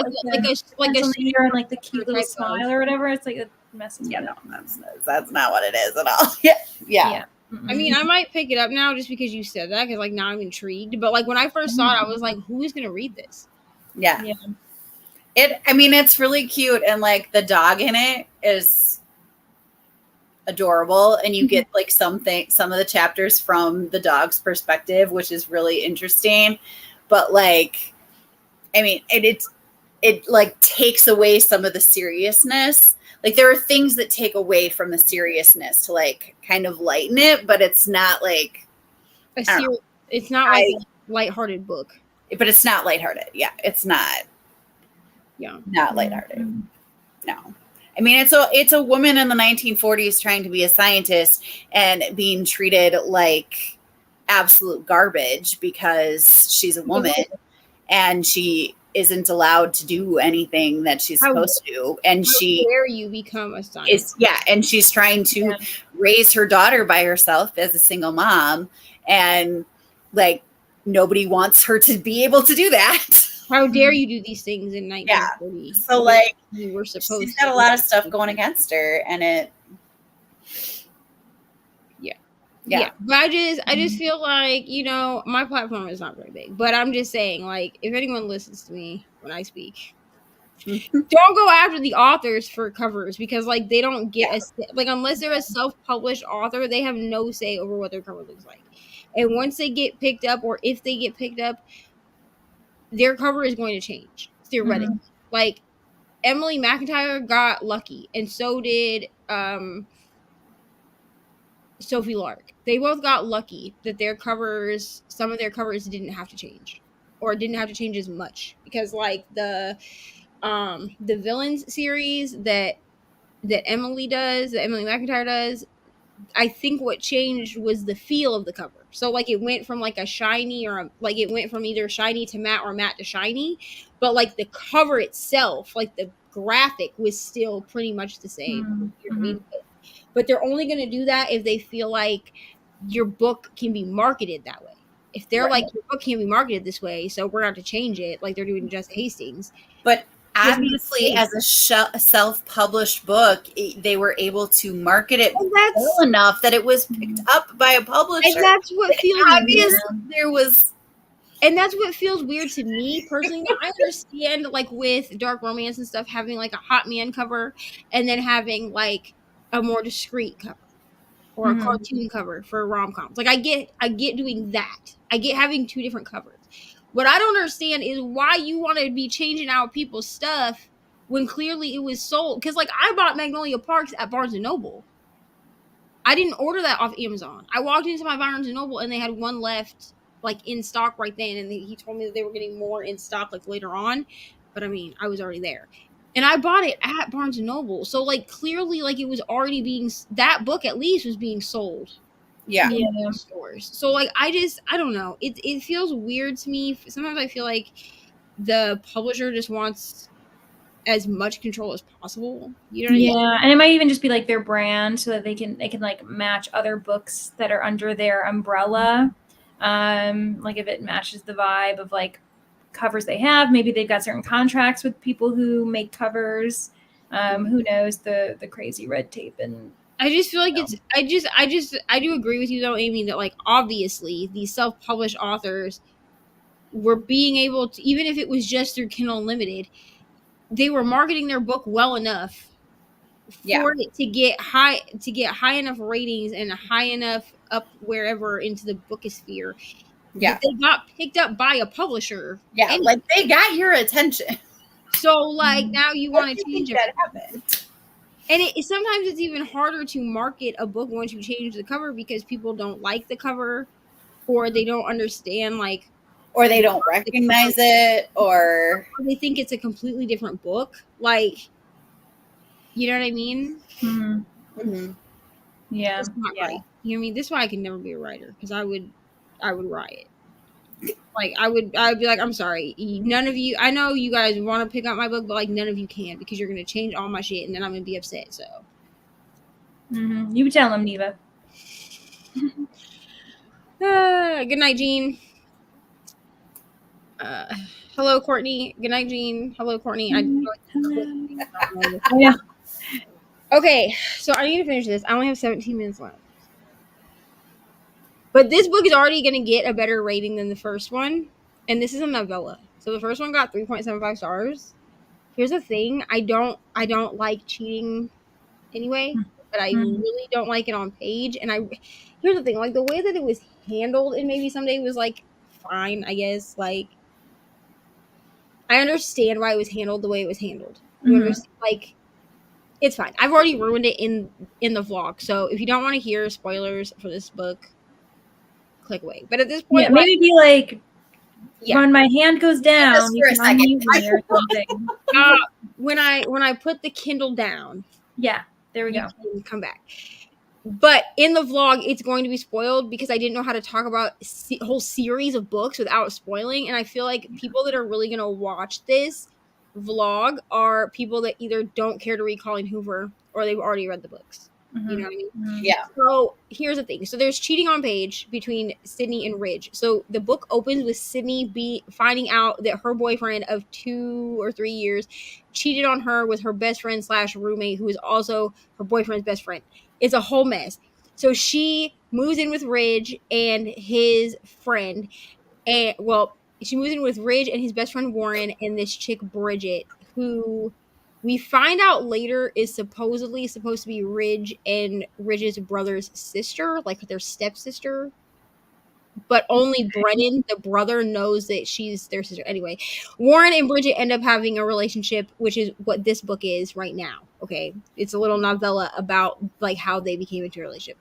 like a leader and like the cute little type of- smile or whatever. It's like it messes yeah, with no, it. that's not what it is at all. Yeah. I mean, I might pick it up now just because you said that, because like now I'm intrigued. But like when I first saw it, I was like, who is gonna read this? Yeah. It's really cute, and like the dog in it is adorable, and you get like some of the chapters from the dog's perspective, which is really interesting. But like, I mean, it like takes away some of the seriousness. Like there are things that take away from the seriousness to like kind of lighten it, but it's not like it's not like a lighthearted book. But it's not lighthearted. Yeah, it's not. Yeah, not lighthearted. No. I mean, it's a woman in the 1940s trying to be a scientist and being treated like absolute garbage because she's a woman and she isn't allowed to do anything that she's supposed to do. And how dare you become a scientist? And she's trying to raise her daughter by herself as a single mom, and like nobody wants her to be able to do that. How dare you do these things in 1940? So like you were supposed she's got a lot of stuff going against her, and it yeah. But I just feel like, you know, my platform is not very big, but I'm just saying, like, if anyone listens to me when I speak, don't go after the authors for covers, because like they don't get like, unless they're a self-published author, they have no say over what their cover looks like. And once they get picked up, or if they get picked up, their cover is going to change theoretically. Like Emily McIntyre got lucky, and so did Sophie Lark. They both got lucky that some of their covers didn't have to change, or didn't have to change as much, because like the villains series that Emily McIntyre does, I think what changed was the feel of the cover. So like it went from like a shiny it went from either shiny to matte or matte to shiny, but like the cover itself, like the graphic was still pretty much the same. But they're only going to do that if they feel like your book can be marketed that way. If they're like, your book can't be marketed this way, so we're going to have to change it, like they're doing Just Hastings. But obviously, as a self-published book, they were able to market it well enough that it was picked up by a publisher. And that's what feels weird. That's what feels weird to me personally. I understand, like with dark romance and stuff, having like a hot man cover, and then having like a more discreet cover, or a cartoon cover for rom-coms. Like I get doing that. I get having two different covers. What I don't understand is why you want to be changing out people's stuff when clearly it was sold. Because like I bought Magnolia Parks at Barnes & Noble. I didn't order that off Amazon. I walked into my Barnes & Noble and they had one left like in stock right then, and he told me that they were getting more in stock like later on. But I mean, I was already there. And I bought it at Barnes & Noble. So like clearly like it was already that book at least was being sold. Yeah. In stores. So like I don't know. It feels weird to me. Sometimes I feel like the publisher just wants as much control as possible. You know what I mean? Yeah, and it might even just be like their brand, so that they can like match other books that are under their umbrella. Like if it matches the vibe of like covers they have, maybe they've got certain contracts with people who make covers. Who knows the crazy red tape. And I just feel like I do agree with you though, Amy, that like obviously these self-published authors were being able to, even if it was just through Kindle Unlimited, they were marketing their book well enough for it to get high enough ratings and high enough up wherever into the bookosphere that they got picked up by a publisher. Yeah, anyway. like they got your attention. So like now you want to change it. That happened. And sometimes it's even harder to market a book once you change the cover because people don't like the cover, or they don't understand, like, or they don't recognize it, or they think it's a completely different book. Like, you know what I mean? Mm-hmm. Yeah. It's not right. You know what I mean? This is why I can never be a writer, because I would riot. Like I would be like, I'm sorry, none of you. I know you guys want to pick up my book, but like none of you can, because you're gonna change all my shit, and then I'm gonna be upset. So, You tell him, Neva. Good night, Jean. Hello, Courtney. Good night, Jean. Hello, Courtney. Yeah. Okay, so I need to finish this. I only have 17 minutes left. But this book is already going to get a better rating than the first one. And this is a novella. So the first one got 3.75 stars. Here's the thing. I don't like cheating anyway. But I really don't like it on page. And here's the thing. Like, the way that it was handled, and maybe someday was, like, fine, I guess. Like, I understand why it was handled the way it was handled. You understand? Like, it's fine. I've already ruined it in the vlog. So if you don't want to hear spoilers for this book, click away. But at this point, maybe be like, when my hand goes down, you can unmute me or something. When I put the Kindle down, there we go. Come back. But in the vlog, it's going to be spoiled because I didn't know how to talk about a whole series of books without spoiling. And I feel like people that are really going to watch this vlog are people that either don't care to read Colleen Hoover or they've already read the books. You know what I mean? Yeah. So here's the thing. So there's cheating on page between Sydney and Ridge. So the book opens with Sydney finding out that her boyfriend of 2 or 3 years cheated on her with her best friend / roommate, who is also her boyfriend's best friend. It's a whole mess. So she moves in with Ridge and his friend. And she moves in with Ridge and his best friend Warren and this chick Bridget, who we find out later is supposedly supposed to be Ridge and Ridge's brother's sister, like their stepsister. But only Brennan, the brother, knows that she's their sister. Anyway, Warren and Bridget end up having a relationship, which is what this book is right now. Okay, it's a little novella about like how they became into a relationship.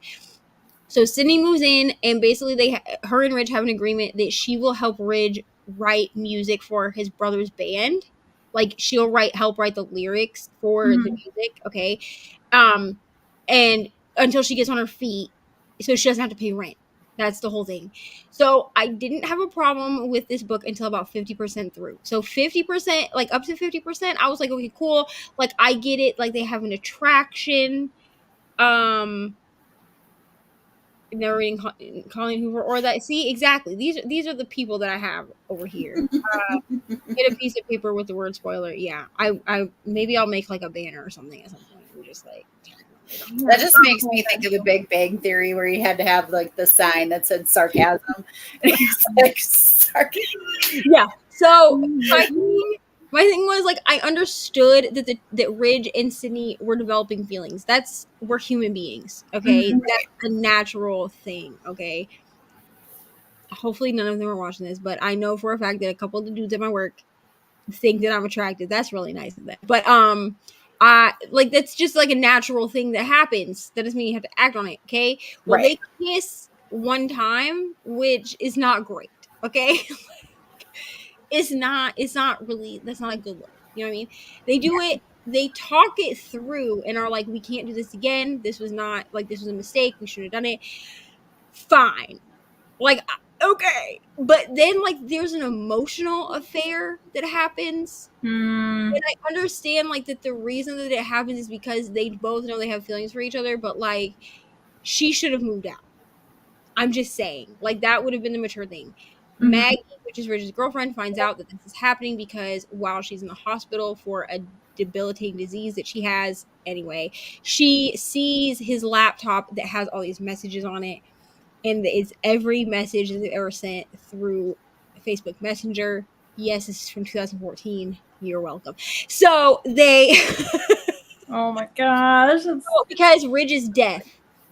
So Sydney moves in, and basically her and Ridge have an agreement that she will help Ridge write music for his brother's band. Like she'll help write the lyrics for the music. Okay, and until she gets on her feet, so she doesn't have to pay rent. That's the whole thing. So I didn't have a problem with this book until about 50% through. So 50%, like up to 50%, I was like, okay, cool. Like I get it. Like they have an attraction. Never reading Colleen Hoover or that. See, exactly. These are the people that I have over here. Get a piece of paper with the word spoiler. Yeah, I maybe I'll make like a banner or something at some point. And just like that just makes me think of the Big Bang Theory, where you had to have like the sign that said sarcasm, and it's like sarcasm. Yeah. So my thing was like I understood that Ridge and Sydney were developing feelings. We're human beings, okay? That's a natural thing, okay? Hopefully none of them are watching this, but I know for a fact that a couple of the dudes at my work think that I'm attracted. That's really nice of them. But like that's just like a natural thing that happens. That doesn't mean you have to act on it, okay? Well, they kiss one time, which is not great, okay? It's not really, that's not a good look. You know what I mean? They do it, they talk it through and are like, we can't do this again. This was a mistake. We should have done it. Fine. Like, okay. But then like there's an emotional affair that happens. And I understand like that the reason that it happens is because they both know they have feelings for each other, but like she should have moved out. I'm just saying, like that would have been the mature thing. Maggie, which is Ridge's girlfriend, finds out that this is happening because while she's in the hospital for a debilitating disease that she has anyway, she sees his laptop that has all these messages on it, and it's every message that they ever sent through Facebook Messenger. Yes, this is from 2014. You're welcome. So they Oh my gosh. because Ridge is deaf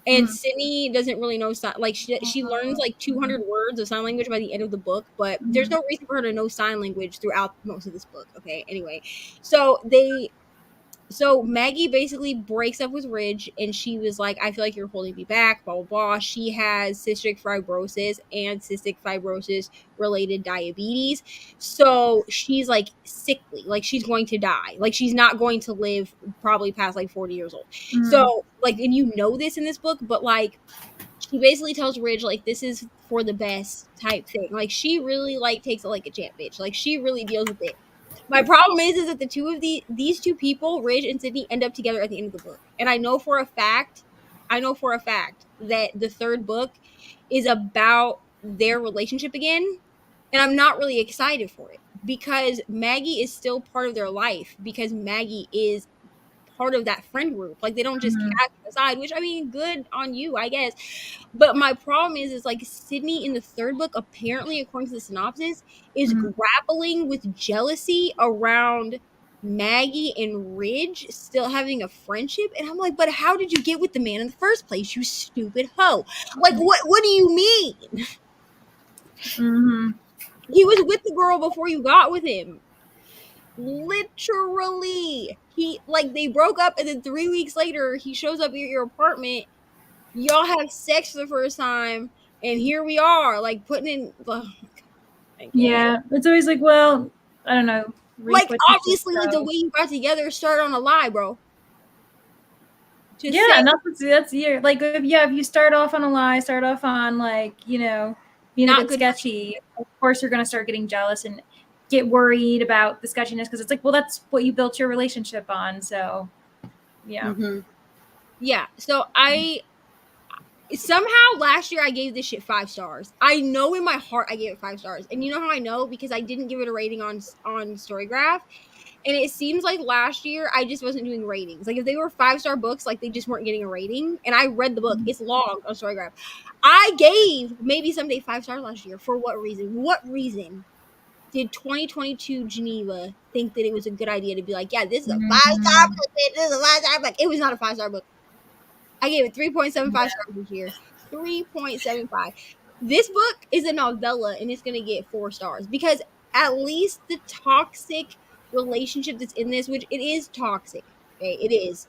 and Mm. Sydney doesn't really know sign, like she learns like 200 words of sign language by the end of the book, but there's no reason for her to know sign language throughout most of this book. Okay, anyway, so Maggie basically breaks up with Ridge, and she was like, I feel like you're holding me back, blah, blah, blah. She has cystic fibrosis and cystic fibrosis related diabetes. So she's like sickly, like she's going to die. Like she's not going to live probably past like 40 years old. So, like, and you know this in this book, but like, she basically tells Ridge like this is for the best type thing. Like she really like takes it like a champ, bitch. Like she really deals with it. My problem is that the two of these two people, Ridge and Sydney, end up together at the end of the book. And I know for a fact that the third book is about their relationship again. And I'm not really excited for it because Maggie is still part of their life because Maggie is part of that friend group. Like they don't just cast it aside, which I mean, good on you, I guess. But my problem is like Sydney in the third book, apparently, according to the synopsis, is grappling with jealousy around Maggie and Ridge still having a friendship. And I'm like, but how did you get with the man in the first place, you stupid hoe? Like, what do you mean? He was with the girl before you got with him. Literally. He like they broke up and then 3 weeks later he shows up at your apartment. Y'all have sex for the first time, and here we are, like putting in. Oh yeah, it's always like, well, I don't know. Like obviously, like the way you got together started on a lie, bro. Just yeah, that's like if you start off on a lie, start off on like being a bit sketchy. Of course, you're gonna start getting jealous and get worried about the sketchiness because it's like, well, that's what you built your relationship on. So, yeah, yeah. So somehow last year I gave this shit 5 stars. I know in my heart I gave it 5 stars. And you know how I know? Because I didn't give it a rating on Storygraph. And it seems like last year I just wasn't doing ratings. Like if they were 5-star books, like they just weren't getting a rating. And I read the book. It's long on Storygraph. I gave maybe someday 5 stars last year. For what reason? What reason did 2022 Geneva think that it was a good idea to be like, yeah, this is a 5-star book. This is a 5-star book. It was not a 5-star book. I gave it 3.75 stars this year. 3.75. This book is a novella and it's going to get 4 stars because at least the toxic relationship that's in this, which it is toxic. Okay, it is.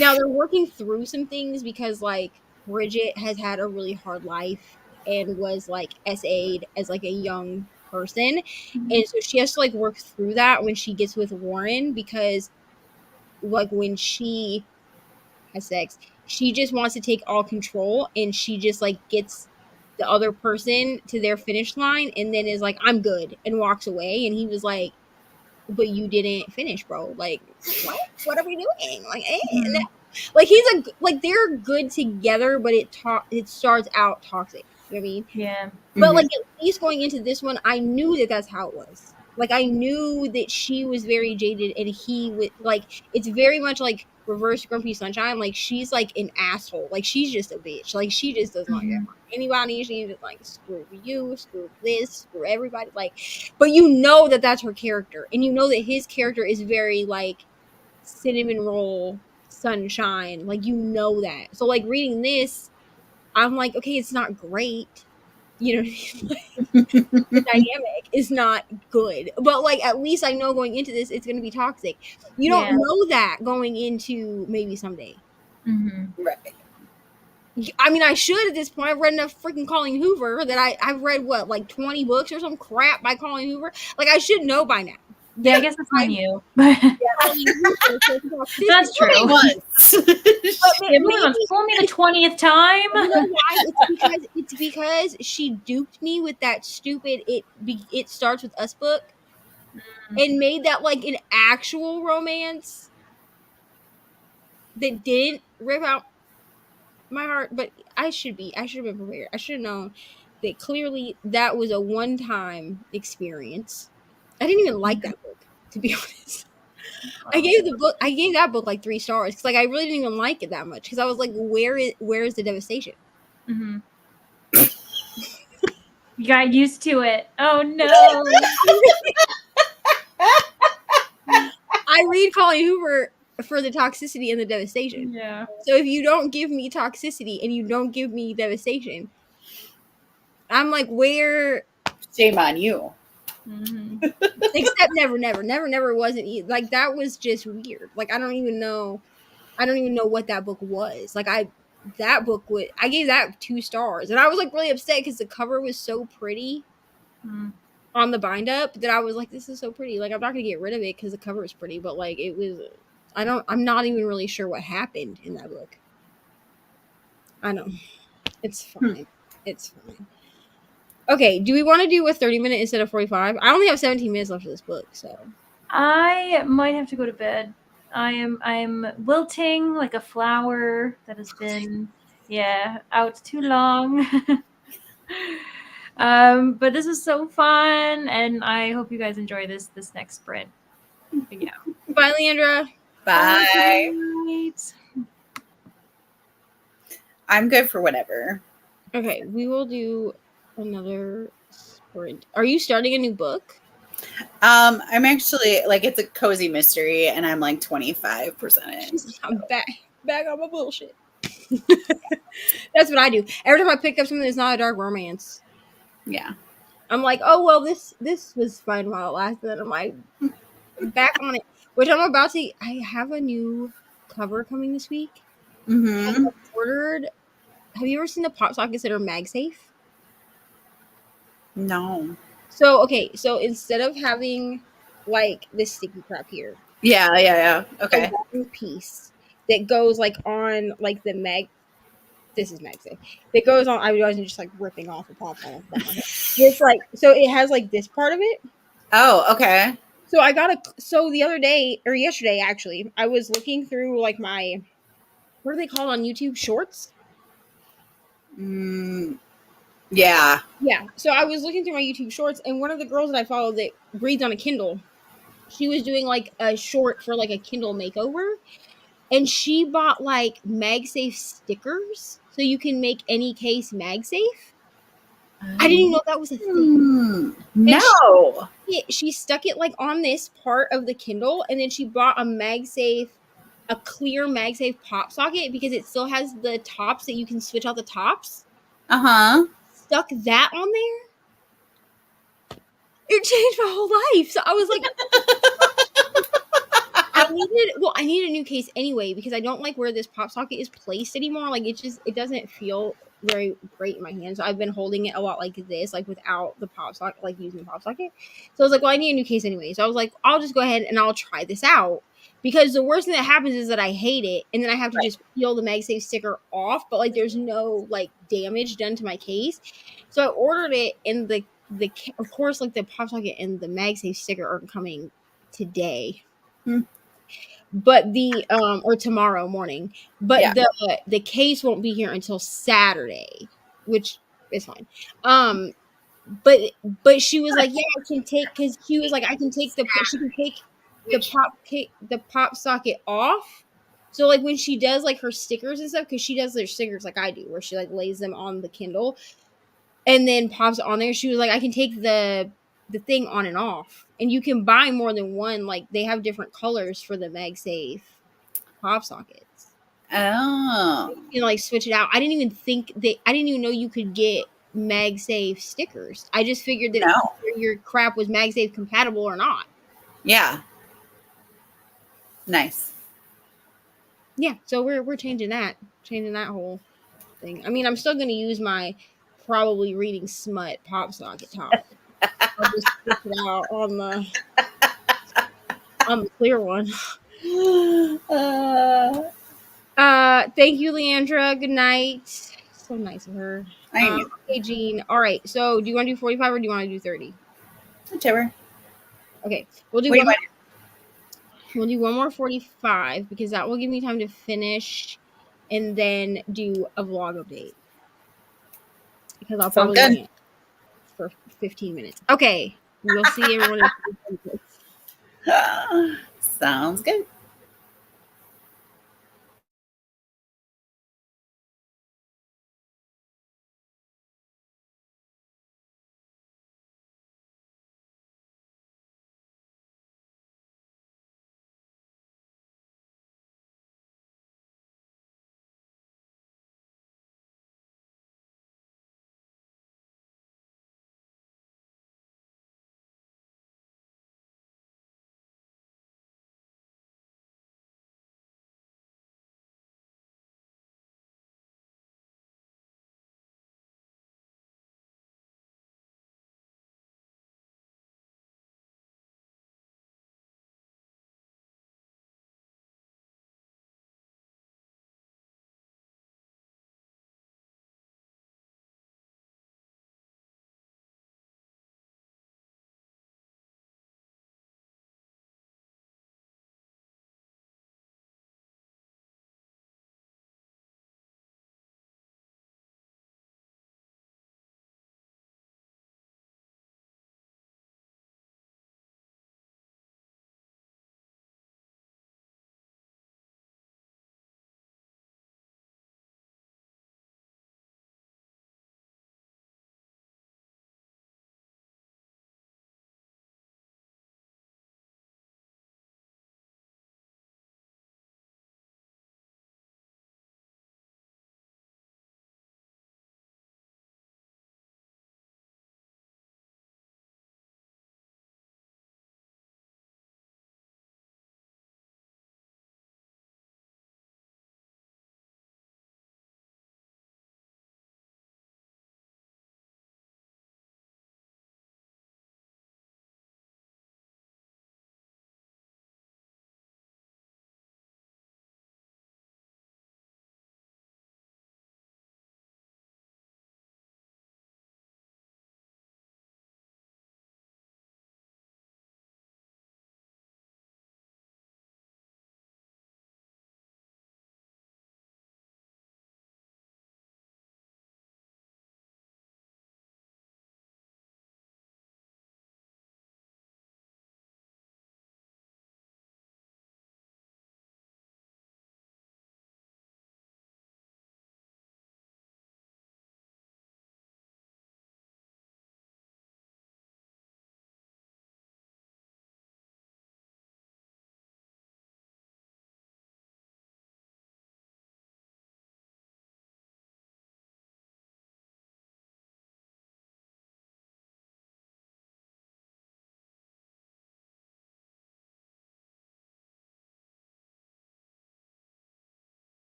Now they're working through some things because like Bridget has had a really hard life and was like SA'd as like a young person. And so she has to like work through that when she gets with Warren because like when she has sex, she just wants to take all control and she just like gets the other person to their finish line and then is like, I'm good, and walks away. And he was like, but you didn't finish, bro. Like, what are we doing? Like, like he's like they're good together, but it starts out toxic. You know what I mean? Yeah. But like at least going into this one, I knew that that's how it was. Like I knew that she was very jaded, and he would like it's very much like reverse Grumpy Sunshine. Like she's like an asshole. Like she's just a bitch. Like she just does not care about anybody. She just like screw you, screw this, screw everybody. Like, but you know that that's her character, and you know that his character is very like cinnamon roll sunshine. Like you know that. So like reading this, I'm like, okay, it's not great. You know, the dynamic is not good, but like at least I know going into this it's going to be toxic. You don't know that going into maybe someday. Right. I mean, I should at this point. I've read enough freaking Colleen Hoover that I've read what like 20 books or some crap by Colleen Hoover. Like I should know by now. Yeah, I guess it's on you. That's true. Fool me the 20th time. You know why? It's because she duped me with that stupid it starts with us book and made that like an actual romance that didn't rip out my heart. But I should have been prepared. I should have known that clearly that was a one-time experience. I didn't even like that book, to be honest. I gave that book like 3 stars because like I really didn't even like it that much because I was like, where is the devastation? You got used to it. Oh no. I read Colleen Hoover for the toxicity and the devastation. Yeah. So if you don't give me toxicity and you don't give me devastation, I'm like, where? Shame on you. Mm-hmm. Except never wasn't like that was just weird. Like I don't even know what that book was. Like I gave that 2 stars, and I was like really upset because the cover was so pretty Mm. on the bind up that I was like, this is so pretty. Like I'm not gonna get rid of it because the cover is pretty, but like it was. I'm not even really sure what happened in that book. I know. It's fine. It's fine. Okay, do we want to do a 30-minute instead of 45? I only have 17 minutes left of this book, so. I might have to go to bed. I'm wilting like a flower that has been out too long. But this is so fun, and I hope you guys enjoy this next sprint. But yeah. Bye, Leandra. Bye. Right. I'm good for whatever. Okay, we will do another sprint. Are you starting a new book? I'm actually like it's a cozy mystery, and I'm like 25% in. I'm back on my bullshit. That's what I do. Every time I pick up something that's not a dark romance, Yeah. I'm like, oh well, this was fun while it lasted. And I'm like, back on it. Which I'm about to. I have a new cover coming this week. Mm-hmm. I ordered. Have you ever seen the pop sockets that are MagSafe? No. So instead of having like this sticky crap here, Yeah. Okay. a long piece that goes like on like the mag. This is MagSafe. That goes on. I wasn't just like ripping off a pop on my head. It's like so it has like this part of it. Oh, okay. So I got so the other day or yesterday actually, I was looking through like my what are they called on YouTube shorts? Yeah. Yeah. So I was looking through my YouTube shorts, and one of the girls that I follow that reads on a Kindle, she was doing like a short for like a Kindle makeover, and she bought like MagSafe stickers so you can make any case MagSafe. I didn't even know that was a thing. No. She stuck it like on this part of the Kindle, and then she bought a clear MagSafe pop socket because it still has the tops that you can switch out the tops. Uh-huh. Stuck that on there. It changed my whole life. So I was like, I need a new case anyway because I don't like where this pop socket is placed anymore. Like it doesn't feel very great in my hands. So I've been holding it a lot like this, like without the pop socket, like using the pop socket. So I was like, well, I need a new case anyway. So I was like, I'll just go ahead and I'll try this out because the worst thing that happens is that I hate it and then I have to just peel the MagSafe sticker off, but like there's no like damage done to my case. So I ordered it and of course like the pop socket and the MagSafe sticker are coming today. But the or tomorrow morning, but the case won't be here until Saturday, which is fine. But she was like, yeah, I can take because she was like, I can take she can take the pop socket off. So like when she does like her stickers and stuff, because she does their stickers like I do, where she like lays them on the Kindle and then pops it on there. She was like, I can take the thing on and off, and you can buy more than one. Like they have different colors for the MagSafe pop sockets. Oh. You can like switch it out. I didn't even know you could get MagSafe stickers. I just figured that your crap was MagSafe compatible or not. Yeah. Nice. Yeah, so we're changing that whole thing. I mean, I'm still going to use my probably reading smut pop socket top. I'll just switch it out on the clear one. Thank you, Leandra. Good night. So nice of her. Okay, Jean. All right. So, do you want to do 45 or do you want to do 30? Whichever. Okay, we'll do one more 45 because that will give me time to finish and then do a vlog update. Because I'll probably rant for 15 minutes. Okay, we'll see everyone. Sounds good.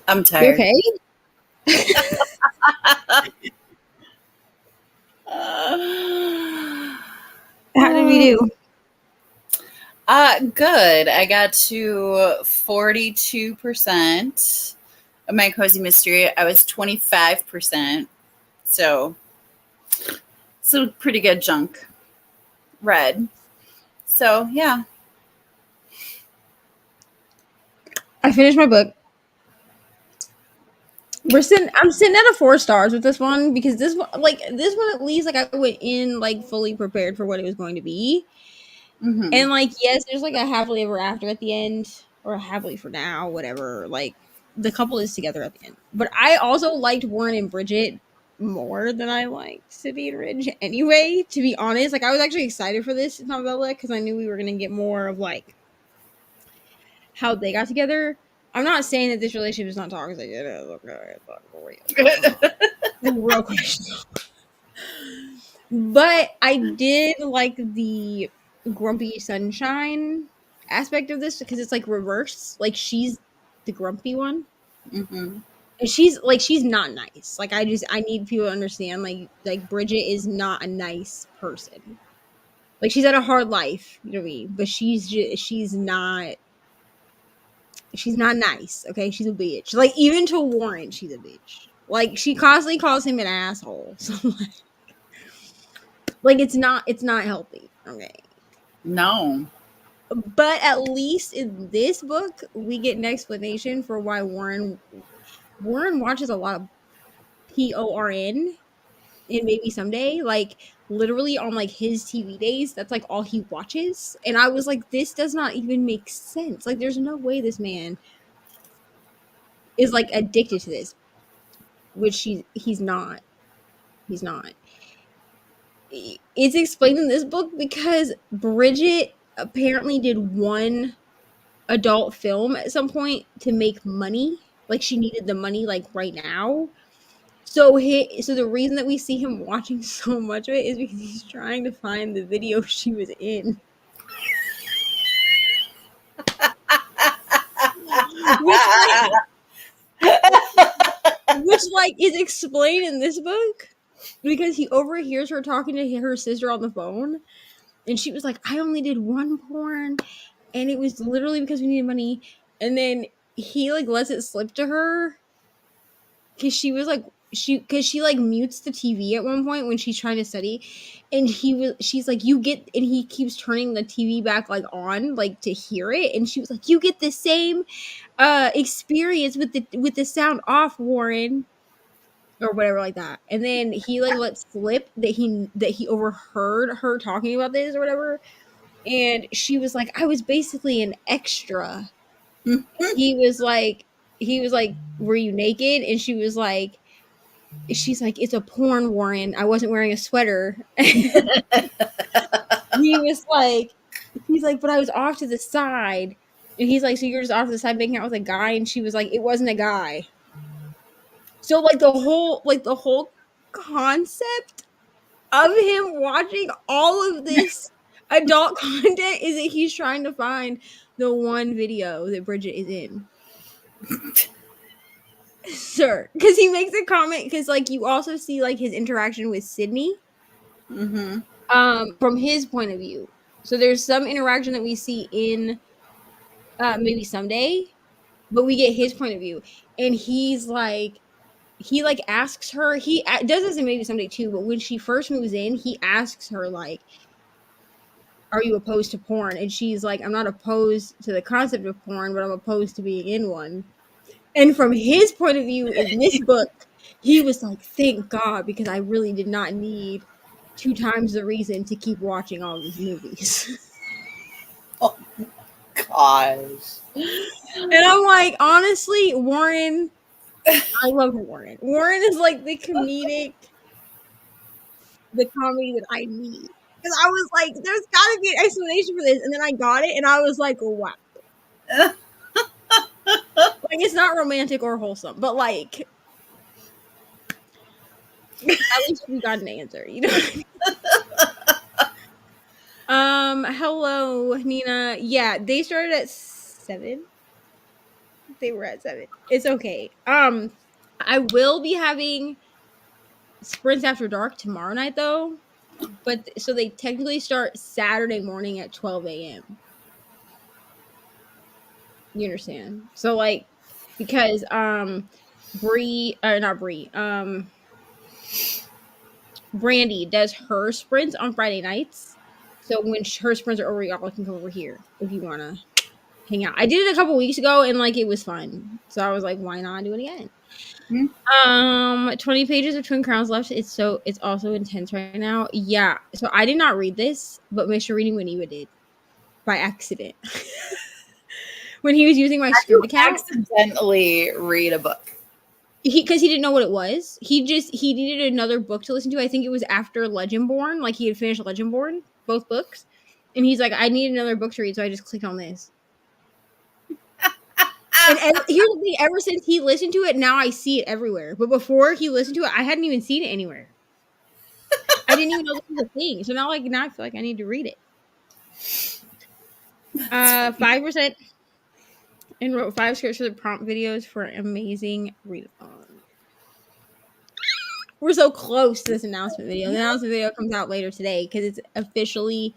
I'm You tired. okay? How did we do? Good. I got to 42% of my cozy mystery. I was 25%. So pretty good chunk read. So yeah. I finished my book. I'm sitting at a 4 stars with this one because this one at least like I went in like fully prepared for what it was going to be. Mm-hmm. And like, yes, there's like a happily ever after at the end, or happily for now, whatever. Like the couple is together at the end. But I also liked Warren and Bridget more than I liked City and Ridge anyway, to be honest. Like I was actually excited for this novella because I knew we were gonna get more of like how they got together. I'm not saying that this relationship is not toxic. It is okay. It's real question. But I did like the grumpy sunshine aspect of this because it's like reverse. Like she's the grumpy one. Mm-hmm. And she's not nice. Like I need people to understand like Bridget is not a nice person. Like she's had a hard life, you know what I mean? But she's not nice, okay? She's a bitch. Like even to Warren, she's a bitch. Like she constantly calls him an asshole. So like it's not healthy, okay? No. But at least in this book, we get an explanation for why Warren watches a lot of PORN, and maybe someday, like literally on like his TV days, that's like all he watches. And I was like, this does not even make sense. Like, there's no way this man is like addicted to this, which he's not. He's not. It's explained in this book because Bridget apparently did one adult film at some point to make money. Like she needed the money like right now. So the reason that we see him watching so much of it is because he's trying to find the video she was in. which is explained in this book because he overhears her talking to her sister on the phone, and she was like, I only did one porn and it was literally because we needed money. And then he like lets it slip to her because she was like she like mutes the TV at one point when she's trying to study, and she's like, you get, and he keeps turning the TV back like on like to hear it, and she was like, you get the same experience with the sound off, Warren, or whatever like that. And then he like let slip that he overheard her talking about this or whatever, and she was like, I was basically an extra. he was like were you naked? And she's like, it's a porn, Warren, I wasn't wearing a sweater. He was like, he's like, but I was off to the side. And he's like, so you're just off to the side making out with a guy? And she was like, it wasn't a guy. So like the whole concept of him watching all of this adult content is that he's trying to find the one video that Bridget is in. Sir, because he makes a comment, because like you also see like his interaction with Sydney, from his point of view. So there's some interaction that we see in maybe someday, but we get his point of view, and he's like, he like asks her, he does this in maybe someday too, but when she first moves in, he asks her like, are you opposed to porn? And she's like, I'm not opposed to the concept of porn, but I'm opposed to being in one. And from his point of view in this book, he was like, thank God, because I really did not need 2 times the reason to keep watching all these movies. Oh gosh. And I'm like, honestly, Warren, I love Warren. Warren is like the comedy that I need. Because I was like, there's gotta be an explanation for this. And then I got it, and I was like, wow. Like, it's not romantic or wholesome, but like, at least we got an answer, you know? Hello, Nina. Yeah, they started at 7. They were at 7. It's okay. I will be having sprints after dark tomorrow night though. But so they technically start Saturday morning at 12 a.m. You understand? So like because Bree not Bree, Brandy does her sprints on Friday nights. So when her sprints are over, y'all can come over here if you want to hang out. I did it a couple weeks ago and like it was fun. So I was like, why not do it again? 20 pages of Twin Crowns left. It's also intense right now. Yeah. So I did not read this, but Mr. Reading when Eva did by accident. When he was using my script account. Accidentally read a book. Because he didn't know what it was. He needed another book to listen to. I think it was after Legendborn. Like he had finished Legendborn, both books. And he's like, I need another book to read. So I just clicked on this. And here's the thing, ever since he listened to it, now I see it everywhere. But before he listened to it, I hadn't even seen it anywhere. I didn't even know this was a thing. So now I feel like I need to read it. 5% and wrote 5 scripts for the prompt videos for an amazing readathon. We're so close to this announcement video. The announcement video comes out later today because it's officially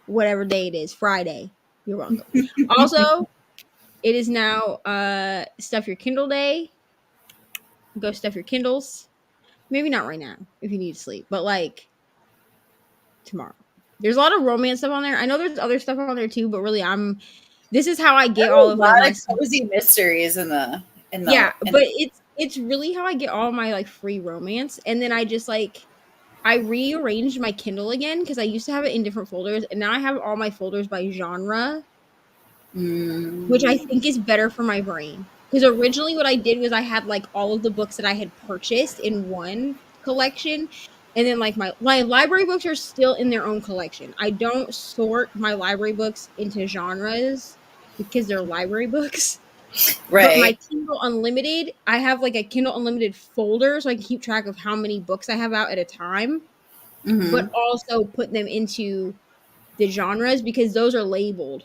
whatever day it is, Friday. You're welcome. Also, it is now Stuff Your Kindle Day. Go stuff your Kindles. Maybe not right now if you need to sleep, but like tomorrow. There's a lot of romance stuff on there. I know there's other stuff on there too, but really this is how I get all of like my cozy mysteries in the but it's really how I get all my like free romance. And then I just like I rearranged my Kindle again because I used to have it in different folders, and now I have all my folders by genre, which I think is better for my brain. Because originally what I did was I had like all of the books that I had purchased in one collection, and then like my library books are still in their own collection. I don't sort my library books into genres because they're library books. Right. But my Kindle Unlimited, I have like a Kindle Unlimited folder so I can keep track of how many books I have out at a time, but also put them into the genres because those are labeled.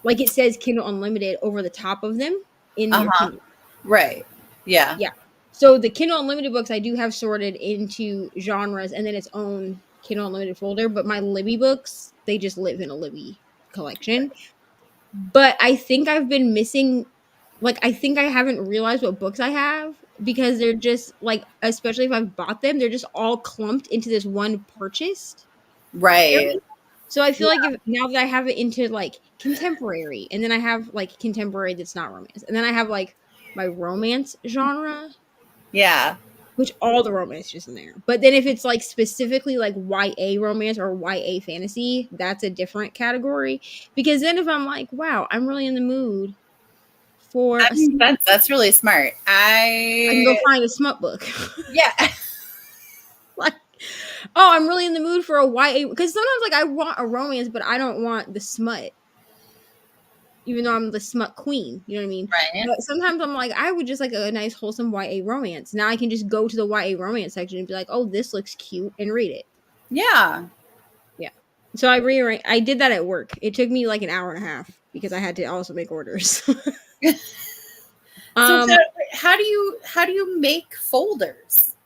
Like it says Kindle Unlimited over the top of them in your Kindle. Right. Yeah. Yeah. So the Kindle Unlimited books I do have sorted into genres and then its own Kindle Unlimited folder, but my Libby books, they just live in a Libby collection. But I think I've been missing, like, I think I haven't realized what books I have because they're just, like, especially if I've bought them, they're just all clumped into this one purchased. Right. area. So I feel like now that I have it into, like, contemporary, and then I have, like, contemporary that's not romance, and then I have, like, my romance genre. Yeah. Which all the romance is just in there. But then if it's like specifically like YA romance or YA fantasy, that's a different category. Because then if I'm like, wow, I'm really in the mood for that's really smart. I can go find a smut book. Yeah. Like, oh, I'm really in the mood for a YA, because sometimes like I want a romance, but I don't want the smut. Even though I'm the smut queen, you know what I mean? Right. But sometimes I'm like, I would just like a nice, wholesome YA romance. Now I can just go to the YA romance section and be like, oh, this looks cute, and read it. Yeah. Yeah. So I did that at work. It took me like an hour and a half because I had to also make orders. So how do you make folders?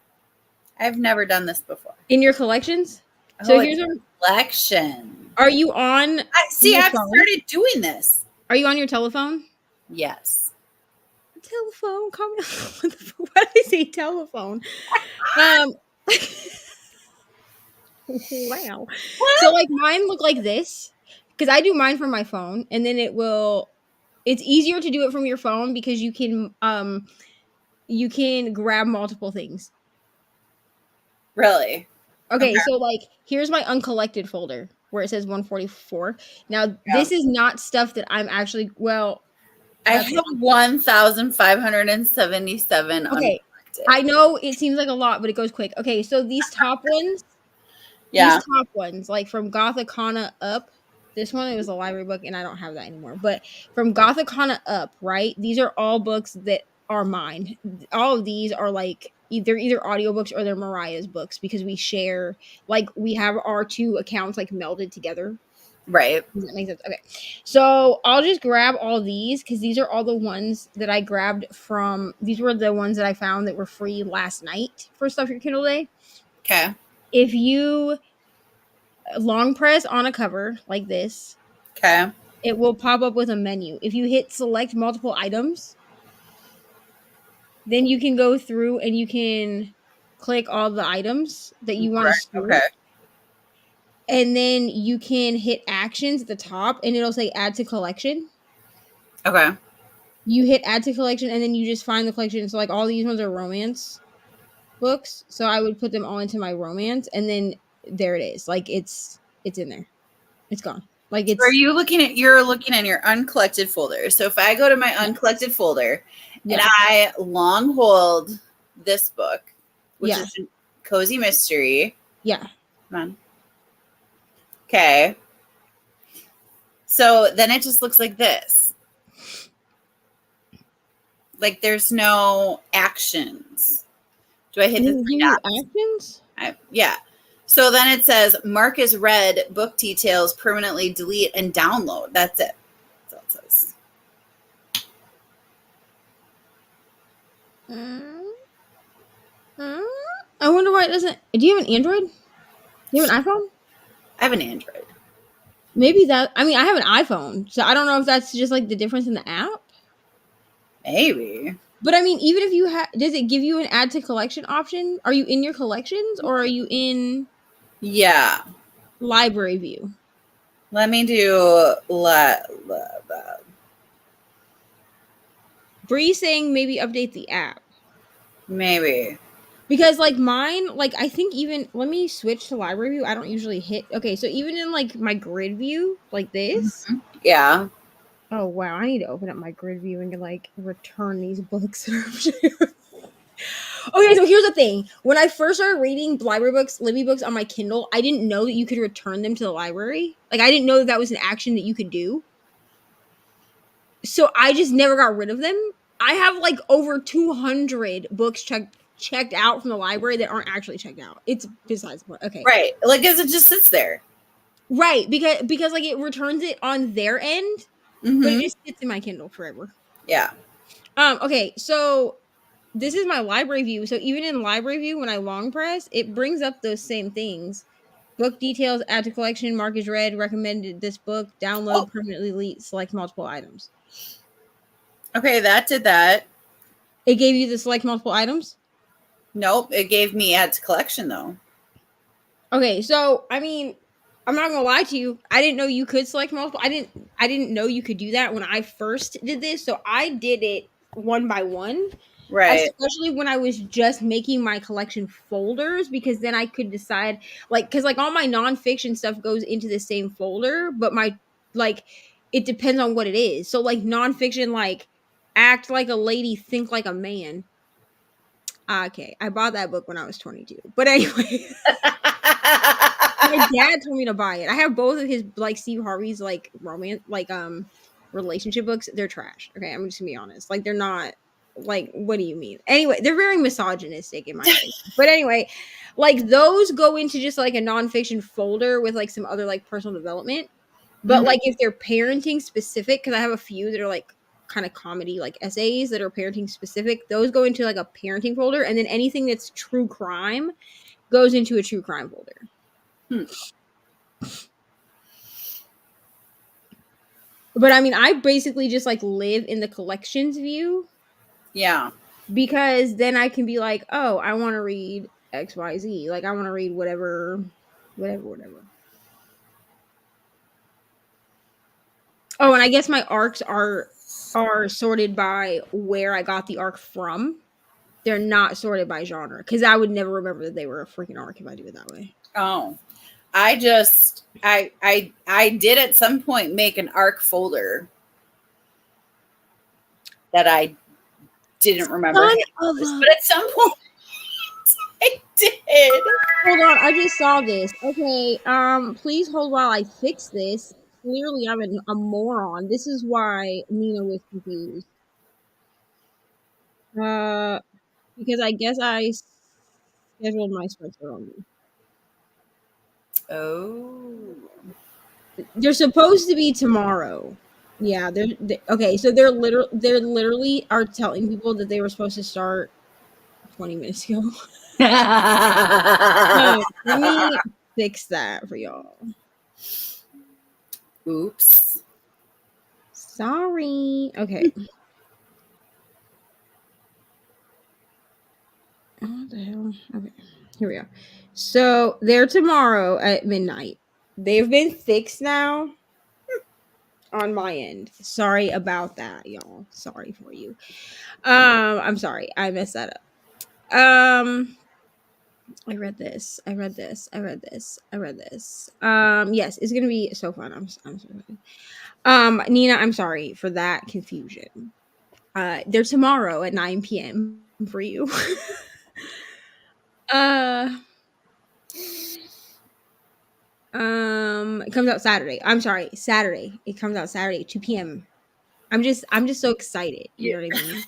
I've never done this before. In your collections? Oh, So here's a collection. Are you on? I've started doing this. Are you on your telephone? Yes. Telephone. Why did I say telephone? Wow. So like mine look like this because I do mine from my phone, and then it's easier to do it from your phone because you can grab multiple things. Really? Okay. So like here's my uncollected folder where it says 144. Now this is not stuff that I'm actually I have 1,577 okay. uncollected. I know it seems like a lot, but it goes quick. Okay, so these top ones, these top ones, like from Gothicana up, this one it was a library book, and I don't have that anymore. But from Gothicana up, right? These are all books that are mine. All of these are like either audiobooks or they're Mariah's books because we share, like we have our two accounts like melded together. Right. Does that make sense? Okay. So I'll just grab all these because these are all the ones that I grabbed from. These were the ones that I found that were free last night for Stuff Your Kindle Day. Okay. If you long press on a cover like this, Okay. it will pop up with a menu. If you hit select multiple items, then you can go through and you can click all the items that you want to Right. store. Okay. And then you can hit actions at the top and it'll say add to collection. Okay. You hit add to collection and then you just find the collection. So like all these ones are romance books. So I would put them all into my romance and then there it is. Like it's in there. It's gone. Like Are it's you looking at your uncollected folder? So if I go to my uncollected folder and yeah. I long hold this book, which Yeah. is Cozy Mystery. Yeah. Come on. Okay. So then it just looks like this. Like there's no actions. Do I hit the Does it three give you dots? actions? Yeah. So then it says mark as read, book details, permanently delete, and download. That's it. That's all it says. I wonder why it doesn't. Do you have an Android? Do you have an iPhone? I have an Android. Maybe that. I mean, I have an iPhone, so I don't know if that's just like the difference in the app. Maybe. But I mean, even if you have, does it give you an add to collection option? Are you in your collections or are you in Yeah. library view? Let me do Bree's saying maybe update the app. maybe. Because like mine, like I think even let me switch to library view. I don't usually hit. Okay, so even in like my grid view, like this. Yeah. Oh wow, I need to open up my grid view and like return these books. Okay, so here's the thing. When I first started reading library books, Libby books on my Kindle, I didn't know that you could return them to the library. Like I didn't know that was an action that you could do. So I just never got rid of them. I have like over 200 books checked out from the library that aren't actually checked out. It's besides the point. Okay. Right. Like, as it just sits there. Right, because like it returns it on their end, but it just sits in my Kindle forever. Yeah. Okay, so this is my library view. So even in library view, when I long press, it brings up those same things. Book details, add to collection, mark as read, recommended this book, download, permanently delete, select multiple items. Okay, that did that. It gave you the select multiple items? Nope, it gave me add to collection though. Okay, so I mean, I'm not gonna lie to you. I didn't know you could select multiple. I didn't know you could do that when I first did this. So I did it one by one. Right. Especially when I was just making my collection folders, because then I could decide, like, because like all my nonfiction stuff goes into the same folder, but my like it depends on what it is. So like nonfiction, like act like a lady, think like a man. Okay, I bought that book when I was 22, but anyway. My dad told me to buy it. I have both of his like Steve Harvey's like romance relationship books. They're trash. Okay, I'm just gonna be honest. Like they're not like what do you mean? Anyway, they're very misogynistic in my opinion. But anyway, like those go into just like a nonfiction folder with like some other like personal development. But like if they're parenting specific, because I have a few that are like kind of comedy like essays that are parenting specific, those go into like a parenting folder, and then anything that's true crime goes into a true crime folder. But I mean, I basically just like live in the collections view. Yeah. Because then I can be like, oh, I want to read XYZ. Like I want to read whatever. Oh, and I guess my arcs are sorted by where I got the arc from. They're not sorted by genre, because I would never remember that they were a freaking arc if I do it that way. Oh. I did at some point make an arc folder that I didn't remember. But at some point I did. Hold on, I just saw this. Okay, please hold while I fix this. Clearly I'm a moron. This is why Nina was confused. Because I guess I scheduled my spreadsheet wrongly. Oh. They're supposed to be tomorrow. Yeah, okay. So they're literally are telling people that they were supposed to start 20 minutes ago. No, let me fix that for y'all. Oops. Sorry. Okay. What the hell? Okay. Here we go. So they're tomorrow at midnight. They've been fixed now on my end. Sorry about that, y'all. Sorry for you. I'm sorry. I messed that up. I read this. Yes, it's gonna be so fun. I'm so excited. Nina, I'm sorry for that confusion. They're tomorrow at 9 p.m. for you. It comes out Saturday. I'm sorry, Saturday. It comes out Saturday, 2 p.m. I'm just so excited. You know what I mean?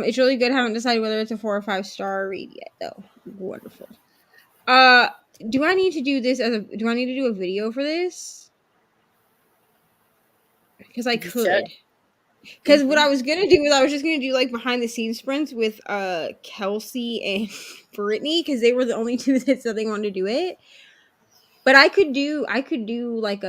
It's really good. Haven't decided whether it's a 4 or 5-star read yet, though. Wonderful. Do I need to do this do I need to do a video for this? Because I could. Because what I was gonna do is I was just gonna do like behind the scenes sprints with Kelsey and Brittany, because they were the only two that said they wanted to do it. But I could do like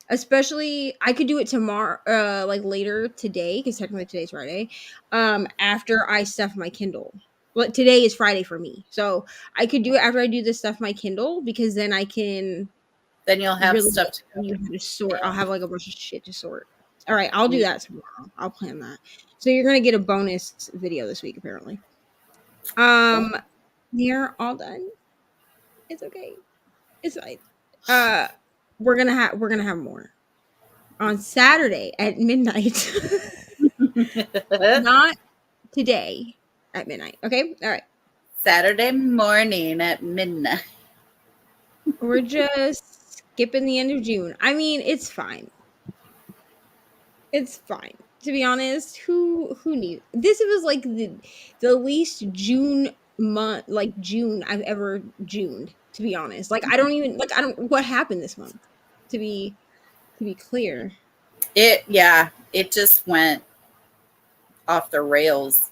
especially I could do it tomorrow, like later today, because technically today's Friday. After I stuff my Kindle. Well, today is Friday for me, so I could do it after I do this stuff my Kindle, because then I can. Then you'll have really stuff to you have to sort. I'll have like a bunch of shit to sort. All right, I'll do that tomorrow. I'll plan that. So you're gonna get a bonus video this week, apparently. They're all done. It's okay. It's fine. We're gonna have more on Saturday at midnight. Not today at midnight. Okay. All right. Saturday morning at midnight. We're just skipping the end of June. I mean, it's fine. It's fine. To be honest, who needs this? It was like the least June month, like June I've ever Juned. To be honest, like I don't what happened this month. To be clear, It just went off the rails.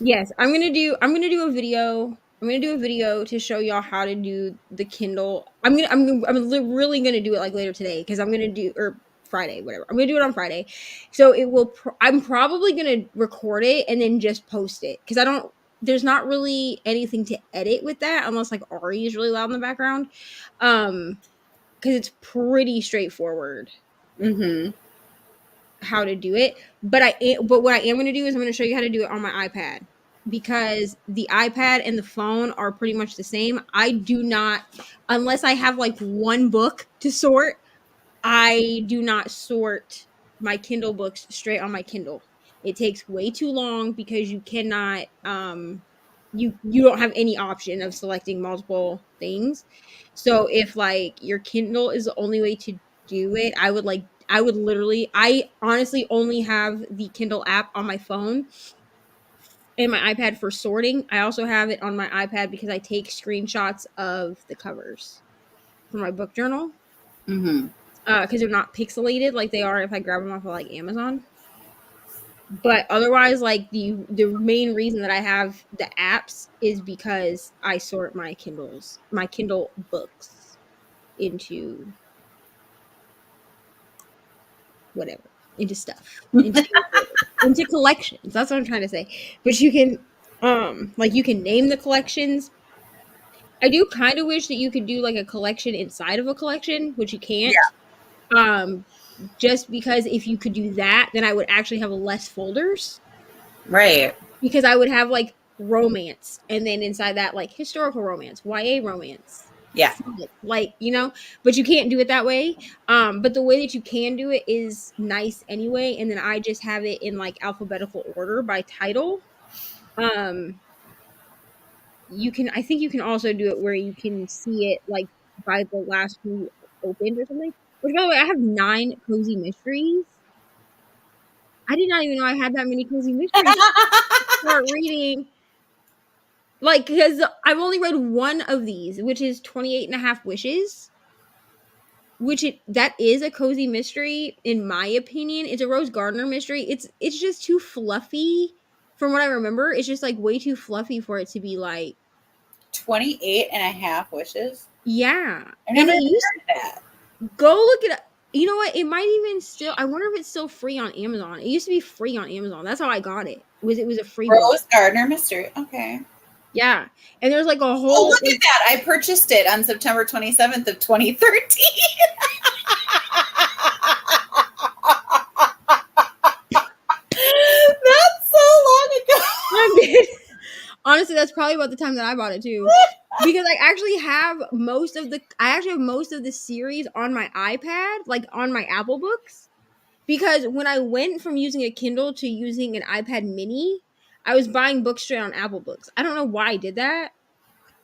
yes, I'm gonna do a video. I'm gonna do a video to show y'all how to do the Kindle. I'm really gonna do it like later today, because I'm gonna do, or Friday, whatever. I'm gonna do it on Friday, so it will. I'm probably gonna record it and then just post it, because I don't. There's not really anything to edit with that, unless like Ari is really loud in the background, because it's pretty straightforward. Mm-hmm. How to do it, but what I am going to do is I'm going to show you how to do it on my iPad, because the iPad and the phone are pretty much the same. I do not, unless I have like one book to sort, I do not sort my Kindle books straight on my Kindle. It takes way too long, because you cannot you don't have any option of selecting multiple things. So if like your Kindle is the only way to do it, I would literally, I honestly only have the Kindle app on my phone and my iPad for sorting. I also have it on my iPad because I take screenshots of the covers for my book journal. Mm-hmm. Because they're not pixelated like they are if I grab them off of like Amazon. But otherwise, like the main reason that I have the apps is because I sort my Kindle books into whatever, into stuff, into collections. That's what I'm trying to say. But you can, like, you can name the collections. I do kind of wish that you could do like a collection inside of a collection, which you can't. Yeah. Just because if you could do that, then I would actually have less folders. Right. Because I would have like romance, and then inside that like historical romance, YA romance. Yeah. Like, you know, but you can't do it that way. But the way that you can do it is nice anyway. And then I just have it in like alphabetical order by title. I think you can also do it where you can see it like by the last one you opened or something. Which, by the way, I have 9 cozy mysteries. I did not even know I had that many cozy mysteries. Start reading. Like, because I've only read one of these, which is 28 and a Half Wishes, that is a cozy mystery, in my opinion. It's a Rose Gardner mystery. It's just too fluffy. From what I remember, it's just like way too fluffy for it to be like 28 and a half wishes. Yeah. I've And never it heard used of that. go look it up. You know what? It might even still. I wonder if it's still free on Amazon. It used to be free on Amazon. That's how I got it. It was a free book. Rose Gardner mystery. Okay. Yeah, and there's like a Oh, whole. look at that! I purchased it on September 27th of 2013. That's so long ago. I mean, honestly, that's probably about the time that I bought it too, because I actually have most of the series on my iPad, like on my Apple Books. Because when I went from using a Kindle to using an iPad Mini, I was buying books straight on Apple Books. I don't know why I did that.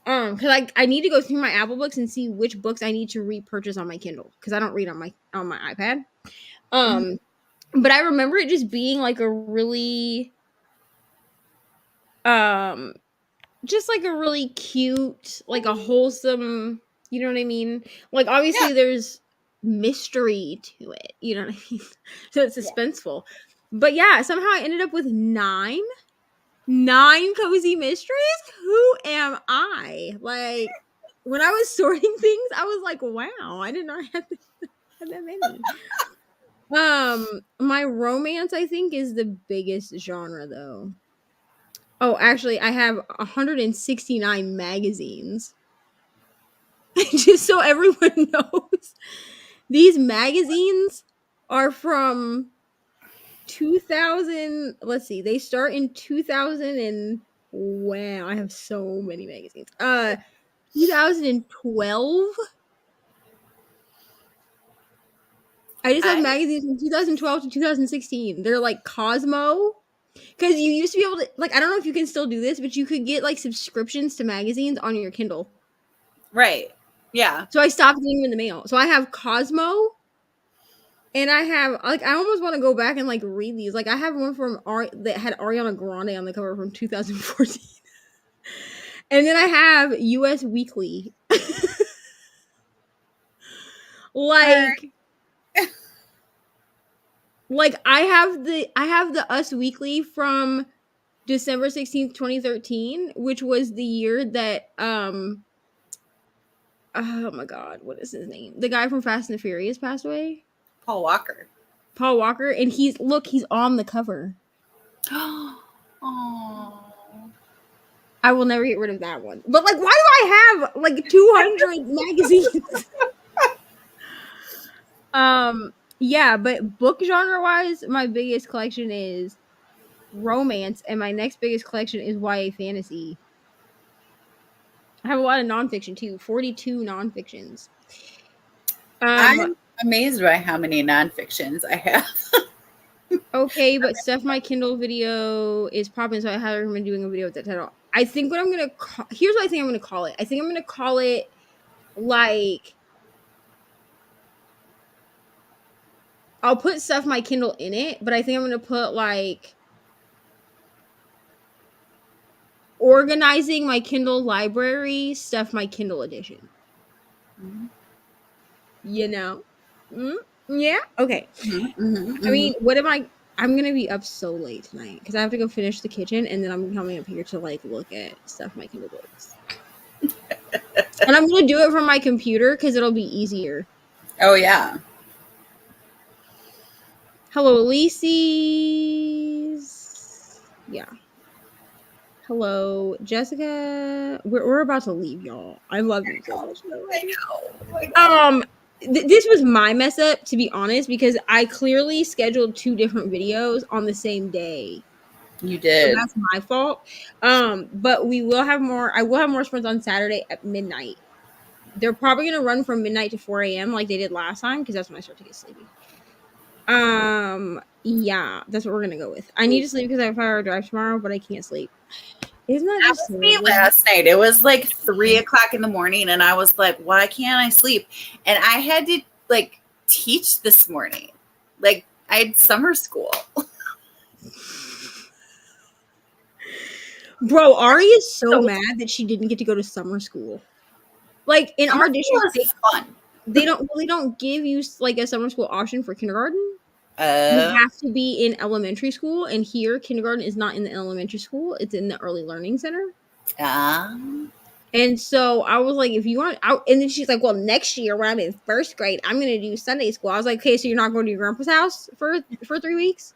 Because I need to go through my Apple Books and see which books I need to repurchase on my Kindle, because I don't read on my iPad. But I remember it just being like a really just like a really cute, like a wholesome, you know what I mean? Like, obviously there's mystery to it, you know what I mean? So it's suspenseful. But yeah, somehow I ended up with nine cozy mysteries. Who am I? Like, when I was sorting things, I was like, wow, I didn't know I had that many. My romance, I think, is the biggest genre though. Oh, actually, I have 169 magazines. Just so everyone knows, these magazines are from 2000. Let's see, they start in 2000 and wow, I have so many magazines. 2012. I just have magazines from 2012 to 2016. They're like Cosmo. Because you used to be able to, like, I don't know if you can still do this, but you could get like subscriptions to magazines on your Kindle. Right. Yeah. So I stopped getting them in the mail. So I have Cosmo, and I have, like, I almost want to go back and like read these. Like, I have one from that had Ariana Grande on the cover from 2014. And then I have US Weekly. Like, like I have the Us Weekly from December 16th, 2013, which was the year that oh my god, what is his name? The guy from Fast and the Furious passed away. Paul Walker. And he's on the cover. Oh. I will never get rid of that one. But like, why do I have like 200 magazines? Yeah, but book genre wise, my biggest collection is romance, and my next biggest collection is YA fantasy. I have a lot of nonfiction too, 42 nonfictions. I'm amazed by how many nonfictions I have. Okay, but Steph, my Kindle video is popping, so I highly recommend doing a video with that title. I think what I'm gonna here's what I think I'm gonna call it. I think I'm gonna call it like, I'll put Stuff My Kindle in it, but I think I'm gonna put like Organizing My Kindle Library, Stuff My Kindle Edition. Mm-hmm. You know? Yeah? Okay. Mm-hmm. I mean, I'm gonna be up so late tonight because I have to go finish the kitchen, and then I'm coming up here to like look at Stuff My Kindle books. And I'm gonna do it from my computer because it'll be easier. Oh yeah. Hello, Elises. Yeah. Hello, Jessica. We're about to leave, y'all. I love you so much. I know. This was my mess up, to be honest, because I clearly scheduled 2 different videos on the same day. You did. So that's my fault. But we will have more. I will have more sprints on Saturday at midnight. They're probably gonna run from midnight to 4 a.m. like they did last time, because that's when I start to get sleepy. Yeah, that's what we're gonna go with. I need to sleep because I have a 5-hour drive tomorrow, but I can't sleep. Isn't that just was me last night? It was like 3 o'clock in the morning, and I was like, "Why can't I sleep?" And I had to like teach this morning. Like, I had summer school. Bro, Ari is so mad that she didn't get to go to summer school. Like in our district, was fun. they don't give you like a summer school option for kindergarten. You Uh, have to be in elementary school, and here kindergarten is not in the elementary school; it's in the early learning center. And so I was like, if you want, and then she's like, well, next year when I'm in first grade, I'm going to do Sunday school. I was like, okay, so you're not going to your grandpa's house for 3 weeks?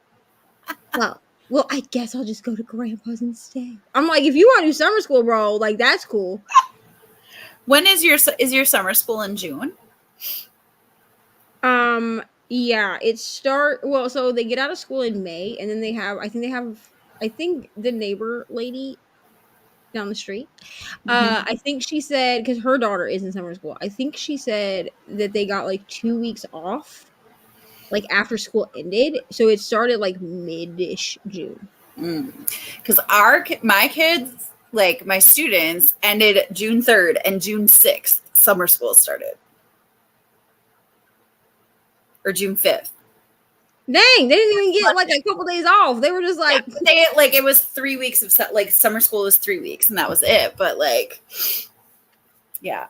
Well, I guess I'll just go to grandpa's instead. I'm like, if you want to do summer school, bro, like that's cool. when is your summer school in June? Yeah, so they get out of school in May, and then I think the neighbor lady down the street. I think she said, because her daughter is in summer school, I think she said that they got like 2 weeks off, like after school ended. So it started like mid-ish June. Because my kids, like my students, ended June 3rd and June 6th. Summer school started, or June 5th. Dang, they didn't even get like a couple days off. They were just like, it was 3 weeks of like summer school was 3 weeks, and that was it. But like, yeah.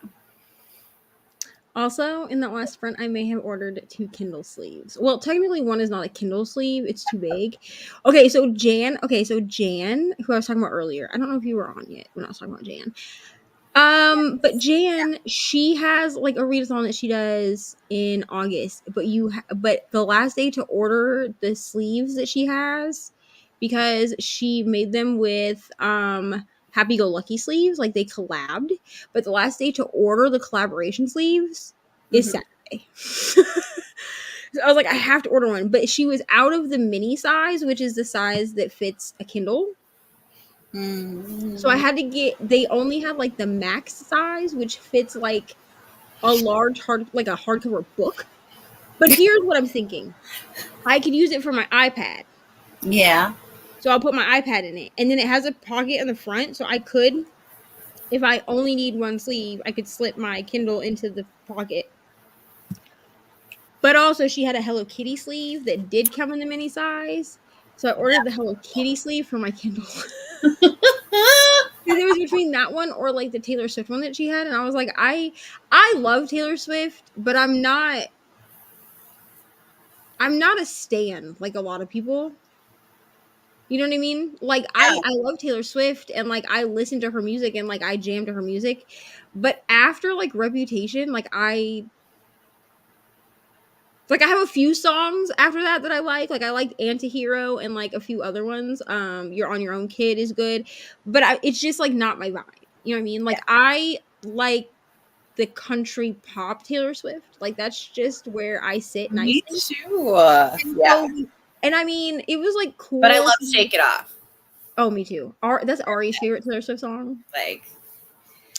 Also, in that last sprint, I may have ordered 2 Kindle sleeves. Well, technically, one is not a Kindle sleeve; it's too big. Okay, so Jan, who I was talking about earlier. I don't know if you were on yet when I was talking about Jan. But Jan, she has like a readathon that she does in August, but the last day to order the sleeves that she has, because she made them with Happy Go Lucky sleeves, like they collabed, but the last day to order the collaboration sleeves is Saturday. So I was like, I have to order one, but she was out of the mini size, which is the size that fits a Kindle. So I had to they only had like the max size, which fits like a large like a hardcover book. But here's what I'm thinking. I could use it for my iPad. Yeah. So I'll put my iPad in it. And then it has a pocket in the front. So I could, if I only need one sleeve, I could slip my Kindle into the pocket. But also she had a Hello Kitty sleeve that did come in the mini size. So I ordered the Hello Kitty sleeve for my Kindle. It was between that one or like the Taylor Swift one that she had, and I was like, I love Taylor Swift, but I'm not a stan like a lot of people. You know what I mean? Like I love Taylor Swift, and like I listen to her music, and like I jam to her music, but after like Reputation, like I have a few songs after that I like. Like I liked Antihero and like a few other ones. You're on Your Own Kid is good, but it's just like not my vibe. You know what I mean? Like I like the country pop Taylor Swift. Like that's just where I sit nicely. Me too. And I mean, it was like cool. But I love Shake It Off. Oh, me too. That's Ari's favorite Taylor Swift song. Like,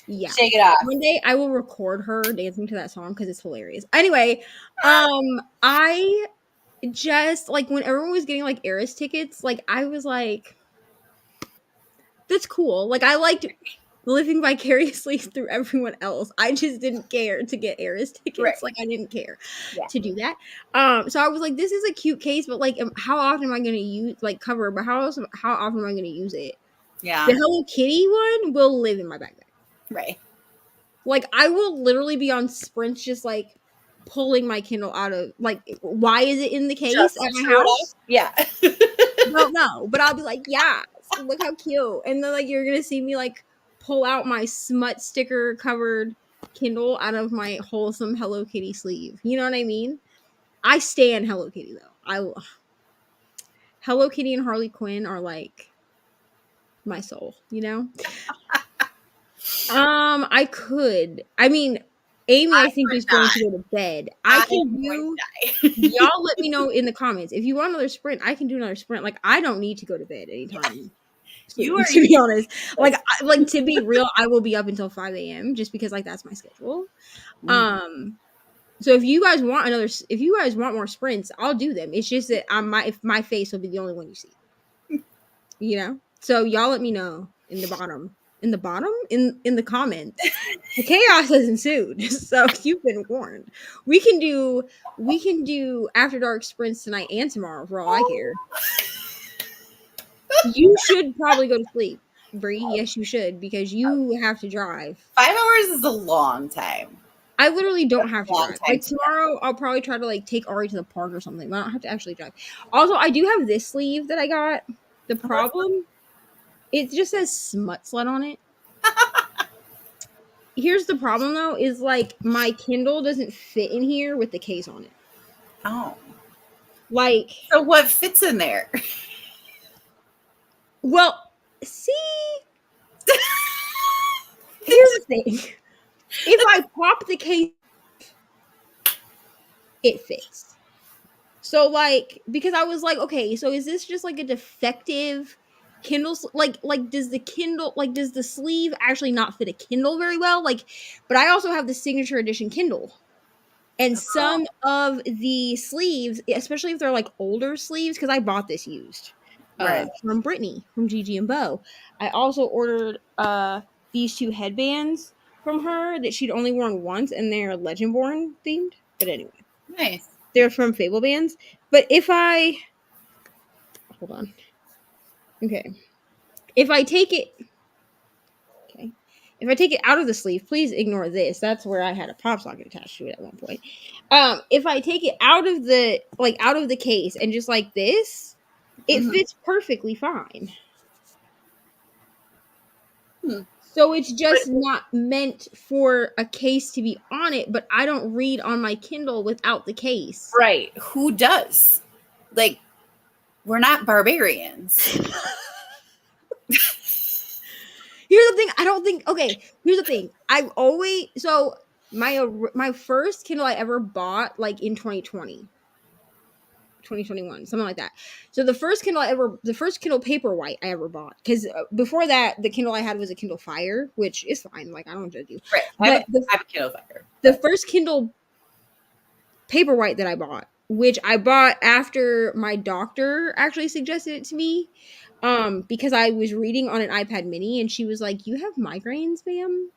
yeah. Shake It Off. One day I will record her dancing to that song because it's hilarious. Anyway, I just like when everyone was getting like Eras tickets, like I was like, that's cool. Like I liked living vicariously through everyone else. I just didn't care to get Eras tickets. Right. Like I didn't care to do that. So I was like, this is a cute case, but like how often am I going to use like cover, but how often am I going to use it? Yeah. The Hello Kitty one will live in my backpack. Right. Like I will literally be on sprints just like pulling my Kindle out of like, why is it in the case at my house? Yeah. Well, no, but I'll be like, yeah, look how cute. And then like you're going to see me like pull out my smut sticker covered Kindle out of my wholesome Hello Kitty sleeve. You know what I mean? I stan Hello Kitty though. Hello Kitty and Harley Quinn are like my soul, you know? I could. I mean, Amy, I think is going to go to bed. I can do. Y'all let me know in the comments if you want another sprint. I can do another sprint. Like I don't need to go to bed anytime. You are, to be honest, like to be real, I will be up until 5 a.m. just because like that's my schedule. So if you guys want more sprints, I'll do them. It's just that my face will be the only one you see. You know. So y'all let me know in the comments. The chaos has ensued, so you've been warned. We can do after dark sprints tonight and tomorrow for all I care. You should probably go to sleep. Bree. Yes, you should, because you have to drive. 5 hours is a long time. I literally don't have to Long drive. time Like tomorrow, I'll probably try to like take Ari to the park or something, but I don't have to actually drive. Also, I do have this sleeve that I got. The problem, it just says smut slut on it. Here's the problem though, is like my Kindle doesn't fit in here with the case on it. Oh. Like, So what fits in there? well, see, here's the thing. If I pop the case, it fits. So like, because I was like, okay, so is this just like a defective Kindle? Like does the sleeve actually not fit a Kindle very well? Like, but I also have the signature edition Kindle. And some of the sleeves, especially if they're like older sleeves, because I bought this used Right. from Brittany from Gigi and Bo. I also ordered these two headbands from her that she'd only worn once, and they're Legendborn themed. But anyway, Nice. they're from Fable Bands. But if I hold on, okay, if I take it, okay, if I take it out of the sleeve, please ignore this. That's where I had a pop socket attached to it at one point. If I take it out of the case and just like this, it fits perfectly fine. So it's just not meant for a case to be on it, but I don't read on my Kindle without the case. Right. Who does? Like, we're not barbarians. Here's the thing. I don't think. Okay. Here's the thing. I've always my first Kindle I ever bought like in 2020, 2021, something like that. So the first Kindle Paperwhite I ever bought, because before that the Kindle I had was a Kindle Fire, which is fine. Like I don't judge you. Right. I have a Kindle Fire. The first Kindle Paperwhite that I bought, which I bought after my doctor actually suggested it to me, because I was reading on an iPad mini and she was like, you have migraines, ma'am,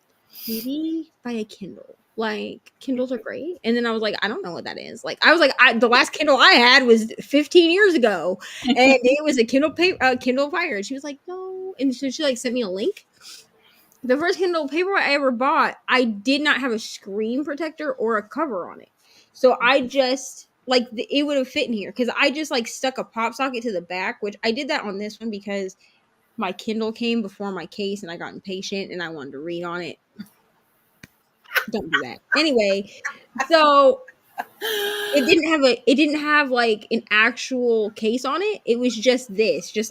maybe buy a Kindle, like Kindles are great. And then I was like, I don't know what that is. Like I was like, the last Kindle I had was 15 years ago and it was a Kindle Fire. And she was like, no. And so she like sent me a link. The first Kindle Paperwhite I ever bought, I did not have a screen protector or a cover on it. So I just like it would have fit in here because I just like stuck a pop socket to the back, which I did that on this one because my Kindle came before my case and I got impatient and I wanted to read on it. Don't do that. Anyway, so it didn't have like an actual case on it. It was just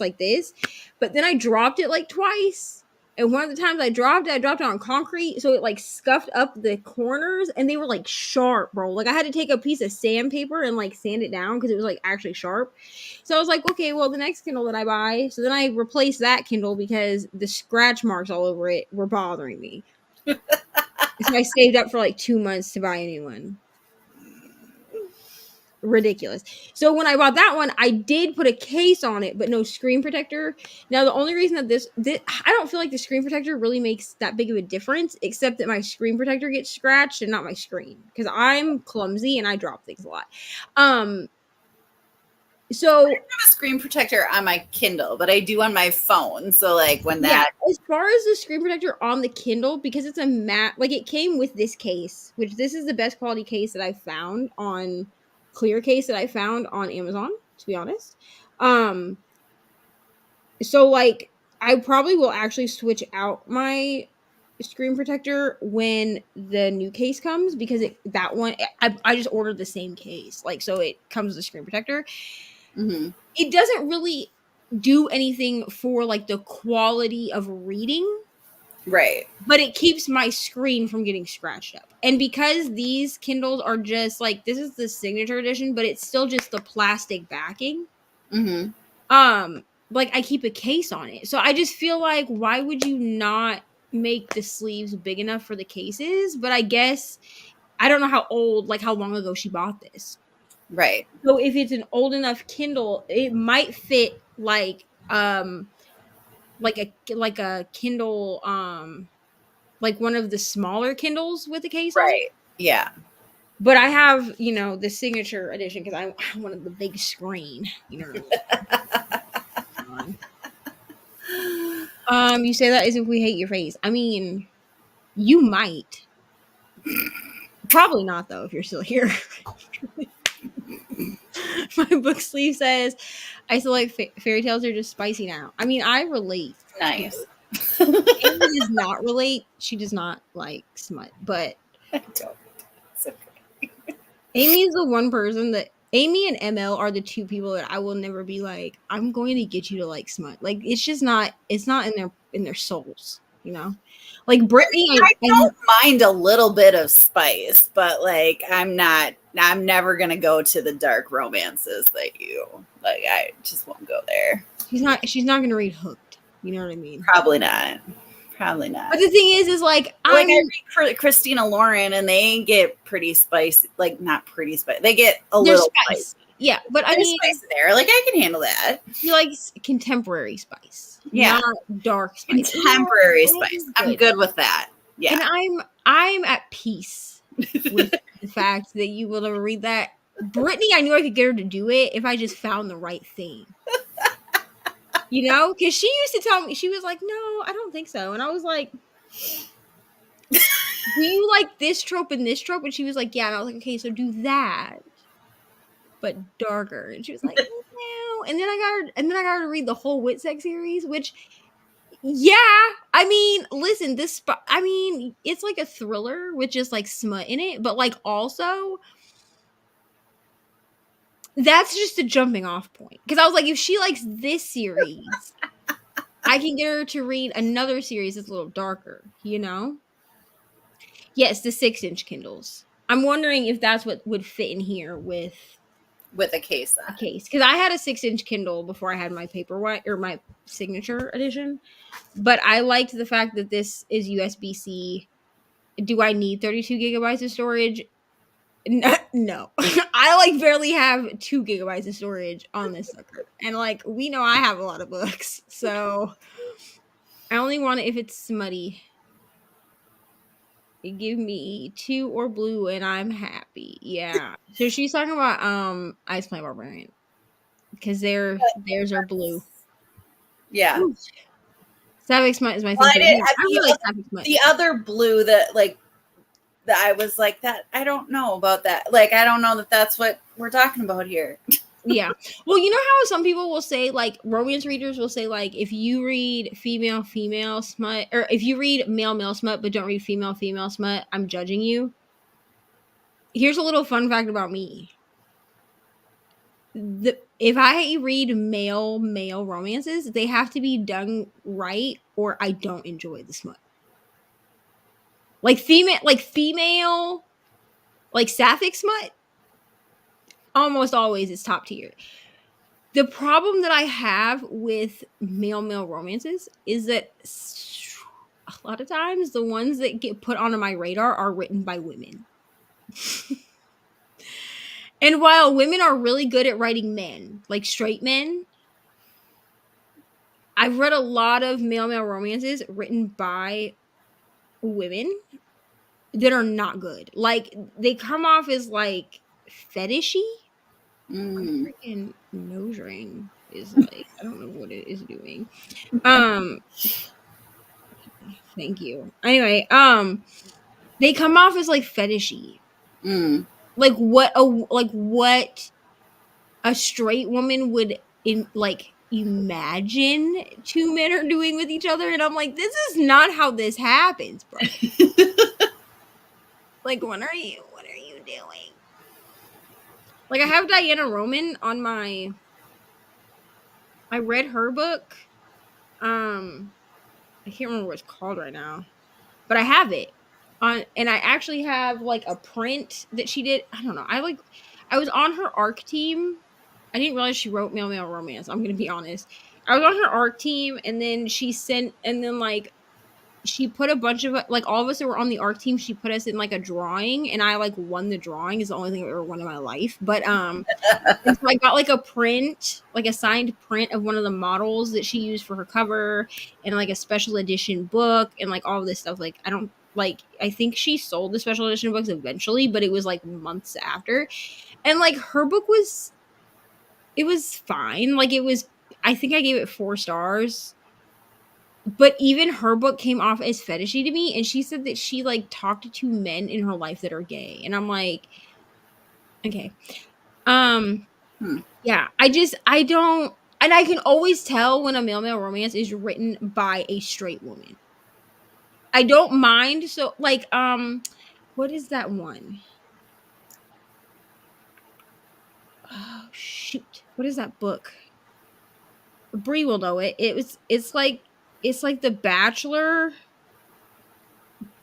like this. But then I dropped it like twice. And one of the times I dropped it on concrete, so it like scuffed up the corners, and they were like sharp, bro. Like I had to take a piece of sandpaper and like sand it down because it was like actually sharp. So I was like, okay, well the next Kindle that I buy, so then I replaced that Kindle because the scratch marks all over it were bothering me. So I saved up for like 2 months to buy a new one. Ridiculous. So when I bought that one, I did put a case on it, but no screen protector. Now the only reason that this I don't feel like the screen protector really makes that big of a difference, except that my screen protector gets scratched and not my screen, because I'm clumsy and I drop things a lot. So I don't have a screen protector on my Kindle, but I do on my phone. So like when that as far as the screen protector on the Kindle, because it's a matte, like it came with this case, which this is the best quality case that I found on clear case that I found on Amazon, to be honest. So like I probably will actually switch out my screen protector when the new case comes, because that one I just ordered the same case, like, so it comes with a screen protector. It doesn't really do anything for like the quality of reading, right, but it keeps my screen from getting scratched up. And because these Kindles are just like, this is the signature edition, but it's still just the plastic backing, like I keep a case on it. So I just feel like, why would you not make the sleeves big enough for the cases? But I guess I don't know how long ago she bought this. Right. So if it's an old enough Kindle, it might fit like a Kindle, like one of the smaller Kindles with the case on. Right. Yeah. But I have, the signature edition because I wanted the big screen. You know what I mean? You say that as if we hate your face. I mean, you might. Probably not though if you're still here. My book sleeve says, "I feel like fairy tales are just spicy now." I mean, I relate. Nice. Amy does not relate. She does not like smut, but I don't. It's okay. Amy is the one person that Amy and ML are the two people that I will never be like, I'm going to get you to like smut. Like it's just not. It's not in their souls. You know, like Brittany. I don't mind a little bit of spice, but like I'm never gonna go to the dark romances that you like. I just won't go there. She's not gonna read Hooked. You know what I mean? Probably not. Probably not. But the thing is like I read Christina Lauren, and they get pretty spicy. Like not pretty spicy. They get a little spicy. Yeah, but I mean, spice there. Like I can handle that. You like contemporary spice, yeah, not dark spice. Contemporary spice. I'm good with that. Yeah, and I'm at peace with the fact that you will never read that. Brittany, I knew I could get her to do it if I just found the right thing. You know, because she used to tell me, she was like, "No, I don't think so," and I was like, "Do you like this trope and this trope?" And she was like, "Yeah," and I was like, "Okay, so do that, but darker." And she was like, "No," and then I got her to read the whole Whitsex series, which. Yeah, I mean, listen, it's like a thriller with just like smut in it, but like also that's just a jumping off point. Because I was like, if she likes this series, I can get her to read another series that's a little darker, you know? Yes, the 6-inch Kindles. I'm wondering if that's what would fit in here with a case. Because I had a 6-inch Kindle before I had my paperwhite or my signature edition. But I liked the fact that this is USB-C. Do I need 32 gigabytes of storage? No. I like barely have 2 gigabytes of storage on this sucker. And like we know I have a lot of books. So I only want it if it's smutty. Give me 2 or blue and I'm happy. Yeah. So she's talking about Ice Planet Barbarian. Because theirs are blue. Yeah. Ooh. Sapphic Smut is my thing. I really like Sapphic Smut. The other blue that I was like that. I don't know about that. Like I don't know that that's what we're talking about here. Yeah. Well, you know how some people will say, like, romance readers will say, like, if you read female smut, or if you read male smut but don't read female smut, I'm judging you. Here's a little fun fact about me. If I read male romances, they have to be done right, or I don't enjoy the smut. Like female, like sapphic smut, almost always is top tier. The problem that I have with male romances is that a lot of times the ones that get put onto my radar are written by women. And while women are really good at writing men, like straight men, I've read a lot of male romances written by women that are not good. Like they come off as like fetishy. Freaking nose ring is like, I don't know what it is doing. Thank you. Anyway, they come off as like fetishy. Like what a straight woman would imagine 2 men are doing with each other, and I'm like, this is not how this happens, bro. Like, what are you doing? Like, I have Diana Roman on my. I read her book. I can't remember what it's called right now, but I have it on, and I actually have like a print that she did. I don't know. I was on her ARC team. I didn't realize she wrote male romance. I'm gonna be honest. I was on her ARC team, and then she put a bunch of, like, all of us that were on the ARC team, she put us in like a drawing, and I like won the drawing. Is the only thing I've ever won in my life. But and so I got like a print, like a signed print of one of the models that she used for her cover, and like a special edition book, and like all of this stuff. Like I think she sold the special edition books eventually, but it was like months after. And like her book was fine. Like I think I gave it 4 stars. But even her book came off as fetishy to me, and she said that she like talked to men in her life that are gay, and I'm like, okay, yeah, I don't, and I can always tell when a male romance is written by a straight woman. I don't mind, so like, what is that one? Oh shoot, what is that book? Bree will know it. It's like The Bachelor,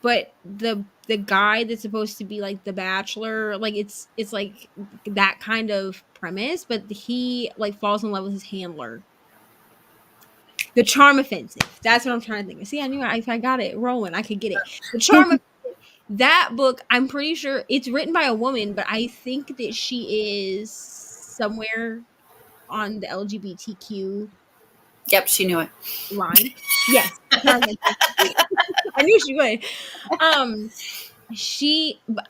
but the guy that's supposed to be like the bachelor, like it's like that kind of premise, but he like falls in love with his handler. The Charm Offensive. That's what I'm trying to think of. See, I knew if I got it rolling, I could get it. The Charm Offensive. That book, I'm pretty sure it's written by a woman, but I think that she is somewhere on the LGBTQ Yep, she knew it. line. Yes. I knew she would.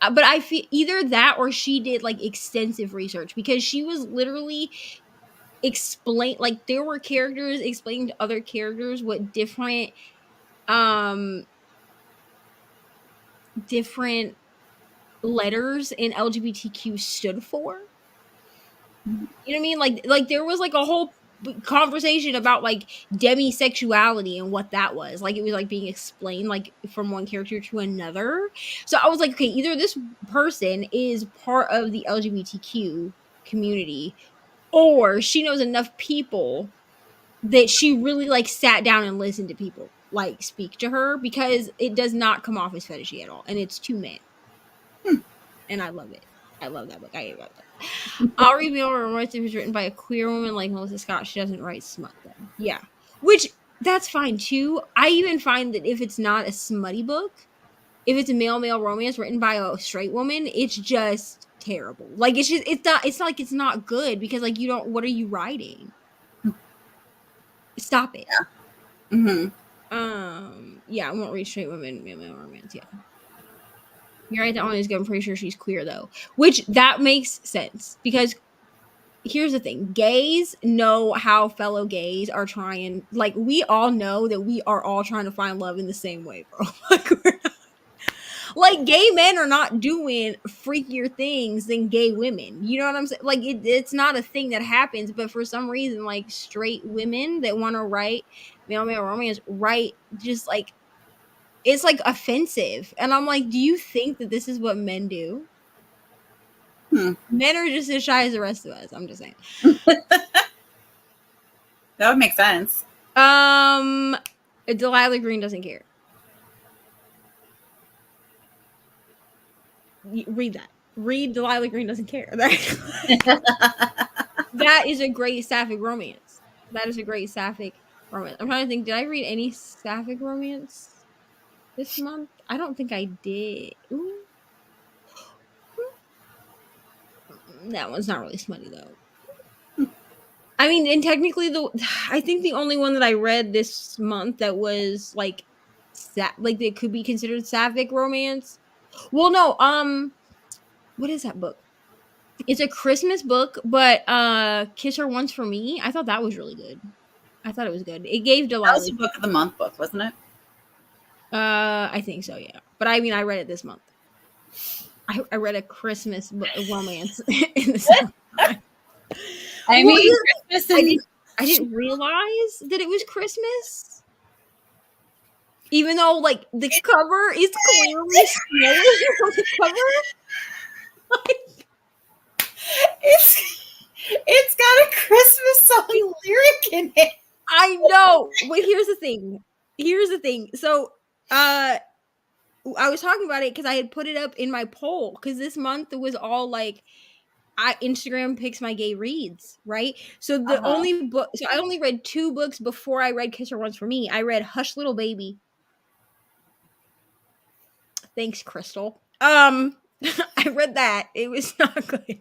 But I feel either that or she did like extensive research, because she was literally like there were characters explaining to other characters what different letters in LGBTQ stood for. You know what I mean? Like there was like a whole conversation about like demisexuality and what that was. Like it was like being explained like from one character to another. So I was like, okay, either this person is part of the LGBTQ community, or she knows enough people that she really like sat down and listened to people like speak to her, because it does not come off as fetishy at all, and it's two men. And I love it. I love that book. I love that. I'll read Male Romance if it was written by a queer woman like Melissa Scott. She doesn't write smut though. Yeah. Which, that's fine too. I even find that if it's not a smutty book, if it's a male romance written by a straight woman, it's just terrible. Like it's not like it's not good, because like what are you writing? Stop it. Yeah. Mm-hmm. Yeah, I won't read straight women male romance. Yeah. You're right, that one is good. I'm pretty sure she's queer though, which that makes sense, because here's the thing: gays know how fellow gays are trying. Like we all know that we are all trying to find love in the same way, bro. Like gay men are not doing freakier things than gay women. You know what I'm saying? Like it's not a thing that happens, but for some reason, like straight women that want to write male romance write just like, it's like offensive. And I'm like, do you think that this is what men do? Men are just as shy as the rest of us. I'm just saying. That would make sense. Delilah Green doesn't care. Read that. Read Delilah Green doesn't care. That is a great sapphic romance. That is a great sapphic romance. I'm trying to think. Did I read any sapphic romance this month? I don't think I did. Ooh. That one's not really smutty though. I mean, and technically, I think the only one that I read this month that was like that could be considered sapphic romance. Well, no, what is that book? It's a Christmas book, but Kiss Her Once for Me. I thought that was really good. I thought it was good. It gave Delilah. That was a book of the month book, wasn't it? I think so, yeah. But I mean, I read it this month. I read a Christmas romance in the summer. I mean, Christmas I didn't realize that it was Christmas, even though like the cover is clearly snowing on the cover. It's got a Christmas song lyric in it. I know, but here's the thing. So, I was talking about it because I had put it up in my poll, because this month it was all like, Instagram picks my gay reads, right? So the only book, so I only read 2 books before I read Kiss Her Once for Me. I read Hush Little Baby. Thanks, Crystal. I read that. It was not good.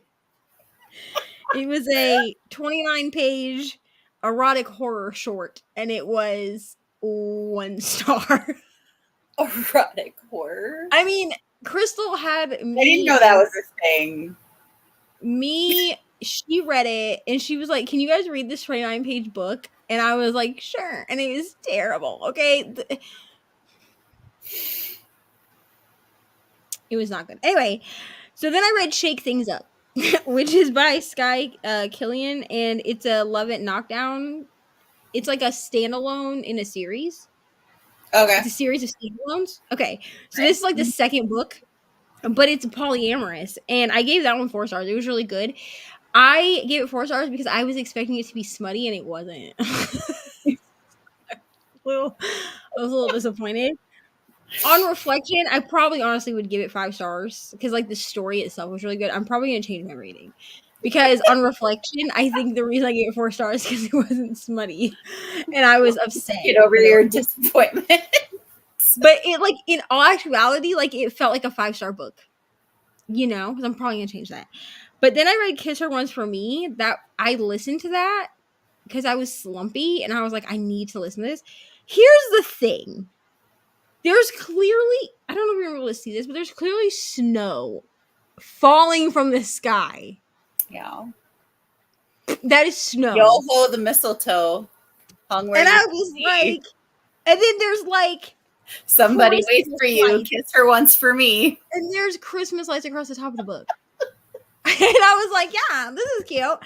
It was a 29-page erotic horror short, and it was 1 star. Erotic horror? I mean, Crystal had me. I didn't know that was a thing. She read it, and she was like, can you guys read this 29-page book? And I was like, sure. And it was terrible. Okay. It was not good. Anyway, so then I read Shake Things Up, which is by Sky Killian, and it's a Love It Knockdown. It's like a standalone in a series. Okay. It's a series of standalones. Okay. So this is like the second book, but it's polyamorous. And I gave that one 4 stars. It was really good. I gave it 4 stars because I was expecting it to be smutty and it wasn't. I was a little disappointed. On reflection, I probably honestly would give it 5 stars because like the story itself was really good. I'm probably gonna change my rating because on reflection, I think the reason I gave it 4 stars because it wasn't smutty, and I was upset. Get over your disappointment. But it like in all actuality, like it felt like a 5-star book, you know. Because I'm probably gonna change that. But then I read Kiss Her Once for Me. That I listened to that because I was slumpy and I was like, I need to listen to this. Here's the thing. There's clearly, I don't know if you're able to see this, but there's clearly snow falling from the sky. Yeah. That is snow. Yo ho, the mistletoe hung where and you I was see. like, and then there's like, somebody waits Christmas for you. lights. Kiss her once for me. And there's Christmas lights across the top of the book. And I was like, yeah, this is cute.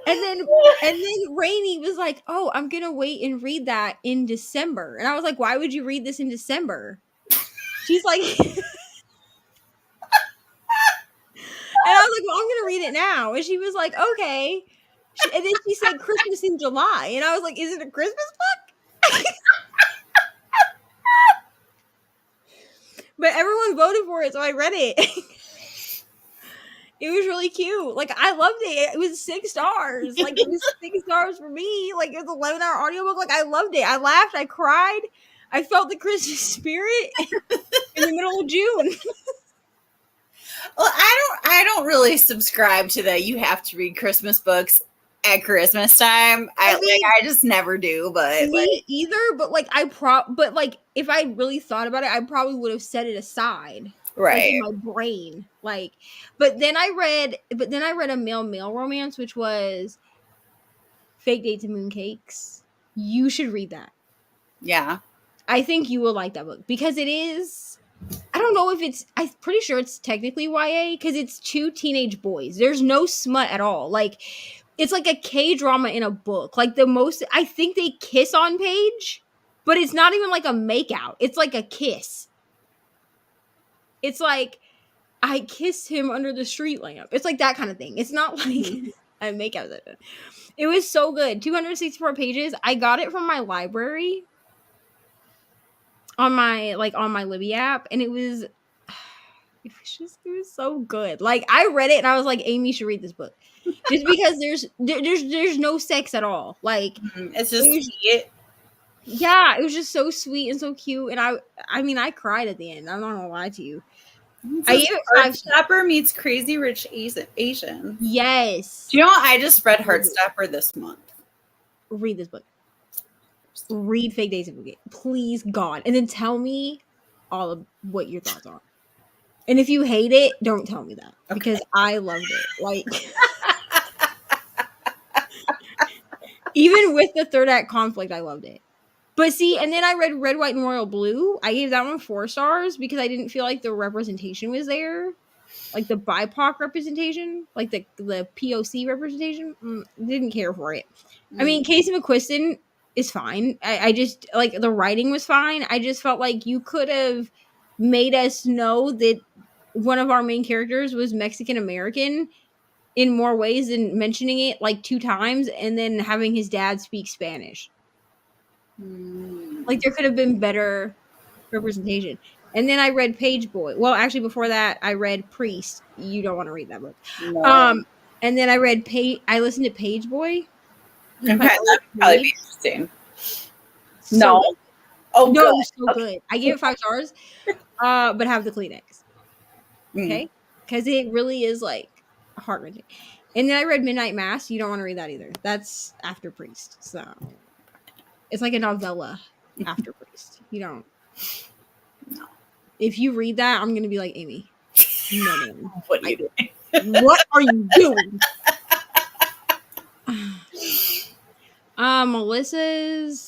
And then Reni was like, oh, I'm going to wait and read that in December. And I was like, why would you read this in December? She's like, and I was like, well, I'm going to read it now. And she was like, okay. And then she said Christmas in July. And I was like, is it a Christmas book? But everyone voted for it, so I read it. It was really cute. Like, I loved it. It was 6 stars. Like, it was 6 stars for me. Like, it was an 11-hour audiobook. Like, I loved it. I laughed. I cried. I felt the Christmas spirit in the middle of June. Well, I don't really subscribe to that. You have to read Christmas books at Christmas time. I just never do. But me either. But like, but like, if I really thought about it, I probably would have set it aside. Right. Like, in my brain. Like, but then I read a male romance, which was Fake Dates and Mooncakes. You should read that. Yeah. I think you will like that book because it is, I don't know if it's, I'm pretty sure it's technically YA because it's 2 teenage boys. There's no smut at all. Like, it's like a K-drama in a book. Like, I think they kiss on page, but it's not even like a makeout. It's like a kiss. It's like, I kissed him under the street lamp. It's like that kind of thing. It's not like I make out of it. It was so good. 264 pages. I got it from my library on my Libby app, and it was so good. Like, I read it and I was like, Amy should read this book. Just because there's no sex at all. Like, it's just sweet. Yeah, it was just so sweet and so cute. And I mean, I cried at the end. I'm not gonna lie to you. I gave it 5 stars. Heartstopper meets Crazy Rich Asian. Yes. Do you know what? I just read Heartstopper this month. Read this book. Read Fake Days of Boogie. Please, God. And then tell me all of what your thoughts are. And if you hate it, don't tell me that. Okay. Because I loved it. Like, even with the third act conflict, I loved it. But see, and then I read Red, White, and Royal Blue. I gave that one 4 stars because I didn't feel like the representation was there. Like the BIPOC representation, like the POC representation. Didn't care for it. I mean, Casey McQuiston is fine. I just, like, the writing was fine. I just felt like you could have made us know that one of our main characters was Mexican American in more ways than mentioning it like 2 times and then having his dad speak Spanish. Like, there could have been better representation. And then I read Page Boy. Well, actually, before that, I read Priest. You don't want to read that book. No. And then I listened to Page Boy. Okay, that would probably be interesting. So no. Good. Oh, no, good. It was so good. I gave it 5 stars, but have the Kleenex. Okay? Because it really is, like, heart-wrenching. And then I read Midnight Mass. You don't want to read that either. That's after Priest. So it's like a novella after Priest. You don't. No. If you read that, I'm going to be like, Amy. No, man. What are you doing? What are you doing? Melissa's,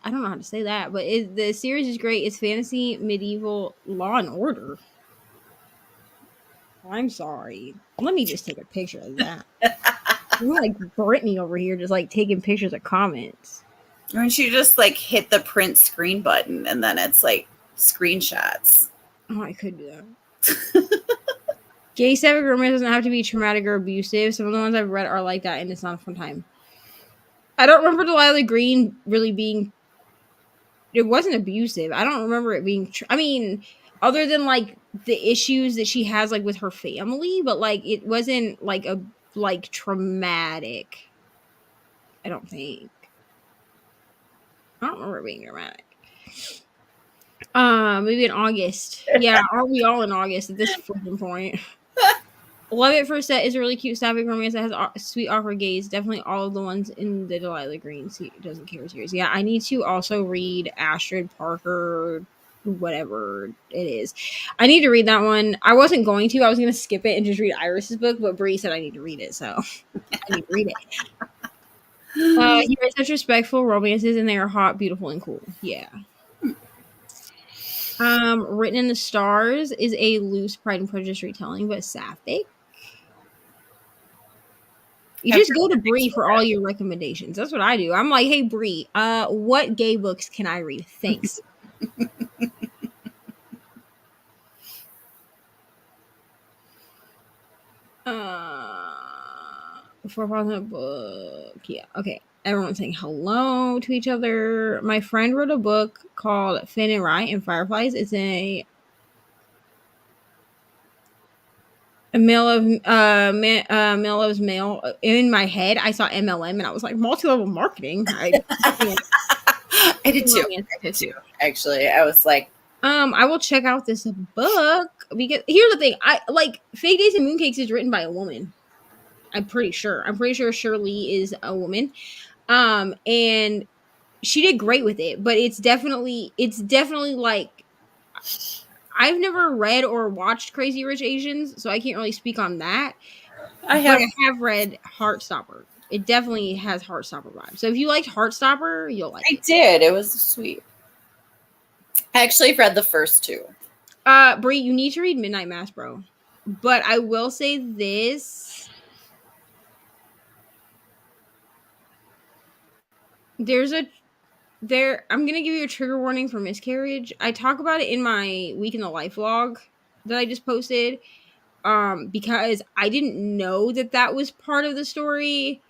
I don't know how to say that, but the series is great. It's fantasy, medieval, Law and Order. I'm sorry. Let me just take a picture of that. I'm like Brittany over here, just like taking pictures of comments. Or she just like hit the print screen button and then it's like screenshots. Oh, I could do that. Gay sapphic romance doesn't have to be traumatic or abusive. Some of the ones I've read are like that, and it's not a fun time. I don't remember Delilah Green really being. It wasn't abusive. I don't remember it being. I mean, other than like the issues that she has like with her family, but like it wasn't like traumatic. I don't think. I don't remember it being dramatic. Maybe in August. Yeah, aren't we all in August at this freaking point? Love at First Set is a really cute sapphic romance that has sweet awkward gaze. Definitely all of the ones in the Delilah Green Doesn't Care series. Yeah, I need to also read Astrid Parker, whatever it is. I need to read that one. I wasn't going to. I was going to skip it and just read Iris's book, but Bree said I need to read it, so I need to read it. He writes such respectful romances, and they are hot, beautiful, and cool. Yeah. Written in the Stars is a loose Pride and Prejudice retelling, but sapphic. You just go to Bree for all your recommendations. That's what I do. I'm like, hey Bree, what gay books can I read? Thanks. Before pausing a book. Yeah, okay. Everyone's saying hello to each other. My friend wrote a book called Finn and Rye and Fireflies. It's a male of male loves male. In my head, I saw MLM and I was like, multi-level marketing. I did too. Actually, I was like, I will check out this book because here's the thing. I like Fake Days and Mooncakes is written by a woman. I'm pretty sure Shirley is a woman. And she did great with it, but it's definitely like I've never read or watched Crazy Rich Asians, so I can't really speak on that. I have read Heartstopper. It definitely has Heartstopper vibes. So if you liked Heartstopper, you'll like it. I did. It was sweet. I actually read the first two. Brie, you need to read Midnight Mass, bro. But I will say this. I'm gonna give you a trigger warning for miscarriage. I talk about it in my Week in the Life vlog that I just posted. Because I didn't know that was part of the story.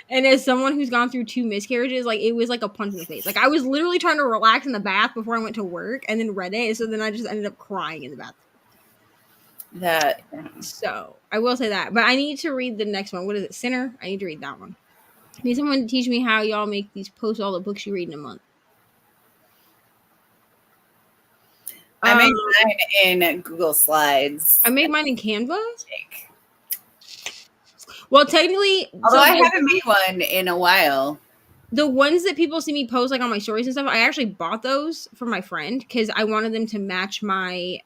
And as someone who's gone through 2 miscarriages, like it was like a punch in the face. Like I was literally trying to relax in the bath before I went to work and then read it. So then I just ended up crying in the bath. So I will say that. But I need to read the next one. What is it? Sinner? I need to read that one. I need someone to teach me how y'all make these post all the books you read in a month. I made mine in Google Slides. I made mine in Canva. Well, technically, although I haven't made one in a while. The ones that people see me post like on my stories and stuff, I actually bought those for my friend because I wanted them to match my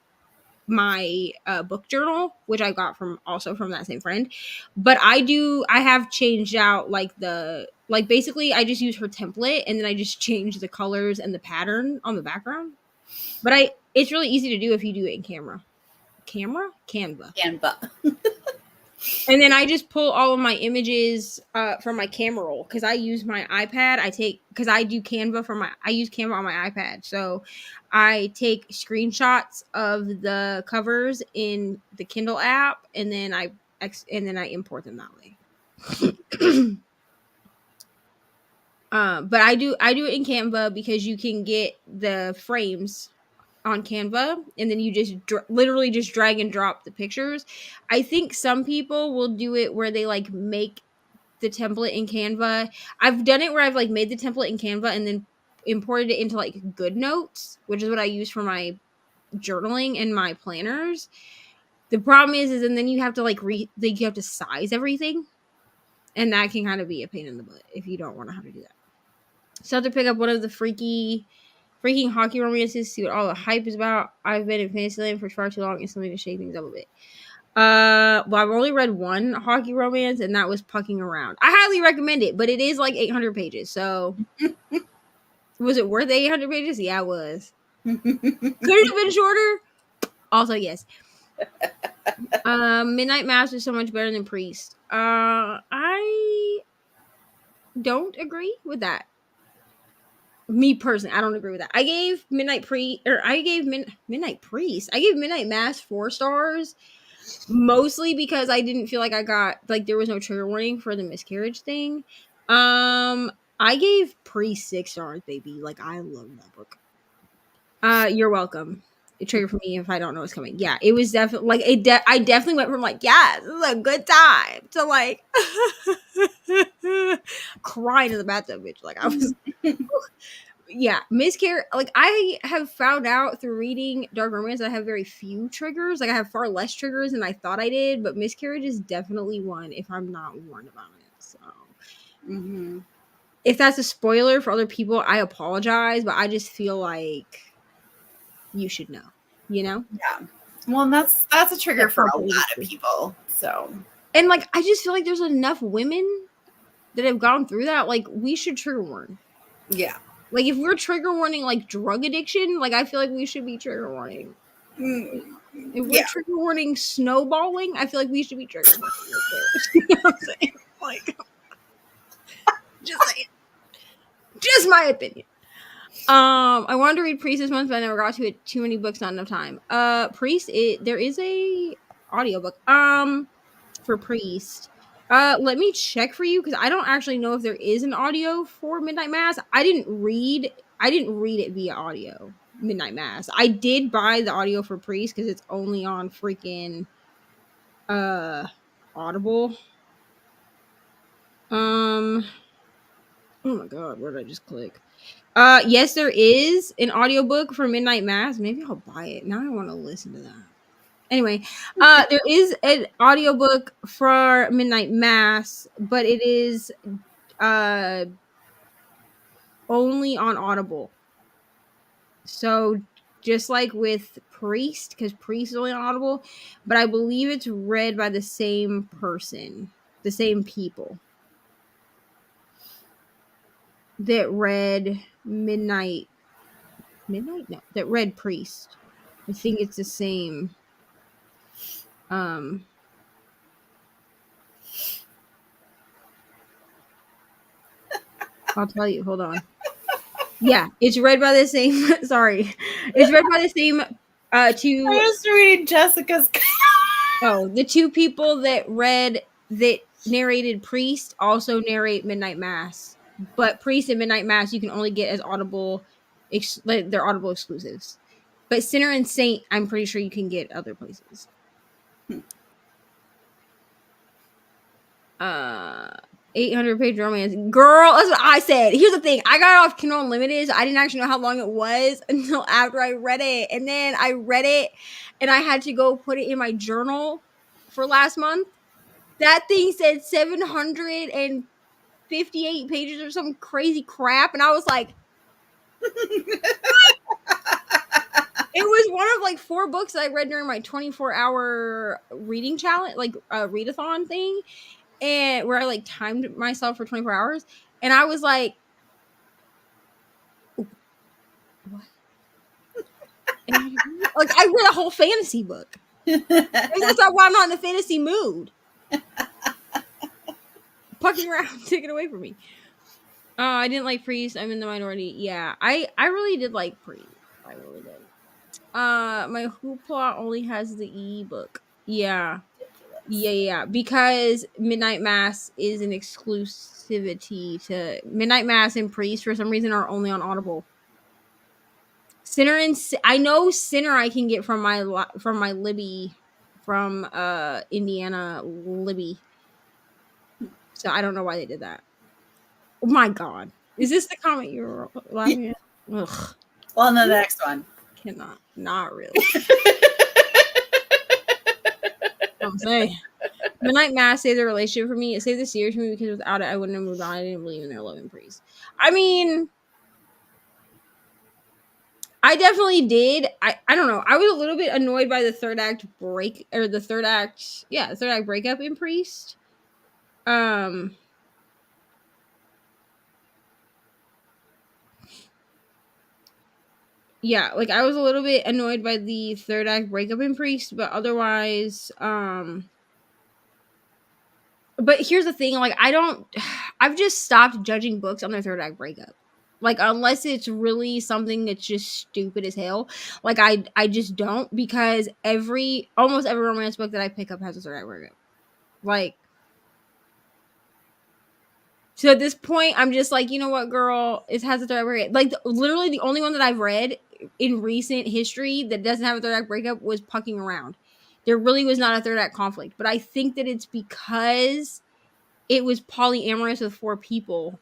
book journal, which I got from that same friend. But I have changed out basically I just use her template and then I just change the colors and the pattern on the background. But it's really easy to do if you do it in Canva. And then I just pull all of my images from my camera roll because I use my iPad. I use Canva on my iPad. So I take screenshots of the covers in the Kindle app and then I import them that way. But I do it in Canva because you can get the frames on Canva and then you just literally just drag and drop the pictures. I think some people will do it where they like make the template in Canva. I've done it where I've like made the template in Canva and then imported it into like GoodNotes, which is what I use for my journaling and my planners. The problem is and then you have to you have to size everything, and that can kind of be a pain in the butt if you don't want to have to do that. So I have to pick up one of the freaking hockey romances, see what all the hype is about. I've been in Fantasyland for far too long. It's something to shake things up a bit. Well, I've only read one hockey romance, and that was Pucking Around. I highly recommend it, but it is like 800 pages. So, was it worth 800 pages? Yeah, it was. Could it have been shorter? Also, yes. Midnight Mass is so much better than Priest. I don't agree with that. Me personally, I don't agree with that. I gave Midnight Priest. I gave Midnight Mass 4 stars, mostly because I didn't feel like I got like there was no trigger warning for the miscarriage thing. I gave Priest 6 stars, baby. Like I love that book. You're welcome. It triggered for me if I don't know what's coming. Yeah, it was definitely like I definitely went from like, yeah, this is a good time to like crying in the bathtub, bitch. Like I was yeah, miscarriage. Like I have found out through reading dark romance, I have very few triggers. Like I have far less triggers than I thought I did, but miscarriage is definitely one if I'm not warned about it. So, if that's a spoiler for other people, I apologize, but I just feel like you should know. You know? Yeah. Well, that's a trigger for a lot of people. So, and like I just feel like there's enough women that have gone through that. Like we should trigger warn. Yeah. Like if we're trigger warning like drug addiction, like I feel like we should be trigger warning. If we're trigger warning snowballing, I feel like we should be trigger warning. You know what I'm saying? Like, just saying. Just my opinion. I wanted to read Priest this month, but I never got to it. Too many books, not enough time. Priest, there is a audiobook. For Priest. Let me check for you because I don't actually know if there is an audio for Midnight Mass. I didn't read it via audio. Midnight Mass. I did buy the audio for Priest because it's only on freaking Audible. Oh my god, where did I just click? Yes, there is an audiobook for Midnight Mass. Maybe I'll buy it. Now I want to listen to that. Anyway, there is an audiobook for Midnight Mass, but it is only on Audible. So just like with Priest, because Priest is only on Audible, but I believe it's read by the same person, the same people that read that read Priest. I think it's the same. I'll tell you. Hold on. Yeah, it's read by the same. Sorry, it's read by the same. Two. I was reading Jessica's. The two people that narrated Priest also narrate Midnight Mass, but Priest and Midnight Mass you can only get as Audible. They're Audible exclusives, but Sinner and Saint I'm pretty sure you can get other places. 800-page romance. Girl, that's what I said. Here's the thing. I got off Kindle Unlimited, so I didn't actually know how long it was until after I read it. And then I read it, and I had to go put it in my journal for last month. That thing said 758 pages or some crazy crap, and I was like... It was one of like 4 books that I read during my 24-hour reading challenge, like readathon thing. And where I like timed myself for 24 hours, and I was like, what? Like I read a whole fantasy book. And that's not why I'm not in the fantasy mood. Pucking around, take it away from me. I didn't like Priest. I'm in the minority. Yeah, I really did like Priest. I really did. My Hoopla only has the ebook. Yeah. Yeah, because Midnight Mass is an exclusivity to Midnight Mass and Priest for some reason are only on Audible. Sinner and I know Sinner I can get from my Libby from Indiana Libby. So I don't know why they did that. Oh my god. Is this the comment you're laughing at? Ugh. Well, and then the next one. Cannot. Not really. I'm saying. Midnight Mass saved the relationship for me. It saved the series for me because without it, I wouldn't have moved on. I didn't believe in their love and Priest. I mean, I definitely did. I don't know. I was a little bit annoyed by the third act breakup in Priest. Yeah, like I was a little bit annoyed by the third act breakup in Priest, but otherwise, but here's the thing, like I've just stopped judging books on their third act breakup. Like unless it's really something that's just stupid as hell. Like I just don't, because almost every romance book that I pick up has a third act breakup. Like, so at this point, I'm just like, you know what, girl, it has a third act breakup. Like literally the only one that I've read in recent history that doesn't have a third act breakup was Pucking Around. There really was not a third act conflict, but I think that it's because it was polyamorous with 4 people.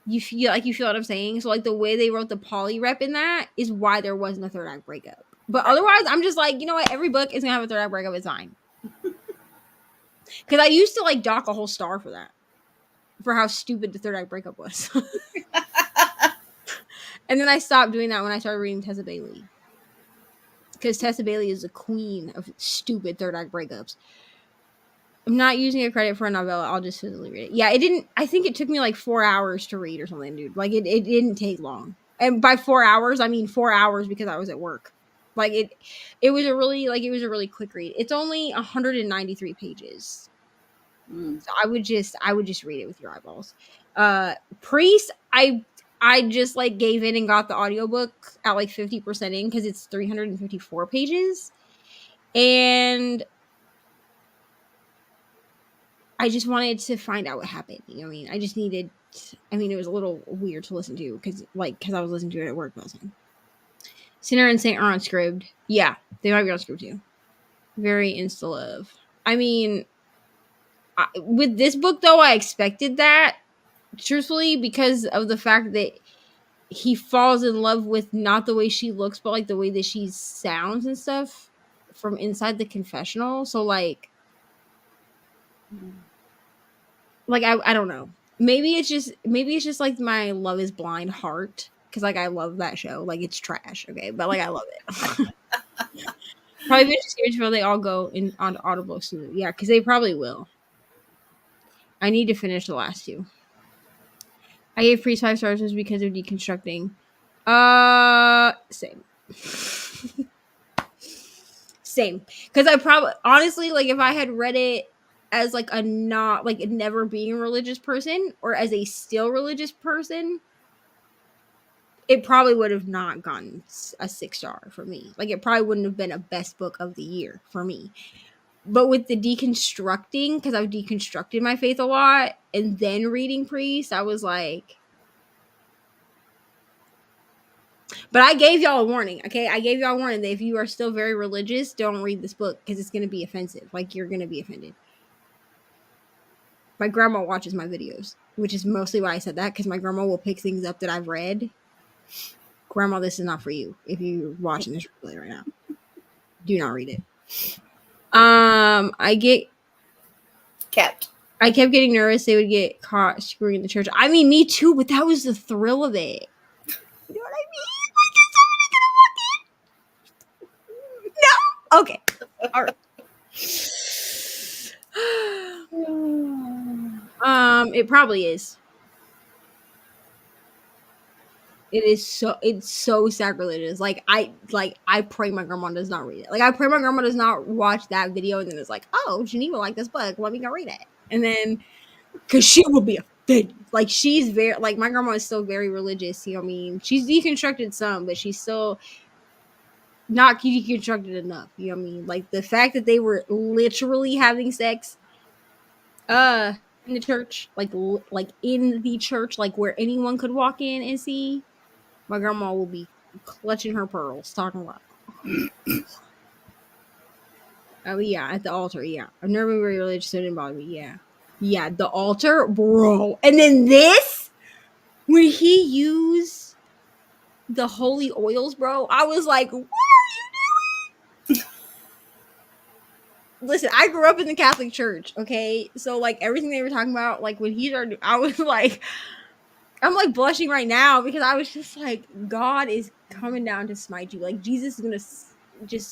You feel what I'm saying? So like the way they wrote the poly rep in that is why there wasn't a third act breakup. But otherwise, I'm just like, you know what? Every book is gonna have a third act breakup. It's fine. Because I used to like dock a whole star for that, for how stupid the third act breakup was. And then I stopped doing that when I started reading Tessa Bailey. Because Tessa Bailey is the queen of stupid third act breakups. I'm not using a credit for a novella. I'll just physically read it. Yeah, I think it took me like 4 hours to read or something, dude. Like it didn't take long. And by 4 hours, I mean 4 hours because I was at work. Like it was a really quick read. It's only 193 pages. So I would just read it with your eyeballs. Priest, I just like gave in and got the audiobook at like 50% in because it's 354 pages. And I just wanted to find out what happened. You know what I mean? It was a little weird to listen to because I was listening to it at work last time. Sinner and Saint are on Scribd. Yeah, they might be on Scribd too. Very insta love. I mean, with this book though, I expected that, truthfully, because of the fact that he falls in love with not the way she looks, but like the way that she sounds and stuff from inside the confessional. So like I don't know. Maybe it's just like my Love Is Blind heart, because like I love that show. Like it's trash, okay, but like I love it. Probably be just where they all go on Audible soon. Yeah, because they probably will. I need to finish the last 2. I gave Priest 5 stars just because of deconstructing. Same. Same. Because I probably, honestly, like if I had read it as like a not, like never being a religious person or as a still religious person, it probably would have not gotten a 6 star for me. Like it probably wouldn't have been a best book of the year for me. But with the deconstructing, because I've deconstructed my faith a lot and then reading Priest, I was like, but I gave y'all a warning, okay? I gave y'all a warning that if you are still very religious, don't read this book because it's going to be offensive. Like, you're going to be offended. My grandma watches my videos, which is mostly why I said that, because my grandma will pick things up that I've read. Grandma, this is not for you if you're watching this replay right now. Do not read it. I kept getting nervous they would get caught screwing the church. I mean, me too, but that was the thrill of it. You know what I mean? Like, is somebody gonna walk in? No. Okay. All right. It probably is. It's so sacrilegious. Like I pray my grandma does not read it. Like I pray my grandma does not watch that video and then it's like, oh, Geneva liked this book, let me go read it. And then because she will be offended. Like she's very, like my grandma is still very religious, you know what I mean? She's deconstructed some, but she's still not deconstructed enough, you know what I mean? Like the fact that they were literally having sex in the church, like in the church, like where anyone could walk in and see, my grandma will be clutching her pearls, talking about. Oh yeah, at the altar, yeah. I've never been very religious, so it didn't bother me, yeah. Yeah, the altar, bro. And then this, when he used the holy oils, bro, I was like, what are you doing? Listen, I grew up in the Catholic Church, okay? So, like, everything they were talking about, like, when he started, I was like, I'm like blushing right now because I was just like, God is coming down to smite you. Like Jesus is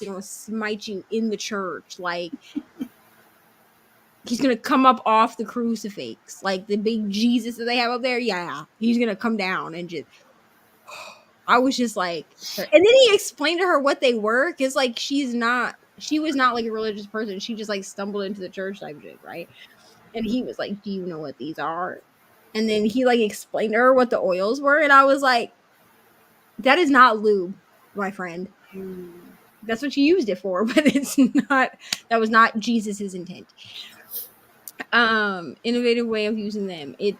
gonna smite you in the church. Like he's gonna come up off the crucifix, like the big Jesus that they have up there. Yeah, he's gonna come down and just. I was just like, and then he explained to her what they were, because like she was not like a religious person. She just like stumbled into the church type shit, right? And he was like, "Do you know what these are?" And then he like explained to her what the oils were, and I was like, "That is not lube, my friend. That's what you used it for, but it's not. That was not Jesus's intent." Innovative way of using them. It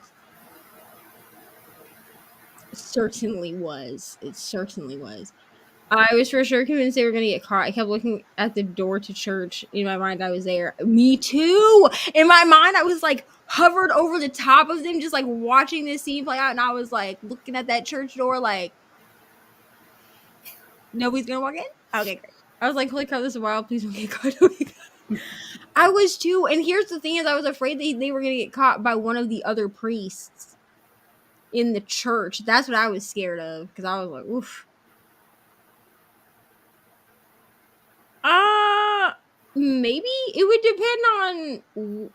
certainly was. It certainly was. I was for sure convinced they were going to get caught. I kept looking at the door to church. In my mind, I was there. Me too. In my mind, I was like hovered over the top of them, just like watching this scene play out. And I was like looking at that church door, like, nobody's going to walk in? Okay, great. I was like, holy crap, this is wild. Please don't get caught. I was too. And here's the thing is, I was afraid they were going to get caught by one of the other priests in the church. That's what I was scared of, because I was like, oof. Maybe it would depend on.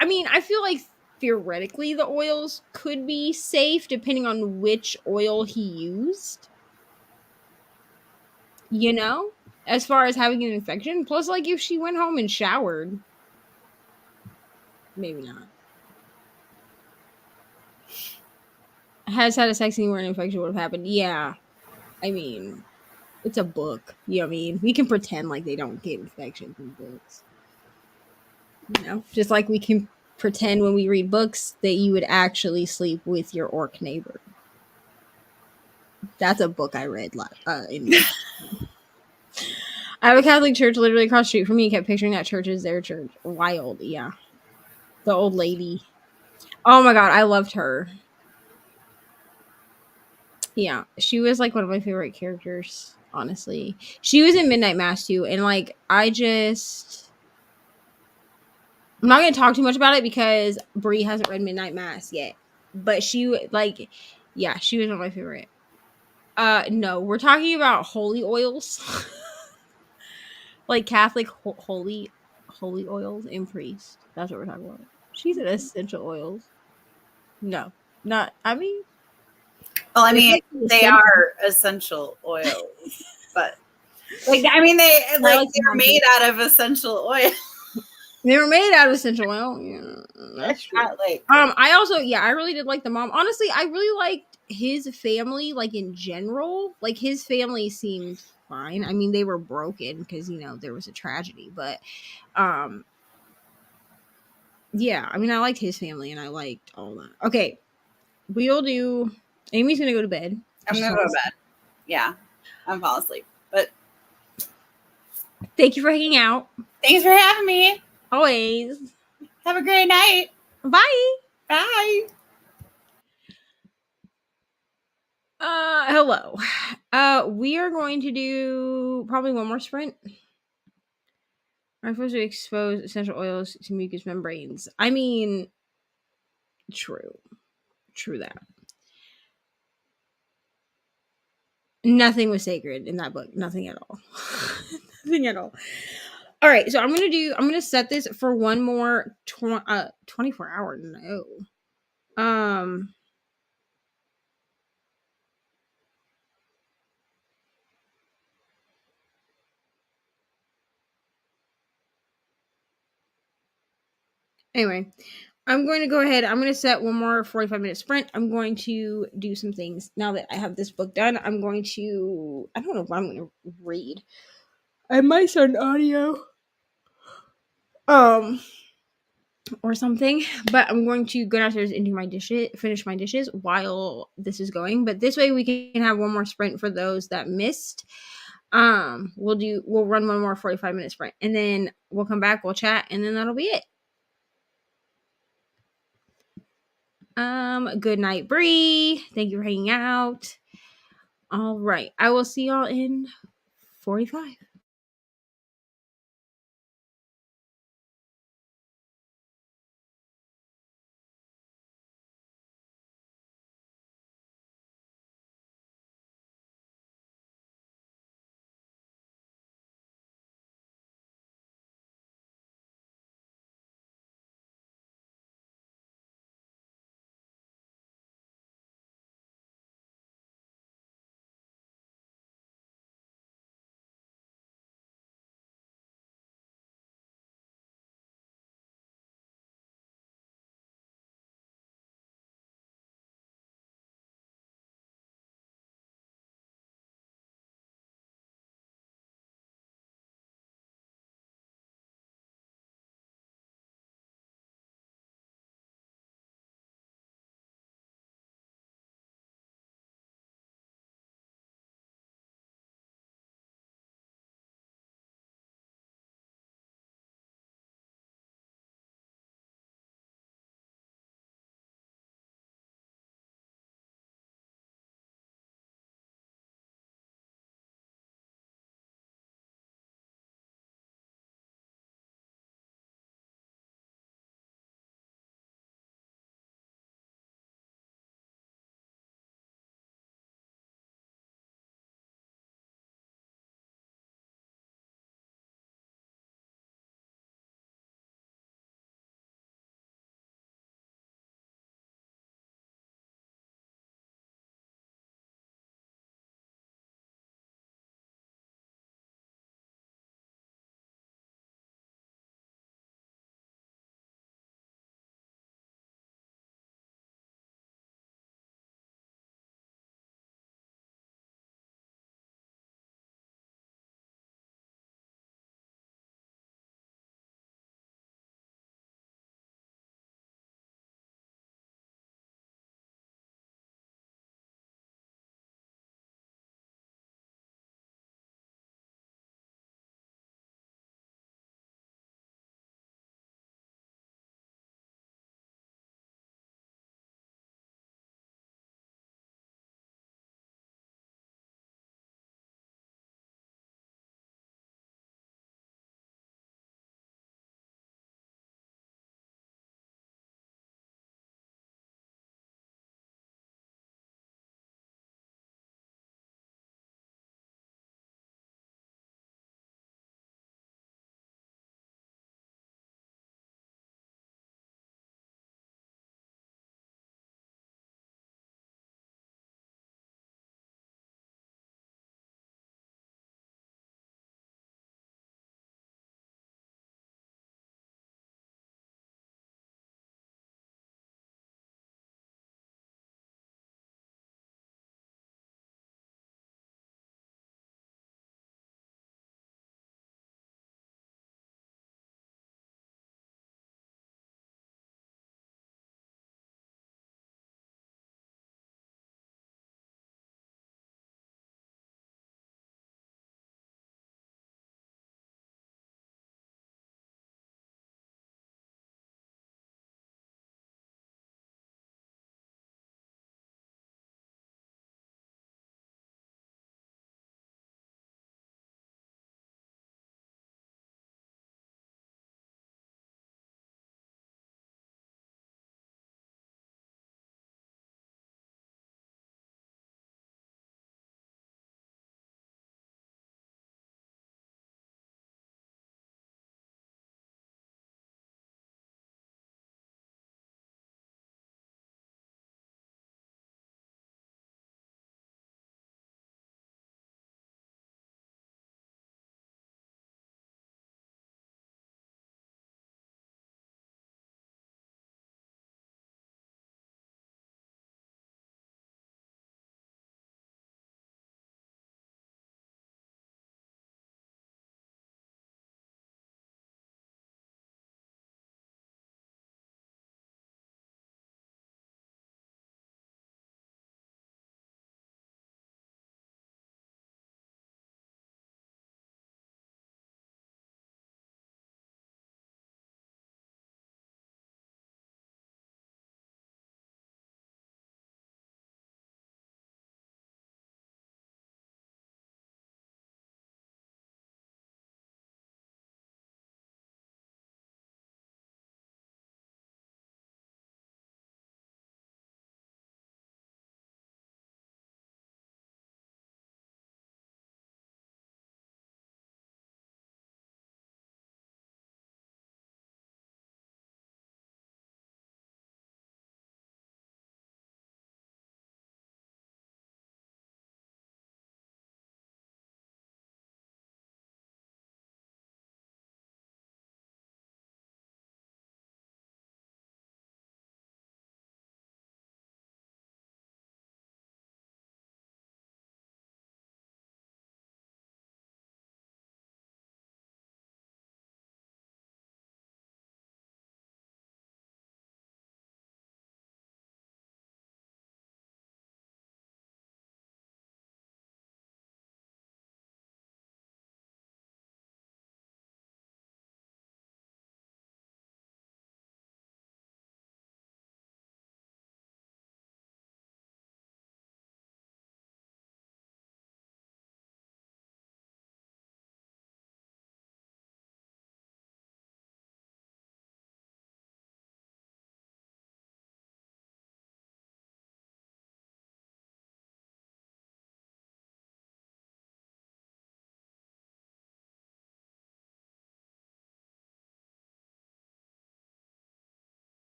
I mean, I feel like theoretically the oils could be safe depending on which oil he used. You know, as far as having an infection. Plus, like if she went home and showered, maybe not. Has had a sex scene where an infection would have happened. Yeah, I mean, it's a book. You know what I mean? We can pretend like they don't get infections in books. You know, just like we can pretend when we read books that you would actually sleep with your orc neighbor. That's a book I read. In I have a Catholic church literally across the street from me. I kept picturing that church as their church. Wild, yeah. The old lady. Oh my god, I loved her. Yeah, she was like one of my favorite characters, honestly. She was in Midnight Mass too, and like I'm not gonna talk too much about it because Brie hasn't read Midnight Mass yet. But she like, yeah, she was one of my favorite. No, we're talking about holy oils. Like Catholic holy oils and priest. That's what we're talking about. She said essential oils. No, not. I mean, Well, I mean, like they are essential oils, but like, I mean, they're made out of essential oil. They were made out of essential oil. Yeah, that's true. I also, I really did like the mom. Honestly, I really liked his family, like in general. Like his family seemed fine. I mean, they were broken because there was a tragedy, but yeah. I mean, I liked his family and I liked all that. Okay, we'll do. Amy's gonna go to bed. I'm gonna go to bed. Yeah, I'm falling asleep. But thank you for hanging out. Thanks for having me. Always. Have a great night. Bye. Bye. Hello. We are going to do probably one more sprint. I'm supposed to expose essential oils to mucous membranes. I mean, true that. Nothing was sacred in that book. Nothing at all. Nothing at all. All right, so I'm gonna set this for one more 24 hour. No. Anyway, I'm going to go ahead. I'm going to set one more 45-minute sprint. I'm going to do some things now that I have this book done. I'm going to. I don't know what I'm going to read. I might start an audio. Or something, but I'm going to go downstairs and finish my dishes while this is going. But this way we can have one more sprint for those that missed. We'll run one more 45-minute sprint and then we'll come back, we'll chat, and then that'll be it. Good night, Bree. Thank you for hanging out. All right. I will see y'all in 45.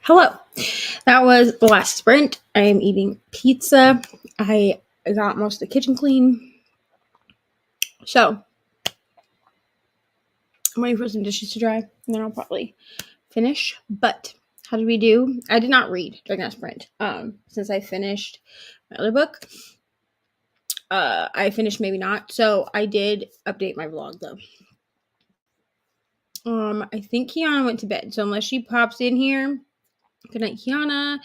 Hello. That was the last sprint. I am eating pizza. I got most of the kitchen clean. So, I'm waiting for some dishes to dry, and then I'll probably finish. But how did we do? I did not read during that sprint. Since I finished my other book. I finished Maybe Not. So I did update my vlog though. I think Kiana went to bed. So unless she pops in here, good night, Kiana.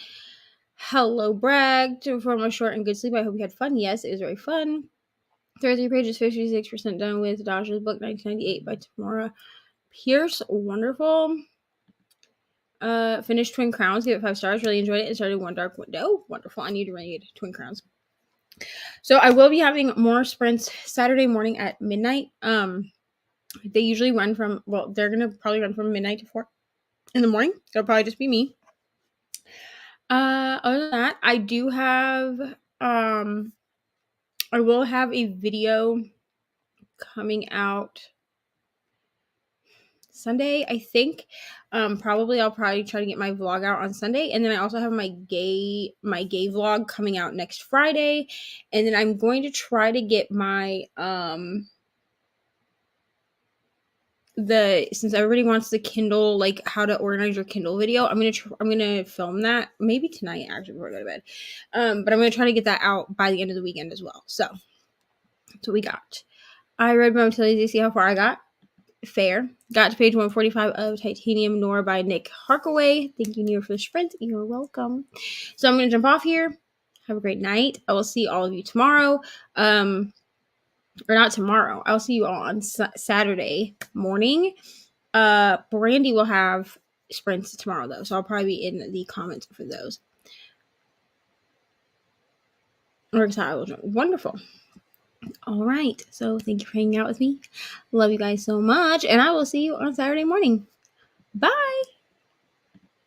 Hello, Bragg. For my short and good sleep. I hope you had fun. Yes, it was very fun. 33 pages, 56% done with Dasha's book, 1998 by Tamara Pierce. Wonderful. Finished Twin Crowns. Gave it 5 stars. Really enjoyed it. And started One Dark Window. Wonderful. I need to read Twin Crowns. So I will be having more sprints Saturday morning at midnight. They usually run from, well, they're going to probably run from midnight to 4 in the morning. It'll probably just be me. Other than that, I do have, I will have a video coming out Sunday, I think. I'll probably try to get my vlog out on Sunday, and then I also have my gay vlog coming out next Friday, and then I'm going to try to get my since everybody wants the Kindle, like how to organize your Kindle video, I'm gonna film that maybe tonight actually before I go to bed. But I'm gonna try to get that out by the end of the weekend as well. So that's what we got. I read momentarily to see how far I got. Fair. Got to page 145 of Titanium Nora by Nick Harkaway. Thank you, Nora, for the sprint. You're welcome. So I'm gonna jump off here. Have a great night. I will see all of you tomorrow. Or not tomorrow. I'll see you all on Saturday morning. Brandy will have sprints tomorrow though, so I'll probably be in the comments for those. Wonderful. All right. So thank you for hanging out with me. Love you guys so much, and I will see you on Saturday morning. Bye.